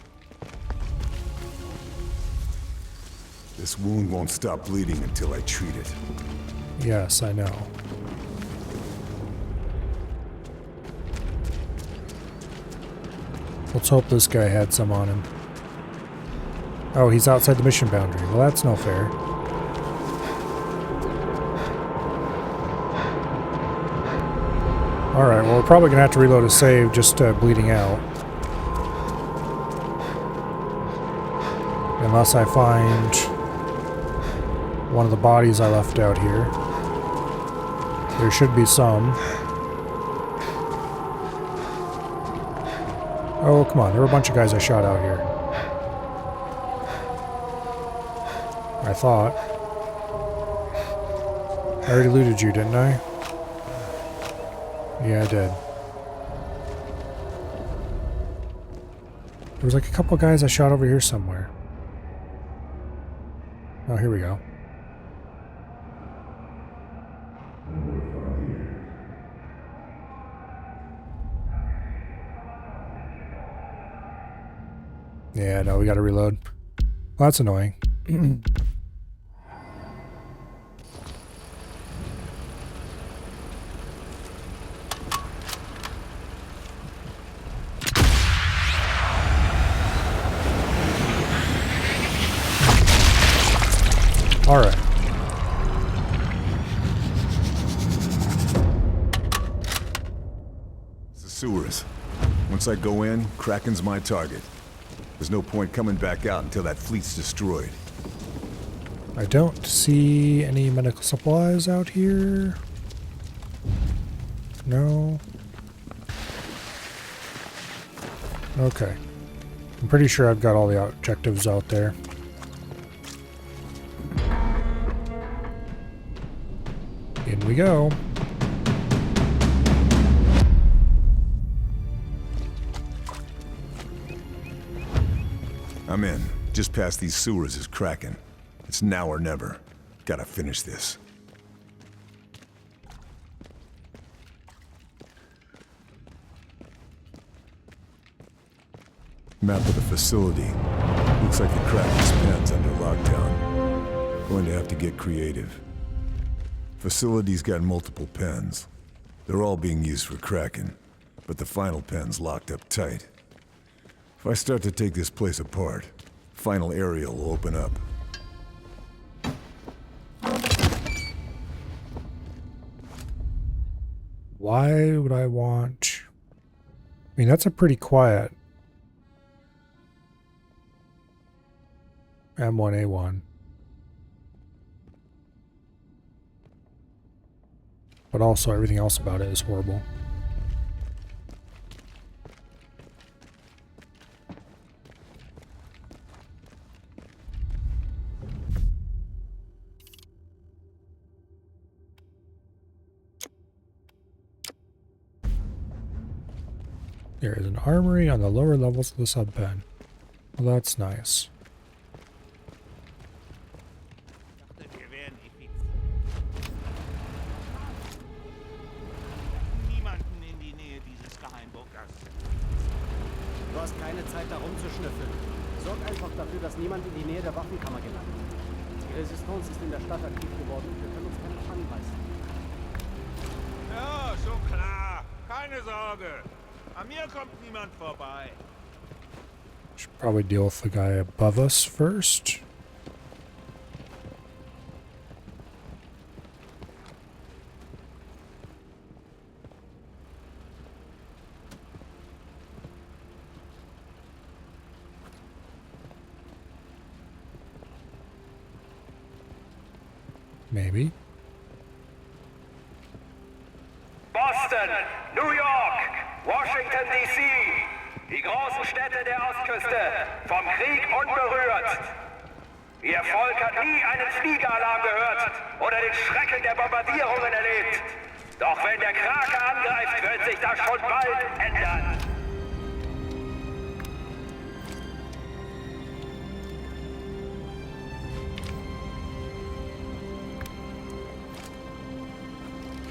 This wound won't stop bleeding until I treat it. Yes, I know. Let's hope this guy had some on him. Oh, he's outside the mission boundary. Well, that's no fair. Alright, well we're probably gonna have to reload a save just bleeding out. Unless I find one of the bodies I left out here. There should be some. Oh, come on, there were a bunch of guys I shot out here. I thought. I already looted you, didn't I? Yeah, I did. There was like a couple of guys I shot over here somewhere. Oh, here we go. Yeah, no, we gotta reload. Well, that's annoying. Alright. It's the sewers. Once I go in, Kraken's my target. There's no point coming back out until that fleet's destroyed. I don't see any medical supplies out here. No. Okay. I'm pretty sure I've got all the objectives out there. In we go. I'm in. Just past these sewers is Kraken. It's now or never. Gotta finish this. Map of the facility. Looks like the Kraken's pen's under lockdown. Going to have to get creative. Facility's got multiple pens. They're all being used for Kraken, but the final pen's locked up tight. If I start to take this place apart, final area will open up. Why would I want... I mean, that's a pretty quiet M1A1. But also everything else about it is horrible. There is an armory on the lower levels of the subpen. Well, that's nice. Du hast keine Zeit, da rumzuschnüffeln. Sorg einfach dafür, dass niemand in die Nähe der Waffenkammer gelangt. Die Resistance ist in der Stadt aktiv geworden. Wir können uns keine Fangen leisten. Ja, schon klar. Keine Sorge. An mir kommt niemand vorbei. Should probably deal with the guy above us first. Maybe. Boston, New York, Washington D.C. Die großen Städte der Ostküste, vom Krieg unberührt. Ihr Volk hat nie einen Fliegeralarm gehört oder den Schrecken der Bombardierungen erlebt. Doch wenn der Krake angreift, wird sich das schon bald ändern.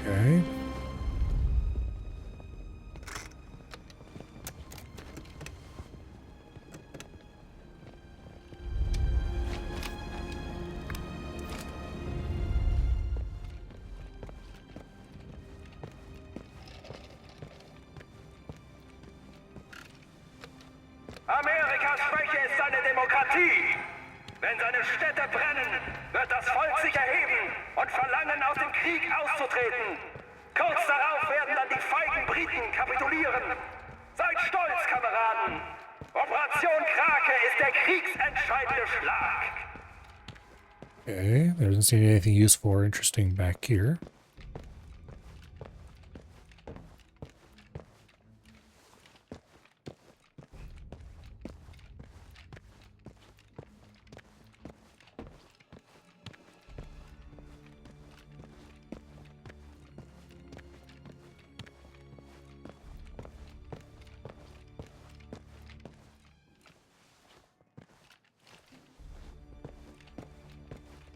Okay. Amerikas Schwäche ist seine Demokratie. Wenn seine Städte brennen, wird das Volk sich erheben und verlangen, aus dem Krieg auszutreten. Kurz darauf werden dann die feigen Briten kapitulieren. Seid stolz, Kameraden. Operation Krake ist der kriegsentscheidende Schlag. Okay, there doesn't seem to be anything useful or interesting back here.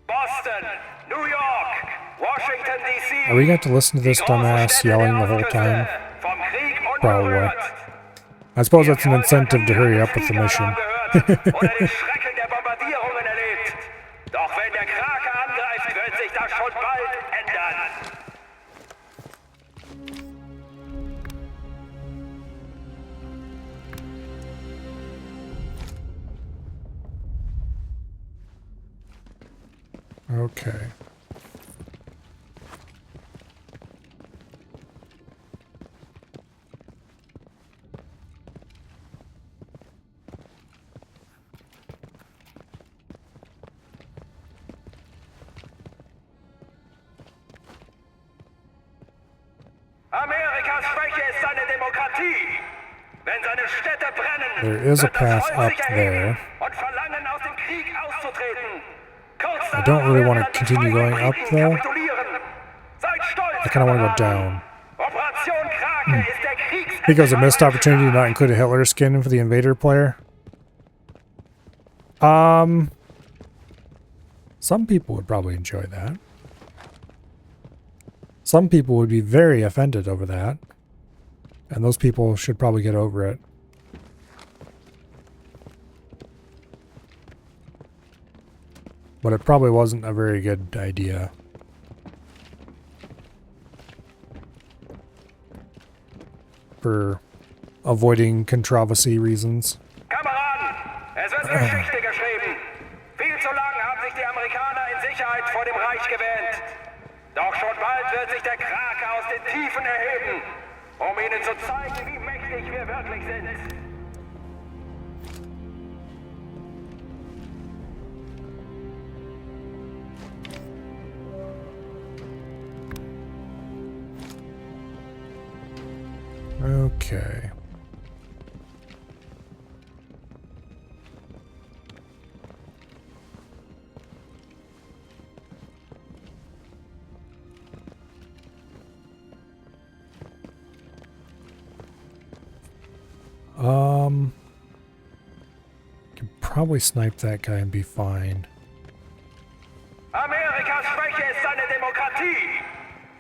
Boston, New York, Washington D.C. Are we got to listen to this dumbass yelling the whole time? Vom Krieg Probably. unberührt. I suppose that's an incentive to hurry up with the mission. Oder den Schrecken der Bombardierungen erlebt. Doch wenn der Krake angreift, wird sich das schon bald ändern. Okay. Amerikas Schwäche ist seine Demokratie. Wenn seine Städte brennen, There is a wird das path Volk up sich erheben there. und verlangen, aus dem Krieg auszutreten. Kurz I don't really darauf want werden to dann die continue feigen going up Briten though. kapitulieren. Seid stolz, I kind of want to go Kameraden. down. Operation Krake ist der I think it was a missed opportunity to not include a Hitler skin for the Invader player. Some people would probably enjoy that. Some people would be very offended over that. And those people should probably get over it. But it probably wasn't a very good idea. For avoiding controversy reasons. Kameraden, es wird Geschichte geschrieben. Viel zu lange haben sich die Amerikaner in Sicherheit vor dem Reich gewähnt. Doch schon bald wird sich der Krake aus den Tiefen erheben, um ihnen zu zeigen, wie mächtig wir wirklich sind. Okay. Can probably snipe that guy and be fine. Amerikas Schwäche ist seine Demokratie.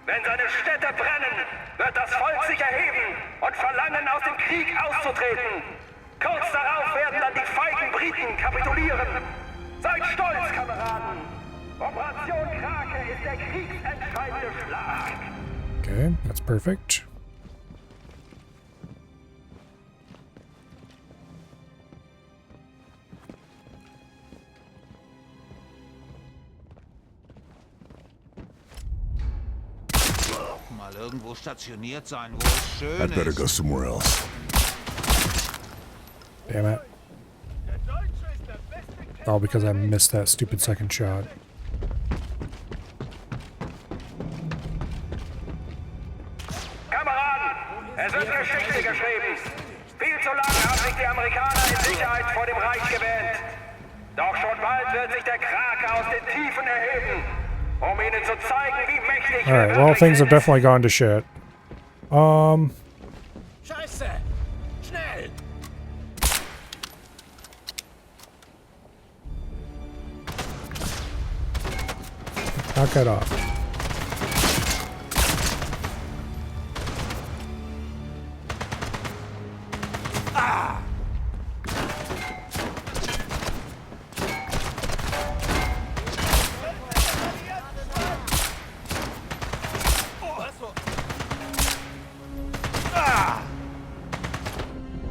Wenn seine Städte brennen, wird das Volk sich erheben und verlangen, aus dem Krieg auszutreten. Kurz darauf werden dann die feigen Briten kapitulieren. Seid stolz, Kameraden. Operation Krake ist der kriegsentscheidende Schlag. Okay, that's perfect. Mal irgendwo stationiert sein, wo es schön I'd better ist. go somewhere else. Damn it. All because I missed that stupid second shot. Kameraden, es wird Geschichte geschrieben. Viel zu lange haben sich die Amerikaner in Sicherheit vor dem Reich gewähnt. Doch schon bald wird sich der Krake aus den Tiefen erheben, um ihnen zu zeigen, wie mächtig wir Alright, well, wirklich things have sind. definitely gone to shit. Scheiße! Schnell! Knock that off.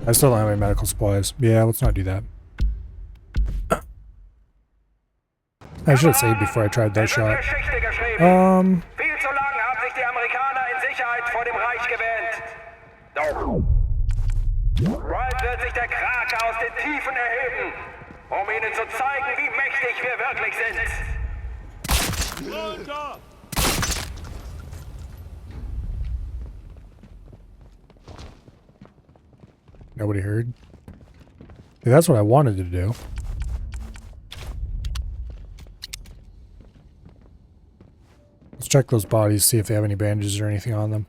I still don't have any medical supplies. Yeah, let's not do that. I should have saved before I tried that Es wird shot. Geschichte geschrieben. Viel zu lange haben sich die Amerikaner in Sicherheit vor dem Reich gewähnt. Doch bald wird sich der Krake aus den Tiefen erheben, um ihnen zu zeigen, wie mächtig wir wirklich sind. Nobody heard. Yeah, that's what I wanted to do. Let's check those bodies, see if they have any bandages or anything on them.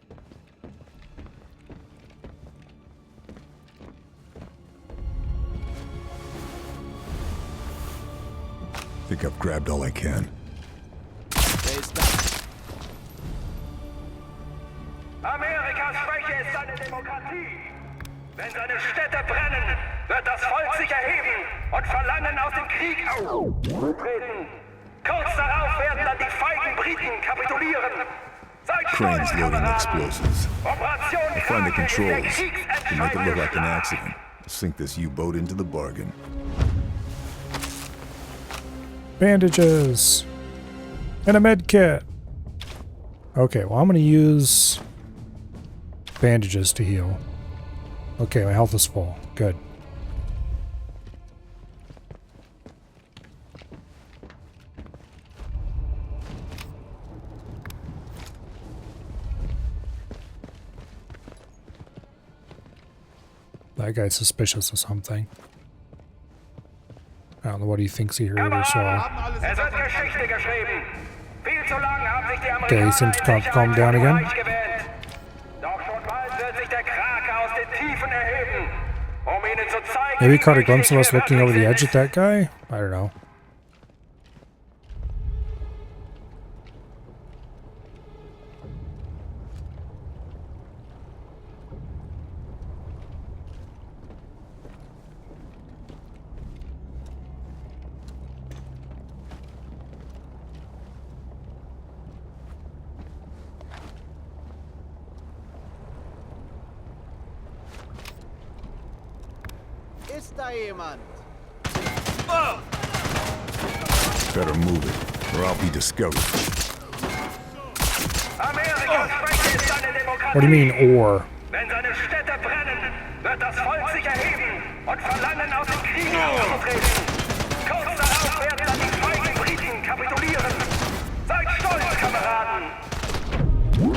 I think I've grabbed all I can. Amerikas Schwäche ist seine Demokratie. Wenn seine Städte brennen, wird das Volk sich erheben und verlangen, aus dem Krieg auszutreten. Kurz darauf werden dann die feigen Briten kapitulieren. Seid Cranes stolz, loading Kameraden. explosives. Operation I'll find the Krake ist der controls to make it kriegsentscheidende look like an Schlag. accident. Sink this U-boat into the bargain. Bandages! And a med kit! Okay, well I'm gonna use bandages to heal. Okay, my health is full. Good. That guy's suspicious of something. I don't know what he thinks he heard or saw. Kameraden, es wird Geschichte geschrieben. Viel zu lange haben sich die Okay, Amerikaner he seems in to Sicherheit calm down vor dem again. Reich gewählt. Doch schon bald wird sich der Krake aus den Tiefen erheben, um ihnen zu zeigen, Maybe he wie caught a mächtig glimpse of us wir looking over the wirklich edge at that guy? I don't know. Ist da jemand? Better move it, or I'll be discovered. Amerikas Schwäche ist eine Demokratie. What do you mean, or? Wenn seine Städte brennen, wird das Volk sich erheben und verlangen, aus dem Krieg auszutreten. Kurz darauf werden dann die feigen Briten kapitulieren. Seid stolz, Kameraden!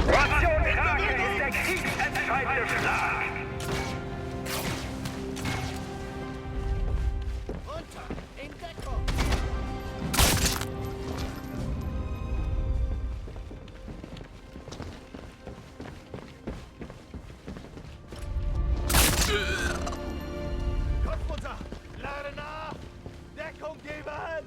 Ration Krake ist der kriegsentscheidende Schlag. Runter! In Deckung! Kopf runter! Lade nach! Deckung geben!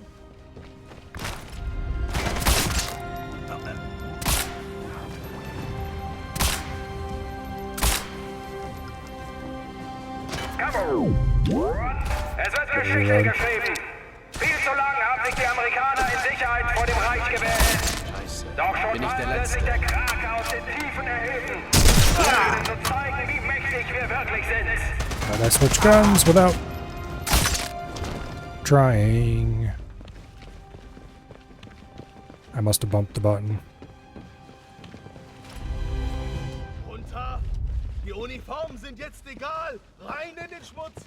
Es wird Geschichte geschrieben. Viel zu lange haben sich die Amerikaner in Sicherheit vor dem Reich gewählt. Doch schon bald wird sich der Krake aus den Tiefen erheben, um ihnen zu zeigen, wie mächtig wir wirklich sind. But I switch guns without trying. I must have bumped the button. Runter! Die Uniformen sind jetzt egal! Rein in den Schmutz!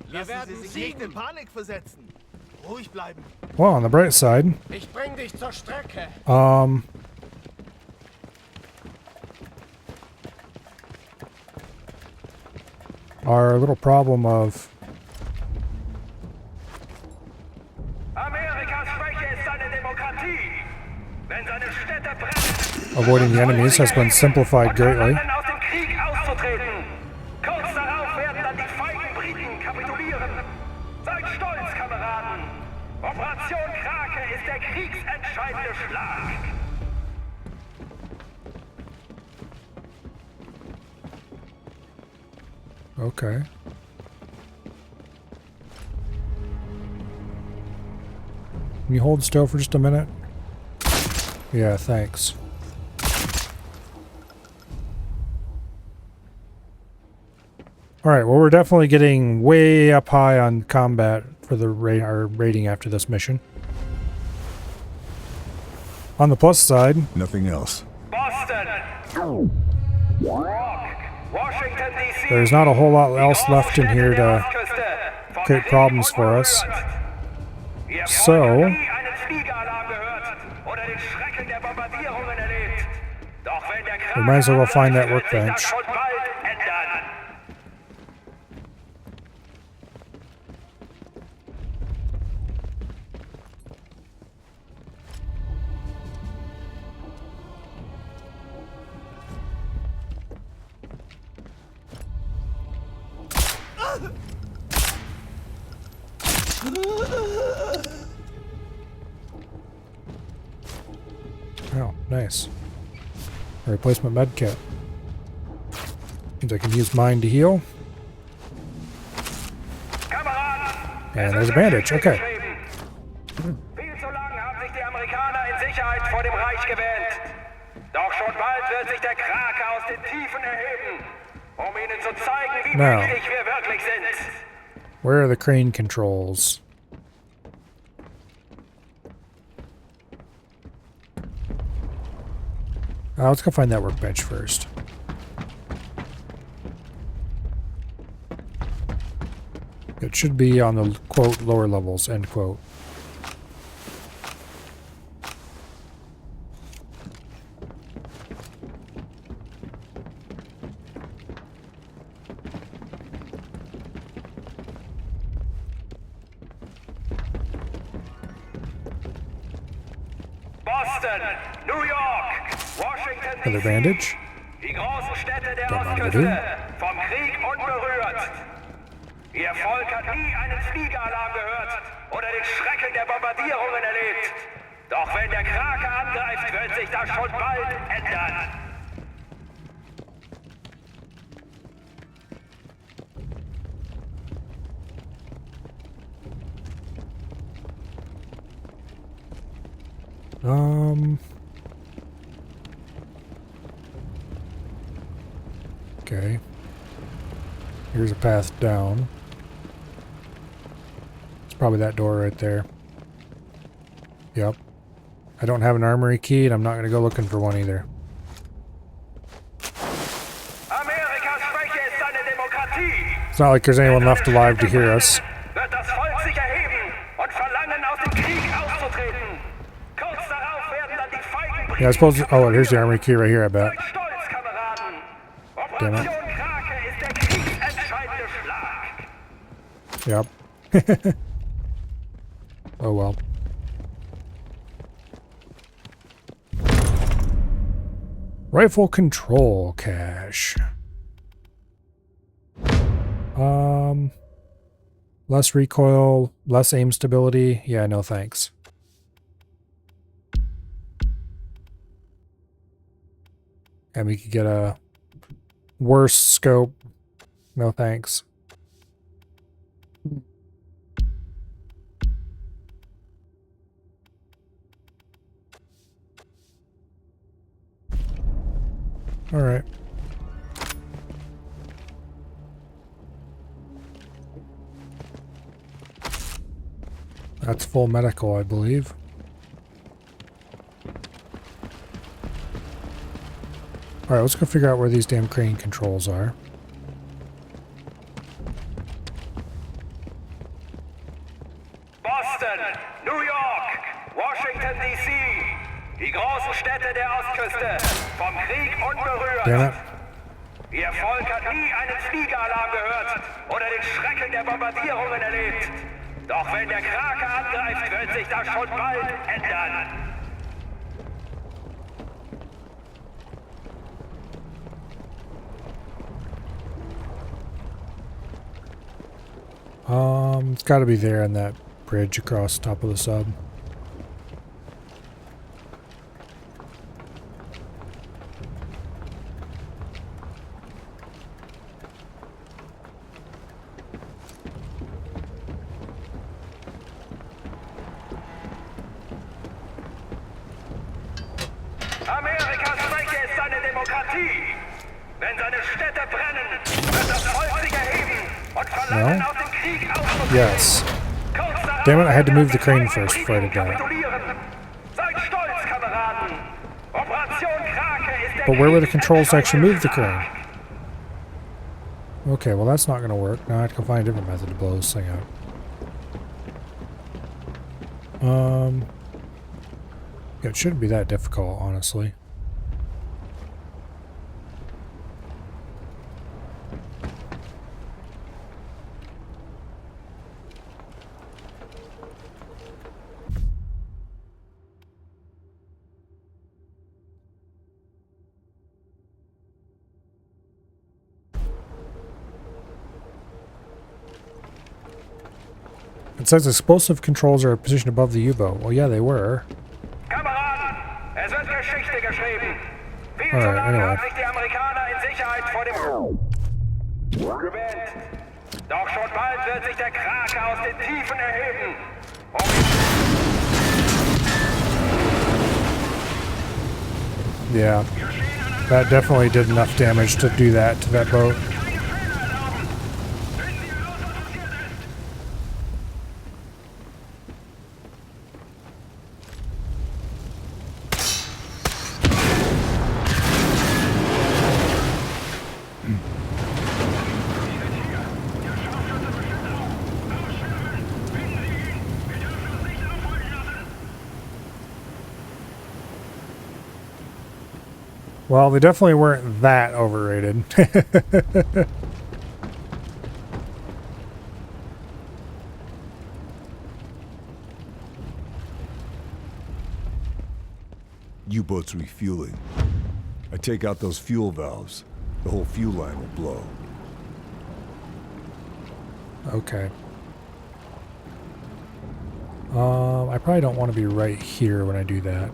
Wir werden Sie sich nicht in siegen! Panik versetzen! Ruhig bleiben! Well, on the bright side, Ich bring dich zur Strecke! our little problem of Amerikas Schwäche ist seine Demokratie. Wenn seine Städte brennen, avoiding the enemies has been simplified greatly. verlangen, aus dem Krieg auszutreten. Kurz darauf werden dann die feigen Briten kapitulieren. Seid stolz, Kameraden! Operation Krake ist der kriegsentscheidende Schlag. Okay. Can you hold still for just a minute? Yeah, thanks. Alright, well we're definitely getting way up high on combat for the our rating after this mission. On the plus side, Nothing else. Boston! Washington, D.C. there's not a whole lot else left in here to create problems for us. So, we might as well go find that workbench. Oh, nice. A replacement med kit. Means I can use mine to heal. And there's a bandage, okay. Viel zu lange haben sich die Amerikaner in Sicherheit vor dem Reich gewählt. Doch schon bald wird sich der Krake aus den Tiefen erheben, um ihnen zu zeigen, wie Now, mächtig wir wirklich sind. where are the crane controls? Let's go find that workbench first. It should be on the, quote, lower levels, end quote. Boston, New York, Washington, Another D.C. bandage. Die großen Städte der Don't mind Ostküste, vom Krieg unberührt. Ihr Volk hat nie einen Fliegeralarm gehört oder den Schrecken der Bombardierungen erlebt. Doch wenn der Krake angreift, wird sich das schon bald ändern. Okay. Here's a path down. It's probably that door right there. Yep. I don't have an armory key, and I'm not going to go looking for one either. Amerikas Schwäche ist seine Demokratie. It's not like there's anyone left alive to hear us. Wird das Volk sich erheben und verlangen, aus dem Krieg auszutreten. Kurz darauf werden dann die feigen Yeah, I suppose... Oh, here's the armory key right here, I bet. Stolz, Kameraden. Damn it. Operation Krake ist der kriegsentscheidende Schlag. Yep. Oh well. Rifle control cache. Less recoil, less aim stability. Yeah, no thanks. And we could get a worse scope. No thanks. All right. That's full medical, I believe. All right, let's go figure out where these damn crane controls are. Boston, New York, Washington D.C. Die großen Städte der Ostküste, vom Krieg unberührt. Damn it. Ihr Volk hat nie einen Fliegeralarm gehört oder den Schrecken der Bombardierungen erlebt. Doch wenn der Krake angreift, wird sich das schon bald ändern. It's got to be there on that bridge across the top of the sub. Amerikas Schwäche ist seine Demokratie. Wenn seine Städte brennen, wird das Volk sich erheben und verlangen, aus dem Krieg auszutreten. Yes. Damn it, I had to move the crane first before I did that. Seid stolz, Kameraden. Operation Krake ist der But where were the controls to actually move the crane? Okay, well that's not going to work. Now I have to go find a different method to blow this thing out. Yeah, it shouldn't be that difficult, honestly. It says explosive controls are positioned above the U-boat. Well, yeah, they were. Kameraden, es wird Geschichte geschrieben. Viel All zu right, lange anyway. haben sich die Amerikaner in Sicherheit vor dem gewählt. Doch schon bald wird sich der Krake aus den Tiefen erheben. Yeah, that definitely did enough damage to do that to that boat. Well, they definitely weren't that overrated. U-boat's refueling. I take out those fuel valves. The whole fuel line will blow. Okay. I probably don't want to be right here when I do that.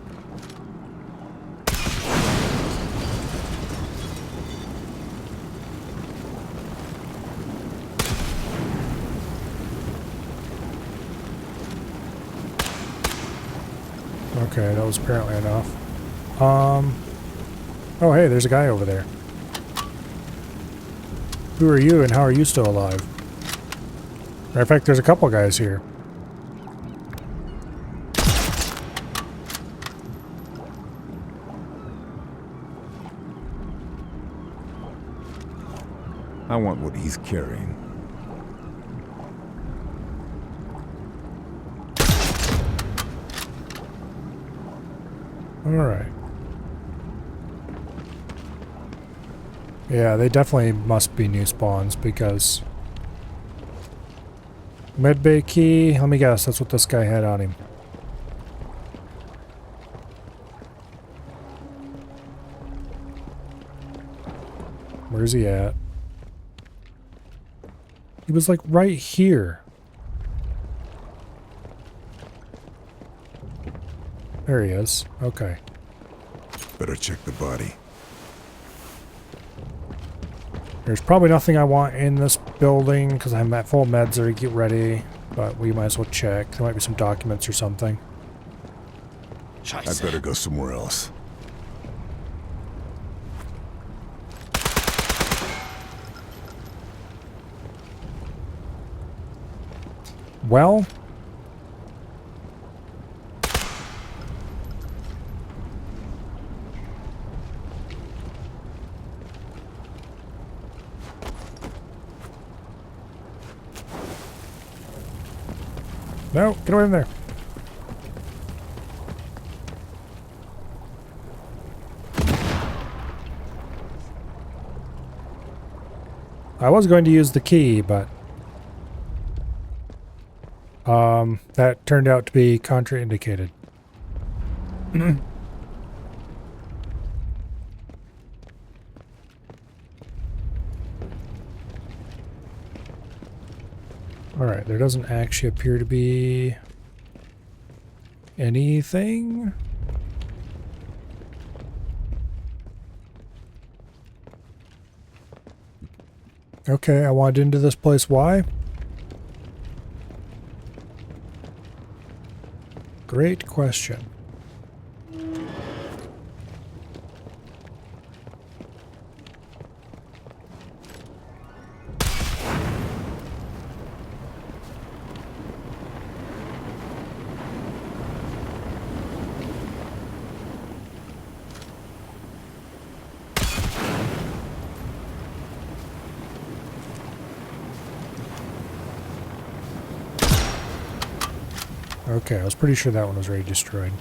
Okay, that was apparently enough. Oh hey, there's a guy over there. Who are you and how are you still alive? Matter of fact, there's a couple guys here. I want what he's carrying. Alright. Yeah, they definitely must be new spawns because... Medbay key, let me guess, that's what this guy had on him. Where's he at? He was like right here. There he is. Okay. Better check the body. There's probably nothing I want in this building because I'm at full meds or get ready, but we might as well check. There might be some documents or something. I'd better go somewhere else. Well, no, get away from there. I was going to use the key, but that turned out to be contraindicated. Alright, there doesn't actually appear to be anything. Okay, I wanted into this place. Why? Great question. Okay, I was pretty sure that one was already destroyed.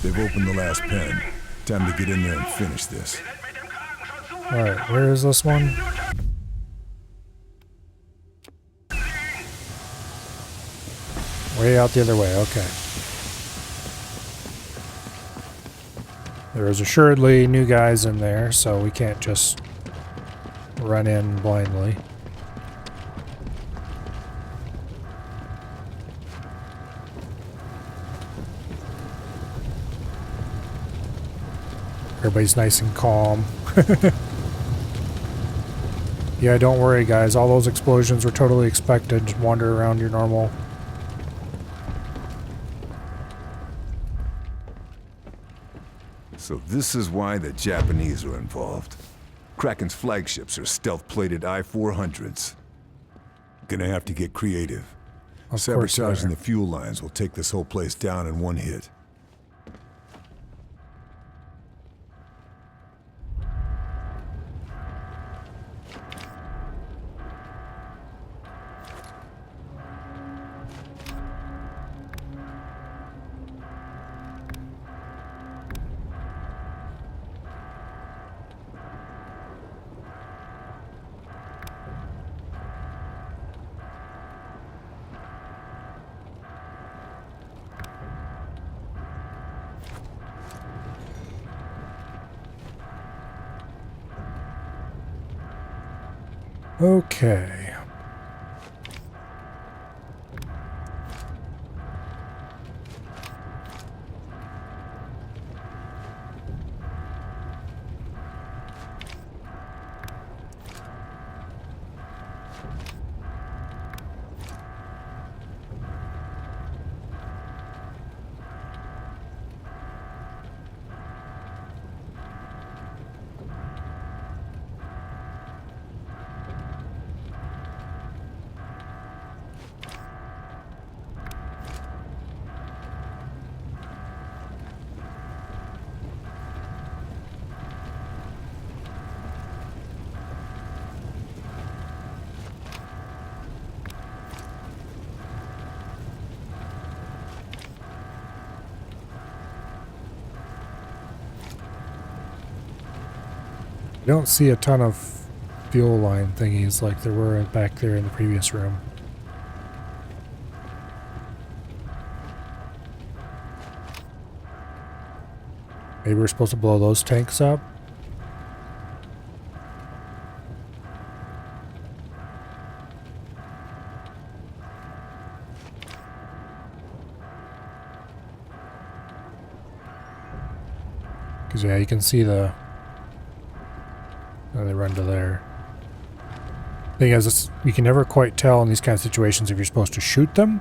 They've opened the last pen. Time to get in there and finish this. Alright, where is this one? Way out the other way, okay. There is assuredly new guys in there, so we can't just run in blindly. Everybody's nice and calm. Yeah, don't worry guys, all those explosions were totally expected. Just wander around your normal. So this is why the Japanese are involved. Kraken's flagships are stealth-plated I-400s. Gonna have to get creative. Sabotaging the fuel lines will take this whole place down in one hit. Okay. don't see a ton of fuel line thingies like there were back there in the previous room. Maybe we're supposed to blow those tanks up? Because, yeah, you can see the... Oh, they run to there. Thing is, you can never quite tell in these kind of situations if you're supposed to shoot them,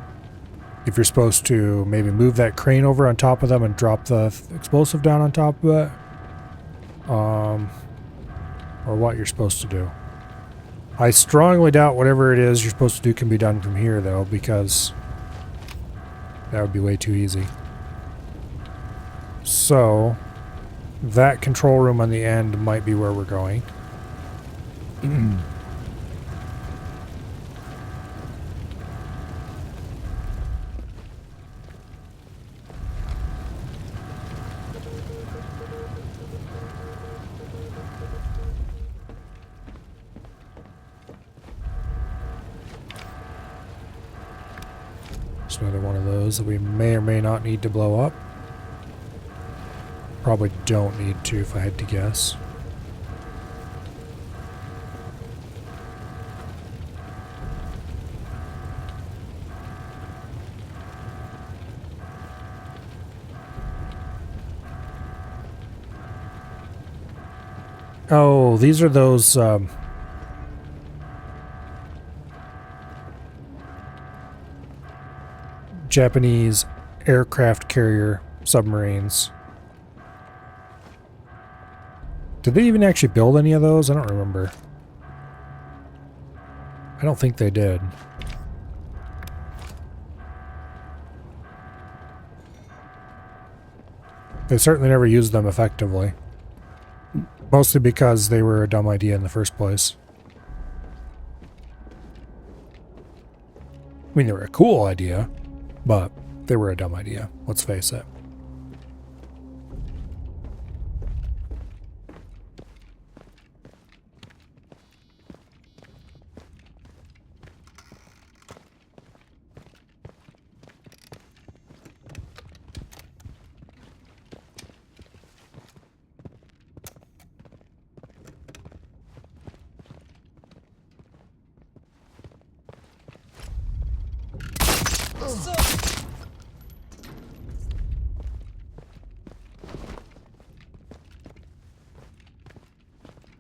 if you're supposed to maybe move that crane over on top of them and drop the explosive down on top of it, or what you're supposed to do. I strongly doubt whatever it is you're supposed to do can be done from here, though, because that would be way too easy. So, that control room on the end might be where we're going. Just another one of those that we may or may not need to blow up. Probably don't need to if I had to guess. Oh, these are those Japanese aircraft carrier submarines. Did they even actually build any of those? I don't remember. I don't think they did. They certainly never used them effectively. Mostly because they were a dumb idea in the first place. I mean, they were a cool idea, but they were a dumb idea. Let's face it.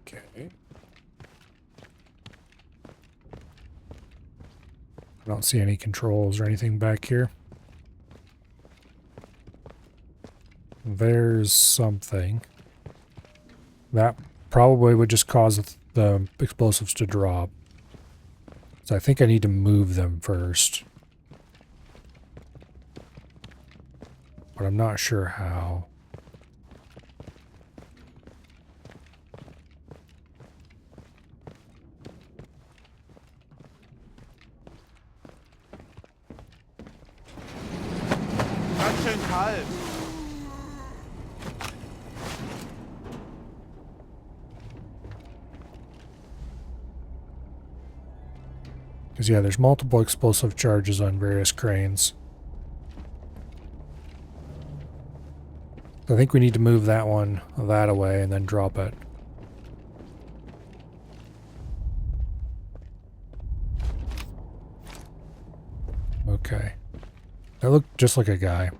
Okay. I don't see any controls or anything back here. There's something. That probably would just cause the explosives to drop. So I think I need to move them first. But I'm not sure how. Ganz schön kalt. Because, yeah, there's multiple explosive charges on various cranes. I think we need to move that one that away and then drop it. Okay. That looked just like a guy.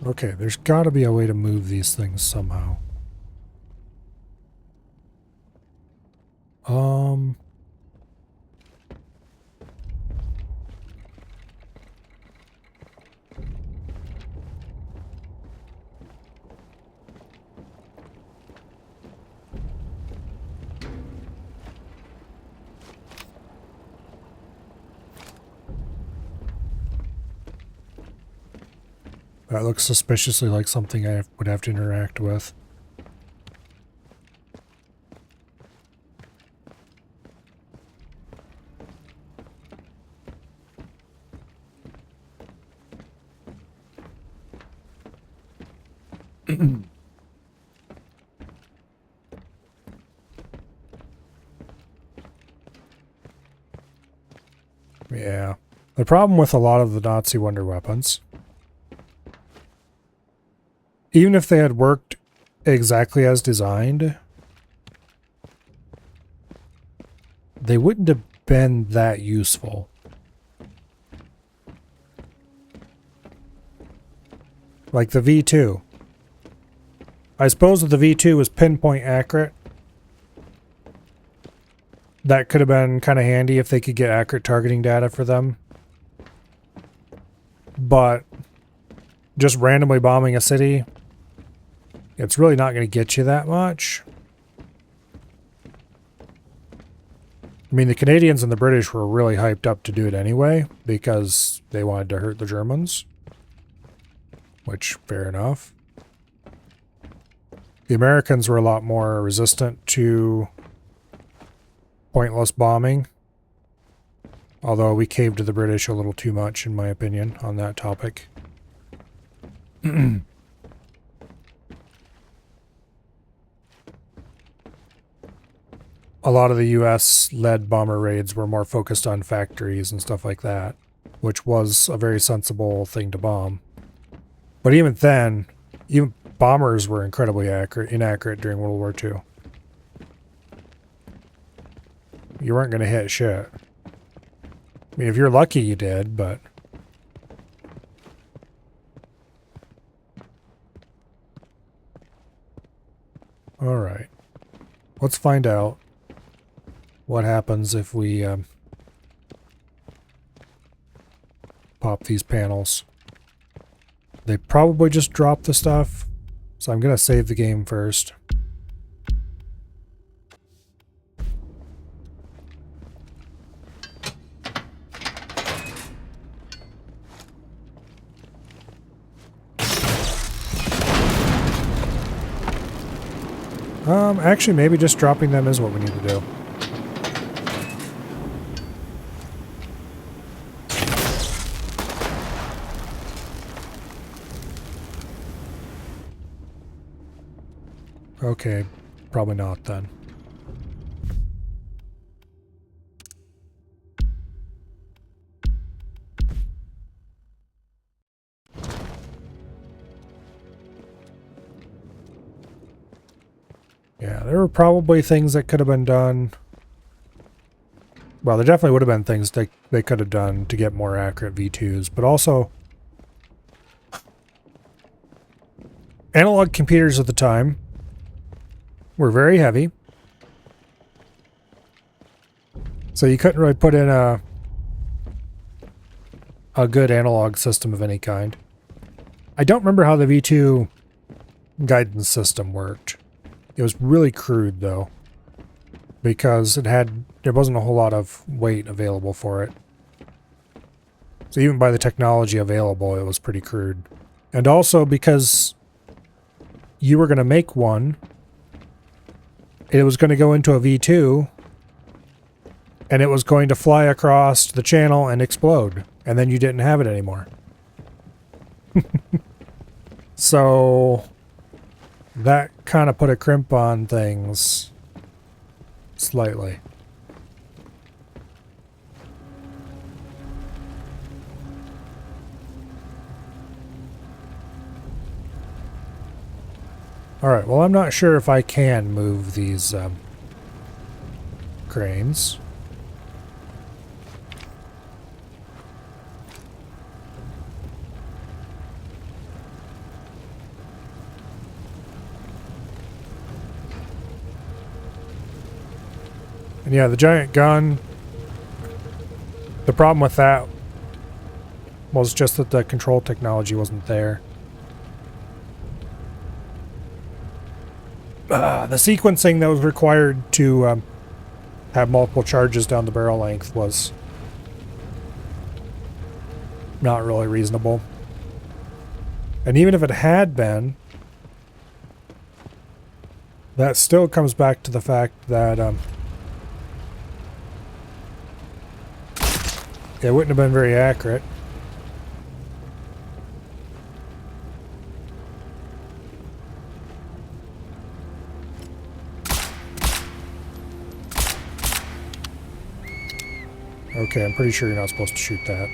Okay, there's got to be a way to move these things somehow. Um, that looks suspiciously like something I would have to interact with. Yeah. The problem with a lot of the Nazi wonder weapons, even if they had worked exactly as designed, they wouldn't have been that useful. Like the V2. I suppose if the V2 was pinpoint accurate, that could have been kind of handy if they could get accurate targeting data for them. But just randomly bombing a city, it's really not going to get you that much. I mean, the Canadians and the British were really hyped up to do it anyway because they wanted to hurt the Germans. Which, fair enough. The Americans were a lot more resistant to pointless bombing. Although we caved to the British a little too much, in my opinion, on that topic. A lot of the US-led bomber raids were more focused on factories and stuff like that, which was a very sensible thing to bomb. But even then, even bombers were incredibly inaccurate during World War II. You weren't going to hit shit. I mean, if you're lucky, you did, but... Alright. Let's find out what happens if we pop these panels. They probably just dropped the stuff, so I'm going to save the game first. Actually, maybe just dropping them is what we need to do. Okay, probably not then. Yeah, there were probably things that could have been done. Well, there definitely would have been things they could have done to get more accurate V2s, but also analog computers at the time were very heavy. So you couldn't really put in a good analog system of any kind. I don't remember how the V2 guidance system worked. It was really crude though, because there wasn't a whole lot of weight available for it. So even by the technology available, it was pretty crude. And also because you were going to make one, it was going to go into a V2, and it was going to fly across the channel and explode, and then you didn't have it anymore. So that kind of put a crimp on things slightly. Alright, well, I'm not sure if I can move these cranes. And yeah, the giant gun, the problem with that was just that the control technology wasn't there. The sequencing that was required to have multiple charges down the barrel length was not really reasonable. And even if it had been, that still comes back to the fact that it wouldn't have been very accurate. Okay, I'm pretty sure you're not supposed to shoot that.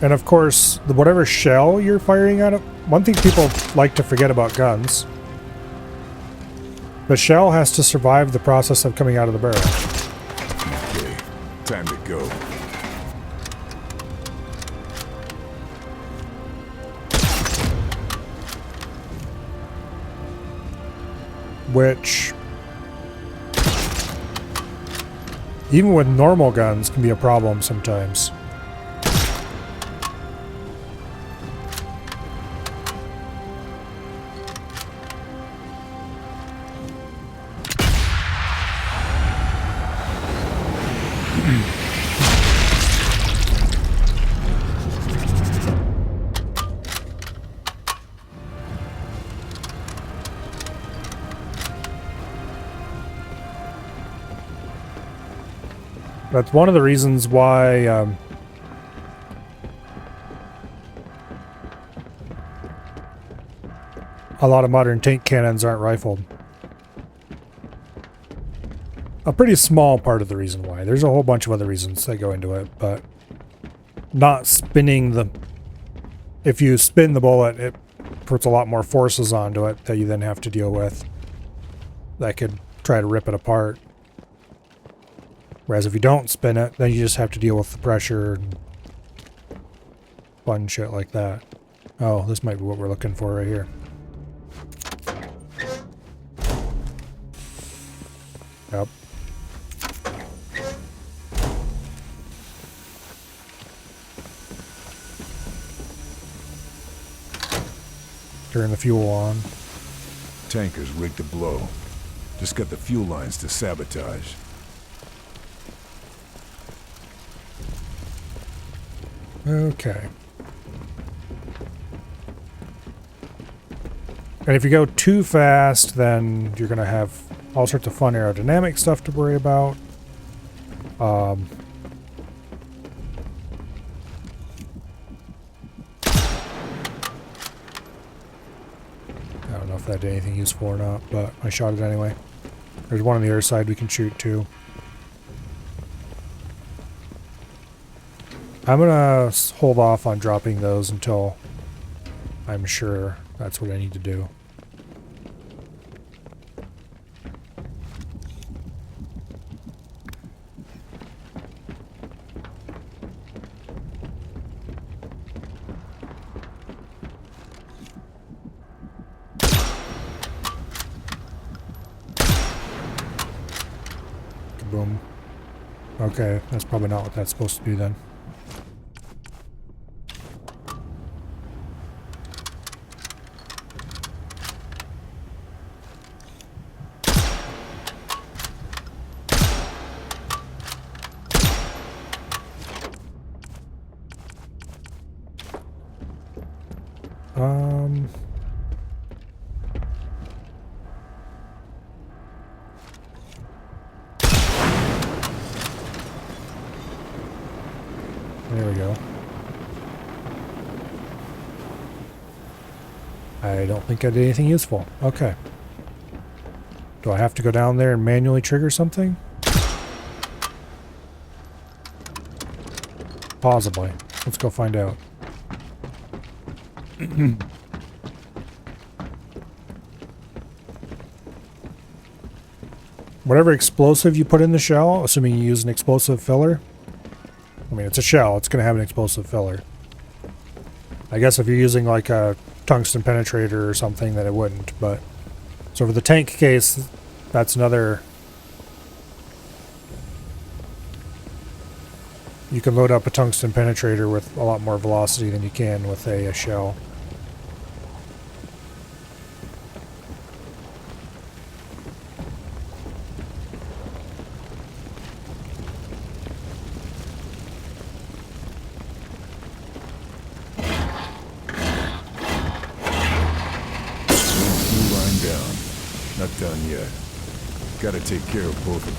And of course, whatever shell you're firing at it, one thing people like to forget about guns, the shell has to survive the process of coming out of the barrel. Okay, time to go. Which, even with normal guns, can be a problem sometimes. That's one of the reasons why a lot of modern tank cannons aren't rifled. A pretty small part of the reason why. There's a whole bunch of other reasons that go into it, but not spinning the... If you spin the bullet, it puts a lot more forces onto it that you then have to deal with that could try to rip it apart. Whereas if you don't spin it, then you just have to deal with the pressure and fun shit like that. Oh, this might be what we're looking for right here. Yep. Turn the fuel on. Tankers rigged to blow. Just got the fuel lines to sabotage. Okay. And if you go too fast, then you're going to have all sorts of fun aerodynamic stuff to worry about. I don't know if that did anything useful or not, but I shot it anyway. There's one on the other side we can shoot too. I'm gonna hold off on dropping those until I'm sure that's what I need to do. Boom. Okay, that's probably not what that's supposed to do then. There we go. I don't think I did anything useful. Okay. Do I have to go down there and manually trigger something? Possibly. Let's go find out. whatever explosive you put in the shell, assuming you use an explosive filler. I mean, it's a shell. It's going to have an explosive filler. I guess if you're using like a tungsten penetrator or something, then it wouldn't. But so for the tank case, that's another. You can load up a tungsten penetrator with a lot more velocity than you can with a shell. Fuel line down. Not done yet. Gotta take care of both of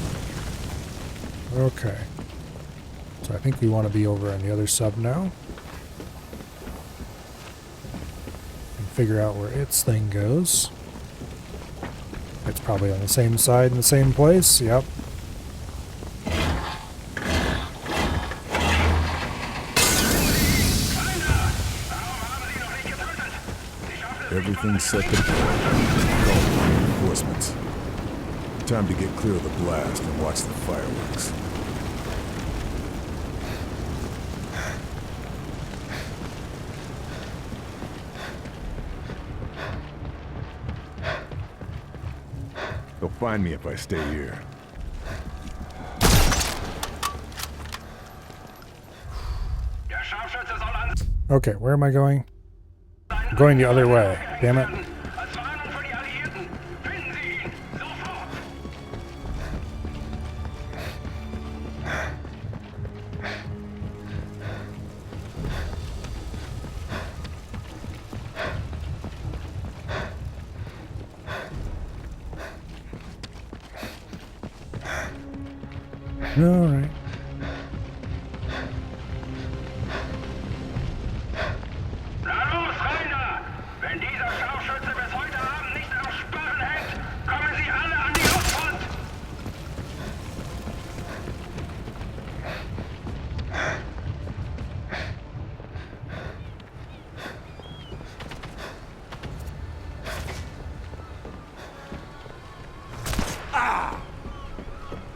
them. Okay. So I think we want to be over on the other sub now. And figure out where its thing goes. It's probably on the same side in the same place. Yep. Everything's set to go. Call for reinforcements. Time to get clear of the blast and watch the fireworks. They'll find me if I stay here. Okay, where am I going? I'm going the other way. Damn it. All right. Wenn dieser Scharfschütze bis heute Abend nicht am Sparren hängt, kommen Sie alle an die Ostfront!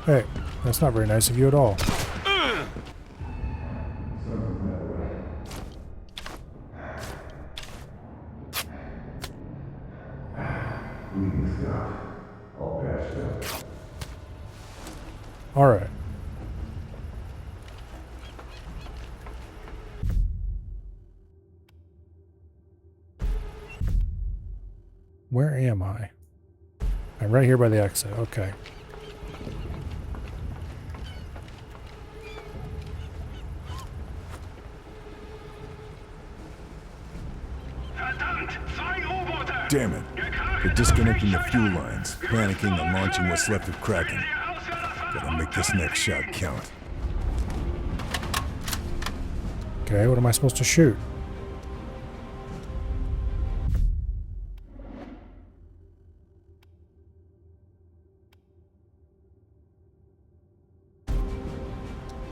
Hey, that's not very nice of you at all. All right. Where am I? I'm right here by the exit. Okay. Damn it. They're disconnecting the fuel lines, panicking and launching what's left of Kraken. Gotta make this next shot count. Okay, what am I supposed to shoot?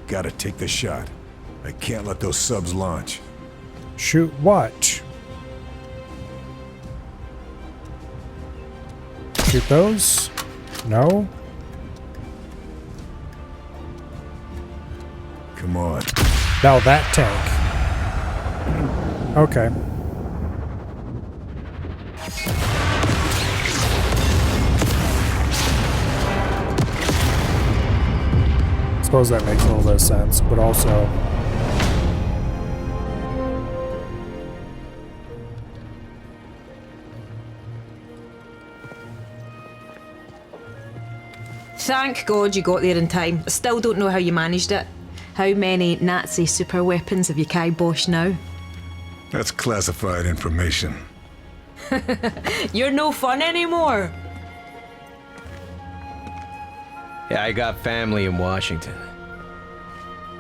Gotta take the shot. I can't let those subs launch. Shoot what? Shoot those? No? Come on. Now that tank. Okay. Suppose that makes a little bit of sense, but also... Thank God you got there in time. I still don't know how you managed it. How many Nazi super weapons have you kiboshed now? That's classified information. You're no fun anymore. Yeah, I got family in Washington.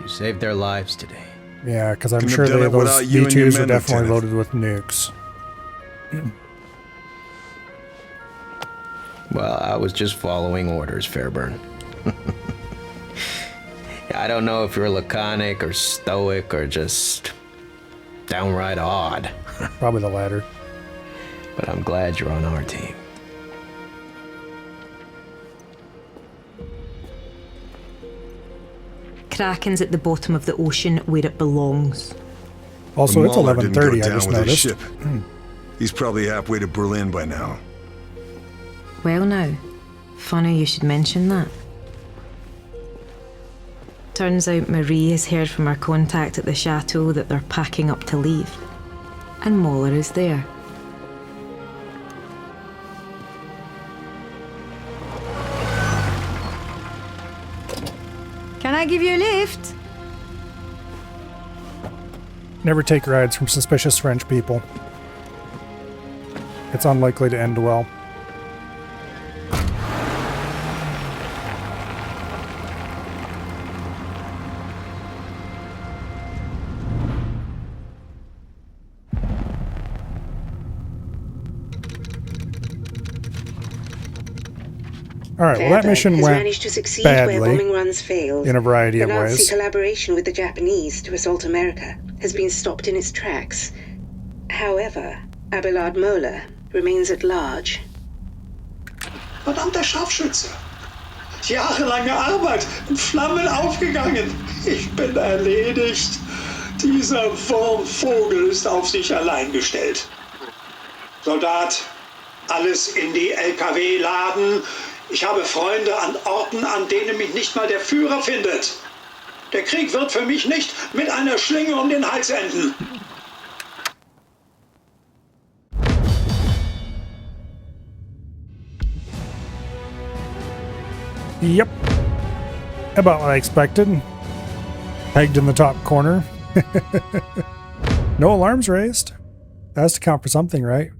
You saved their lives today. Yeah, because I'm Couldn't sure have done it those without you and your B2s are men, definitely Lieutenant. loaded with nukes. Well, I was just following orders, Fairburn. I don't know if you're laconic or stoic or just downright odd. Probably the latter. But I'm glad you're on our team. Kraken's at the bottom of the ocean where it belongs. Also, it's Mahler didn't go 11:30, I down just with his noticed. ship. He's probably halfway to Berlin by now. Well now, funny you should mention that. Turns out Marie has heard from her contact at the chateau that they're packing up to leave. And Mahler is there. Can I give you a lift? Never take rides from suspicious French people. It's unlikely to end well. Alright, well that Fairburn mission has went managed to succeed where bombing badly runs failed. in a variety The of Nazi ways. collaboration with the Japanese to assault America has been stopped in its tracks. However, Abelard Moeller remains at large. Verdammter Scharfschütze! Jahrelange Arbeit in Flammen aufgegangen. Ich bin erledigt. Dieser Wurmvogel ist auf sich allein gestellt. Soldat, alles in die LKW laden. Ich habe Freunde an Orten, an denen mich nicht mal der Führer findet. Der Krieg wird für mich nicht mit einer Schlinge um den Hals enden. Yep. About what I expected. Pegged in the top corner. No alarms raised. That has to count for something, right?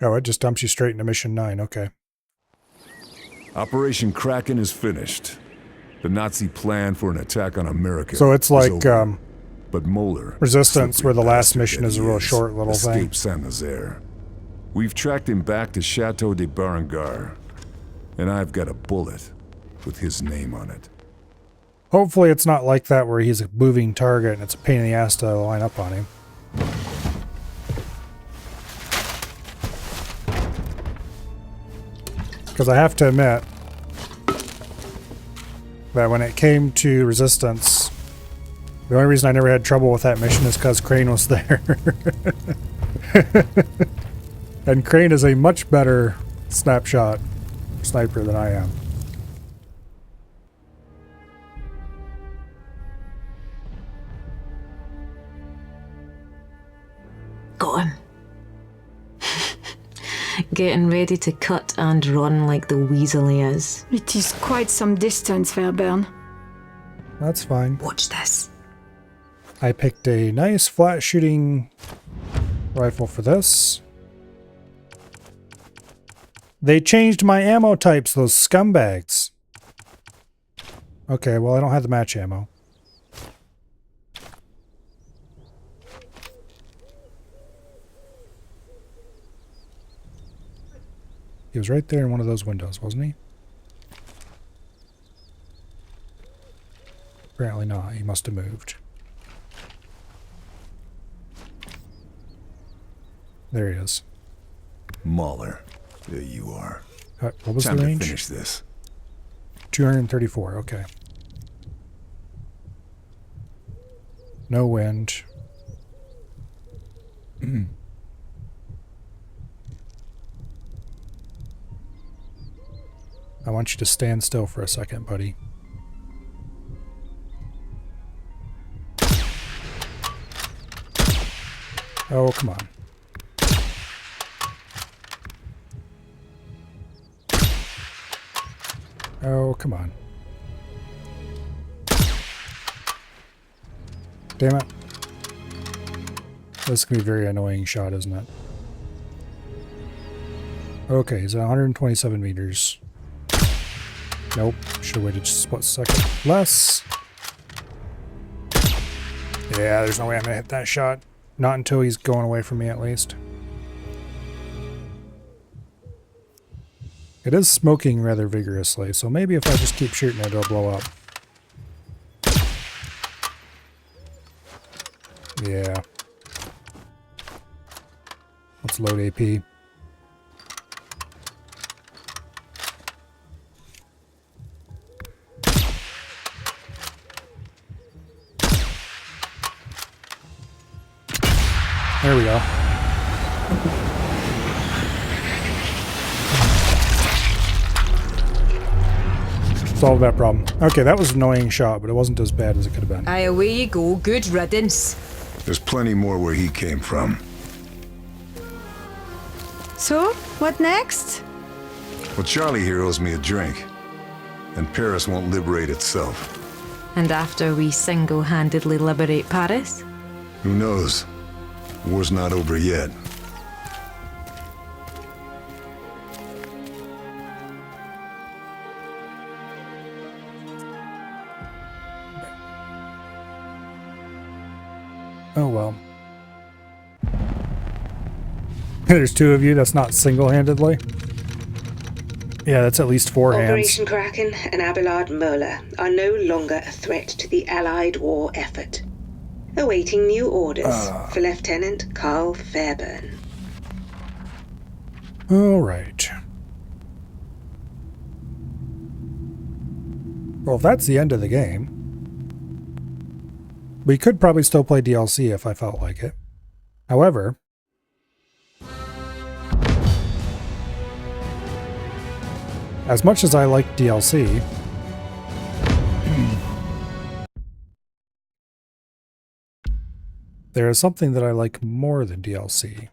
Oh, it just dumps you straight into mission 9. Okay. Operation Kraken is finished. The Nazi plan for an attack on America. So it's is like over. But Moeller, Resistance, slippery where the last bastard mission that is a he real short little thing. escaped Saint-Nazaire. We've tracked him back to Chateau de Berengar, and I've got a bullet with his name on it. Hopefully it's not like that where he's a moving target and it's a pain in the ass to line up on him. Because I have to admit that when it came to Resistance, the only reason I never had trouble with that mission is because Crane was there. And Crane is a much better snapshot sniper than I am. Got him. Getting ready to cut and run like the weasel he is. It is quite some distance, Fairburn. That's fine. Watch this. I picked a nice flat shooting rifle for this. They changed my ammo types, those scumbags. Okay, well I don't have the match ammo. He was right there in one of those windows, wasn't he? Apparently not. He must have moved. There he is. Mahler, there you are. What was Time the to range? finish this. 234, okay. No wind. I want you to stand still for a second, buddy. Oh, come on. Oh, come on. Damn it. This is going to be a very annoying shot, isn't it? Okay, he's at 127 meters. Nope. Should have waited just a second less. Yeah, there's no way I'm going to hit that shot. Not until he's going away from me, at least. It is smoking rather vigorously, so maybe if I just keep shooting it, it'll blow up. Yeah. Let's load AP. There we go. Solve that problem. Okay, that was an annoying shot, but it wasn't as bad as it could have been. Aye, away you go. Good riddance. There's plenty more where he came from. So, what next? Well, Charlie here owes me a drink. And Paris won't liberate itself. And after we single-handedly liberate Paris? Who knows? War's not over yet. Oh well. There's two of you, that's not single-handedly. Yeah, that's at least 4 hands. Operation Kraken and Abelard Moeller are no longer a threat to the Allied war effort. Awaiting new orders for Lieutenant Carl Fairburn. Alright. Well, if that's the end of the game, we could probably still play DLC if I felt like it. However, as much as I like DLC, there is something that I like more than DLC.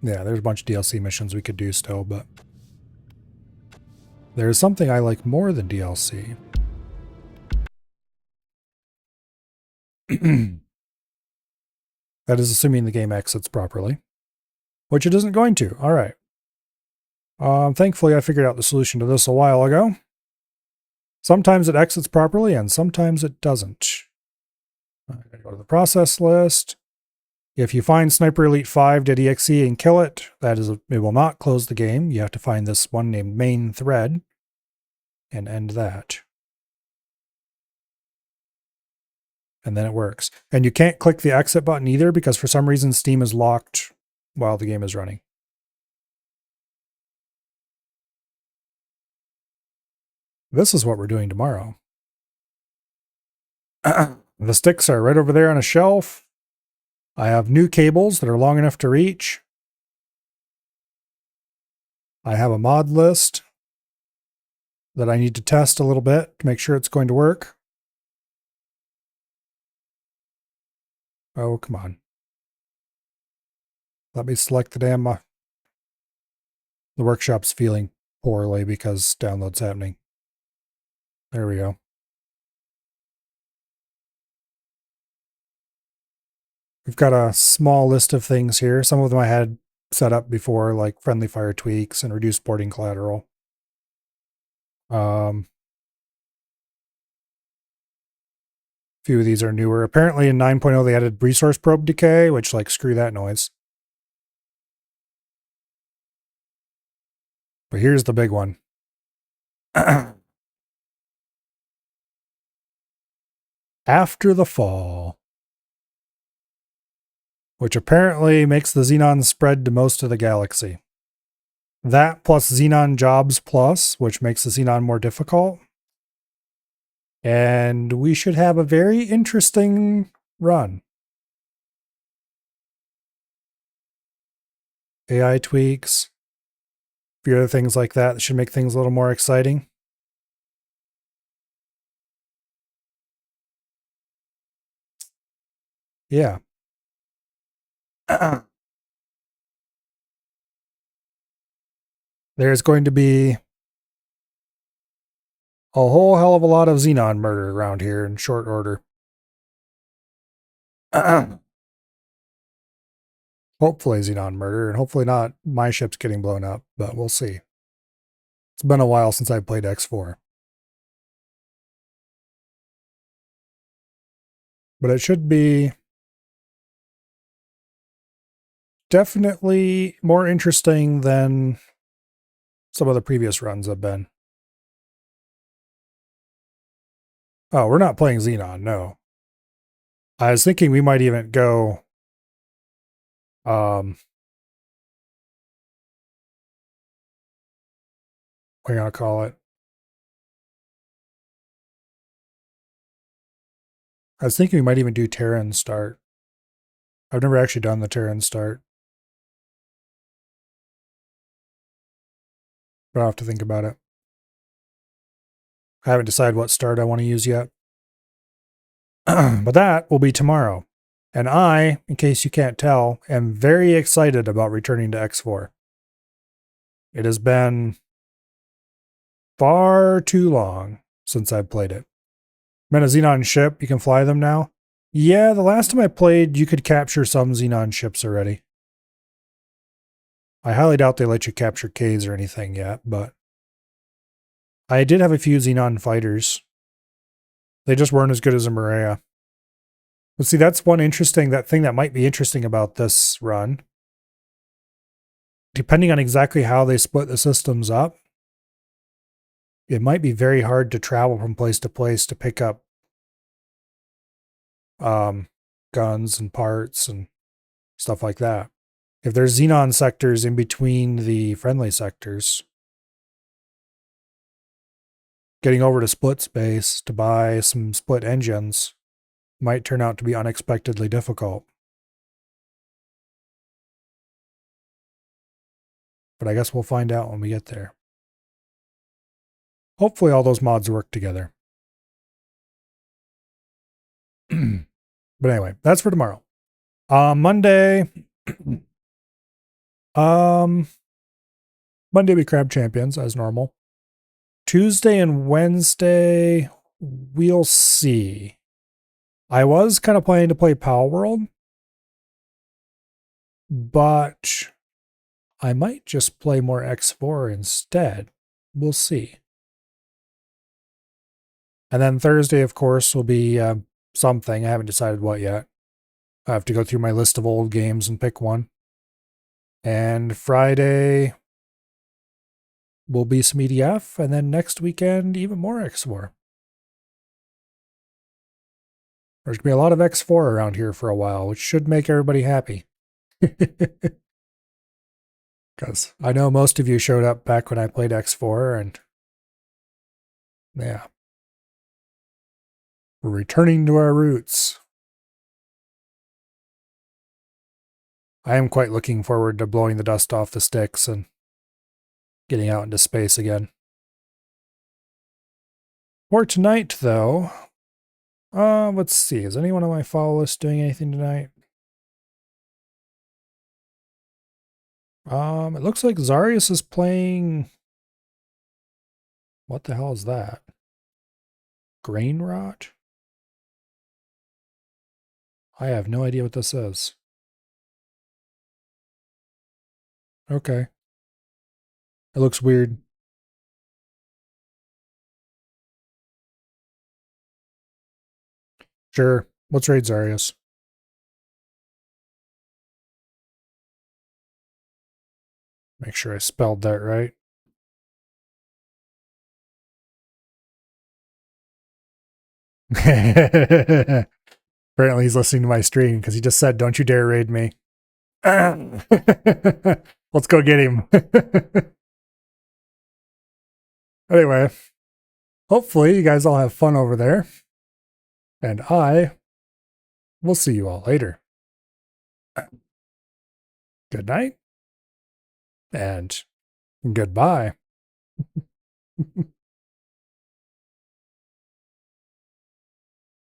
Yeah, there's a bunch of DLC missions we could do still, but there is something I like more than DLC. That is assuming the game exits properly, which it isn't going to. All right. Thankfully, I figured out the solution to this a while ago. Sometimes it exits properly, and sometimes it doesn't. I gotta go to the process list. If you find Sniper Elite 5.exe and kill it, it will not close the game. You have to find this one named main thread and end that. And then it works. And you can't click the exit button either because for some reason Steam is locked while the game is running. This is what we're doing tomorrow. The sticks are right over there on a shelf. I have new cables that are long enough to reach. I have a mod list that I need to test a little bit to make sure it's going to work. Oh, come on. Let me select the damn... the workshop's feeling poorly because download's happening. There we go. We've got a small list of things here. Some of them I had set up before, like friendly fire tweaks and reduced boarding collateral. A few of these are newer. Apparently in 9.0 they added resource probe decay, which, like, screw that noise. But here's the big one. After the Fall, which apparently makes the Xenon spread to most of the galaxy. That plus Xenon Jobs Plus, which makes the Xenon more difficult. And we should have a very interesting run. AI tweaks, a few other things like that should make things a little more exciting. Yeah. There's going to be a whole hell of a lot of Xenon murder around here in short order. Hopefully Xenon murder, and hopefully not my ship's getting blown up, but we'll see. It's been a while since I played X4. But it should be definitely more interesting than some of the previous runs have been. Oh, we're not playing Xenon, no. I was thinking we might even go... what are you gonna call it? I was thinking we might even do Terran start. I've never actually done the Terran start. But I'll have to think about it. I haven't decided what start I want to use yet. But that will be tomorrow. And I, in case you can't tell, am very excited about returning to X4. It has been far too long since I've played it. I'm in a Xenon ship. You can fly them now. Yeah, the last time I played, you could capture some Xenon ships already. I highly doubt they let you capture Ks or anything yet, but I did have a few Xenon fighters. They just weren't as good as a Maria. But see, that's one interesting, that thing that might be interesting about this run. Depending on exactly how they split the systems up, it might be very hard to travel from place to place to pick up guns and parts and stuff like that. If there's Xenon sectors in between the friendly sectors, getting over to split space to buy some split engines might turn out to be unexpectedly difficult. But I guess we'll find out when we get there. Hopefully all those mods work together. But anyway, that's for tomorrow. Monday. Monday we Crab Champions as normal. Tuesday and Wednesday, we'll see. I was kind of planning to play Pal World, but I might just play more X4 instead. We'll see. And then Thursday, of course, will be something. I haven't decided what yet. I have to go through my list of old games and pick one. And Friday will be some EDF, and then next weekend, even more X4. There's going to be a lot of X4 around here for a while, which should make everybody happy. Because I know most of you showed up back when I played X4, and yeah. We're returning to our roots. I am quite looking forward to blowing the dust off the sticks and getting out into space again. For tonight, though, let's see. Is anyone on my follow list doing anything tonight? It looks like Zarius is playing... What the hell is that? Grain rot? I have no idea what this is. Okay. It looks weird. Sure. Let's raid Zarius. Make sure I spelled that right. Apparently he's listening to my stream because he just said, "Don't you dare raid me." Let's go get him. Anyway, hopefully you guys all have fun over there. And I will see you all later. Good night. And goodbye.